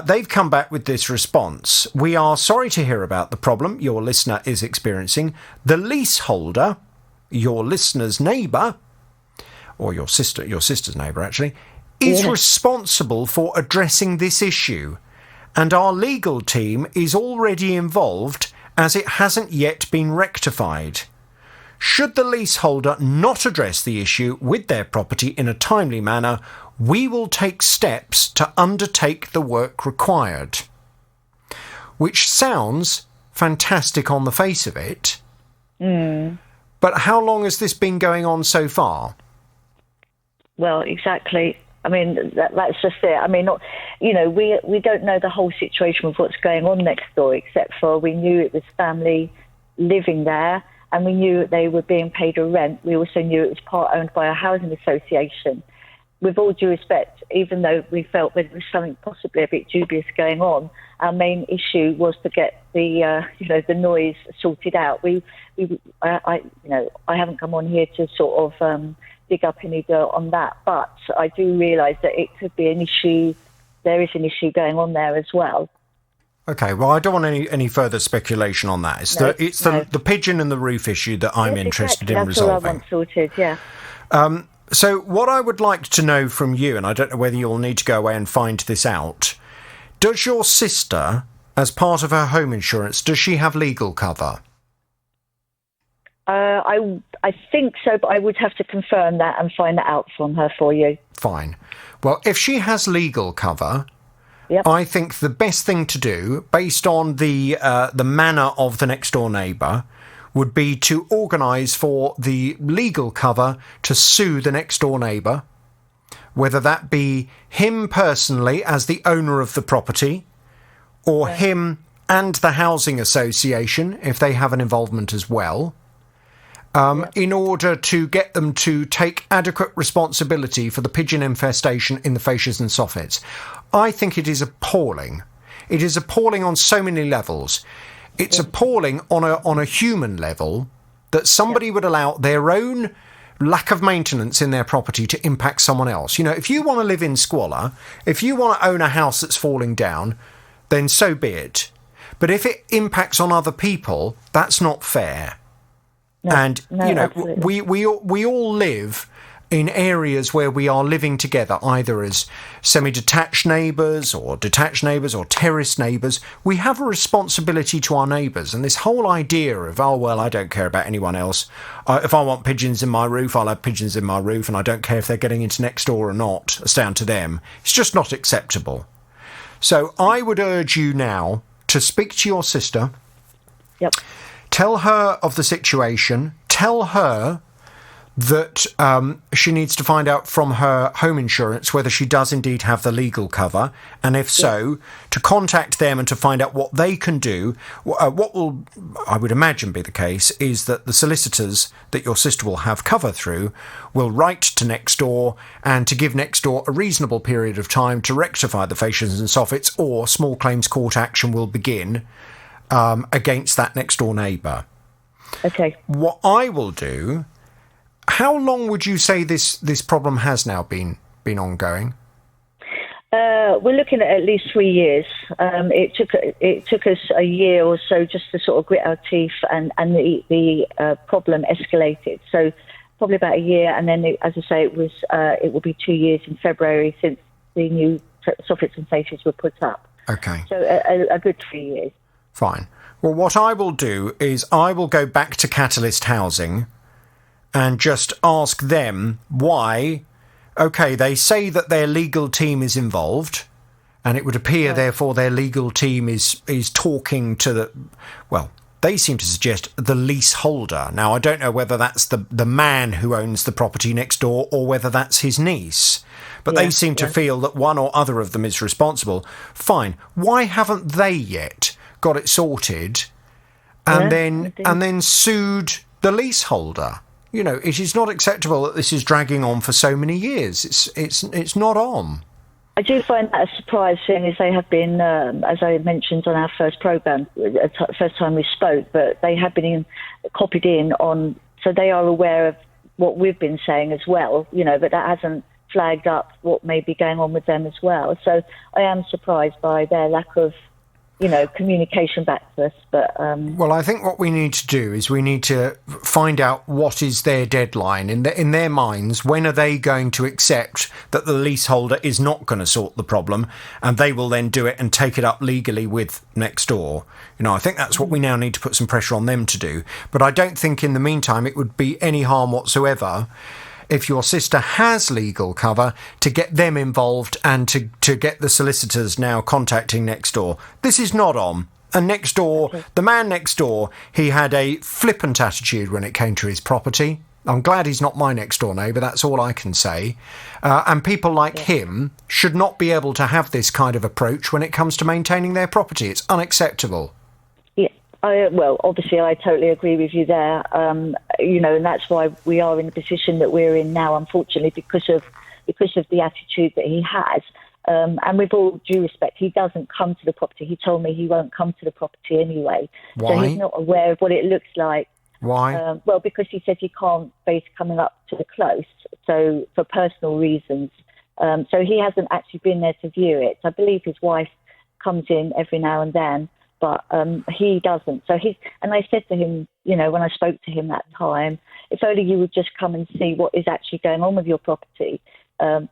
they've come back with this response. We are sorry to hear about the problem your listener is experiencing. The leaseholder, your listener's neighbour, or your sister's neighbour actually, is responsible for addressing this issue, and our legal team is already involved as it hasn't yet been rectified. Should the leaseholder not address the issue with their property in a timely manner, we will take steps to undertake the work required. Which sounds fantastic on the face of it. But how long has this been going on so far? Well, exactly. I mean, that's just it. I mean, we don't know the whole situation of what's going on next door, except for we knew it was family living there, and we knew they were being paid a rent. We also knew it was part owned by a housing association. With all due respect, even though we felt that there was something possibly a bit dubious going on, our main issue was to get the noise sorted out. I haven't come on here to sort of dig up any dirt on that, but I do realise that it could be an issue. There is an issue going on there as well. Okay, well, I don't want any further speculation on that. It's the pigeon and the roof issue that I'm interested in resolving. That's all I want sorted, yeah. So what I would like to know from you, and I don't know whether you'll need to go away and find this out, does your sister, as part of her home insurance, does she have legal cover? I think so, but I would have to confirm that and find that out from her for you. Fine. Well, if she has legal cover, I think the best thing to do, based on the manner of the next door neighbour, would be to organise for the legal cover to sue the next door neighbour, whether that be him personally as the owner of the property, or him and the housing association if they have an involvement as well, in order to get them to take adequate responsibility for the pigeon infestation in the fascias and soffits. I think it is appalling. It is appalling on so many levels. It's appalling on a human level that somebody would allow their own lack of maintenance in their property to impact someone else. You know, if you want to live in squalor, if you want to own a house that's falling down, then so be it. But if it impacts on other people, that's not fair. We all live in areas where we are living together, either as semi-detached neighbours or detached neighbours or terraced neighbours. We have a responsibility to our neighbours, and this whole idea of, oh, well, I don't care about anyone else. If I want pigeons in my roof, I'll have pigeons in my roof, and I don't care if they're getting into next door or not. It's down to them. It's just not acceptable. So I would urge you now to speak to your sister. Tell her of the situation. Tell her that she needs to find out from her home insurance whether she does indeed have the legal cover, and if so, to contact them and to find out what they can do. What will, I would imagine, be the case is that the solicitors that your sister will have cover through will write to Nextdoor and to give Nextdoor a reasonable period of time to rectify the fascias and soffits, or small claims court action will begin against that next door neighbour. Okay. What I will do. How long would you say this problem has now been ongoing? We're looking at least 3 years. It took us a year or so just to sort of grit our teeth, and the problem escalated. So probably about a year, and then as I say, it will be 2 years in February since the new soffits and fascias were put up. Okay. So a good 3 years. Fine. Well, what I will do is I will go back to Catalyst Housing and just ask them why. Okay, they say that their legal team is involved, and it would appear, therefore, their legal team is talking to they seem to suggest the leaseholder. Now, I don't know whether that's the man who owns the property next door or whether that's his niece, but they seem to feel that one or other of them is responsible. Fine. Why haven't they yet got it sorted and then sued the leaseholder? You know, it is not acceptable that this is dragging on for so many years. It's not on. I do find that a surprise, seeing as they have been, as I mentioned on our first programme, first time we spoke, but they have been copied in on, so they are aware of what we've been saying as well, you know, but that hasn't flagged up what may be going on with them as well. So I am surprised by their lack of communication back to us. But well, I think what we need to do is we need to find out what is their deadline in their minds. When are they going to accept that the leaseholder is not going to sort the problem, and they will then do it and take it up legally with Nextdoor? I think that's what we now need to put some pressure on them to do. But I don't think in the meantime it would be any harm whatsoever if your sister has legal cover, to get them involved and to get the solicitors now contacting Nextdoor. This is not on. And Nextdoor, the man next door, he had a flippant attitude when it came to his property. I'm glad he's not my next door neighbour, that's all I can say. And people like him should not be able to have this kind of approach when it comes to maintaining their property. It's unacceptable. Well, obviously, I totally agree with you there. And that's why we are in the position that we're in now, unfortunately, because of the attitude that he has. And with all due respect, he doesn't come to the property. He told me he won't come to the property anyway. Why? So he's not aware of what it looks like. Why? Well, because he said he can't face coming up to the close, so for personal reasons. So he hasn't actually been there to view it. I believe his wife comes in every now and then, but he doesn't. So and I said to him, when I spoke to him that time, if only you would just come and see what is actually going on with your property,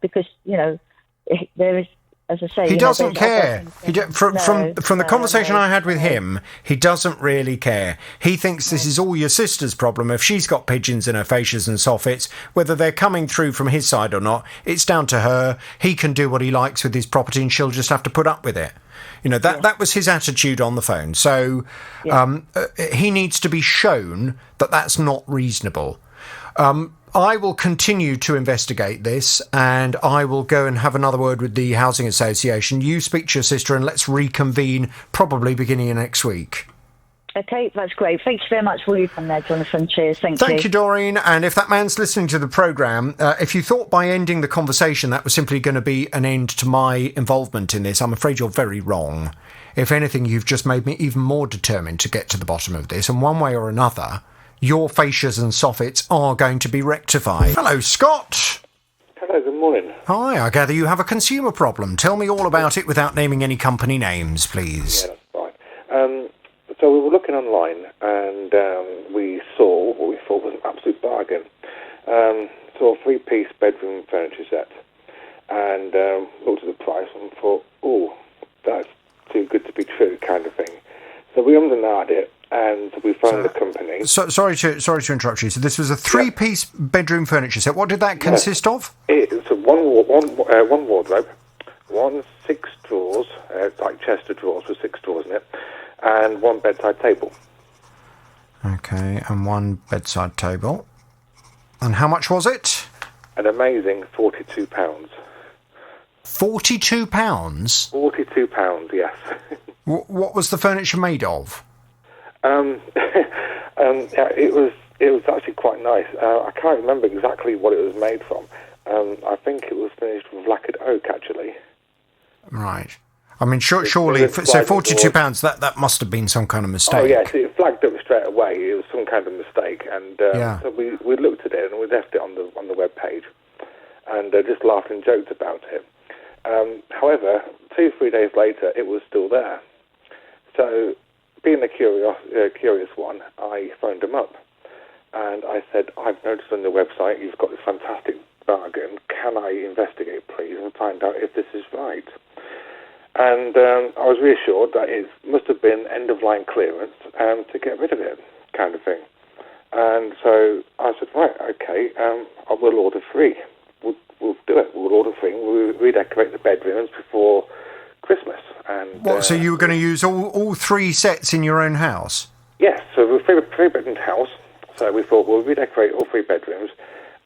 because there is, as I say, he doesn't care. From the conversation I had with him, he doesn't really care. He thinks this is all your sister's problem. If she's got pigeons in her fascias and soffits, whether they're coming through from his side or not, it's down to her. He can do what he likes with his property, and she'll just have to put up with it. That was his attitude on the phone. So he needs to be shown that that's not reasonable. I will continue to investigate this, and I will go and have another word with the Housing Association. You speak to your sister, and let's reconvene probably beginning of next week. Okay, that's great. Thank you very much for you from there, Jonathan. Cheers. Thank you, Doreen. And if that man's listening to the programme, if you thought by ending the conversation that was simply going to be an end to my involvement in this, I'm afraid you're very wrong. If anything, you've just made me even more determined to get to the bottom of this, and one way or another, your fascias and soffits are going to be rectified. Hello, Scott. Hello, good morning. Hi, I gather you have a consumer problem. Tell me all about it without naming any company names, please. Yeah, that's fine. So we were looking online, and we saw what we thought was an absolute bargain. Saw a 3-piece bedroom furniture set, and looked at the price and thought, oh, that's too good to be true, kind of thing. So we ummed it, and we phoned the company. Sorry to interrupt you. So this was a 3-piece bedroom furniture set. What did that consist of? It's one wardrobe, 6 drawers, like chest of drawers with 6 drawers in it, and 1 bedside table. Okay, and 1 bedside table. And how much was it? An amazing £42. £42? £42, yes. What was the furniture made of? It was actually quite nice. I can't remember exactly what it was made from. I think it was finished with lacquered oak, actually. Right. I mean, surely, so £42, that must have been some kind of mistake. Oh, yes, it flagged up straight away. It was some kind of mistake. And so we looked at it and we left it on the web page and just laughed and joked about it. However, 2-3 days later, it was still there. So, being a curious one, I phoned them up. And I said, I've noticed on your website you've got this fantastic bargain. Can I investigate, please, and find out if this is right? And I was reassured that it must have been end-of-line clearance to get rid of it, kind of thing. And so I said, right, okay, we'll order 3. We'll do it. We'll order 3. We'll redecorate the bedrooms before Christmas. And so you were going to use all 3 sets in your own house? Yes, so we're a 3-bedroom house. So we thought we'll redecorate all 3 bedrooms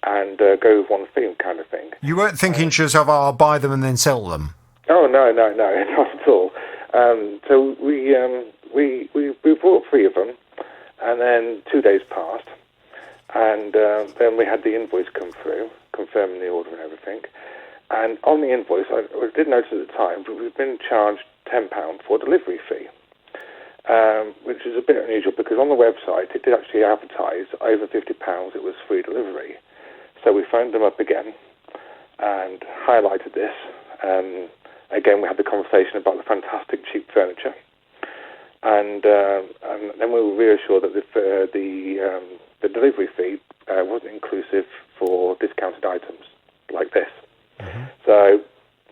and go with one theme, kind of thing. You weren't thinking to yourself, I'll buy them and then sell them? Oh, no, not at all. So we bought 3 of them, and then 2 days passed, and then we had the invoice come through, confirming the order and everything. And on the invoice, I did notice at the time, but we've been charged £10 for delivery fee, which is a bit unusual because on the website it did actually advertise over £50 it was free delivery. So we phoned them up again and highlighted this. Again, we had the conversation about the fantastic cheap furniture. and then we were reassured that the delivery fee wasn't inclusive for discounted items like this. So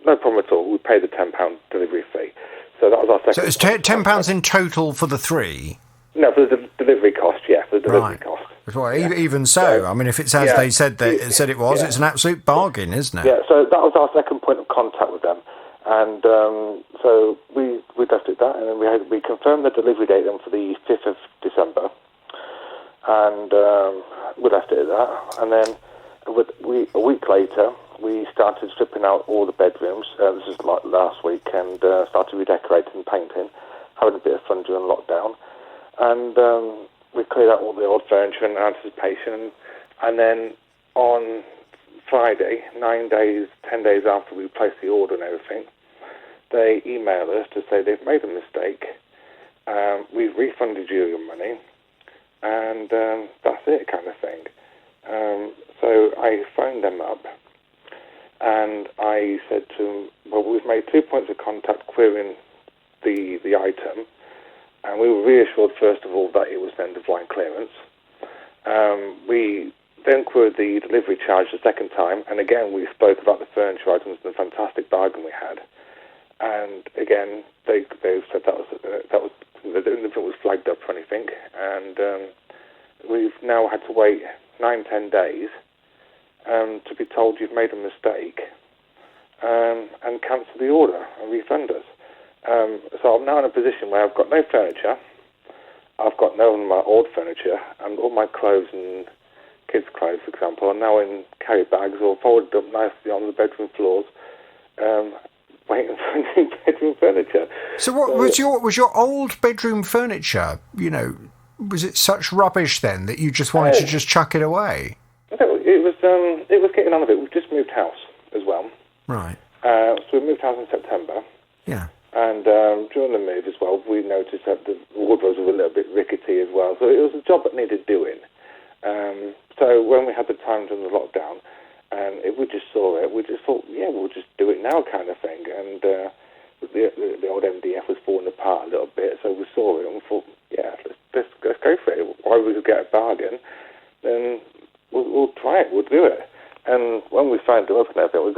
no problem at all. We paid the £10 delivery fee. So that was our second. So it's £10 in total for the 3? No, for the delivery cost. Yeah, for the delivery cost. Well, even so, I mean, if it's as they said it's an absolute bargain, isn't it? Yeah. So that was our second point of contact with them, and so we left it that, and then we confirmed the delivery date then for the 5th of December, and we left it at that, and then a week later we started stripping out all the bedrooms. This is like last week, and started redecorating and painting, having a bit of fun during lockdown, and we cleared out all the old furniture in anticipation, and then on Friday, 10 days after we placed the order and everything, they emailed us to say they've made a mistake, we've refunded you your money, and that's it, kind of thing. So I phoned them up, and I said to them, well, we've made 2 points of contact querying the item, and we were reassured, first of all, that it was end-of-line clearance. We then queried the delivery charge the second time, and again we spoke about the furniture items and the fantastic bargain we had. And again, they said that was nothing was flagged up or anything, and we've now had to wait 9-10 days to be told you've made a mistake and cancel the order and refund us. So I'm now in a position where I've got no furniture, I've got none of my old furniture, and all my clothes and kids' clothes, for example, are now in carry bags or folded up nicely on the bedroom floors, waiting for new bedroom furniture. So what was your old bedroom furniture? You know, was it such rubbish then that you just wanted to just chuck it away? It was getting on a bit. We've just moved house as well. Right. So we moved house in September. Yeah. And during the move as well, we noticed that the wardrobes were a little bit rickety as well. So it was a job that needed doing. So when we had the time during the lockdown, and if we just saw it, we just thought, yeah, we'll just do it now, kind of thing. And the old MDF was falling apart a little bit, so we saw it and we thought, yeah, let's go for it. Why we could get a bargain, then we'll try it, we'll do it. And when we signed it up and everything, we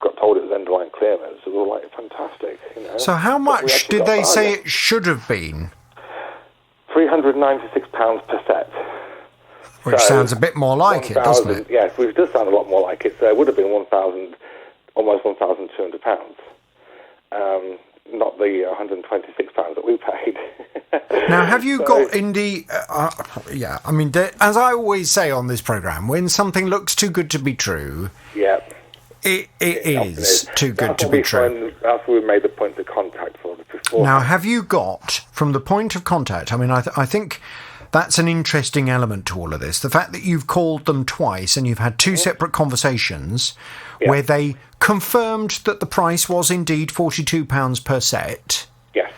got told it was end-of-line clearance, so we were like, fantastic, you know. So how much did they say it should have been? £396 per set. Which sounds a bit more like it, doesn't it? Yes, it does sound a lot more like it. So it would have been almost £1,200. Not the £126 that we paid. Now, have you got in the... I mean, as I always say on this programme, when something looks too good to be true... Yeah. It is too good to be true. That's what we made the point of contact for before. Now, have you got, from the point of contact, I mean, I think that's an interesting element to all of this, the fact that you've called them twice and you've had two separate conversations where they confirmed that the price was indeed £42 per set. Yes.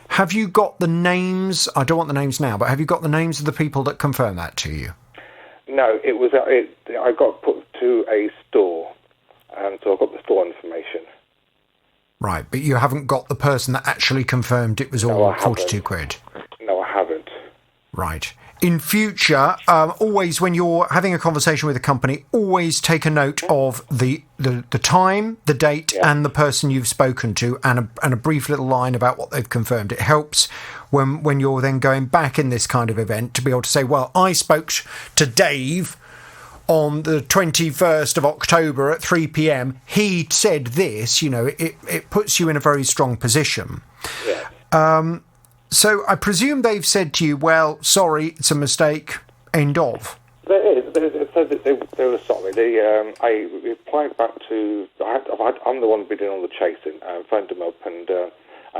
Have you got the names, I don't want the names now, but have you got the names of the people that confirmed that to you? No, it was. I got put to a store, and so I got the store information. Right, but you haven't got the person that actually confirmed it was all 42 quid? No, I haven't. Right. In future, always when you're having a conversation with a company, always take a note of the time, the date, and the person you've spoken to, and a brief little line about what they've confirmed. It helps when you're then going back in this kind of event to be able to say, well, I spoke to Dave on the 21st of October at 3 p.m. He said this. You know, it puts you in a very strong position. Yeah. So I presume they've said to you, well, sorry, it's a mistake, end of. They said that they were sorry. I replied back to... I'm the one bidding on the chasing. I phoned them up, and I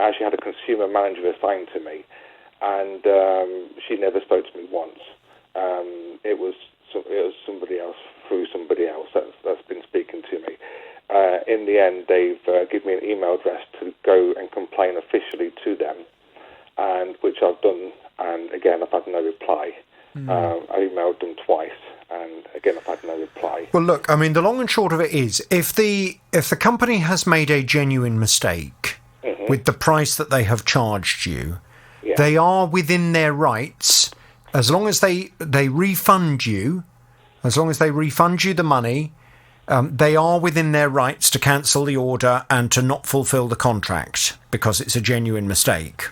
actually had a consumer manager assigned to me, and she never spoke to me once. It was somebody else through somebody else that's been speaking to me. In the end, they've given me an email address to go and complain officially to them, and which I've done, and again I've had no reply. I emailed them twice, and again I've had no reply. Well, look, I mean, the long and short of it is, if the company has made a genuine mistake with the price that they have charged you, They are within their rights, as long as they refund you, the money, they are within their rights to cancel the order and to not fulfil the contract because it's a genuine mistake.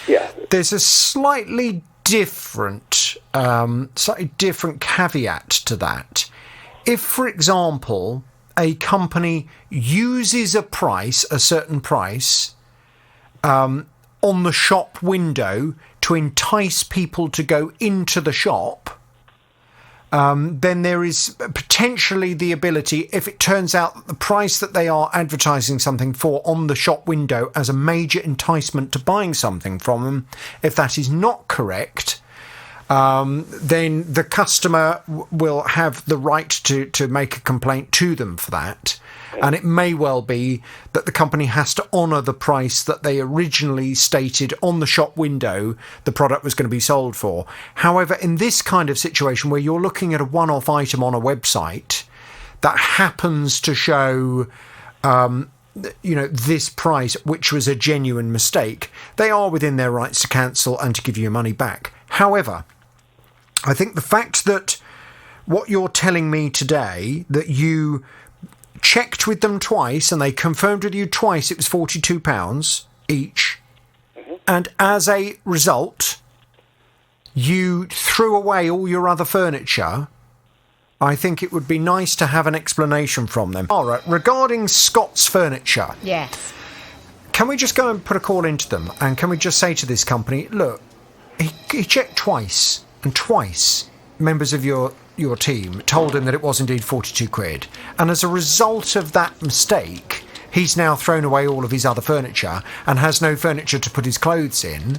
Yeah. There's a slightly different caveat to that. If, for example, a company uses a certain price, on the shop window to entice people to go into the shop, then there is potentially the ability, if it turns out that the price that they are advertising something for on the shop window as a major enticement to buying something from them, if that is not correct, then the customer will have the right to make a complaint to them for that. And it may well be that the company has to honour the price that they originally stated on the shop window the product was going to be sold for. However, in this kind of situation where you're looking at a one-off item on a website that happens to show, this price, which was a genuine mistake, they are within their rights to cancel and to give you your money back. However, I think the fact that what you're telling me today, that you checked with them twice and they confirmed with you twice it was £42 each, and as a result you threw away all your other furniture, I think it would be nice to have an explanation from them. All right, regarding Scott's Furniture, yes, can we just go and put a call into them, and can we just say to this company, look, he checked twice, and twice members of your team told him that it was indeed 42 quid, and as a result of that mistake he's now thrown away all of his other furniture and has no furniture to put his clothes in.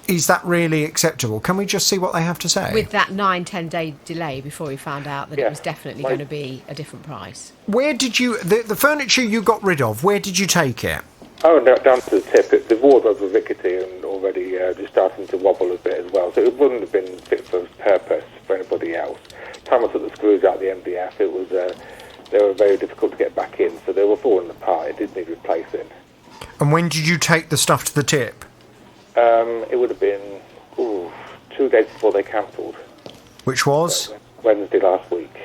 Is that really acceptable? Can we just see what they have to say? With that 9-10 day delay before he found out that it was definitely going to be a different price. Where did you the furniture you got rid of, where did you take it? Oh, no, down to the tip. The wardrobes were rickety and already just starting to wobble a bit as well, so it wouldn't have been fit for purpose for anybody else. Time I took the screws out of the MDF, it was they were very difficult to get back in, so they were falling apart. It did need replacing. And when did you take the stuff to the tip? It would have been 2 days before they cancelled. Which was? Wednesday last week.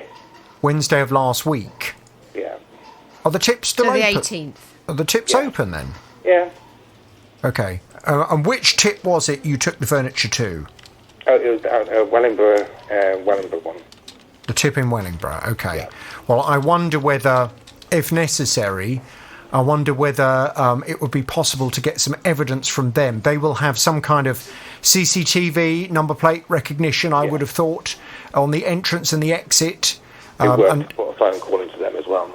Wednesday of last week? Yeah. Are the tips still So open? the 18th. Are the tips open then? Yeah. Okay. And which tip was it you took the furniture to? Oh, it was Wellingborough one. The tip in Wellingborough, okay. Yeah. Well, I wonder whether, if necessary, it would be possible to get some evidence from them. They will have some kind of CCTV number plate recognition, I would have thought, on the entrance and the exit. It worked. And put a phone call into them as well.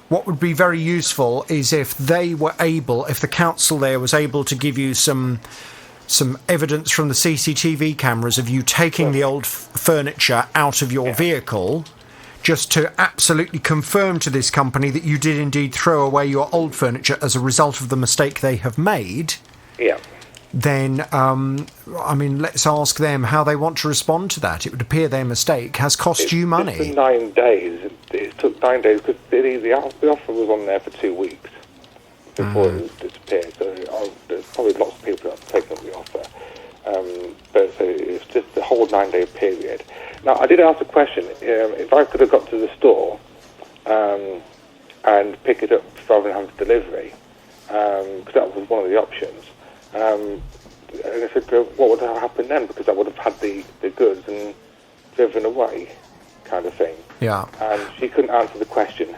What would be very useful is if the council there was able to give you some evidence from the CCTV cameras of you taking the old furniture out of your vehicle, just to absolutely confirm to this company that you did indeed throw away your old furniture as a result of the mistake they have made. Yeah. Then, let's ask them how they want to respond to that. It would appear their mistake has cost you money. It's been 9 days. It took 9 days because the offer was on there for 2 weeks before it disappeared. So there's probably lots of people that have taken up the offer. But so it's just the whole 9 day period. Now, I did ask a question. If I could have got to the store and pick it up rather than have delivery, because that was one of the options. And I said, what would have happened then? Because I would have had the goods and driven away, kind of thing. Yeah. And she couldn't answer the question.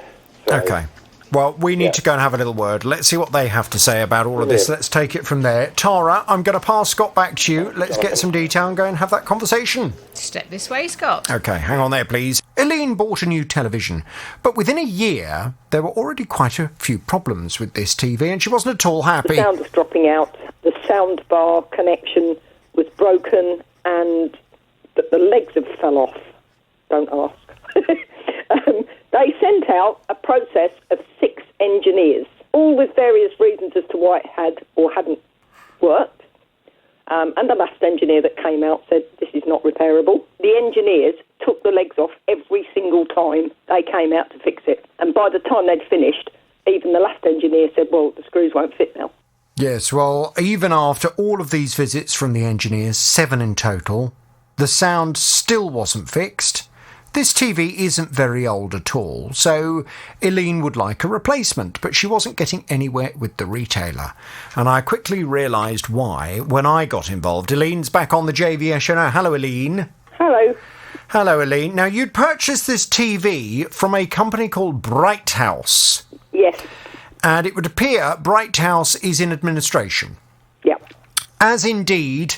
So, okay. Well, we need to go and have a little word. Let's see what they have to say about all of this. Let's take it from there. Tara, I'm going to pass Scott back to you. Let's get some detail and go and have that conversation. Step this way, Scott. Okay, hang on there, please. Eileen bought a new television, but within a year, there were already quite a few problems with this TV, and she wasn't at all happy. The sound was dropping out, the sound bar connection was broken, and the legs had fell off. Don't ask. They sent out a process of 6 engineers, all with various reasons as to why it had or hadn't worked. And the last engineer that came out said, this is not repairable. The engineers took the legs off every single time they came out to fix it. And by the time they'd finished, even the last engineer said, well, the screws won't fit now. Yes, well, even after all of these visits from the engineers, 7 in total, the sound still wasn't fixed. This TV isn't very old at all, so Eileen would like a replacement, but she wasn't getting anywhere with the retailer. And I quickly realised why when I got involved. Eileen's back on the JVS show now. Hello, Eileen. Hello. Hello, Eileen. Now, you'd purchased this TV from a company called Bright House. Yes. And it would appear Bright House is in administration. Yep. As indeed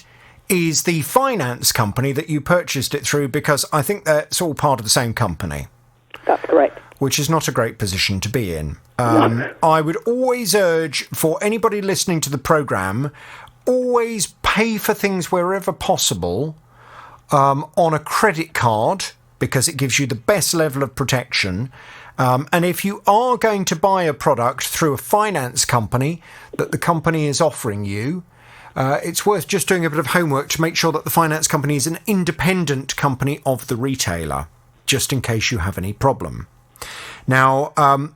is the finance company that you purchased it through, because I think that's all part of the same company. That's correct. Which is not a great position to be in. I would always urge for anybody listening to the programme, always pay for things wherever possible on a credit card, because it gives you the best level of protection. And if you are going to buy a product through a finance company that the company is offering you, it's worth just doing a bit of homework to make sure that the finance company is an independent company of the retailer, just in case you have any problem. Now,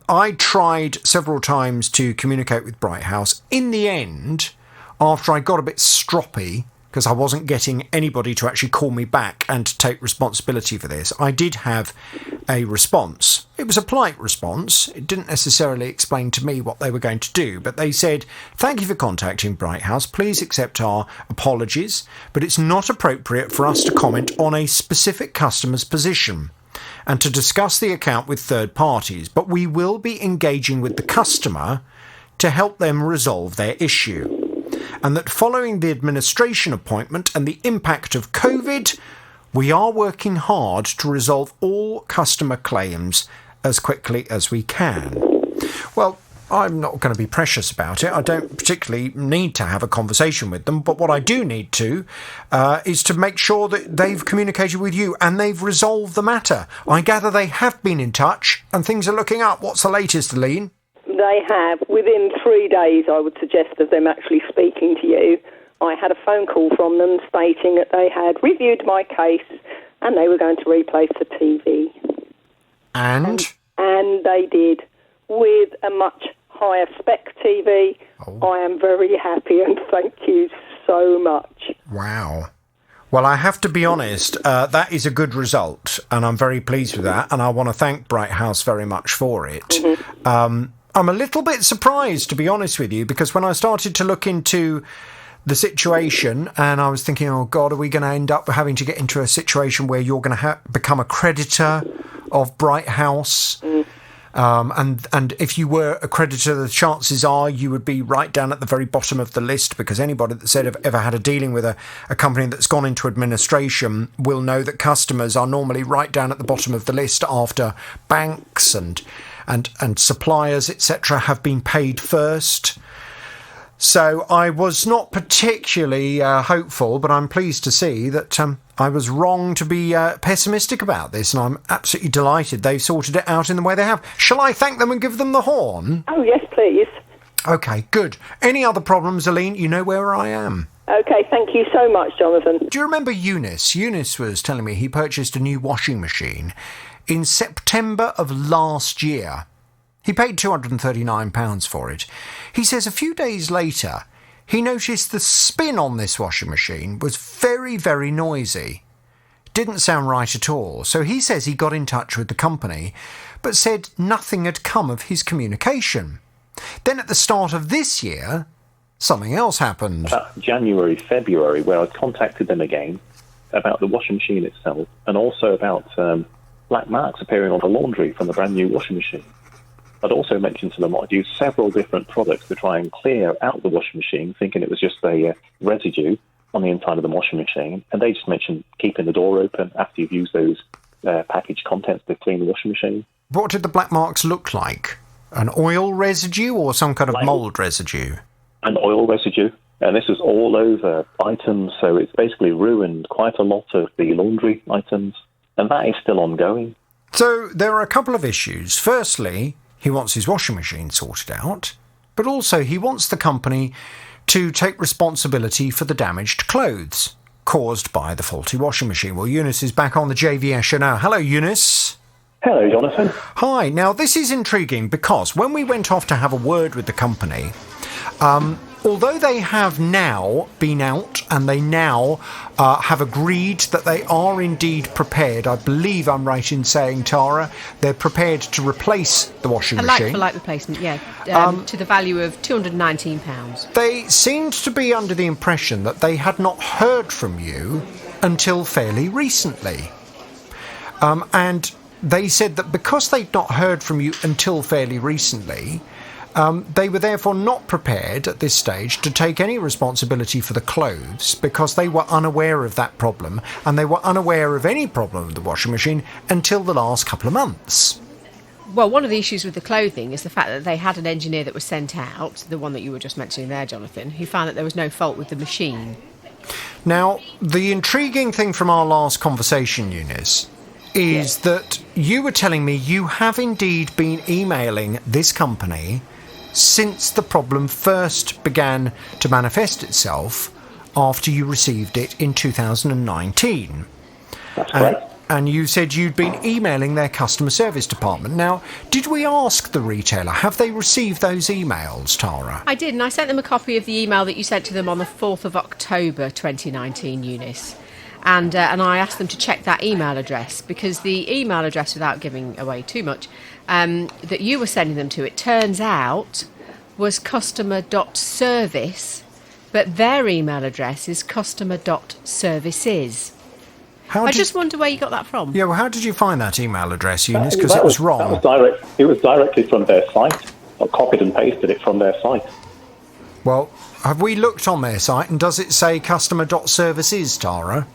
I tried several times to communicate with Bright House. In the end, after I got a bit stroppy, because I wasn't getting anybody to actually call me back and to take responsibility for this, I did have a response. It was a polite response. It didn't necessarily explain to me what they were going to do, but they said, "Thank you for contacting Bright House. Please accept our apologies, but it's not appropriate for us to comment on a specific customer's position and to discuss the account with third parties, but we will be engaging with the customer to help them resolve their issue. And that following the administration appointment and the impact of COVID, we are working hard to resolve all customer claims as quickly as we can." Well, I'm not going to be precious about it. I don't particularly need to have a conversation with them, but what I do need to is to make sure that they've communicated with you and they've resolved the matter. I gather they have been in touch and things are looking up. What's the latest, Eileen? They have. Within 3 days, I would suggest, of them actually speaking to you, I had a phone call from them stating that they had reviewed my case and they were going to replace the TV. And they did, with a much higher spec TV. Oh. I am very happy and thank you so much. Wow. Well, I have to be honest, that is a good result, and I'm very pleased with that, and I want to thank Bright House very much for it. Mm-hmm. I'm a little bit surprised, to be honest with you, because when I started to look into the situation, and I was thinking, oh God, are we going to end up having to get into a situation where you're going to become a creditor of Bright House? And if you were a creditor, the chances are you would be right down at the very bottom of the list, because anybody that's ever had a dealing with a company that's gone into administration will know that customers are normally right down at the bottom of the list after banks and suppliers, etc., have been paid first. So I was not particularly hopeful, but I'm pleased to see that I was wrong to be pessimistic about this, and I'm absolutely delighted they've sorted it out in the way they have. Shall I thank them and give them the horn? Oh, yes, please. OK, good. Any other problems, Eileen? You know where I am. OK, thank you so much, Jonathan. Do you remember Eunice? Eunice was telling me he purchased a new washing machine in September of last year. He paid £239 for it. He says a few days later, he noticed the spin on this washing machine was very, very noisy. Didn't sound right at all. So he says he got in touch with the company, but said nothing had come of his communication. Then at the start of this year, something else happened. January, February, where I contacted them again about the washing machine itself, and also about black marks appearing on the laundry from the brand new washing machine. I'd also mentioned to them I'd used several different products to try and clear out the washing machine, thinking it was just a residue on the inside of the washing machine. And they just mentioned keeping the door open after you've used those packaged contents to clean the washing machine. What did the black marks look like? An oil residue or some kind of mould residue? An oil residue. And this is all over items, so it's basically ruined quite a lot of the laundry items. And that is still ongoing. So there are a couple of issues. Firstly, he wants his washing machine sorted out, but also he wants the company to take responsibility for the damaged clothes caused by the faulty washing machine. Well, Eunice is back on the JVS show now. Hello, Eunice. Hello, Jonathan. Hi. Now, this is intriguing because when we went off to have a word with the company, although they have now been out and they now have agreed that they are indeed prepared, I believe I'm right in saying, Tara, they're prepared to replace the washing machine. A like-for-like replacement, yeah, to the value of £219. They seemed to be under the impression that they had not heard from you until fairly recently. And they said that because they'd not heard from you until fairly recently, they were therefore not prepared at this stage to take any responsibility for the clothes because they were unaware of that problem, and they were unaware of any problem with the washing machine until the last couple of months. Well, one of the issues with the clothing is the fact that they had an engineer that was sent out, the one that you were just mentioning there, Jonathan, who found that there was no fault with the machine. Now, the intriguing thing from our last conversation, Eunice, is that you were telling me you have indeed been emailing this company since the problem first began to manifest itself after you received it in 2019. That's correct. And you said you'd been emailing their customer service department. Now, did we ask the retailer, have they received those emails, Tara? I did, and I sent them a copy of the email that you sent to them on the 4th of October 2019, Eunice. And I asked them to check that email address, because the email address, without giving away too much, that you were sending them to, it turns out, was customer.service, but their email address is customer.services. I just wonder where you got that from. Yeah, well, how did you find that email address, Eunice? Because it was wrong. It was directly from their site. I copied and pasted it from their site. Well, have we looked on their site, and does it say customer.services, Tara?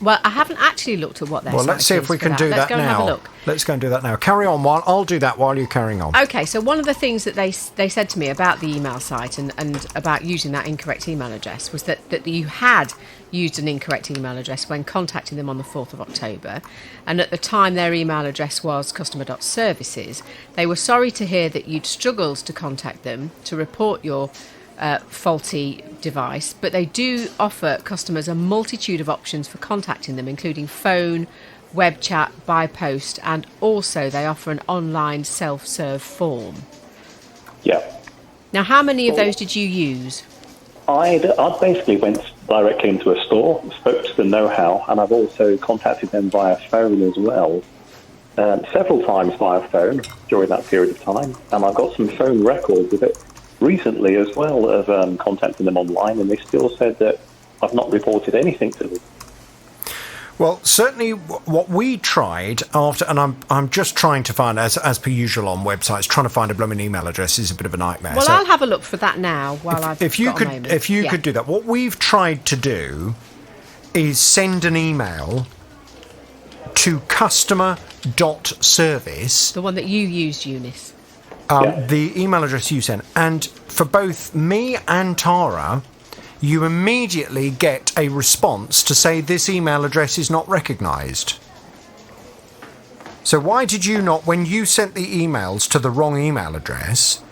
Well, I haven't actually looked at what their site is. Well, let's see if we can do that now. Let's go and have a look. Let's go and do that now. Carry on. I'll do that while you're carrying on. Okay, so one of the things that they said to me about the email site and about using that incorrect email address was that you had used an incorrect email address when contacting them on the 4th of October. And at the time their email address was customer.services. They were sorry to hear that you'd struggled to contact them to report your faulty device, but they do offer customers a multitude of options for contacting them, including phone, web chat, by post, and also they offer an online self-serve form. Yeah. Now, how many of those did you use? I basically went directly into a store, spoke to the know-how, and I've also contacted them via phone as well, several times via phone during that period of time, and I've got some phone records of it recently as well of contacting them online, and they still said that I've not reported anything to them. Well, certainly what we tried after, and I'm just trying to find, as per usual on websites, trying to find a blooming email address is a bit of a nightmare. Well, so I'll have a look for that now while if you could do that. What we've tried to do is send an email to customer.service. The one that you used, Eunice. The email address you sent. And for both me and Tara, you immediately get a response to say this email address is not recognised. So why did you not, when you sent the emails to the wrong email address,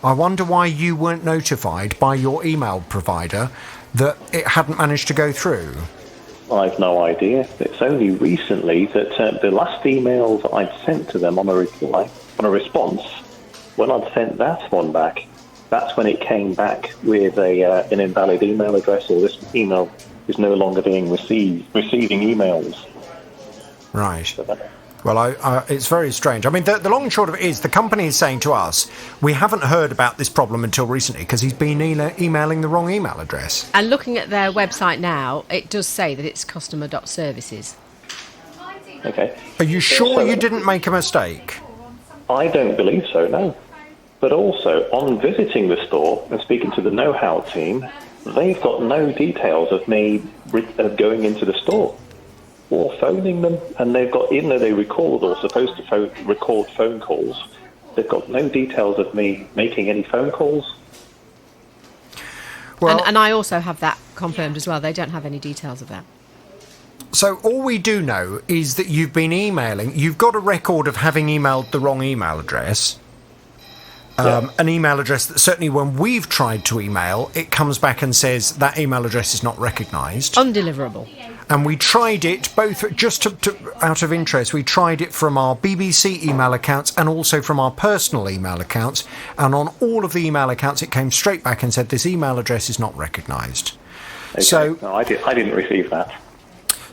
I wonder why you weren't notified by your email provider that it hadn't managed to go through? I've no idea. It's only recently that the last emails I'd sent to them on a response, when I'd sent that one back, that's when it came back with an invalid email address, or this email is no longer being receiving emails. Right. Well, it's very strange. I mean, the long and short of it is the company is saying to us, we haven't heard about this problem until recently because he's been emailing the wrong email address. And looking at their website now, it does say that it's customer.services. Okay. Are you sure you didn't make a mistake? I don't believe so, no. But also, on visiting the store and speaking to the know-how team, they've got no details of me going into the store or phoning them. And they've got, even though they record or supposed to record phone calls, they've got no details of me making any phone calls. Well, and I also have that confirmed as well. They don't have any details of that. So all we do know is that you've been emailing. You've got a record of having emailed the wrong email address. An email address that certainly when we've tried to email, it comes back and says that email address is not recognised. Undeliverable. And we tried it both, just out of interest, we tried it from our BBC email accounts and also from our personal email accounts. And on all of the email accounts, it came straight back and said, this email address is not recognised. Okay. So no, I didn't receive that.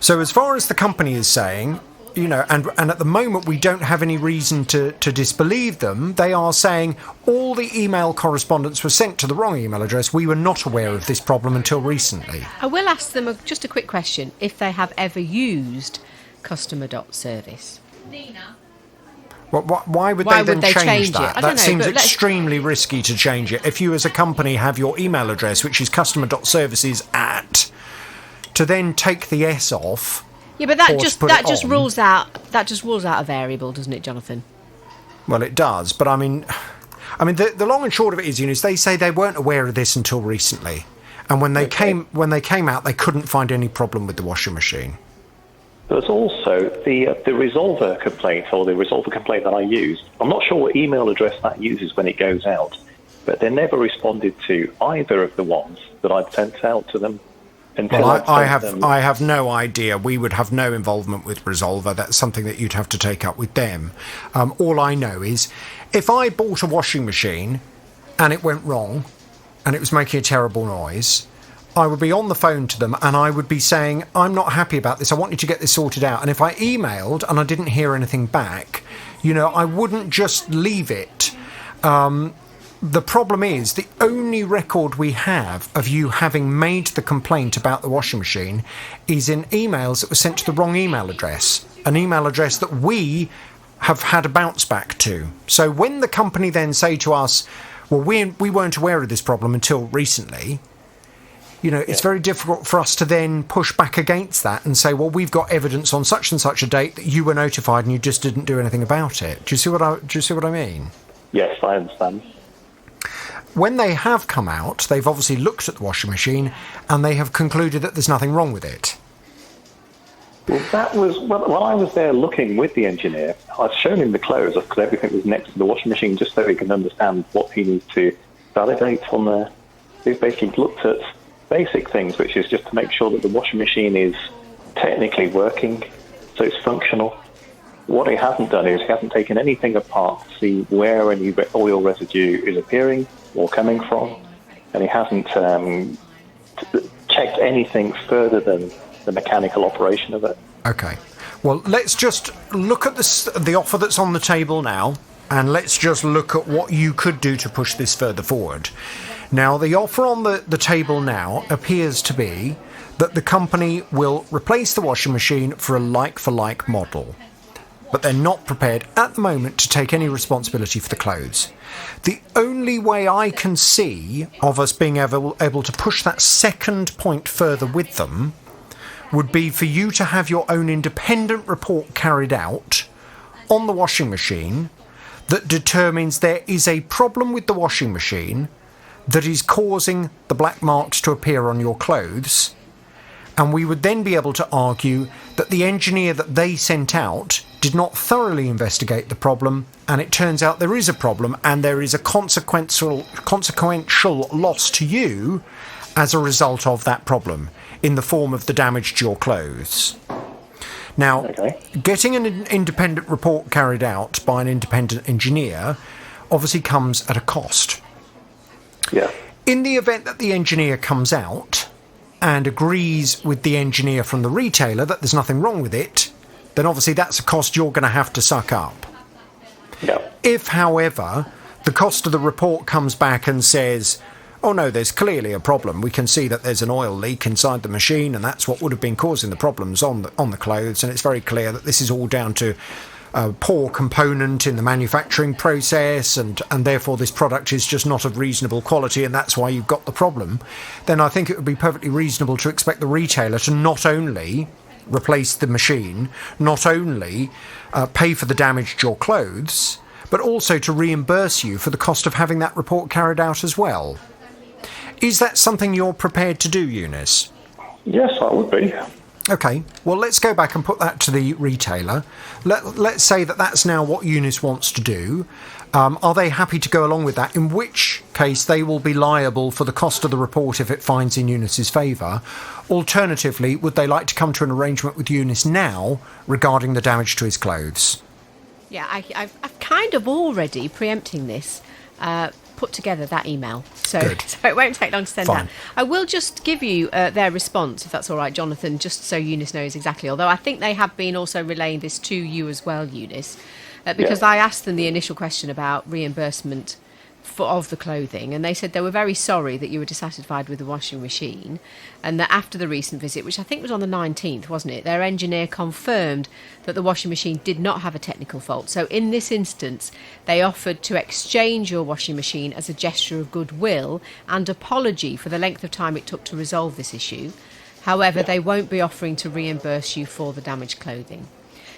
So as far as the company is saying, you know, and at the moment we don't have any reason to disbelieve them. They are saying all the email correspondence was sent to the wrong email address. We were not aware of this problem until recently. I will ask them just a quick question, if they have ever used customer.service. Nina? Why would they change that? That seems extremely risky to change it. If you as a company have your email address, which is customer.services @ to then take the S off. Yeah, but that just rules out a variable, doesn't it, Jonathan? Well, it does, but I mean, the long and short of it is, they say they weren't aware of this until recently, and when they came out, they couldn't find any problem with the washing machine. There's also the Resolver complaint, or the Resolver complaint that I used. I'm not sure what email address that uses when it goes out, but they never responded to either of the ones that I'd sent out to them. Well, I have no idea. We would have no involvement with Resolver. That's something that you'd have to take up with them. All I know is, if I bought a washing machine and it went wrong and it was making a terrible noise, I would be on the phone to them and I would be saying, I'm not happy about this. I want you to get this sorted out. And if I emailed and I didn't hear anything back, I wouldn't just leave it. The problem is, the only record we have of you having made the complaint about the washing machine is in emails that were sent to the wrong email address, an email address that we have had a bounce back to. So when the company then say to us, well, we weren't aware of this problem until recently, it's very difficult for us to then push back against that and say, well, we've got evidence on such and such a date that you were notified and you just didn't do anything about it. Do you see what I mean? Yes, I understand. When they have come out, they've obviously looked at the washing machine and they have concluded that there's nothing wrong with it. Well, that was when I was there looking with the engineer. I'd shown him the clothes because everything was next to the washing machine, just so he can understand what he needs to validate on there. We've basically looked at basic things, which is just to make sure that the washing machine is technically working, so it's functional. What he hasn't done is he hasn't taken anything apart to see where any oil residue is appearing or coming from, and he hasn't checked anything further than the mechanical operation of it. Okay. Well, let's just look at the offer that's on the table now, and let's just look at what you could do to push this further forward. Now, the offer on the table now appears to be that the company will replace the washing machine for a like-for-like model, but they're not prepared at the moment to take any responsibility for the clothes. The only way I can see of us being able to push that second point further with them would be for you to have your own independent report carried out on the washing machine that determines there is a problem with the washing machine that is causing the black marks to appear on your clothes, and we would then be able to argue that the engineer that they sent out did not thoroughly investigate the problem, and it turns out there is a problem and there is a consequential loss to you as a result of that problem in the form of the damage to your clothes. Now, getting an independent report carried out by an independent engineer obviously comes at a cost. Yeah. In the event that the engineer comes out and agrees with the engineer from the retailer that there's nothing wrong with it, then obviously that's a cost you're going to have to suck up. Yeah. If, however, the cost of the report comes back and says, oh no, there's clearly a problem, we can see that there's an oil leak inside the machine and that's what would have been causing the problems on the clothes, and it's very clear that this is all down to a poor component in the manufacturing process and therefore this product is just not of reasonable quality and that's why you've got the problem, then I think it would be perfectly reasonable to expect the retailer to not only replace the machine, not only pay for the damage to your clothes, but also to reimburse you for the cost of having that report carried out as well. Is that something you're prepared to do, Eunice? Yes, I would be. Okay, well, let's go back and put that to the retailer. Let's say that that's now what Eunice wants to do. Are they happy to go along with that? In which case, they will be liable for the cost of the report if it finds in Eunice's favour. Alternatively, would they like to come to an arrangement with Eunice now regarding the damage to his clothes? Yeah, I've kind of already, preempting this, put together that email. So it won't take long to send that. I will just give you their response, if that's all right, Jonathan, just so Eunice knows exactly. Although I think they have been also relaying this to you as well, Eunice, because I asked them the initial question about reimbursement of the clothing, and they said they were very sorry that you were dissatisfied with the washing machine, and that after the recent visit, which I think was on the 19th, wasn't it, their engineer confirmed that the washing machine did not have a technical fault. So in this instance, they offered to exchange your washing machine as a gesture of goodwill and apology for the length of time it took to resolve this issue. However, they won't be offering to reimburse you for the damaged clothing.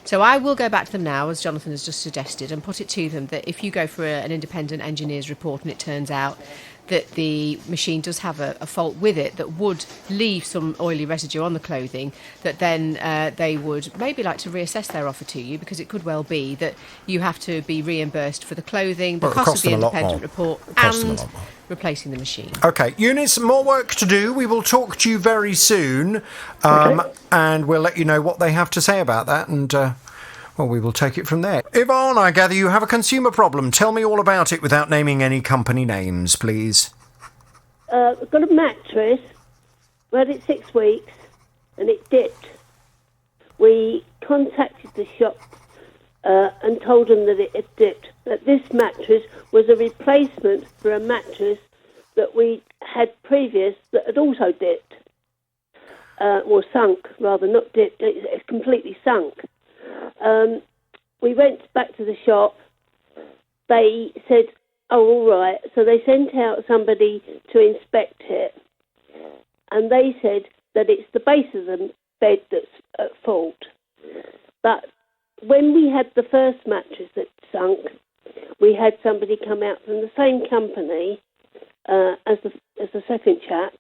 So I will go back to them now, as Jonathan has just suggested, and put it to them that if you go for an independent engineer's report and it turns out that the machine does have a fault with it that would leave some oily residue on the clothing, that then they would maybe like to reassess their offer to you, because it could well be that you have to be reimbursed for the clothing, the cost of the independent report, and replacing the machine. Okay, Eunice, more work to do. We will talk to you very soon, and we'll let you know what they have to say about that, and well, we will take it from there. Yvonne, I gather you have a consumer problem. Tell me all about it without naming any company names, please. I've got a mattress. We had it 6 weeks, and it dipped. We contacted the shop and told them that it had dipped, that this mattress was a replacement for a mattress that we had previous that had also dipped, or sunk, rather, not dipped, it's completely sunk. We went back to the shop. They said, oh, all right. So they sent out somebody to inspect it, and they said that it's the base of the bed that's at fault. But when we had the first mattress that sunk, we had somebody come out from the same company as the second chap,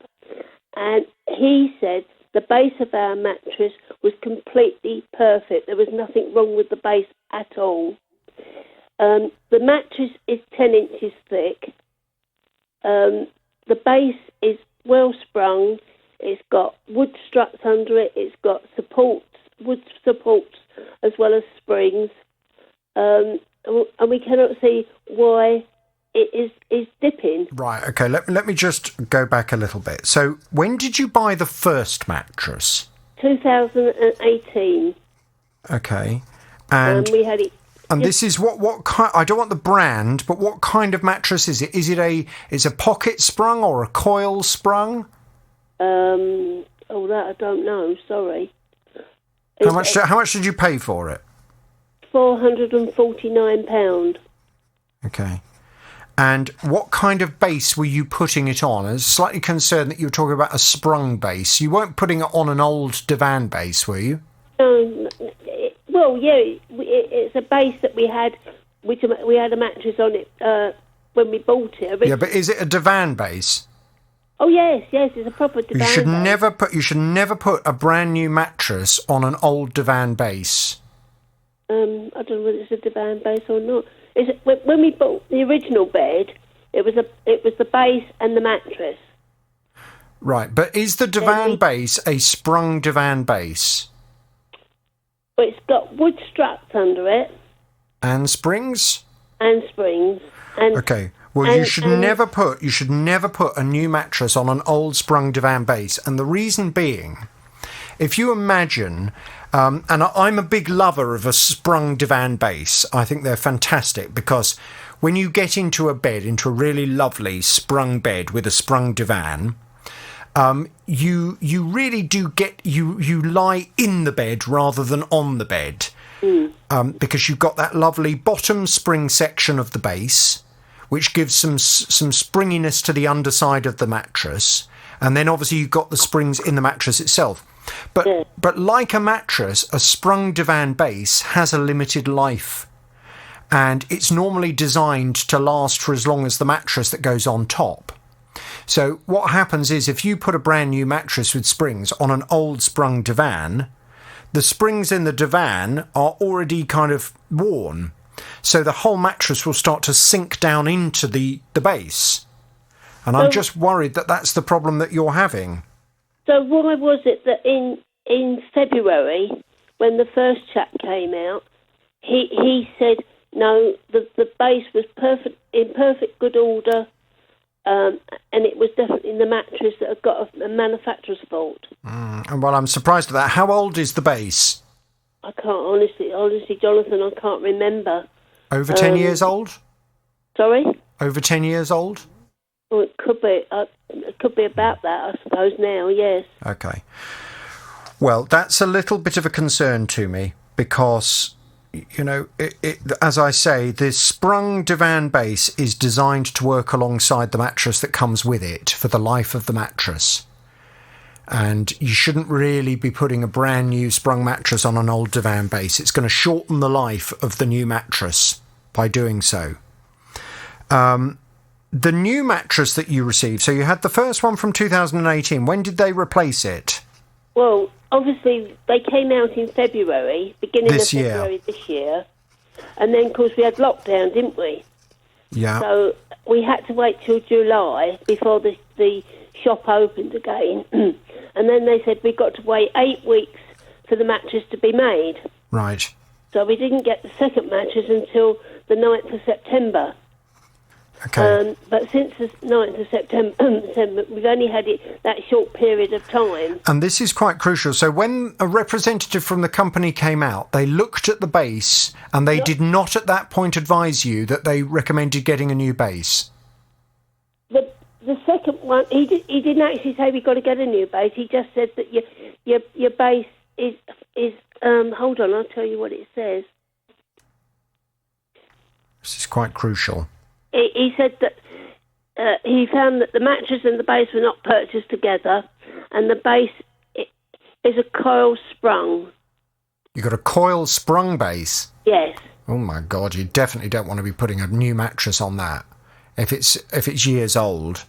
and he said the base of our mattress was completely perfect. There was nothing wrong with the base at all. The mattress is 10 inches thick. The base is well sprung. It's got wood struts under it. It's got wood supports as well as springs. And we cannot see why it is dipping. Right, okay, let me just go back a little bit. So when did you buy the first mattress? 2018. Okay. And we had it. And this is what kind? I don't want the brand, but what kind of mattress is it? Is it a pocket sprung or a coil sprung? That I don't know. Sorry. How much did you pay for it? £449. Okay. And what kind of base were you putting it on? I was slightly concerned that you were talking about a sprung base. You weren't putting it on an old divan base, were you? Well, yeah, it's a base that we had, which we had a mattress on it when we bought it. Yeah, but is it a divan base? Oh yes, it's a proper divan. You should never put a brand new mattress on an old divan base. I don't know whether it's a divan base or not. When we bought the original bed, it was the base and the mattress. Right, but is the divan base a sprung divan base? Well, it's got wood struts under it. And springs? And springs. Okay. Well, you should never put a new mattress on an old sprung divan base, and the reason being, if you imagine, and I'm a big lover of a sprung divan base. I think they're fantastic because when you get into a really lovely sprung bed with a sprung divan, you really do you lie in the bed rather than on the bed, because you've got that lovely bottom spring section of the base, which gives some springiness to the underside of the mattress, and then obviously you've got the springs in the mattress itself. But like a mattress, a sprung divan base has a limited life, and it's normally designed to last for as long as the mattress that goes on top. So what happens is if you put a brand new mattress with springs on an old sprung divan, the springs in the divan are already kind of worn. So the whole mattress will start to sink down into the base. And I'm just worried that that's the problem that you're having. So why was it that in February, when the first chap came out, he said, no, the base was in perfect good order, and it was definitely the mattress that had got a manufacturer's fault. Well, I'm surprised at that. How old is the base? I can't, honestly, Jonathan, I can't remember. Over 10 years old? Sorry? Over 10 years old? Well, it could be. It could be about that, I suppose, now, yes. Okay. Well, that's a little bit of a concern to me because, you know, as I say, the sprung divan base is designed to work alongside the mattress that comes with it for the life of the mattress. And you shouldn't really be putting a brand new sprung mattress on an old divan base. It's going to shorten the life of the new mattress by doing so. The new mattress that you received, so you had the first one from 2018. When did they replace it? Well, obviously, they came out in February, beginning of February this year. And then, of course, we had lockdown, didn't we? Yeah. So we had to wait till July before the shop opened again. And then they said we got to wait 8 weeks for the mattress to be made. Right. So we didn't get the second mattress until the 9th of September. Okay. But since the 9th of September, we've only had it that short period of time. And this is quite crucial. So when a representative from the company came out, they looked at the base and they did not at that point advise you that they recommended getting a new base. The second one, he didn't actually say we've got to get a new base. He just said that your base is hold on, I'll tell you what it says. This is quite crucial. He said that he found that the mattress and the base were not purchased together, and the base is a coil sprung. You got a coil sprung base? Yes. Oh my God! You definitely don't want to be putting a new mattress on that if it's years old.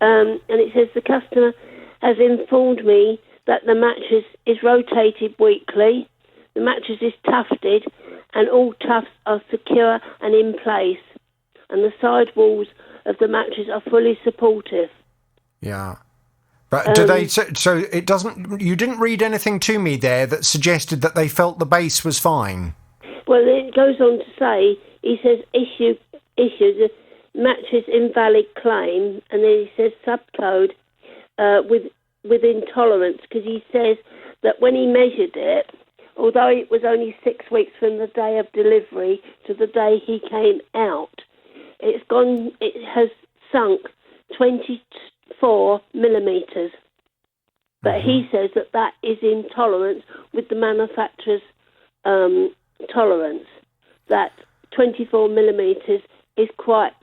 And it says the customer has informed me that the mattress is rotated weekly. The mattress is tufted, and all tufts are secure and in place. And the side walls of the mattress are fully supportive. Yeah. But do they... So it doesn't... You didn't read anything to me there that suggested that they felt the base was fine? Well, it goes on to say, he says, issue the mattress invalid claim, and then he says subcode with intolerance, because he says that when he measured it, although it was only 6 weeks from the day of delivery to the day he came out, it has sunk 24 millimetres. But he says that is in tolerance with the manufacturer's tolerance. That 24 millimetres is quite,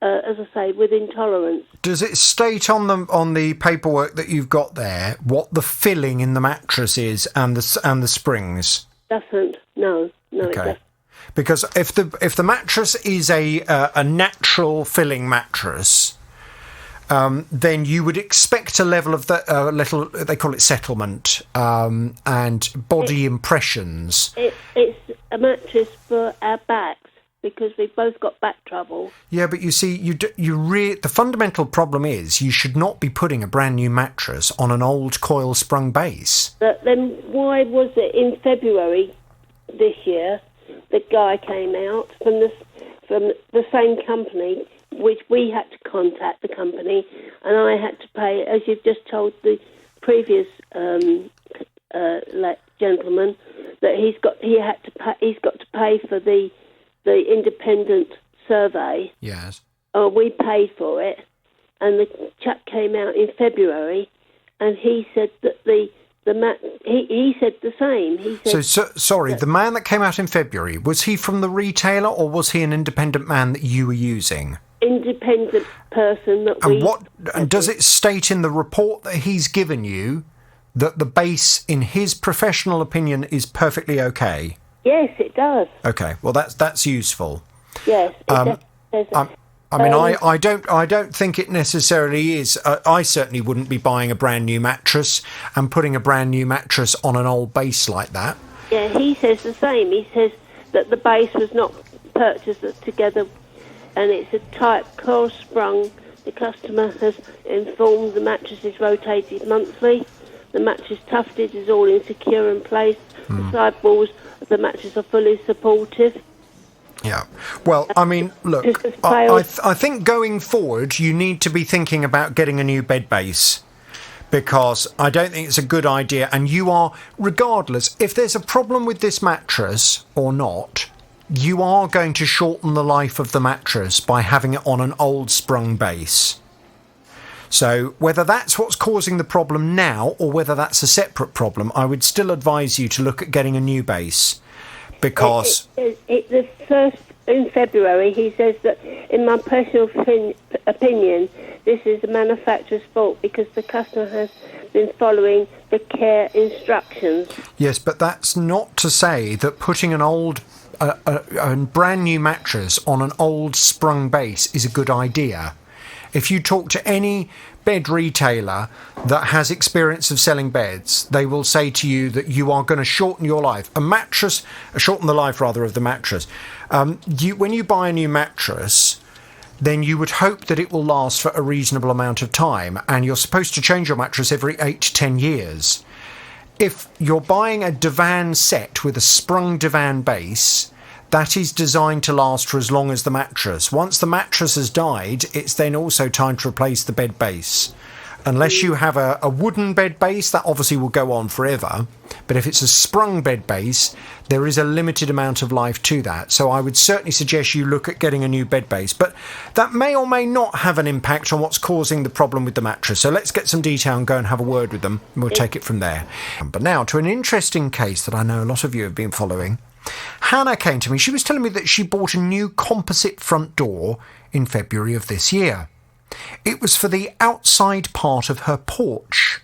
as I say, within tolerance. Does it state on the paperwork that you've got there what the filling in the mattress is and the springs? Doesn't. No, okay. It doesn't. Because if the mattress is a natural filling mattress, then you would expect a level of the little, they call it settlement, and body impressions. It's a mattress for our backs because we've both got back trouble. Yeah, but you see, the fundamental problem is you should not be putting a brand new mattress on an old coil sprung base. But then why was it in February this year? The guy came out from the same company, which we had to contact the company, and I had to pay, as you've just told the previous gentleman, that he's got to pay for the independent survey. Yes. We paid for it, and the chap came out in February, and he said that he said the same. He said, sorry, the man that came out in February, was he from the retailer or was he an independent man that you were using? Independent person that we... And does it state in the report that he's given you that the base, in his professional opinion, is perfectly okay? Yes, it does. Okay, well that's useful. Yes, it says that. I mean, I don't think it necessarily is. I certainly wouldn't be buying a brand new mattress and putting a brand new mattress on an old base like that. Yeah, he says the same. He says that the base was not purchased together, and it's a type coil sprung. The customer has informed the mattress is rotated monthly. The mattress tufted is all insecure in place. The sidewalls of the mattress are fully supportive. Yeah. Well, I mean, look, I think going forward, you need to be thinking about getting a new bed base, because I don't think it's a good idea. And you are, regardless, if there's a problem with this mattress or not, you are going to shorten the life of the mattress by having it on an old sprung base. So whether that's what's causing the problem now or whether that's a separate problem, I would still advise you to look at getting a new base. Because the first in February, he says that, in my personal opinion, this is the manufacturer's fault because the customer has been following the care instructions. Yes, but that's not to say that putting an old, a brand new mattress on an old sprung base is a good idea. If you talk to any bed retailer that has experience of selling beds, they will say to you that you are going to shorten your life. Shorten the life rather of the mattress. When you buy a new mattress, then you would hope that it will last for a reasonable amount of time, and you're supposed to change your mattress every 8 to 10 years. If you're buying a divan set with a sprung divan base, that is designed to last for as long as the mattress. Once the mattress has died, it's then also time to replace the bed base. Unless you have a wooden bed base, that obviously will go on forever. But if it's a sprung bed base, there is a limited amount of life to that. So I would certainly suggest you look at getting a new bed base. But that may or may not have an impact on what's causing the problem with the mattress. So let's get some detail and go and have a word with them, and we'll take it from there. But now to an interesting case that I know a lot of you have been following. Hannah came to me. She was telling me that she bought a new composite front door in February of this year. It was for the outside part of her porch.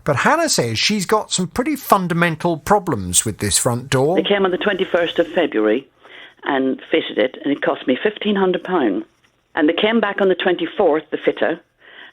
But Hannah says she's got some pretty fundamental problems with this front door. They came on the 21st of February and fitted it, and it cost me £1,500. And they came back on the 24th, the fitter.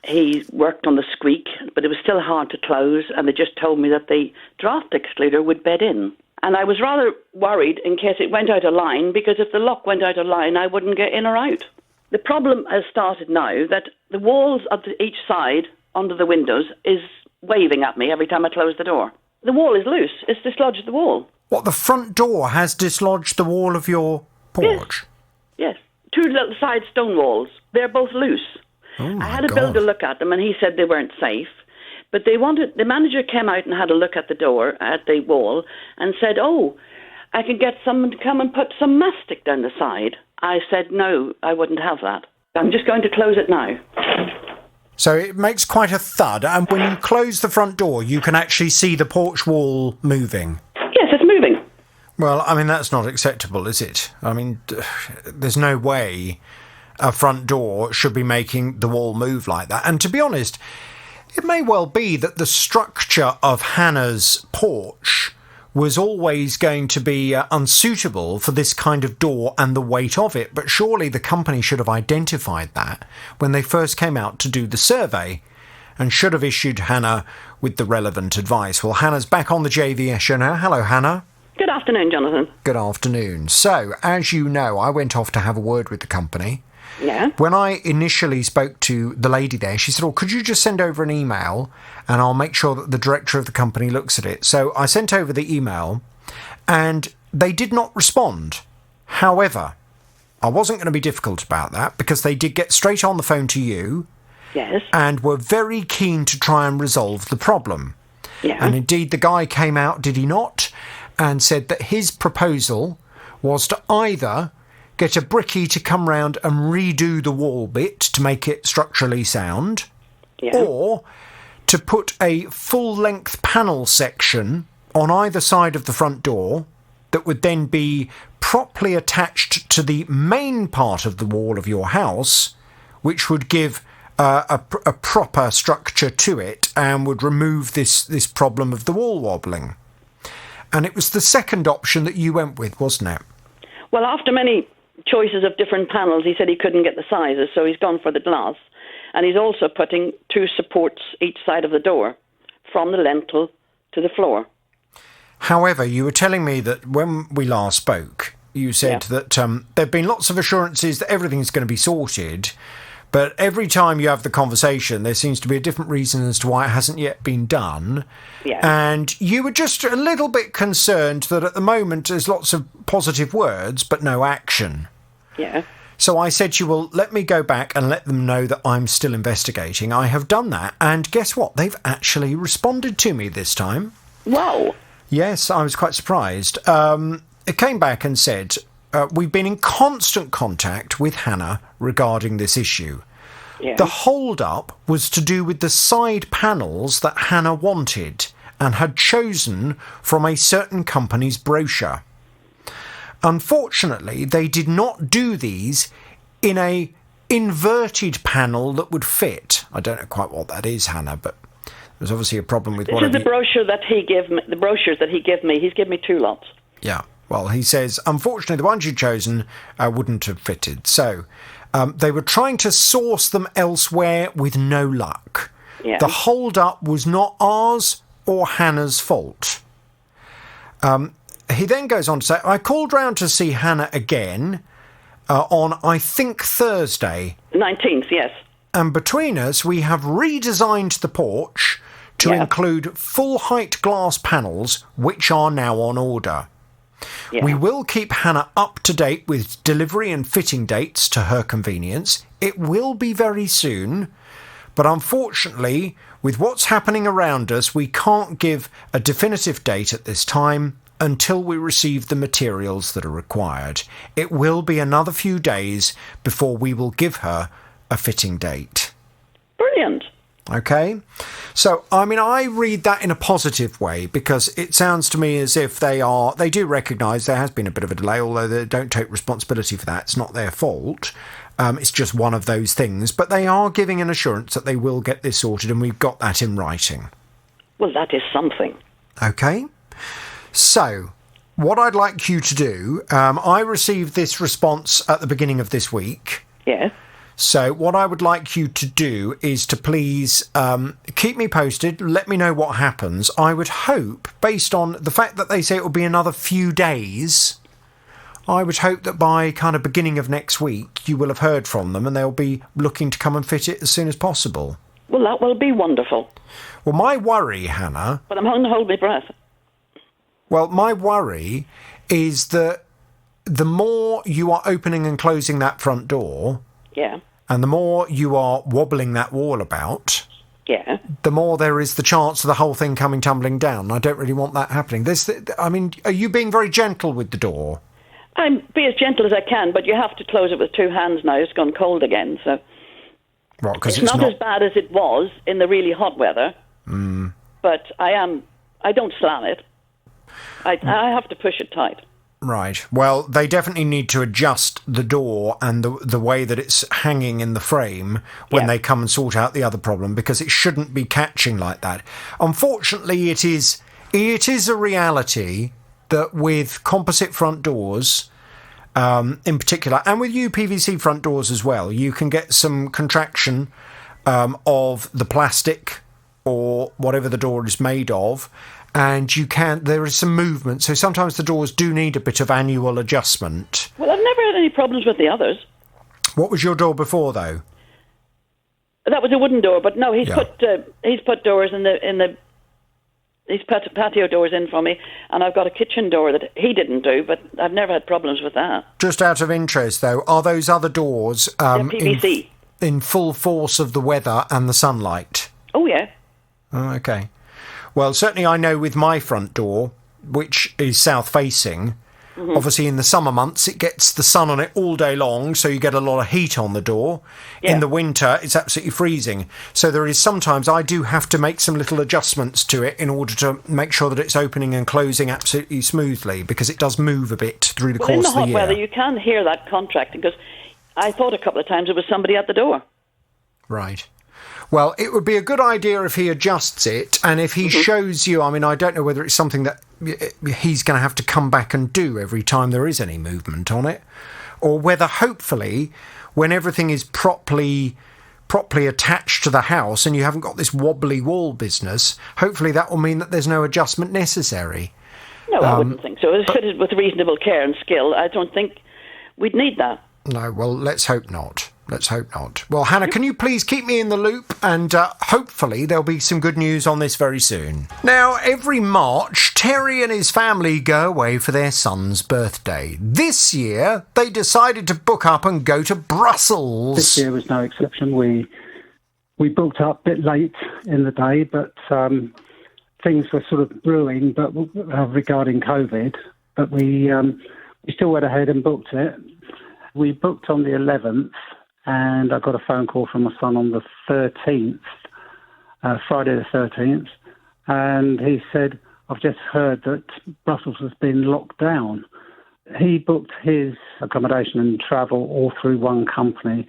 He worked on the squeak, but it was still hard to close, and they just told me that the draft excluder would bed in. And I was rather worried in case it went out of line, because if the lock went out of line, I wouldn't get in or out. The problem has started now that the walls of each side under the windows is waving at me every time I close the door. The wall is loose. It's dislodged the wall. What, the front door has dislodged the wall of your porch? Yes. 2 little side stone walls. They're both loose. Oh, I had a builder look at them, and he said they weren't safe. But the manager came out and had a look at the door, at the wall, and said, I could get someone to come and put some mastic down the side. I said, no, I wouldn't have that. I'm just going to close it now. So it makes quite a thud, and when you close the front door, you can actually see the porch wall moving. Yes, it's moving. Well, I mean, that's not acceptable, is it? I mean, there's no way a front door should be making the wall move like that. And to be honest, it may well be that the structure of Hannah's porch was always going to be unsuitable for this kind of door and the weight of it, but surely the company should have identified that when they first came out to do the survey and should have issued Hannah with the relevant advice. Well, Hannah's back on the JVS show now. Hello, Hannah. Good afternoon, Jonathan. Good afternoon. So, as you know, I went off to have a word with the company. Yeah. When I initially spoke to the lady there, she said, could you just send over an email and I'll make sure that the director of the company looks at it. So I sent over the email and they did not respond. However, I wasn't going to be difficult about that because they did get straight on the phone to you. Yes. And were very keen to try and resolve the problem. Yeah. And indeed, the guy came out, did he not, and said that his proposal was to either get a brickie to come round and redo the wall bit to make it structurally sound, or to put a full-length panel section on either side of the front door that would then be properly attached to the main part of the wall of your house, which would give a proper structure to it and would remove this problem of the wall wobbling. And it was the second option that you went with, wasn't it? Well, after many choices of different panels. He said he couldn't get the sizes, so he's gone for the glass. And he's also putting 2 supports each side of the door, from the lintel to the floor. However, you were telling me that when we last spoke, you said that there have been lots of assurances that everything's going to be sorted, but every time you have the conversation, there seems to be a different reason as to why it hasn't yet been done. Yeah. And you were just a little bit concerned that at the moment there's lots of positive words, but no action. Yeah. So I said to you, well, let me go back and let them know that I'm still investigating. I have done that, and guess what? They've actually responded to me this time. Wow. Yes, I was quite surprised. It came back and said, we've been in constant contact with Hannah regarding this issue. Yeah. The hold-up was to do with the side panels that Hannah wanted and had chosen from a certain company's brochure. Unfortunately, they did not do these in a inverted panel that would fit. I don't know quite what that is, Hannah, but there's obviously a problem with This is the brochure that he gave me. The brochures that he gave me. He's given me 2 lots. Yeah. Well, he says, unfortunately, the ones you'd chosen wouldn't have fitted. So they were trying to source them elsewhere with no luck. Yeah. The hold-up was not ours or Hannah's fault. He then goes on to say, I called round to see Hannah again on, I think, Thursday. 19th, yes. And between us, we have redesigned the porch to include full-height glass panels, which are now on order. Yeah. We will keep Hannah up to date with delivery and fitting dates to her convenience. It will be very soon, but unfortunately, with what's happening around us, we can't give a definitive date at this time until we receive the materials that are required. It will be another few days before we will give her a fitting date. Brilliant. Okay? So, I mean, I read that in a positive way because it sounds to me as if they do recognise there has been a bit of a delay, although they don't take responsibility for that. It's not their fault. It's just one of those things. But they are giving an assurance that they will get this sorted, and we've got that in writing. Well, that is something. Okay? So, what I'd like you to do, I received this response at the beginning of this week. Yes. So what I would like you to do is to please keep me posted, let me know what happens. I would hope, based on the fact that they say it will be another few days, I would hope that by kind of beginning of next week you will have heard from them and they'll be looking to come and fit it as soon as possible. Well, that will be wonderful. Well, my worry, Hannah... But I'm going to hold my breath. Well, my worry is that the more you are opening and closing that front door... Yeah. And the more you are wobbling that wall about, yeah, the more there is the chance of the whole thing coming tumbling down. I don't really want that happening. Are you being very gentle with the door? I'm be as gentle as I can, but you have to close it with 2 hands now. It's gone cold again, so right, it's not as bad as it was in the really hot weather. Mm. But I don't slam it. I have to push it tight. Right. Well, they definitely need to adjust the door and the way that it's hanging in the frame when they come and sort out the other problem, because it shouldn't be catching like that. Unfortunately, it is a reality that with composite front doors, in particular, and with UPVC front doors as well, you can get some contraction of the plastic or whatever the door is made of. And there is some movement, so sometimes the doors do need a bit of annual adjustment. Well, I've never had any problems with the others. What was your door before, though? That was a wooden door, but no, he's put doors he's put patio doors in for me, and I've got a kitchen door that he didn't do, but I've never had problems with that. Just out of interest, though, are those other doors PVC in full force of the weather and the sunlight? Oh yeah. Oh, okay. Well, certainly I know with my front door, which is south-facing, obviously in the summer months it gets the sun on it all day long, so you get a lot of heat on the door. Yeah. In the winter, it's absolutely freezing. So there is sometimes I do have to make some little adjustments to it in order to make sure that it's opening and closing absolutely smoothly, because it does move a bit through the course of the year. In the hot weather, you can hear that contracting, because I thought a couple of times it was somebody at the door. Right. Well, it would be a good idea if he adjusts it, and if he shows you, I mean, I don't know whether it's something that he's going to have to come back and do every time there is any movement on it, or whether hopefully when everything is properly attached to the house and you haven't got this wobbly wall business, hopefully that will mean that there's no adjustment necessary. No, I wouldn't think so. If fitted with reasonable care and skill, I don't think we'd need that. No, well, let's hope not. Let's hope not. Well, Hannah, can you please keep me in the loop? And hopefully there'll be some good news on this very soon. Now, every March, Terry and his family go away for their son's birthday. This year, they decided to book up and go to Brussels. This year was no exception. We booked up a bit late in the day, but things were sort of brewing but regarding COVID. But we still went ahead and booked it. We booked on the 11th. And I got a phone call from my son on the 13th, Friday the 13th, and he said, I've just heard that Brussels has been locked down. He booked his accommodation and travel all through one company.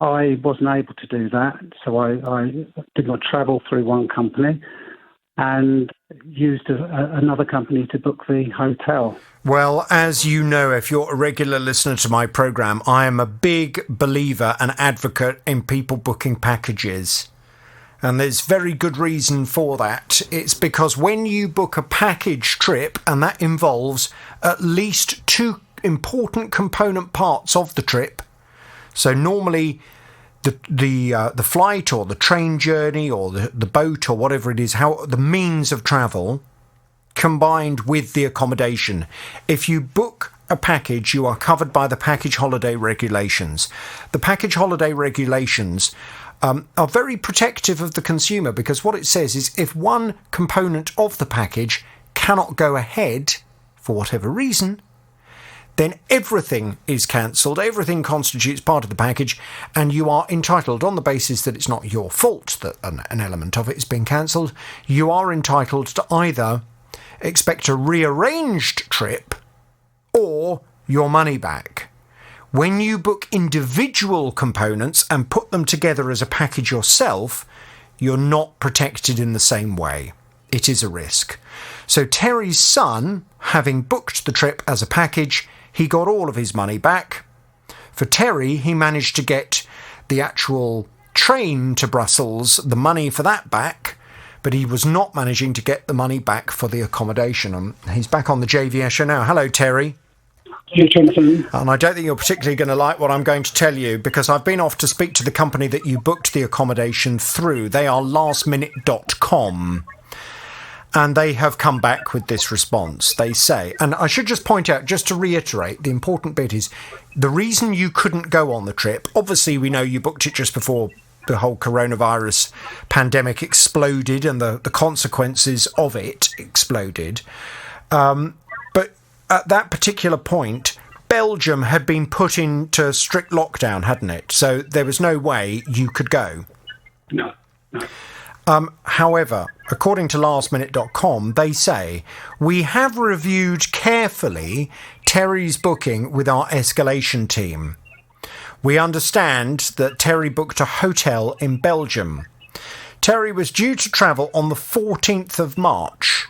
I wasn't able to do that, so I did my travel through one company and used another company to book the hotel. Well, as you know, if you're a regular listener to my programme, I am a big believer and advocate in people booking packages. And there's very good reason for that. It's because when you book a package trip, and that involves at least two important component parts of the trip, so normally the flight or the train journey or the boat or whatever it is, how the means of travel combined with the accommodation. If you book a package, you are covered by the package holiday regulations. The package holiday regulations are very protective of the consumer, because what it says is if one component of the package cannot go ahead for whatever reason, then everything is cancelled, everything constitutes part of the package, and you are entitled, on the basis that it's not your fault that an element of it has been cancelled, you are entitled to either expect a rearranged trip or your money back. When you book individual components and put them together as a package yourself, you're not protected in the same way. It is a risk. So Terry's son, having booked the trip as a package, he got all of his money back. For Terry, he managed to get the actual train to Brussels, the money for that back, but he was not managing to get the money back for the accommodation. And he's back on the JVS show now. Hello, Terry. Hey, Jonathan. And I don't think you're particularly going to like what I'm going to tell you, because I've been off to speak to the company that you booked the accommodation through. They are lastminute.com. And they have come back with this response. They say, and I should just point out, just to reiterate, the important bit is the reason you couldn't go on the trip, obviously we know you booked it just before the whole coronavirus pandemic exploded and the consequences of it exploded. But at that particular point, Belgium had been put into strict lockdown, hadn't it? So there was no way you could go. No. However, according to lastminute.com, they say, we have reviewed carefully Terry's booking with our escalation team. We understand that Terry booked a hotel in Belgium. Terry was due to travel on the 14th of March,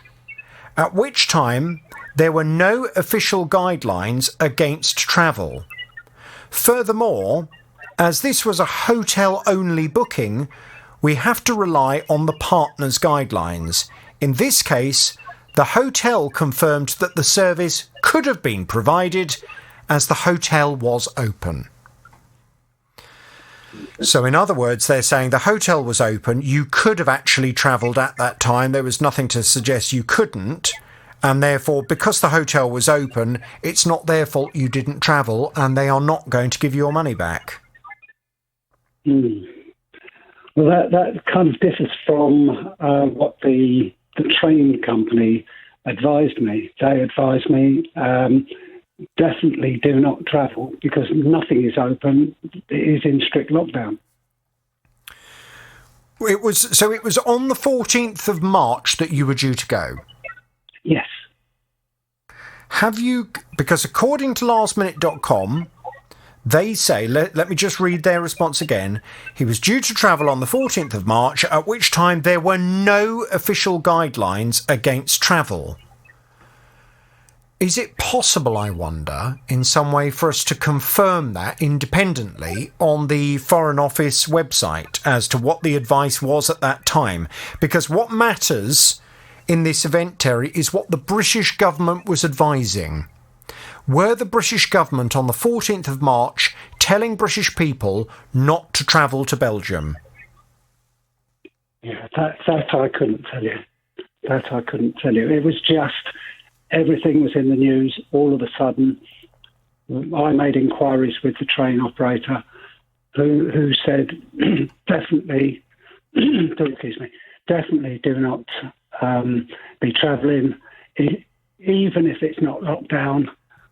at which time there were no official guidelines against travel. Furthermore, as this was a hotel-only booking, we have to rely on the partner's guidelines. In this case, the hotel confirmed that the service could have been provided as the hotel was open. So in other words, they're saying the hotel was open, you could have actually travelled at that time, there was nothing to suggest you couldn't, and therefore, because the hotel was open, it's not their fault you didn't travel, and they are not going to give your money back. Well, that kind of differs from what the train company advised me. They advised me definitely do not travel because nothing is open. It is in strict lockdown. It was on the 14th of March that you were due to go? Yes. Have you, because according to lastminute.com, they say, let me just read their response again. He was due to travel on the 14th of March, at which time there were no official guidelines against travel. Is it possible, I wonder, in some way for us to confirm that independently on the Foreign Office website as to what the advice was at that time? Because what matters in this event, Terry, is what the British government was advising. Were the British government on the 14th of March telling British people not to travel to Belgium? Yeah, that I couldn't tell you. That I couldn't tell you. It was just everything was in the news all of a sudden. I made inquiries with the train operator who said definitely, definitely do not be travelling. Even if it's not locked down,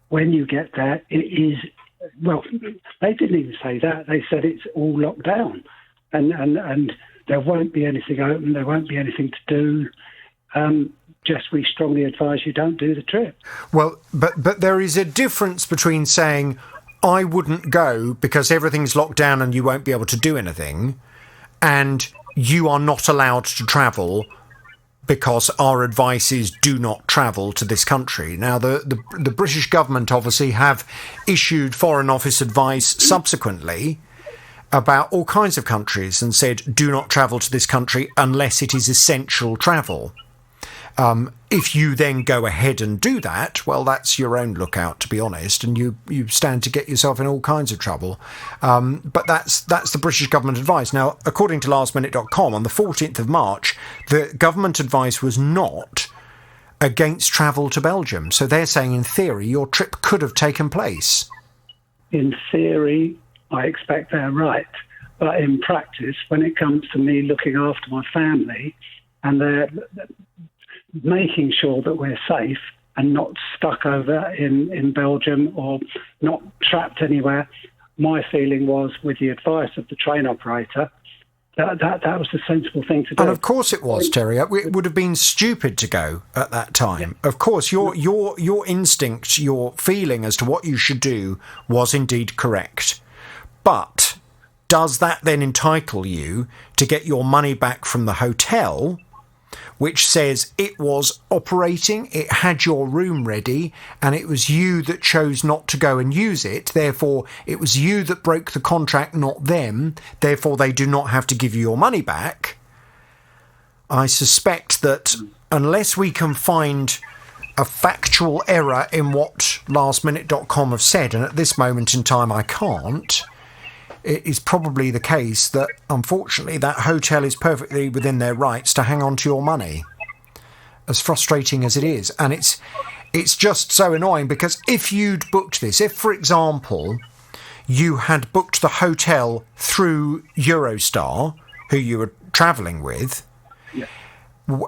when you get there, it is, well, they didn't even say that. They said it's all locked down and there won't be anything open, there won't be anything to do. Just we strongly advise you don't do the trip. Well, but there is a difference between saying, I wouldn't go because everything's locked down and you won't be able to do anything, and you are not allowed to travel because our advice is do not travel to this country. Now, the British government obviously have issued Foreign Office advice subsequently about all kinds of countries and said do not travel to this country unless it is essential travel. If you then go ahead and do that, well, that's your own lookout, to be honest, and you stand to get yourself in all kinds of trouble. But that's the British government advice. Now, according to lastminute.com, on the 14th of March, the government advice was not against travel to Belgium. So they're saying, in theory, your trip could have taken place. In theory, I expect they're right. But in practice, when it comes to me looking after my family, and they're making sure that we're safe and not stuck over in Belgium or not trapped anywhere, my feeling was, with the advice of the train operator, that was the sensible thing to do. And of course it was, Terry. It would have been stupid to go at that time. Yeah. Of course, your instinct, your feeling as to what you should do was indeed correct. But does that then entitle you to get your money back from the hotel, which says it was operating, it had your room ready, and it was you that chose not to go and use it. Therefore, it was you that broke the contract, not them. Therefore, they do not have to give you your money back. I suspect that unless we can find a factual error in what lastminute.com have said, and at this moment in time I can't, it is probably the case that, unfortunately, that hotel is perfectly within their rights to hang on to your money, as frustrating as it is. And it's just so annoying, because if you'd booked this, if, for example, you had booked the hotel through Eurostar, who you were travelling with, yeah,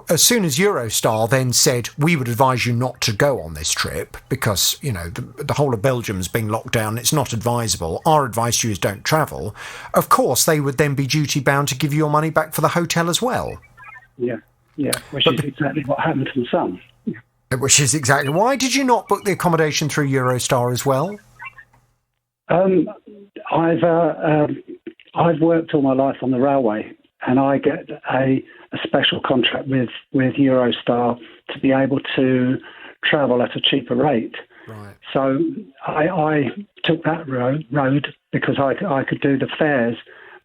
as soon as Eurostar then said, we would advise you not to go on this trip because, you know, the whole of Belgium's being locked down, it's not advisable, our advice to you is don't travel, of course they would then be duty bound to give you your money back for the hotel as well. Yeah, which is exactly what happened to some. Yeah. Which is exactly... Why did you not book the accommodation through Eurostar as well? I've worked all my life on the railway, and I get a special contract with Eurostar to be able to travel at a cheaper rate. Right. So I took that road because I could do the fares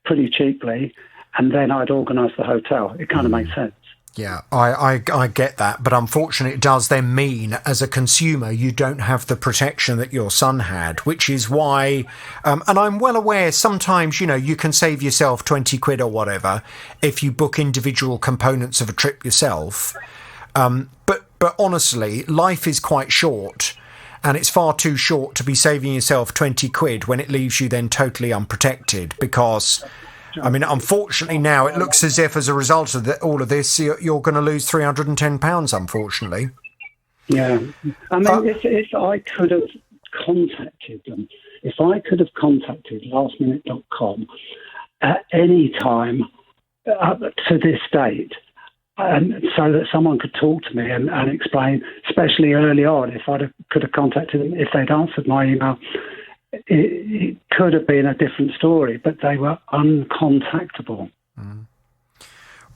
pretty cheaply, and then I'd organise the hotel. It kind of makes sense. Yeah, I get that, but unfortunately it does then mean, as a consumer, you don't have the protection that your son had, which is why, and I'm well aware, sometimes, you know, you can save yourself 20 quid or whatever if you book individual components of a trip yourself, but honestly, life is quite short, and it's far too short to be saving yourself 20 quid when it leaves you then totally unprotected, because... I mean, unfortunately now it looks as if as a result of all of this, you're going to lose £310, unfortunately. Yeah. I mean, if I could have contacted them, if I could have contacted lastminute.com at any time up to this date, so that someone could talk to me and explain, especially early on, if could have contacted them, if they'd answered my email, it could have been a different story, but they were uncontactable.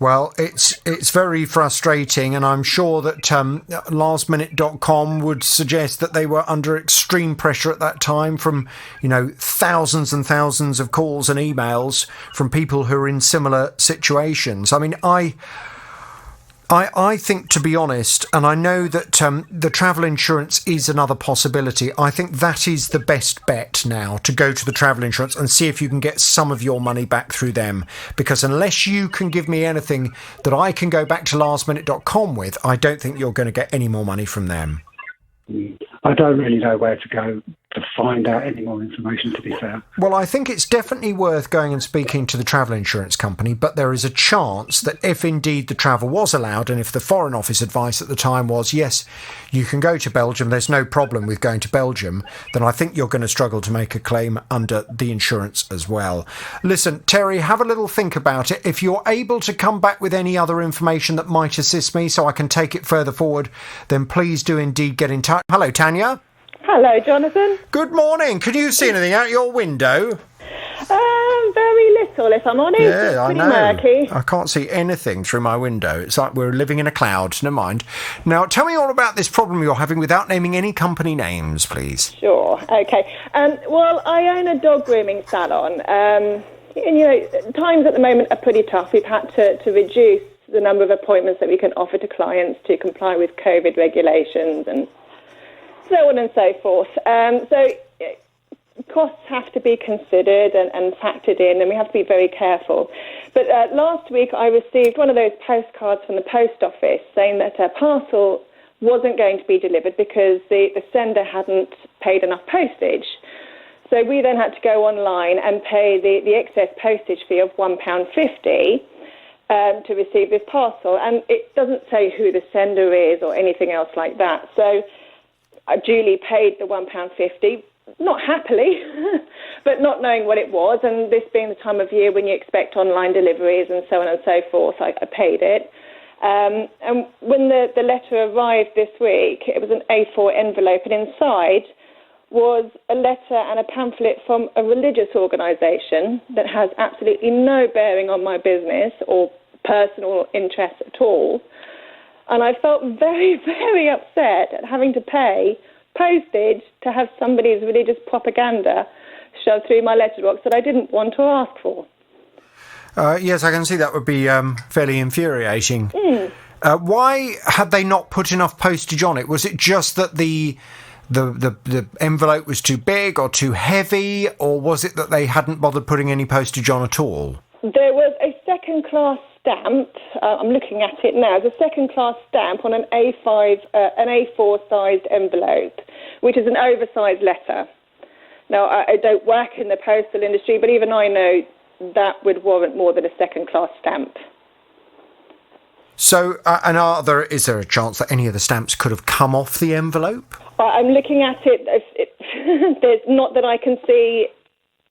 Well, it's very frustrating, and I'm sure that lastminute.com would suggest that they were under extreme pressure at that time from, thousands and thousands of calls and emails from people who are in similar situations. I mean, I think, to be honest, and I know that the travel insurance is another possibility, I think that is the best bet now, to go to the travel insurance and see if you can get some of your money back through them. Because unless you can give me anything that I can go back to lastminute.com with, I don't think you're going to get any more money from them. I don't really know where to go to find out any more information, to be fair. Well, I think it's definitely worth going and speaking to the travel insurance company, but there is a chance that if indeed the travel was allowed, and if the Foreign Office advice at the time was, yes, you can go to Belgium, there's no problem with going to Belgium, then I think you're going to struggle to make a claim under the insurance as well. Listen, Terry, have a little think about it. If you're able to come back with any other information that might assist me so I can take it further forward, then please do indeed get in touch. Hello, Tanya. Hello, Jonathan. Good morning. Can you see anything out your window? Very little, if I'm honest. Yeah, it's pretty I know. murky. I can't see anything through my window. It's like we're living in a cloud. Never mind. Now, tell me all about this problem you're having without naming any company names, please. Sure. Okay. Well, I own a dog grooming salon. And, times at the moment are pretty tough. We've had to reduce the number of appointments that we can offer to clients to comply with COVID regulations and so on and so forth. So costs have to be considered and factored in, and we have to be very careful. But last week I received one of those postcards from the post office saying that a parcel wasn't going to be delivered because the sender hadn't paid enough postage. So we then had to go online and pay the excess postage fee of £1.50 to receive this parcel. And it doesn't say who the sender is or anything else like that. So I duly paid the £1.50, not happily, but not knowing what it was, and this being the time of year when you expect online deliveries and so on and so forth, I paid it. And when the letter arrived this week, it was an A4 envelope, and inside was a letter and a pamphlet from a religious organisation that has absolutely no bearing on my business or personal interest at all. And I felt very, very upset at having to pay postage to have somebody's religious propaganda shoved through my letterbox that I didn't want to ask for. Yes, I can see that would be fairly infuriating. Why had they not put enough postage on it? Was it just that the envelope was too big or too heavy, or was it that they hadn't bothered putting any postage on at all? There was a second-class stamp. I'm looking at it now. There's a second-class stamp on an A4-sized envelope, which is an oversized letter. Now, I don't work in the postal industry, but even I know that would warrant more than a second-class stamp. So, and is there a chance that any of the stamps could have come off the envelope? I'm looking at it. There's not that I can see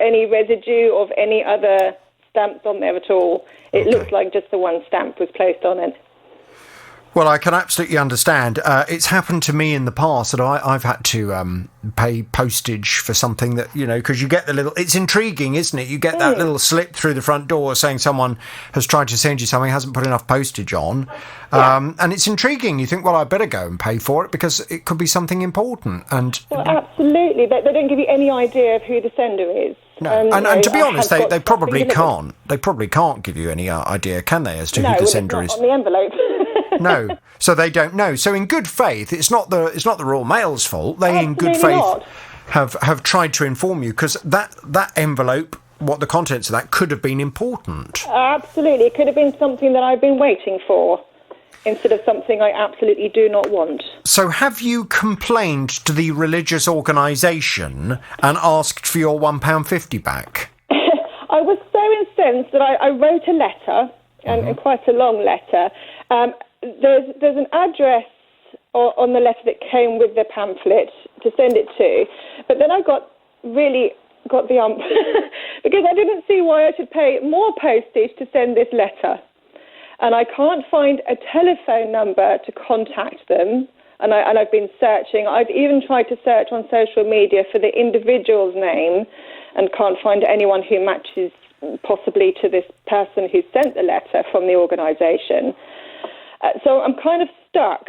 any residue of any other stamps on there at all. It looks like just the one stamp was placed on it. Well, I can absolutely understand. It's happened to me in the past that I've had to pay postage for something that, because you get the little... It's intriguing, isn't it? You get that little slip through the front door saying someone has tried to send you something, hasn't put enough postage on. And it's intriguing. You think, well, I better go and pay for it because it could be something important. And well, absolutely. They don't give you any idea of who the sender is. No, and to be honest, they probably can't. They probably can't give you any idea, can they, as to who the sender is? On the envelope. No, so they don't know. So in good faith, it's not the Royal Mail's fault. They, in good faith, have tried to inform you because that envelope, what the contents of that could have been important. Absolutely, it could have been something that I've been waiting for, instead of something I absolutely do not want. So have you complained to the religious organisation and asked for your £1.50 back? I was so incensed that I wrote a letter, and quite a long letter. There's an address on the letter that came with the pamphlet to send it to, but then I got the ump because I didn't see why I should pay more postage to send this letter. And I can't find a telephone number to contact them. And I've been searching. I've even tried to search on social media for the individual's name and can't find anyone who matches possibly to this person who sent the letter from the organisation. So I'm kind of stuck.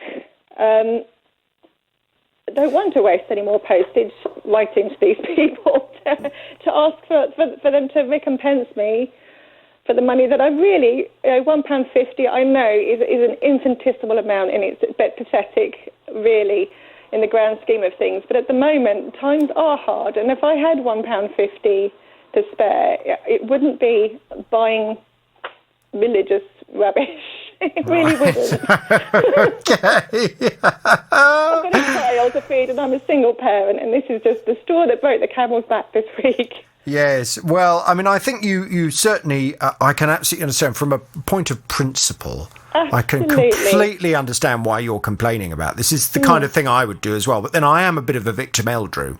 I don't want to waste any more postage writing to these people to ask for them to recompense me for the money that I really, £1.50 I know is an infinitesimal amount, and it's a bit pathetic, really, in the grand scheme of things. But at the moment, times are hard, and if I had £1.50 to spare, it wouldn't be buying religious rubbish. It really wouldn't. I've got a child to feed, and I'm a single parent, and this is just the straw that broke the camel's back this week. Yes, well, I mean, I think you certainly, I can absolutely understand from a point of principle. Absolutely. I can completely understand why you're complaining about this. Is the kind of thing I would do as well. But then I am a bit of a victim, Eldrew.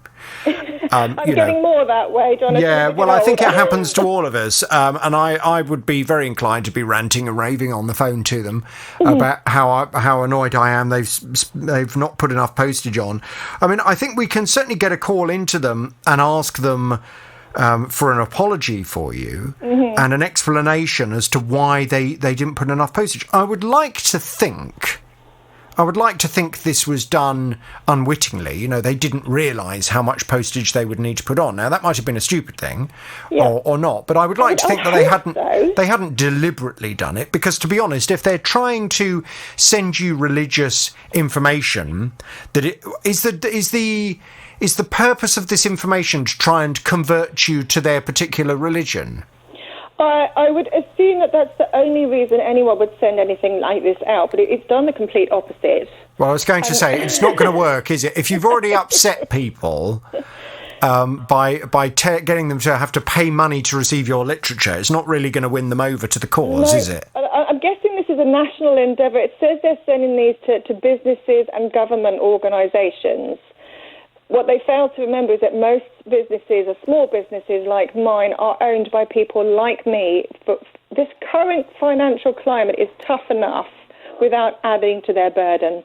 I'm getting more that way, Jonathan. Yeah, well, I think it happens to all of us. And I would be very inclined to be ranting and raving on the phone to them about how annoyed I am they've not put enough postage on. I mean, I think we can certainly get a call into them and ask them for an apology for you and an explanation as to why they didn't put enough postage. I would like to think this was done unwittingly. You know, they didn't realise how much postage they would need to put on. Now, that might have been a stupid thing or not, but I would like to think that they hadn't deliberately done it, because, to be honest, if they're trying to send you religious information, that it is the purpose of this information to try and convert you to their particular religion? I would assume that that's the only reason anyone would send anything like this out, but it's done the complete opposite. Well, I was going to say, it's not going to work, is it? If you've already upset people by getting them to have to pay money to receive your literature, it's not really going to win them over to the cause, is it? I'm guessing this is a national endeavour. It says they're sending these to businesses and government organisations. What they fail to remember is that most businesses, or small businesses like mine, are owned by people like me. But this current financial climate is tough enough without adding to their burden.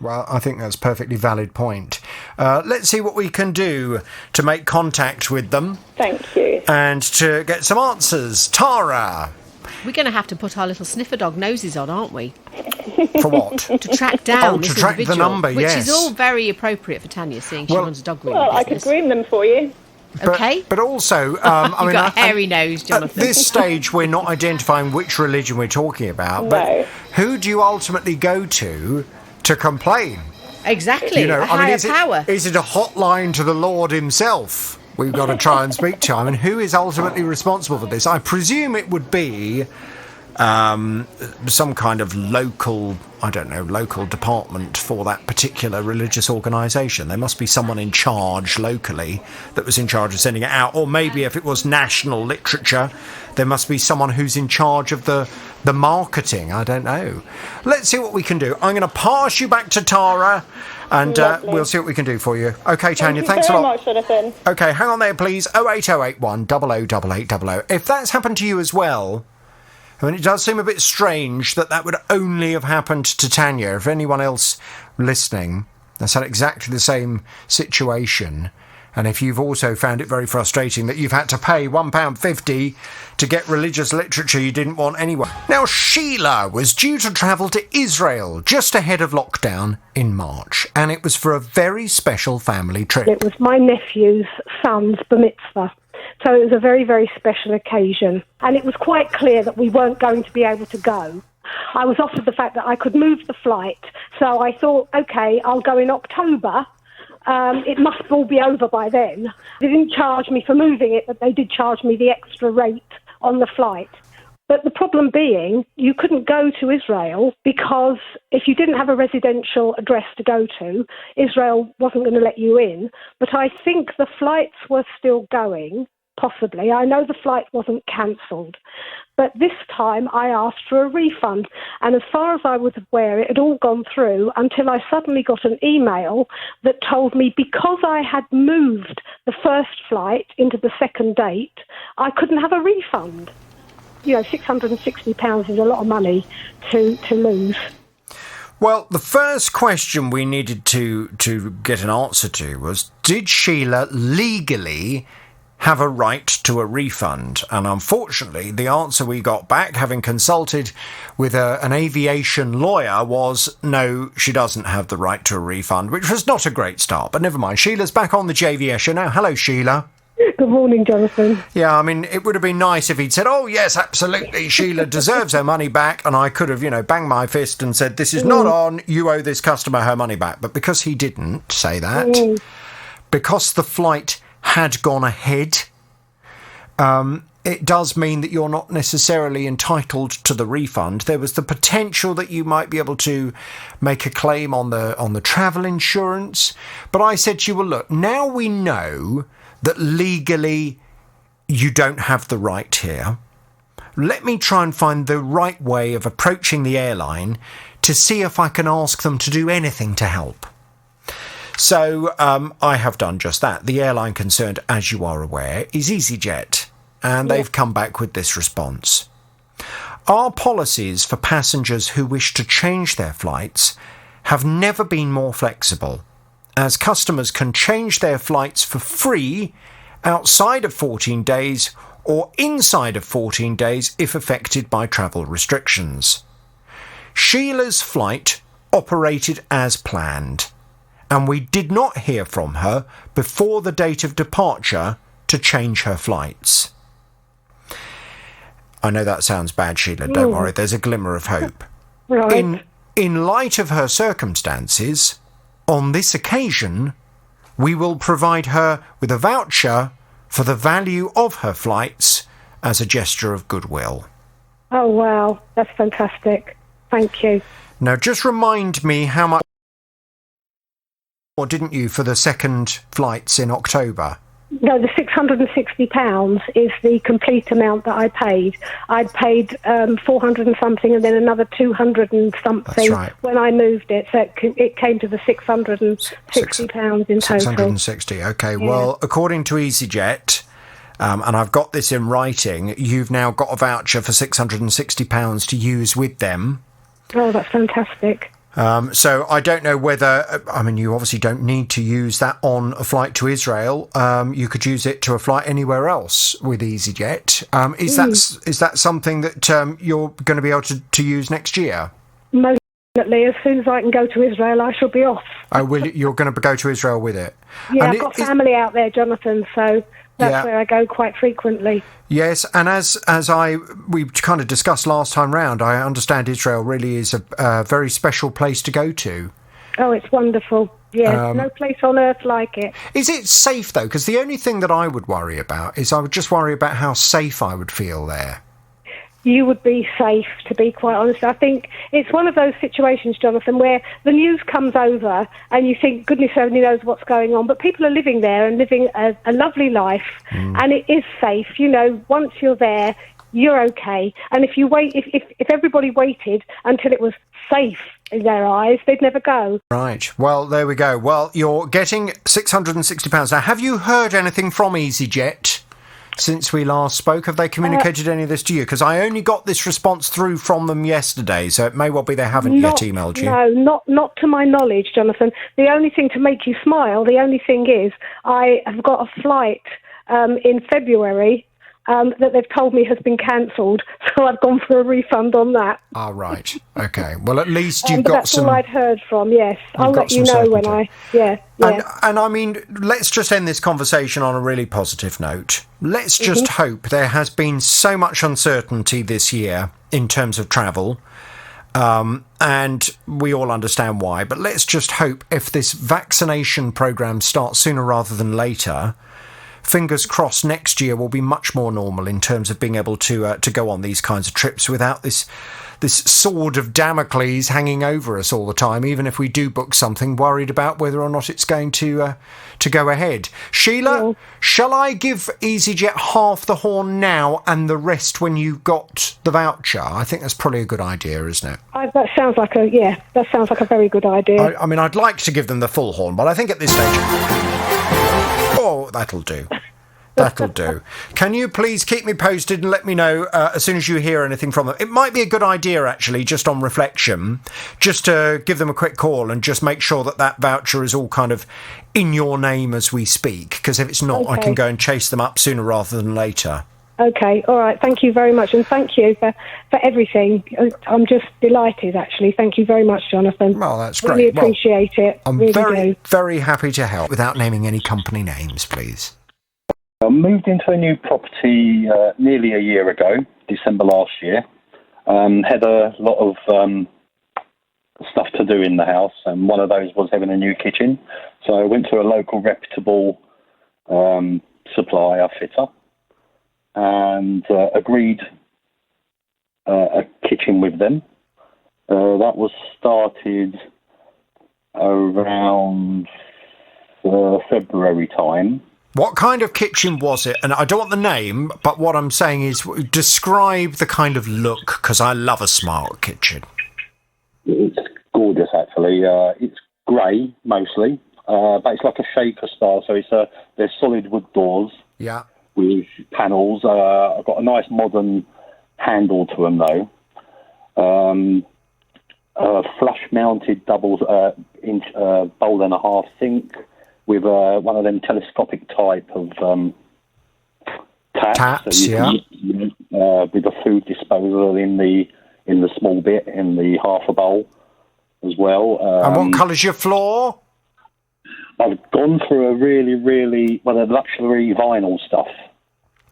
Well, I think that's a perfectly valid point. Let's see what we can do to make contact with them. Thank you. And to get some answers. Tara! We're going to have to put our little sniffer dog noses on, aren't we? For what? To track down this to track individual, the number, which yes. is all very appropriate for Tanya, seeing she runs a dog grooming business. I could groom them for you. Okay. But also, You've got a hairy nose, Jonathan. At this stage, we're not identifying which religion we're talking about. But who do you ultimately go to complain? Exactly. You know, a higher power. Is it a hotline to the Lord himself we've got to try and speak to? I mean, who is ultimately responsible for this? I presume it would be some kind of local department for that particular religious organisation. There must be someone in charge locally that was in charge of sending it out. Or maybe if it was national literature, there must be someone who's in charge of the marketing. I don't know. Let's see what we can do. I'm going to pass you back to Tara, and we'll see what we can do for you. OK, Tanya, thanks a lot. Thank you very much, Jonathan. OK, hang on there, please. 08081 008800. If that's happened to you as well, I mean, it does seem a bit strange that would only have happened to Tanya. If anyone else listening has had exactly the same situation, and if you've also found it very frustrating that you've had to pay £1.50 to get religious literature you didn't want anyway. Now, Sheila was due to travel to Israel just ahead of lockdown in March, and it was for a very special family trip. It was my nephew's son's bar mitzvah. So it was a very, very special occasion. And it was quite clear that we weren't going to be able to go. I was offered the fact that I could move the flight. So I thought, OK, I'll go in October. It must all be over by then. They didn't charge me for moving it, but they did charge me the extra rate on the flight. But the problem being, you couldn't go to Israel because if you didn't have a residential address to go to, Israel wasn't going to let you in. But I think the flights were still going, possibly. I know the flight wasn't cancelled. But this time I asked for a refund. And as far as I was aware, it had all gone through until I suddenly got an email that told me because I had moved the first flight into the second date, I couldn't have a refund. You know, £660 is a lot of money to lose. Well, the first question we needed to get an answer to was, did Sheila legally have a right to a refund? And unfortunately, the answer we got back, having consulted with an aviation lawyer, was no, she doesn't have the right to a refund, which was not a great start. But never mind. Sheila's back on the JVS show now. Hello, Sheila. Good morning, Jonathan. Yeah, I mean, it would have been nice if he'd said, oh, yes, absolutely, Sheila deserves her money back, and I could have, banged my fist and said, this is not on, you owe this customer her money back. But because he didn't say that, because the flight had gone ahead, it does mean that you're not necessarily entitled to the refund. There was the potential that you might be able to make a claim on the travel insurance. But I said to you, well, look, now we know that legally you don't have the right here. Let me try and find the right way of approaching the airline to see if I can ask them to do anything to help. So I have done just that. The airline concerned, as you are aware, is EasyJet, and they've come back with this response. Our policies for passengers who wish to change their flights have never been more flexible, as customers can change their flights for free outside of 14 days or inside of 14 days if affected by travel restrictions. Sheila's flight operated as planned, and we did not hear from her before the date of departure to change her flights. I know that sounds bad, Sheila. Don't worry, there's a glimmer of hope. Right. In light of her circumstances, on this occasion, we will provide her with a voucher for the value of her flights as a gesture of goodwill. Oh, wow. That's fantastic. Thank you. Now, just remind me how much, or didn't you, for the second flights in October? No, the £660 is the complete amount that I paid. I'd paid 400 and something, and then another 200 and something when I moved it. So it came to the £660 in total. 660. Okay. Yeah. Well, according to EasyJet, and I've got this in writing, you've now got a voucher for £660 to use with them. Oh, that's fantastic. So I don't know whether, you obviously don't need to use that on a flight to Israel. You could use it to a flight anywhere else with EasyJet. Is that something that you're going to be able to use next year? Most definitely. As soon as I can go to Israel, I shall be off. Oh, you're going to go to Israel with it? Yeah, I've got family out there, Jonathan, so that's where I go quite frequently. Yes, and as we kind of discussed last time round, I understand Israel really is a very special place to go to. Oh, it's wonderful. Yeah, no place on earth like it. Is it safe, though? Because the only thing that I would worry about is I would just worry about how safe I would feel there. You would be safe, to be quite honest. I think it's one of those situations, Jonathan, where the news comes over and you think, goodness only knows what's going on, but people are living there and living a lovely life, and it is safe. Once you're there, you're okay. And if you wait, if everybody waited until it was safe in their eyes, they'd never go. Right. Well, there we go. Well, you're getting £660. Now, have you heard anything from EasyJet since we last spoke? Have they communicated any of this to you? Because I only got this response through from them yesterday, so it may well be they haven't yet emailed you. No, not to my knowledge, Jonathan. The only thing to make you smile, the only thing is I have got a flight in February that they've told me has been cancelled, so I've gone for a refund on that. Ah, right. Okay. Well, at least you've got that's some... all I'd heard from, yes. I'll let you know when I... Yeah. And let's just end this conversation on a really positive note. Let's just hope. There has been so much uncertainty this year in terms of travel, and we all understand why, but let's just hope if this vaccination programme starts sooner rather than later, fingers crossed next year will be much more normal in terms of being able to go on these kinds of trips without this sword of Damocles hanging over us all the time, even if we do book something, worried about whether or not it's going to go ahead. Sheila, shall I give EasyJet half the horn now and the rest when you got the voucher? I think that's probably a good idea, isn't it? That sounds like a very good idea. I'd like to give them the full horn, but I think at this stage... Oh, that'll do. That'll do. Can you please keep me posted and let me know as soon as you hear anything from them? It might be a good idea, actually, just on reflection, just to give them a quick call and just make sure that that voucher is all kind of in your name as we speak, because if it's not, I can go and chase them up sooner rather than later. Okay, all right. Thank you very much, and thank you for everything. I'm just delighted, actually. Thank you very much, Jonathan. Well, that's great. Really appreciate it. I'm really very happy to help, without naming any company names, please. I moved into a new property nearly a year ago, December last year. Had a lot of stuff to do in the house, and one of those was having a new kitchen. So I went to a local reputable supplier fitter and agreed a kitchen with them. That was started around February time. What kind of kitchen was it? And I don't want the name, but what I'm saying is describe the kind of look, because I love a smart kitchen. It's gorgeous, actually. It's grey, mostly, but it's like a shaker style, so there's solid wood doors. Yeah. With panels. I've got a nice modern handle to them, though. A flush-mounted double bowl and a half sink with one of them telescopic type of taps. So with a food disposal in the small bit, in the half a bowl as well. And what colour's your floor? I've gone for a really, really, the luxury vinyl stuff.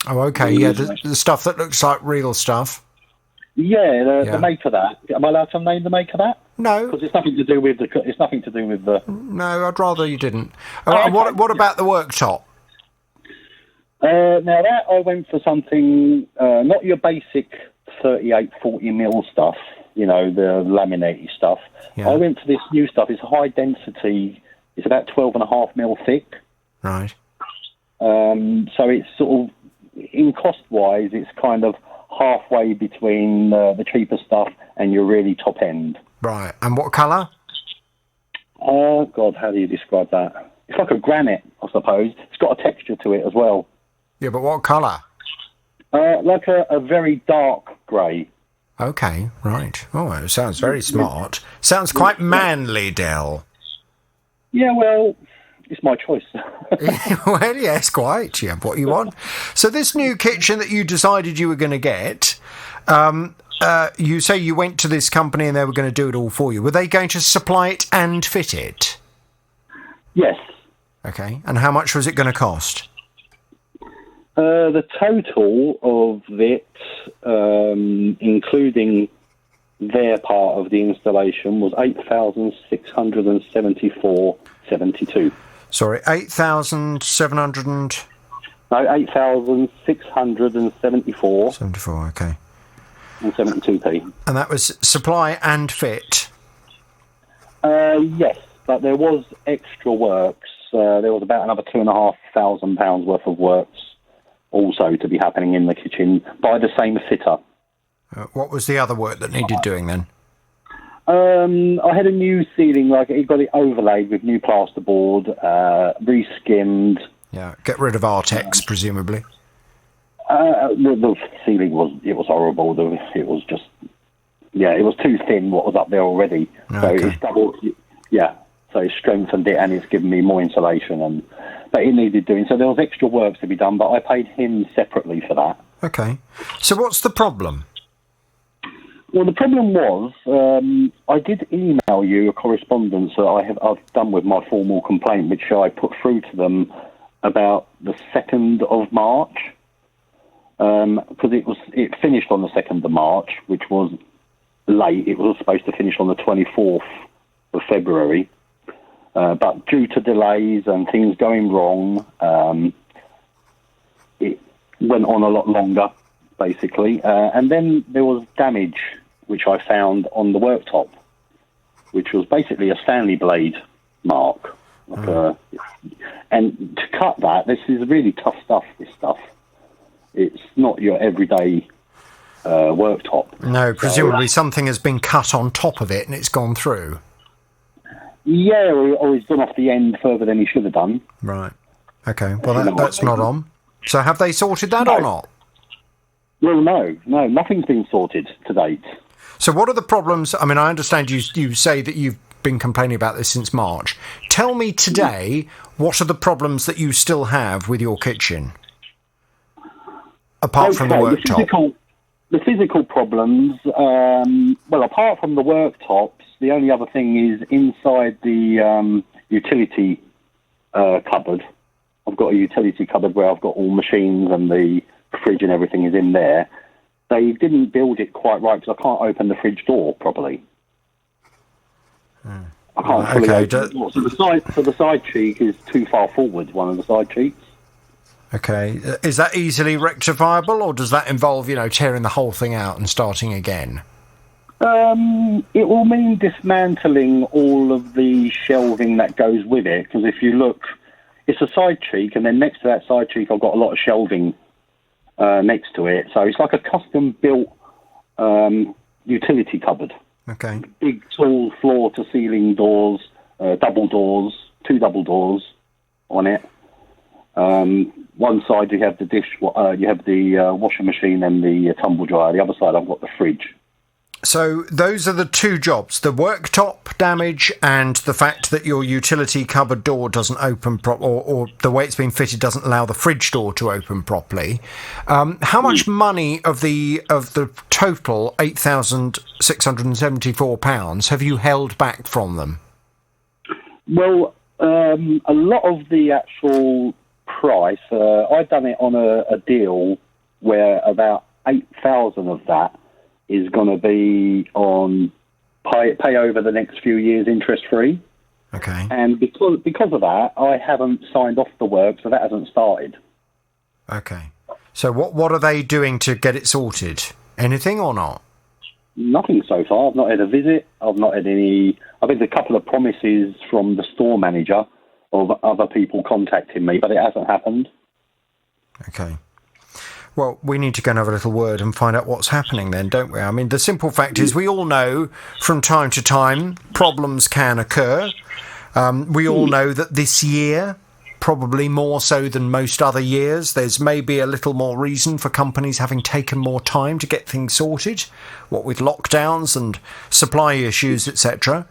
Oh, okay, yeah, the stuff that looks like real stuff. Yeah, the make of that. Am I allowed to name the make of that? No, because it's nothing to do with the. No, I'd rather you didn't. And what about the worktop? Now that I went for something not your basic 38-40 mil stuff, the laminated stuff. Yeah. I went for this new stuff. It's high density. It's about 12.5 mil thick. Right. So it's sort of, in cost-wise, it's kind of halfway between the cheaper stuff and your really top end. Right. And what colour? Oh, God, how do you describe that? It's like a granite, I suppose. It's got a texture to it as well. Yeah, but what colour? Like a very dark grey. Okay, right. Oh, it sounds very smart. Sounds quite manly, Del. Yeah, well, it's my choice. Well, yes, quite. Yeah, what you want. So this new kitchen that you decided you were going to get, you say you went to this company and they were going to do it all for you. Were they going to supply it and fit it? Yes. Okay. And how much was it going to cost? The total of it, including their part of the installation, was $8,674.72. Sorry, 8,700 and... No, 8,674. 74, okay. And 72p. And that was supply and fit? Yes, but there was extra works. There was about another £2,500 worth of works also to be happening in the kitchen by the same fitter. What was the other work that needed doing then? I had a new ceiling, it got it overlaid with new plasterboard, re-skimmed. Yeah, get rid of Artex, presumably. The ceiling was horrible. It was just, it was too thin what was up there already. Okay. So it's double, so it's strengthened it and it's given me more insulation, but it needed doing. So there was extra work to be done, but I paid him separately for that. Okay. So what's the problem? Well, the problem was, I did email you a correspondence that I've done with my formal complaint, which I put through to them about the 2nd of March, because it finished on the 2nd of March, which was late. It was supposed to finish on the 24th of February, but due to delays and things going wrong, it went on a lot longer, basically. And then there was damage, which I found on the worktop, which was basically a Stanley blade mark. And to cut that, this is really tough stuff, this stuff. It's not your everyday worktop. No, presumably something has been cut on top of it and it's gone through. Yeah, or he's gone off the end further than he should have done. Right. Okay, well that's not on. So have they sorted that or not? Well, no, nothing's been sorted to date. So what are the problems? I mean, I understand you say that you've been complaining about this since March. Tell me today, what are the problems that you still have with your kitchen? Apart from the worktop. The physical problems, well, apart from the worktops, the only other thing is inside the utility cupboard. I've got a utility cupboard where I've got all machines and the fridge and everything is in there. They didn't build it quite right because I can't open the fridge door properly. I can't fully open the door. So the side cheek is too far forward, one of the side cheeks. Okay. Is that easily rectifiable, or does that involve, tearing the whole thing out and starting again? It will mean dismantling all of the shelving that goes with it, because if you look, it's a side cheek, and then next to that side cheek I've got a lot of shelving next to it. So it's like a custom-built utility cupboard. Okay. Big, tall floor-to-ceiling doors, double doors, 2 double doors on it. One side you have the washing machine and the tumble dryer. The other side I've got the fridge. So those are the 2 jobs: the worktop damage and the fact that your utility cupboard door doesn't open or the way it's been fitted doesn't allow the fridge door to open properly. How much money of the total £8,674 have you held back from them? Well, a lot of the actual price, I've done it on a deal where about 8,000 of that is going to be on pay over the next few years interest free. Okay. And because of that, I haven't signed off the work, so that hasn't started. Okay. So what are they doing to get it sorted? Anything or not? Nothing so far. I've not had a visit. I've not had any. I've had a couple of promises from the store manager of other people contacting me, but it hasn't happened. Okay. Well, we need to go and have a little word and find out what's happening then, don't we? I mean, the simple fact is we all know from time to time problems can occur. We all know that this year, probably more so than most other years, there's maybe a little more reason for companies having taken more time to get things sorted, what with lockdowns and supply issues, etc.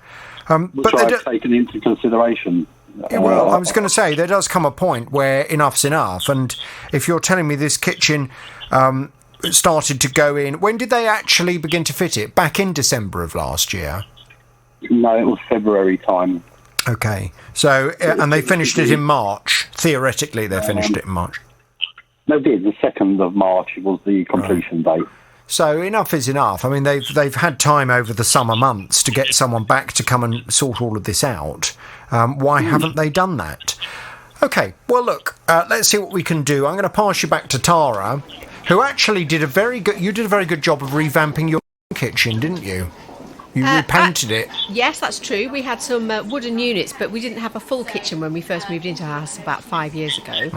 Which I've taken into consideration. Well, I was going to say, there does come a point where enough's enough, and if you're telling me this kitchen started to go in, when did they actually begin to fit it? Back in December of last year? No, it was February time. Okay, so, and they finished it in March? Theoretically, they finished it in March? They did, the 2nd of March was the completion date. So enough is enough. I mean, they've had time over the summer months to get someone back to come and sort all of this out. Why haven't they done that? Okay, well, look, let's see what we can do. I'm going to pass you back to Tara, who actually did a very good job of revamping your kitchen, didn't you? You repainted it. Yes, that's true. We had some wooden units, but we didn't have a full kitchen when we first moved into our house about 5 years ago.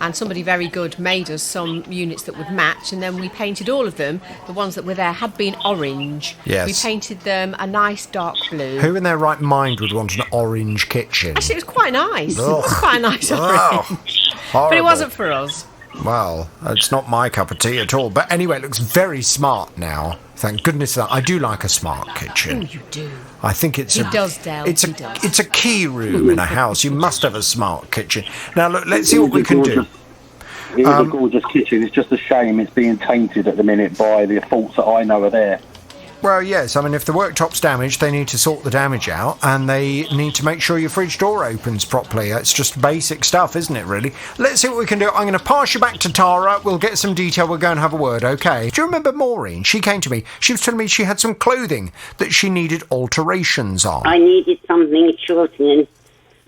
And somebody very good made us some units that would match, and then we painted all of them. The ones that were there had been orange. Yes. We painted them a nice dark blue. Who in their right mind would want an orange kitchen? Actually, it was quite nice. Ugh. It was quite a nice orange. But it wasn't for us. Well, it's not my cup of tea at all. But anyway, it looks very smart now. Thank goodness for that. I do like a smart kitchen. Oh, you do. I think it's He does, Del. It's a key room in a house. You must have a smart kitchen. Now, look, let's see what we can do. It is a gorgeous kitchen. It's just a shame it's being tainted at the minute by the faults that I know are there. Well, yes. I mean, if the worktop's damaged, they need to sort the damage out, and they need to make sure your fridge door opens properly. It's just basic stuff, isn't it, really? Let's see what we can do. I'm going to pass you back to Tara. We'll get some detail. We'll go and have a word, OK? Do you remember Maureen? She came to me. She was telling me she had some clothing that she needed alterations on. I needed something shortening,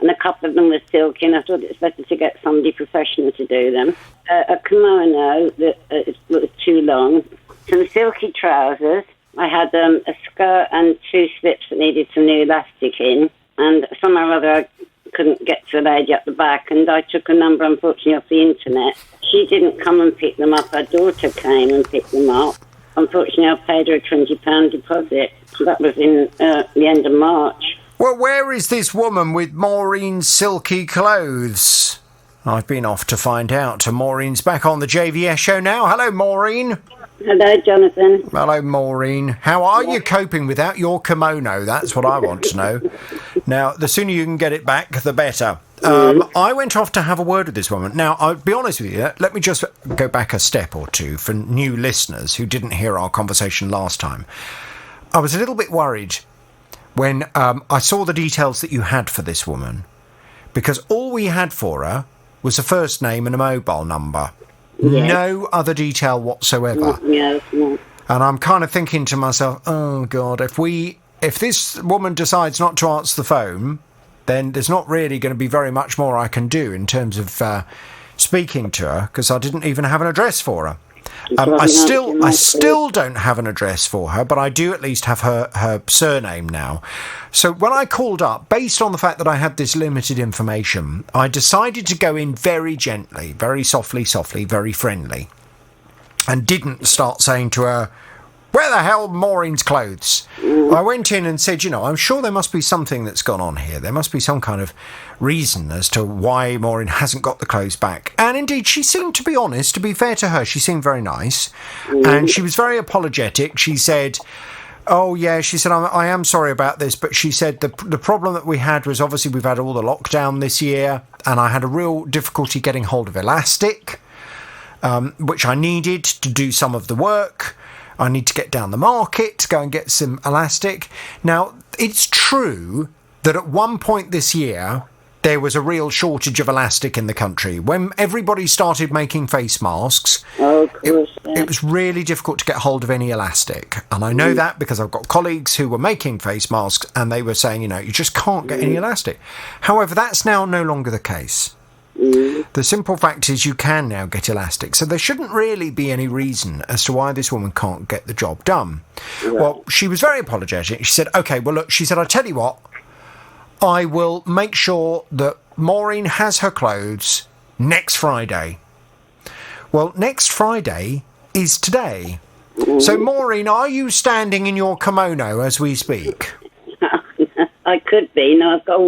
and a couple of them were silky, and I thought it's better to get somebody professional to do them. A kimono that was too long, some silky trousers. I had a skirt and 2 slips that needed some new elastic in, and somehow or other I couldn't get to a lady at the back, and I took a number, unfortunately, off the internet. She didn't come and pick them up. Her daughter came and picked them up. Unfortunately, I paid her a £20 deposit. That was in the end of March. Well, where is this woman with Maureen's silky clothes? I've been off to find out. Maureen's back on the JVS show now. Hello, Maureen. Hello, Jonathan. Hello, Maureen. How are you coping without your kimono? That's what I want to know. Now, the sooner you can get it back, the better. I went off to have a word with this woman. Now, I'll be honest with you, let me just go back a step or two for new listeners who didn't hear our conversation last time. I was a little bit worried when I saw the details that you had for this woman, because all we had for her was a first name and a mobile number. Yes. No other detail whatsoever. Yes, no. And I'm kind of thinking to myself, oh, God, if this woman decides not to answer the phone, then there's not really going to be very much more I can do in terms of speaking to her, because I didn't even have an address for her. I still don't have an address for her, but I do at least have her surname now. So when I called up, based on the fact that I had this limited information, I decided to go in very gently, very softly, very friendly, and didn't start saying to her, "Where the hell are Maureen's clothes?" I went in and said, I'm sure there must be something that's gone on here. There must be some kind of reason as to why Maureen hasn't got the clothes back. And indeed, she seemed to be honest. To be fair to her, she seemed very nice. And she was very apologetic. She said, oh, yeah, she said, I am sorry about this. But she said the problem that we had was obviously we've had all the lockdown this year. And I had a real difficulty getting hold of elastic, which I needed to do some of the work. I need to get down the market to go and get some elastic. Now, it's true that at one point this year, there was a real shortage of elastic in the country. When everybody started making face masks, it was really difficult to get hold of any elastic. And I know that because I've got colleagues who were making face masks and they were saying, you just can't get any elastic. However, that's now no longer the case. The simple fact is you can now get elastic, so there shouldn't really be any reason as to why this woman can't get the job done. Right. Well, she was very apologetic. She said, OK, well, look, she said, I tell you what, I will make sure that Maureen has her clothes next Friday. Well, next Friday is today. So, Maureen, are you standing in your kimono as we speak? I could be. No, I've got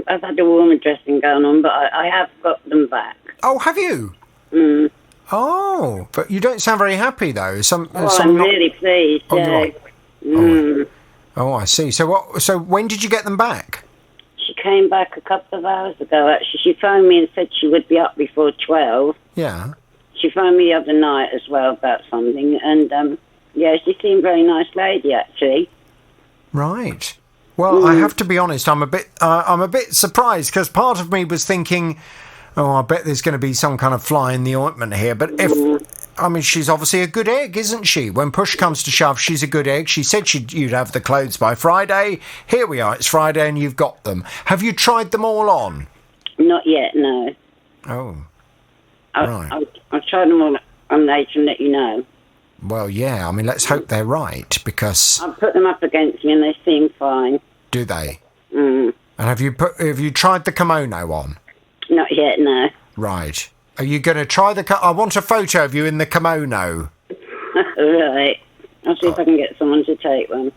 I've had a warmer dressing going on, but I have got them back. Oh, have you? Oh, but you don't sound very happy though. I'm really pleased. Oh, I see. So when did you get them back? She came back a couple of hours ago. Actually, she phoned me and said she would be up before 12. Yeah. She phoned me the other night as well about something, and she seemed a very nice lady actually. Right. Well, I have to be honest. I'm a bit surprised because part of me was thinking, oh, I bet there's going to be some kind of fly in the ointment here. But she's obviously a good egg, isn't she? When push comes to shove, she's a good egg. She said you'd have the clothes by Friday. Here we are. It's Friday and you've got them. Have you tried them all on? Not yet, no. Oh, right. I'll try them all on later and let you know. Well, yeah. Let's hope they're right because I'll put them up against me and they seem fine. Do they? And have you tried the kimono on? Not yet, no. Right. Are you going to try I want a photo of you in the kimono. Right. I'll see if I can get someone to take one.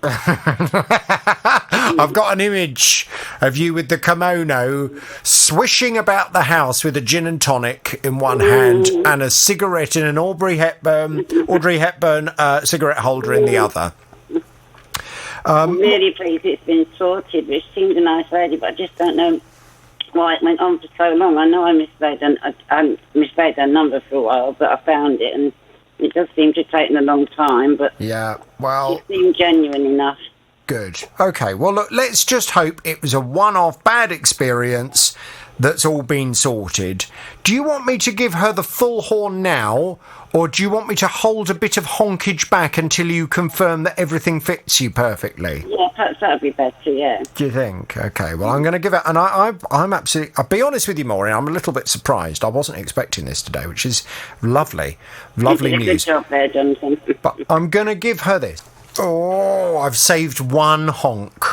I've got an image of you with the kimono swishing about the house with a gin and tonic in one hand and a cigarette in an Audrey Hepburn cigarette holder in the other. I'm really pleased it's been sorted. She seemed a nice lady, but I just don't know why it went on for so long. I know I misspelled her number for a while, but I found it, and it does seem to have taken a long time. But yeah, well, it seemed genuine enough. Good. Okay. Well, look, let's just hope it was a one-off bad experience that's all been sorted. Do you want me to give her the full horn now, or do you want me to hold a bit of honkage back until you confirm that everything fits you perfectly? Yeah, perhaps that would be better, yeah. Do you think? Okay, well, I'm going to give it... And I'm absolutely... I'll be honest with you, Maureen, I'm a little bit surprised. I wasn't expecting this today, which is lovely. Lovely news. You did a good job there, Jonathan. But I'm going to give her this. Oh, I've saved one honk.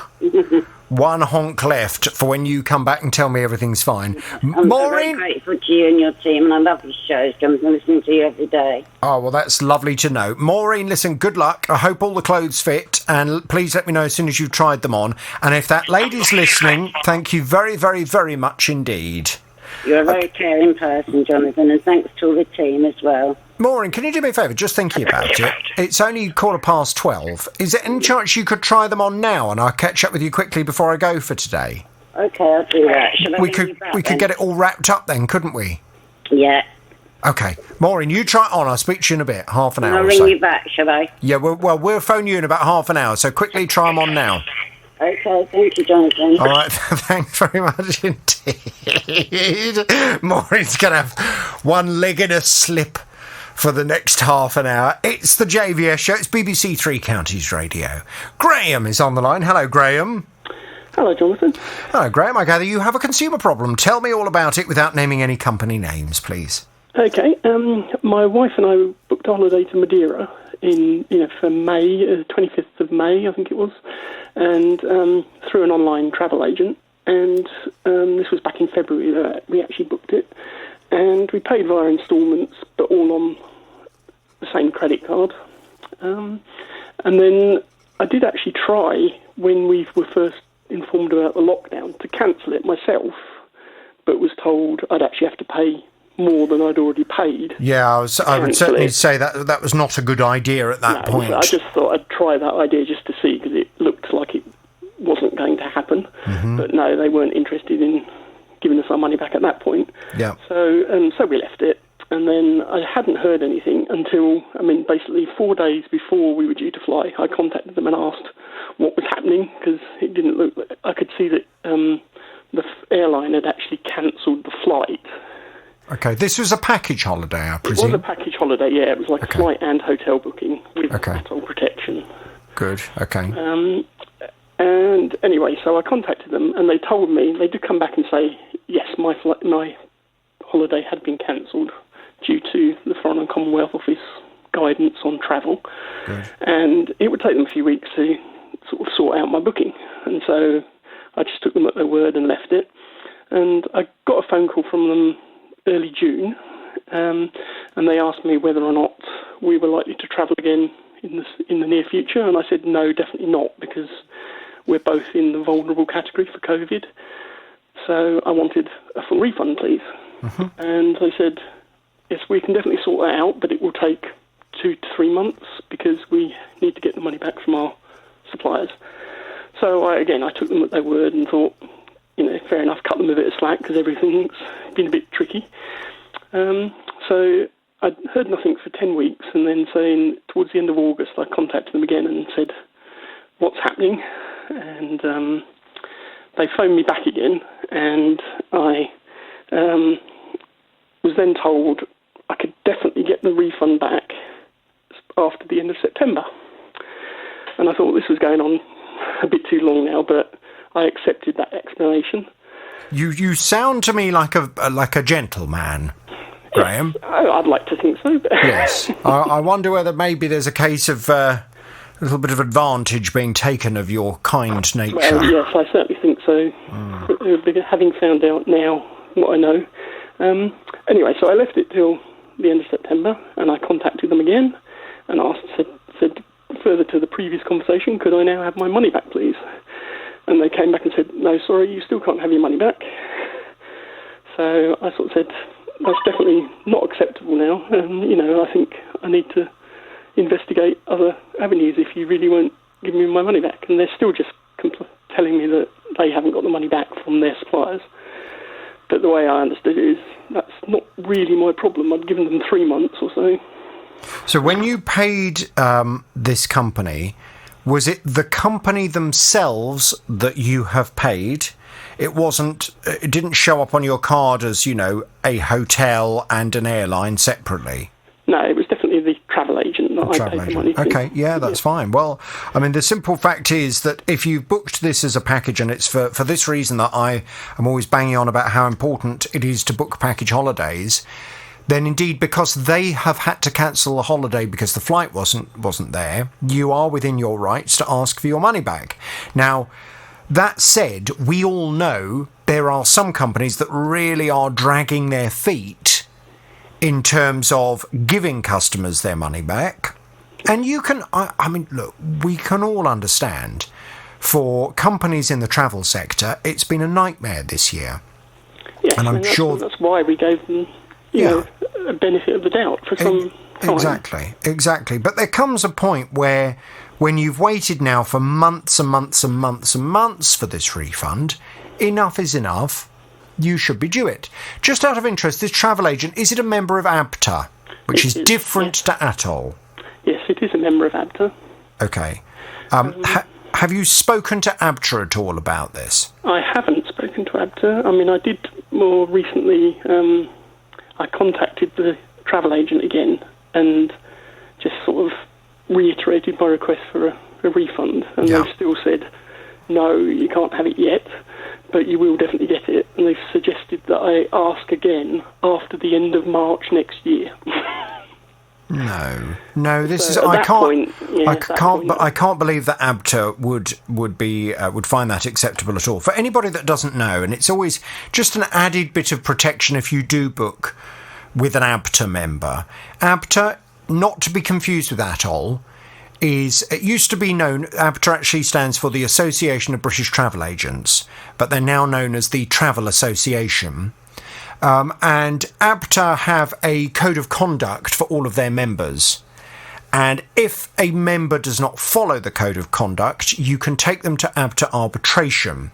One honk left for when you come back and tell me everything's fine. I'm very grateful to you and your team, and I love your shows, Jonathan. I'm listening to you every day. Oh, well, that's lovely to know. Maureen, listen, good luck. I hope all the clothes fit, and please let me know as soon as you've tried them on. And if that lady's listening, thank you very, very, very much indeed. You're a very caring person, Jonathan, and thanks to all the team as well. Maureen, can you do me a favour? Just thinking about it. It's only 12:15. Is there any chance you could try them on now, and I'll catch up with you quickly before I go for today? Okay, I'll do that. Shall I We ring could you back we could then? get it all wrapped up then, couldn't we? Yeah. Okay, Maureen, you try it on. I'll speak to you in a bit, half an hour I'll or ring so. you back, shall I? Yeah, well, we'll phone you in about half an hour. So quickly try them on now. Okay, thank you, Jonathan. All right, thanks very much indeed. Maureen's going to have one leg in a slip for the next half an hour. It's the JVS show. It's BBC Three Counties Radio. Graham is on the line. Hello, Graham. Hello, Jonathan. Hello, Graham. I gather you have a consumer problem. Tell me all about it without naming any company names, please. Okay, my wife and I booked a holiday to Madeira for May, 25th of May, I think it was, and through an online travel agent. And this was back in February that we actually booked it, and we paid via instalments, but all on the same credit card. And then I did actually try, when we were first informed about the lockdown, to cancel it myself, but was told I'd actually have to pay more than I'd already paid. Yeah, I would certainly say that was not a good idea at that point. I just thought I'd try that idea just to see, because it looked like it wasn't going to happen. Mm-hmm. But no, they weren't interested in giving us our money back at that point. Yeah. So we left it. And then I hadn't heard anything until, basically 4 days before we were due to fly. I contacted them and asked what was happening, because it didn't look... I could see that the airline had actually cancelled the flight. Okay, this was a package holiday, I presume? It was a package holiday, yeah. It was like a flight and hotel booking with ATOL protection. Good, okay. And anyway, so I contacted them, and they told me, they did come back and say, yes, my holiday had been cancelled due to the Foreign and Commonwealth Office guidance on travel. Good. And it would take them a few weeks to sort of sort out my booking. And so I just took them at their word and left it. And I got a phone call from them early June, and they asked me whether or not we were likely to travel again in the near future, and I said no, definitely not, because we're both in the vulnerable category for COVID. So I wanted a full refund, please. Mm-hmm. And they said, yes, we can definitely sort that out, but it will take 2 to 3 months, because we need to get the money back from our suppliers. So I took them at their word and thought, fair enough, cut them a bit of slack, because everything's been a bit tricky. So I'd heard nothing for 10 weeks, and then towards the end of August, I contacted them again and said, what's happening? And they phoned me back again, and I was then told I could definitely get the refund back after the end of September. And I thought this was going on a bit too long now, but I accepted that explanation. You sound to me like a gentleman, Graham. Yes, I'd like to think so. Yes. I wonder whether maybe there's a case of a little bit of advantage being taken of your kind nature. Well, yes, I certainly think so. Having found out now what I know. Anyway, so I left it till the end of September, and I contacted them again and said further to the previous conversation, could I now have my money back, please? And they came back and said, no, sorry, you still can't have your money back. So I sort of said, that's definitely not acceptable now. I think I need to investigate other avenues if you really won't give me my money back. And they're still just telling me that they haven't got the money back from their suppliers. But the way I understood it is that's not really my problem. I'd given them 3 months or so. So when you paid this company, was it the company themselves that you have paid? It didn't show up on your card as, a hotel and an airline separately? No, it was definitely the travel agent that I paid the money to. Okay, yeah, that's fine. Well, the simple fact is that if you've booked this as a package, and it's for this reason that I am always banging on about how important it is to book package holidays, then indeed, because they have had to cancel the holiday because the flight wasn't there, you are within your rights to ask for your money back. Now, that said, we all know there are some companies that really are dragging their feet in terms of giving customers their money back. And you can, look, we can all understand, for companies in the travel sector, it's been a nightmare this year. Yes, and I'm sure that's why we gave them, you know, a benefit of the doubt for some time. Exactly. But there comes a point where, when you've waited now for months and months and months and months for this refund, enough is enough. You should be due it. Just out of interest, this travel agent, is it a member of ABTA, which is different to Atoll? Yes, it is a member of ABTA. Okay. Have you spoken to ABTA at all about this? I haven't spoken to ABTA. I mean, I did more recently. I contacted the travel agent again and just sort of reiterated my request for a refund, and they've still said, no, you can't have it yet, but you will definitely get it, and they've suggested that I ask again after the end of March next year. No. This is I can't believe that ABTA would find that acceptable at all. For anybody that doesn't know, and it's always just an added bit of protection if you do book with an ABTA member. ABTA, not to be confused with Atoll, it used to be known, ABTA actually stands for the Association of British Travel Agents, but they're now known as the Travel Association. And ABTA have a code of conduct for all of their members. And if a member does not follow the code of conduct, you can take them to ABTA arbitration.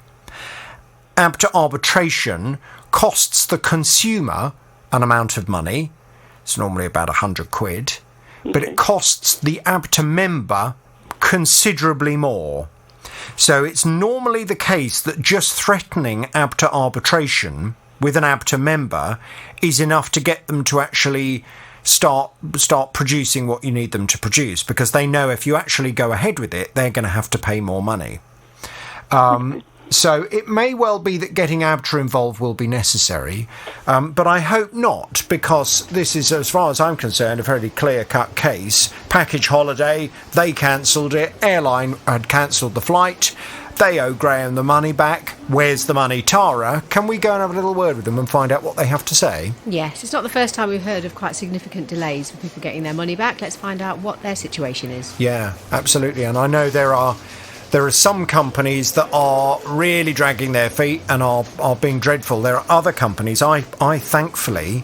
ABTA arbitration costs the consumer an amount of money. It's normally about £100, but it costs the ABTA member considerably more. So it's normally the case that just threatening ABTA arbitration with an ABTA member is enough to get them to actually start producing what you need them to produce, because they know if you actually go ahead with it, they're going to have to pay more money. So it may well be that getting ABTA involved will be necessary, but I hope not, because this is, as far as I'm concerned, a fairly clear-cut case. Package holiday, they cancelled it, airline had cancelled the flight, they owe Graham the money back. Where's the money? Tara, can we go and have a little word with them and find out what they have to say? Yes, it's not the first time we've heard of quite significant delays for people getting their money back. Let's find out what their situation is. Yeah, absolutely. And I know there are some companies that are really dragging their feet and are being dreadful. There are other companies. I thankfully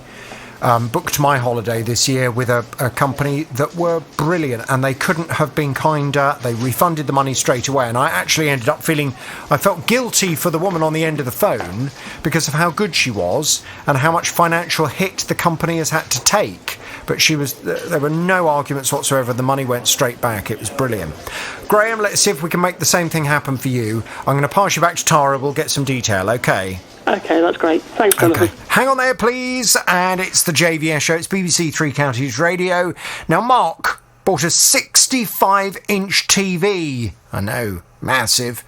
booked my holiday this year with a company that were brilliant, and they couldn't have been kinder. They refunded the money straight away, and I actually ended up I felt guilty for the woman on the end of the phone because of how good she was and how much financial hit the company has had to take. But there were no arguments whatsoever. The money went straight back. It was brilliant. Graham, let's see if we can make the same thing happen for you. I'm going to pass you back to Tara. We'll get some detail, okay? Okay, that's great. Thanks, Jonathan. Okay. Hang on there, please. And it's the JVS show. It's BBC Three Counties Radio. Now, Mark bought a 65-inch TV. I know, massive.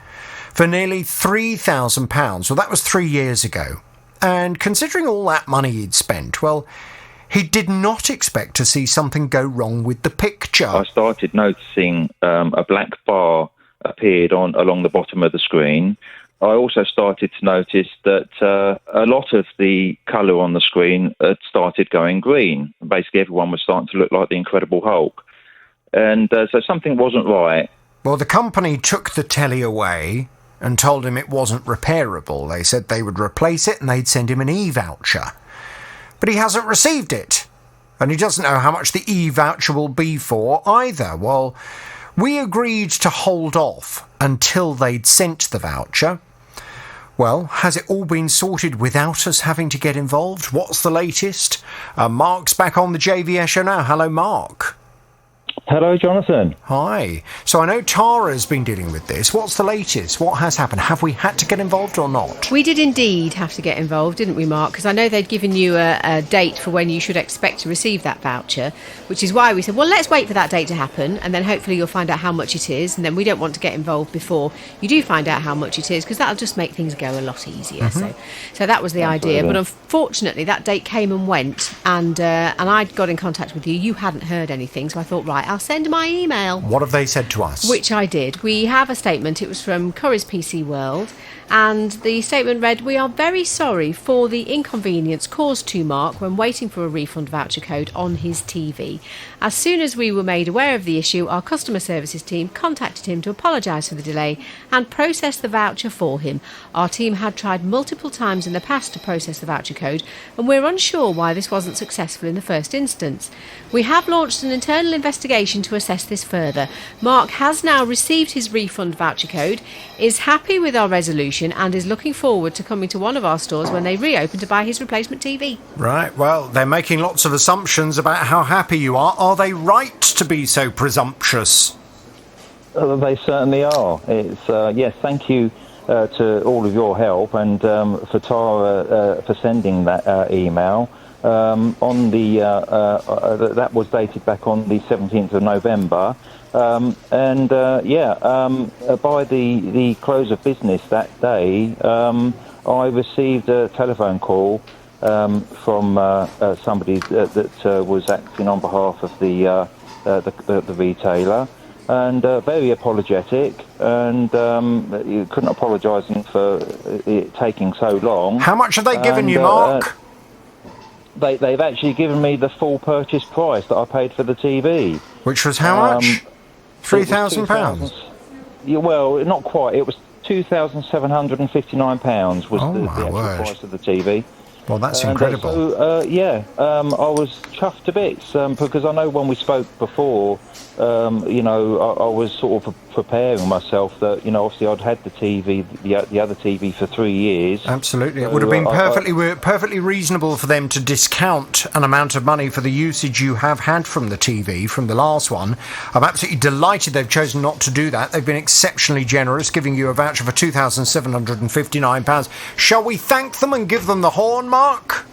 For nearly £3,000. Well, that was 3 years ago. And considering all that money he'd spent, well, he did not expect to see something go wrong with the picture. I started noticing a black bar appeared along the bottom of the screen. I also started to notice that a lot of the colour on the screen had started going green. Basically, everyone was starting to look like the Incredible Hulk. And so something wasn't right. Well, the company took the telly away and told him it wasn't repairable. They said they would replace it and they'd send him an e-voucher. But he hasn't received it. And he doesn't know how much the e-voucher will be for either. Well, we agreed to hold off until they'd sent the voucher. Well, has it all been sorted without us having to get involved? What's the latest? Mark's back on the JVS show now. Hello, Mark. Hello, Jonathan. Hi. So I know Tara's been dealing with this. What's the latest? What has happened? Have we had to get involved or not? We did indeed have to get involved, didn't we, Mark? Because I know they'd given you a date for when you should expect to receive that voucher, which is why we said, well, let's wait for that date to happen, and then hopefully you'll find out how much it is, and then we don't want to get involved before you do find out how much it is, because that'll just make things go a lot easier. Mm-hmm. So that was the idea. But unfortunately, that date came and went, and I'd got in contact with you. You hadn't heard anything, so I thought, right, I'll send my email. What have they said to us? Which I did. We have a statement. It was from Curry's PC World. And the statement read, "We are very sorry for the inconvenience caused to Mark when waiting for a refund voucher code on his TV. As soon as we were made aware of the issue, our customer services team contacted him to apologise for the delay and process the voucher for him. Our team had tried multiple times in the past to process the voucher code, and we're unsure why this wasn't successful in the first instance. We have launched an internal investigation to assess this further. Mark has now received his refund voucher code, is happy with our resolution, and is looking forward to coming to one of our stores when they reopen to buy his replacement TV." Right, well, they're making lots of assumptions about how happy you are. Are they right to be so presumptuous? They certainly are. It's yes, thank you to all of your help, and for Tara for sending that email. On the that was dated back on the 17th of November. By the close of business that day, I received a telephone call from somebody that was acting on behalf of the retailer, and very apologetic, and you couldn't apologise for it taking so long. How much have they given you, Mark? They've actually given me the full purchase price that I paid for the TV. Which was how much? £3,000? Yeah, well, not quite. It was £2,759 was the actual price of the TV. Well, that's incredible. I was chuffed to bits because I know when we spoke before, I was sort of preparing myself that, obviously I'd had the TV, the other TV for 3 years. Absolutely. It would have been perfectly reasonable for them to discount an amount of money for the usage you have had from the TV, from the last one. I'm absolutely delighted they've chosen not to do that. They've been exceptionally generous, giving you a voucher for £2,759. Shall we thank them and give them the horn, Mark?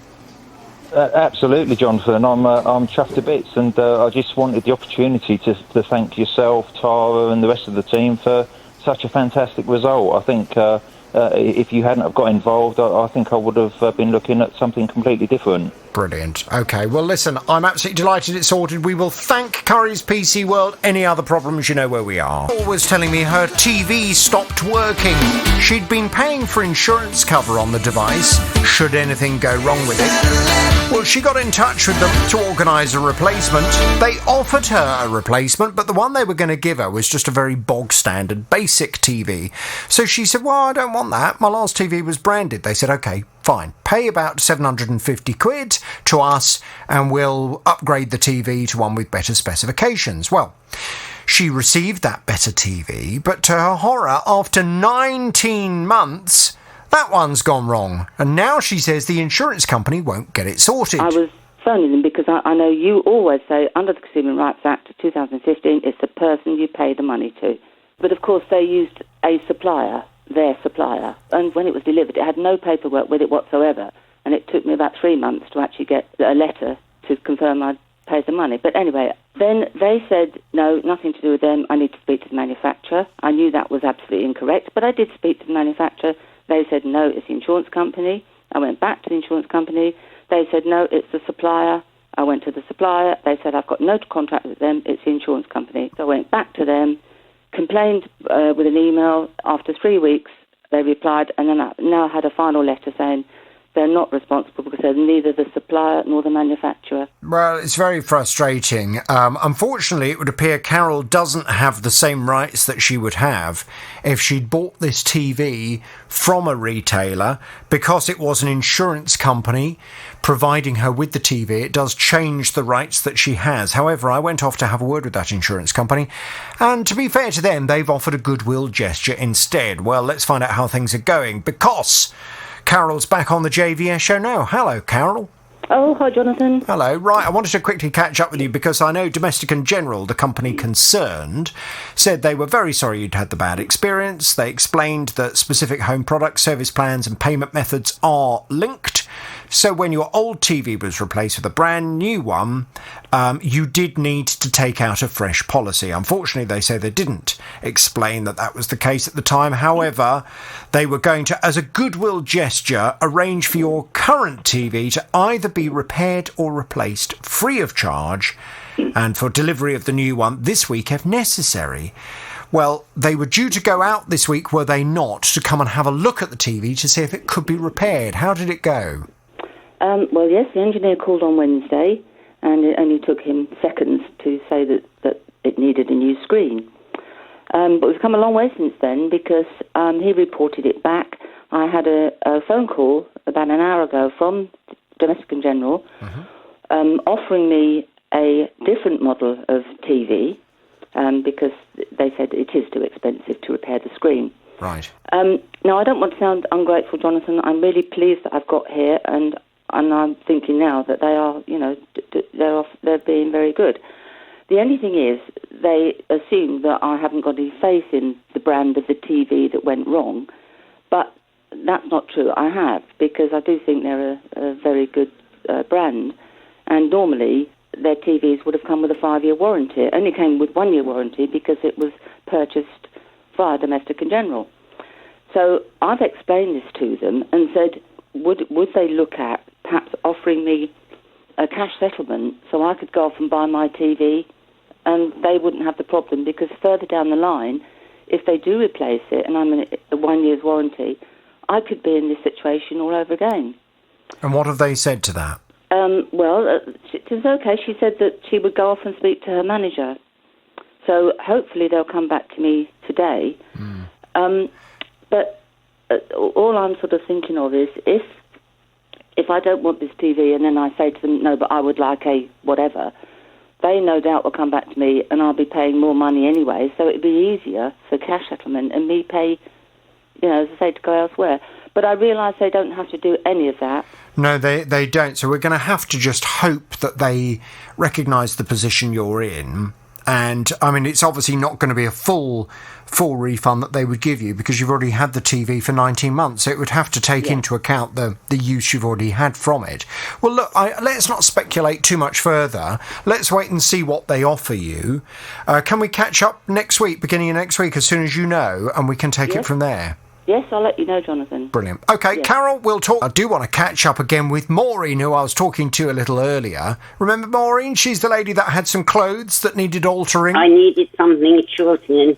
Absolutely, Jonathan. I'm chuffed to bits, and I just wanted the opportunity to thank yourself, Tara, and the rest of the team for such a fantastic result. I think if you hadn't have got involved, I think I would have been looking at something completely different. Brilliant. OK, well, listen, I'm absolutely delighted it's sorted. We will thank Curry's PC World. Any other problems, you know where we are. Always telling me her TV stopped working. She'd been paying for insurance cover on the device, should anything go wrong with it. Well, she got in touch with them to organise a replacement. They offered her a replacement, but the one they were going to give her was just a very bog-standard, basic TV. So she said, well, I don't want that. My last TV was branded. They said, OK, fine. Pay about 750 quid to us and we'll upgrade the TV to one with better specifications. Well, she received that better TV, but to her horror, after 19 months, that one's gone wrong. And now she says the insurance company won't get it sorted. I was phoning them because I know you always say, under the Consumer Rights Act of 2015, it's the person you pay the money to. But of course, they used a supplier, their supplier. And when it was delivered, it had no paperwork with it whatsoever. And it took me about 3 months to actually get a letter to confirm I'd paid the money. But anyway, then they said, no, nothing to do with them. I need to speak to the manufacturer. I knew that was absolutely incorrect, but I did speak to the manufacturer. They said, no, it's the insurance company. I went back to the insurance company. They said, no, it's the supplier. I went to the supplier. They said, I've got no contract with them. It's the insurance company. So I went back to them, complained with an email. After 3 weeks, they replied, and then I now had a final letter saying they're not responsible because they're neither the supplier nor the manufacturer. Well, it's very frustrating. Unfortunately, it would appear Carol doesn't have the same rights that she would have if she'd bought this TV from a retailer, because it was an insurance company providing her with the TV. It does change the rights that she has. However, I went off to have a word with that insurance company, and to be fair to them, they've offered a goodwill gesture instead. Well, let's find out how things are going, because Carol's back on the JVS show now. Hello, Carol. Oh, hi, Jonathan. Hello. Right, I wanted to quickly catch up with you because I know Domestic and General, the company concerned, said they were very sorry you'd had the bad experience. They explained that specific home products, service plans and payment methods are linked So when your old TV was replaced with a brand new one, you did need to take out a fresh policy. Unfortunately, they say they didn't explain that was the case at the time. However, they were going to, as a goodwill gesture, arrange for your current TV to either be repaired or replaced free of charge, and for delivery of the new one this week if necessary. Well, they were due to go out this week, were they not, to come and have a look at the TV to see if it could be repaired. How did it go? Well, yes, the engineer called on Wednesday, and it only took him seconds to say that it needed a new screen. But we've come a long way since then, because he reported it back. I had a phone call about an hour ago from Domestic and General offering me a different model of TV, because they said it is too expensive to repair the screen. Right. Now, I don't want to sound ungrateful, Jonathan. I'm really pleased that I've got here, and I'm thinking now that they are, they're being very good. The only thing is, they assume that I haven't got any faith in the brand of the TV that went wrong, but that's not true. I have, because I do think they're a very good brand, and normally their TVs would have come with a 5-year warranty. It only came with 1-year warranty because it was purchased via Domestic and General. So I've explained this to them and said, would they look at perhaps offering me a cash settlement so I could go off and buy my TV, and they wouldn't have the problem, because further down the line, if they do replace it and I'm in a 1 year's warranty, I could be in this situation all over again. And what have they said to that? It was okay. She said that she would go off and speak to her manager. So hopefully they'll come back to me today. But all I'm sort of thinking of is if I don't want this TV and then I say to them, no, but I would like a whatever, they no doubt will come back to me and I'll be paying more money anyway, so it'd be easier for cash settlement and me pay, as I say, to go elsewhere. But I realise they don't have to do any of that. No, they don't. So we're going to have to just hope that they recognise the position you're in. And, I mean, it's obviously not going to be a full refund that they would give you, because you've already had the TV for 19 months. So it would have to take into account the use you've already had from it. Well, look, let's not speculate too much further. Let's wait and see what they offer you. Can we catch up next week, beginning of next week, as soon as you know, and we can take it from there? Yes, I'll let you know, Jonathan. Brilliant. OK, yes. Carol, we'll talk. I do want to catch up again with Maureen, who I was talking to a little earlier. Remember Maureen? She's the lady that had some clothes that needed altering. I needed something shortening,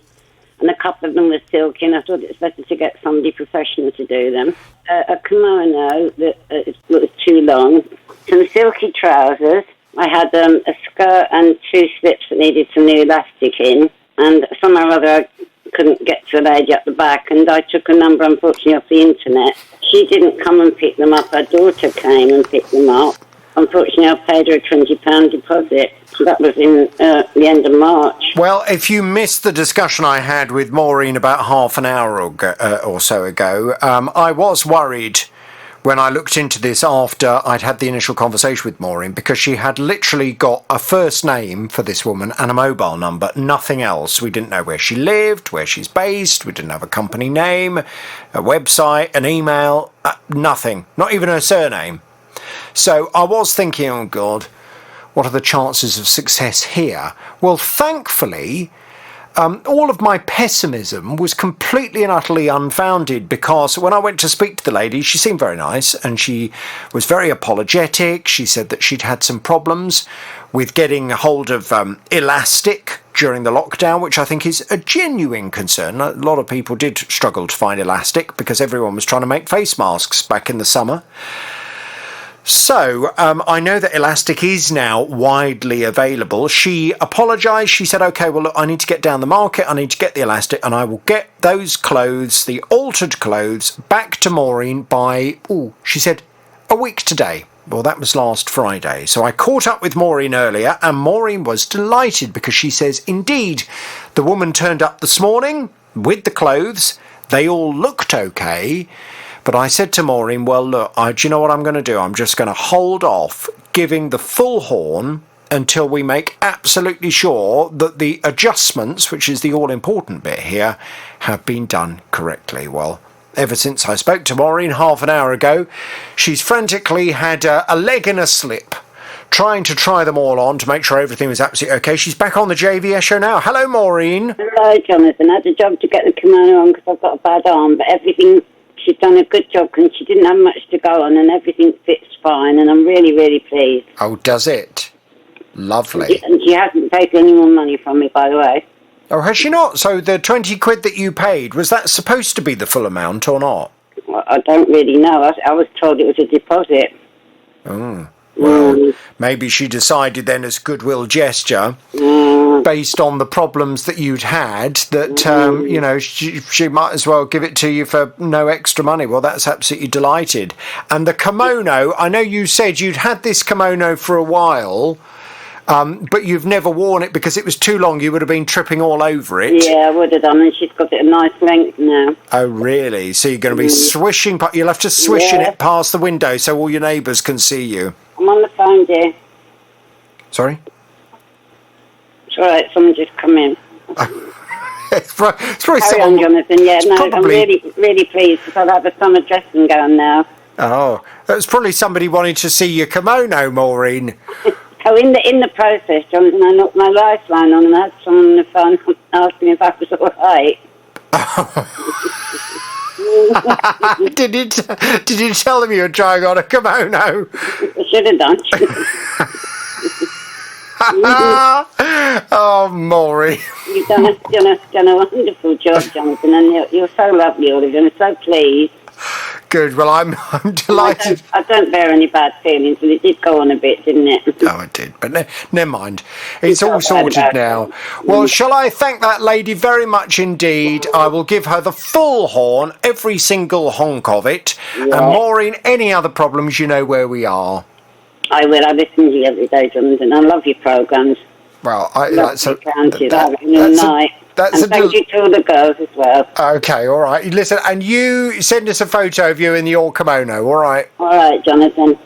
and a couple of them were silky, and I thought it was better to get somebody professional to do them. A kimono that was too long, some silky trousers. I had a skirt and 2 slips that needed some new elastic in, and somehow or other I couldn't get to a lady at the back, and I took a number, unfortunately, off the internet. She didn't come and pick them up. Her daughter came and picked them up. Unfortunately, I paid her a £20 deposit. That was in the end of March. Well, if you missed the discussion I had with Maureen about half an hour or so ago, I was worried when I looked into this after I'd had the initial conversation with Maureen, because she had literally got a first name for this woman and a mobile number, nothing else. We didn't know where she lived, where she's based, we didn't have a company name, a website, an email, nothing, not even her surname. So I was thinking, oh God, what are the chances of success here? Well, thankfully, all of my pessimism was completely and utterly unfounded, because when I went to speak to the lady, she seemed very nice and she was very apologetic. She said that she'd had some problems with getting hold of elastic during the lockdown, which I think is a genuine concern. A lot of people did struggle to find elastic because everyone was trying to make face masks back in the summer. So, I know that elastic is now widely available. She apologised. She said, OK, well, look, I need to get down the market. I need to get the elastic, and I will get those clothes, the altered clothes, back to Maureen by, she said, a week today. Well, that was last Friday. So I caught up with Maureen earlier, and Maureen was delighted, because she says, indeed, the woman turned up this morning with the clothes. They all looked OK. But I said to Maureen, well, look, do you know what I'm going to do? I'm just going to hold off giving the full horn until we make absolutely sure that the adjustments, which is the all-important bit here, have been done correctly. Well, ever since I spoke to Maureen half an hour ago. She's frantically had a leg in a slip, trying to try them all on to make sure everything was absolutely okay. She's back on the JVS show now. Hello, Maureen. Hello, Jonathan. I had a job to get the kimono on because I've got a bad arm, but everything, she's done a good job because she didn't have much to go on and everything fits fine, and I'm really, really pleased. Oh, does it? Lovely. And she hasn't taken any more money from me, by the way. Oh, has she not? So the 20 quid that you paid, was that supposed to be the full amount or not? Well, I don't really know. I was told it was a deposit. Oh. Well, maybe she decided then as goodwill gesture, based on the problems that you'd had, that, you know, she might as well give it to you for no extra money. Well, that's absolutely delighted. And the kimono, I know you said you'd had this kimono for a while, but you've never worn it because it was too long. You would have been tripping all over it. Yeah, I would have done, and she's got it a nice length now. Oh, really? So you're going to be swishing, you'll have to swish in it past the window so all your neighbours can see you. I'm on the phone, dear. Sorry? It's all right, someone just come in. It's probably Carry on, Jonathan. Yeah, no, I'm really, really pleased because I'll have a summer dressing gown now. Oh, that's probably somebody wanting to see your kimono, Maureen. Oh, in the process, Jonathan, I knocked my lifeline on and I had someone on the phone asking if I was all right. Did you tell them you were trying on a kimono? I should have done. Oh, Maureen. You've done a wonderful job, Jonathan, and you're so lovely, all of you. I'm so pleased. Good. Well, I'm delighted. I don't bear any bad feelings, and it did go on a bit, didn't it? No, it did. But never mind. It's all sorted now. Well, shall I thank that lady very much indeed? I will give her the full horn, every single honk of it. Yeah. And Maureen, any other problems, you know where we are. I will. I listen to you every day, Jonathan. I love your programmes. Well, that's a night. And thank you to all the girls as well. Okay, all right. Listen, and you send us a photo of you in your kimono, all right? All right, Jonathan.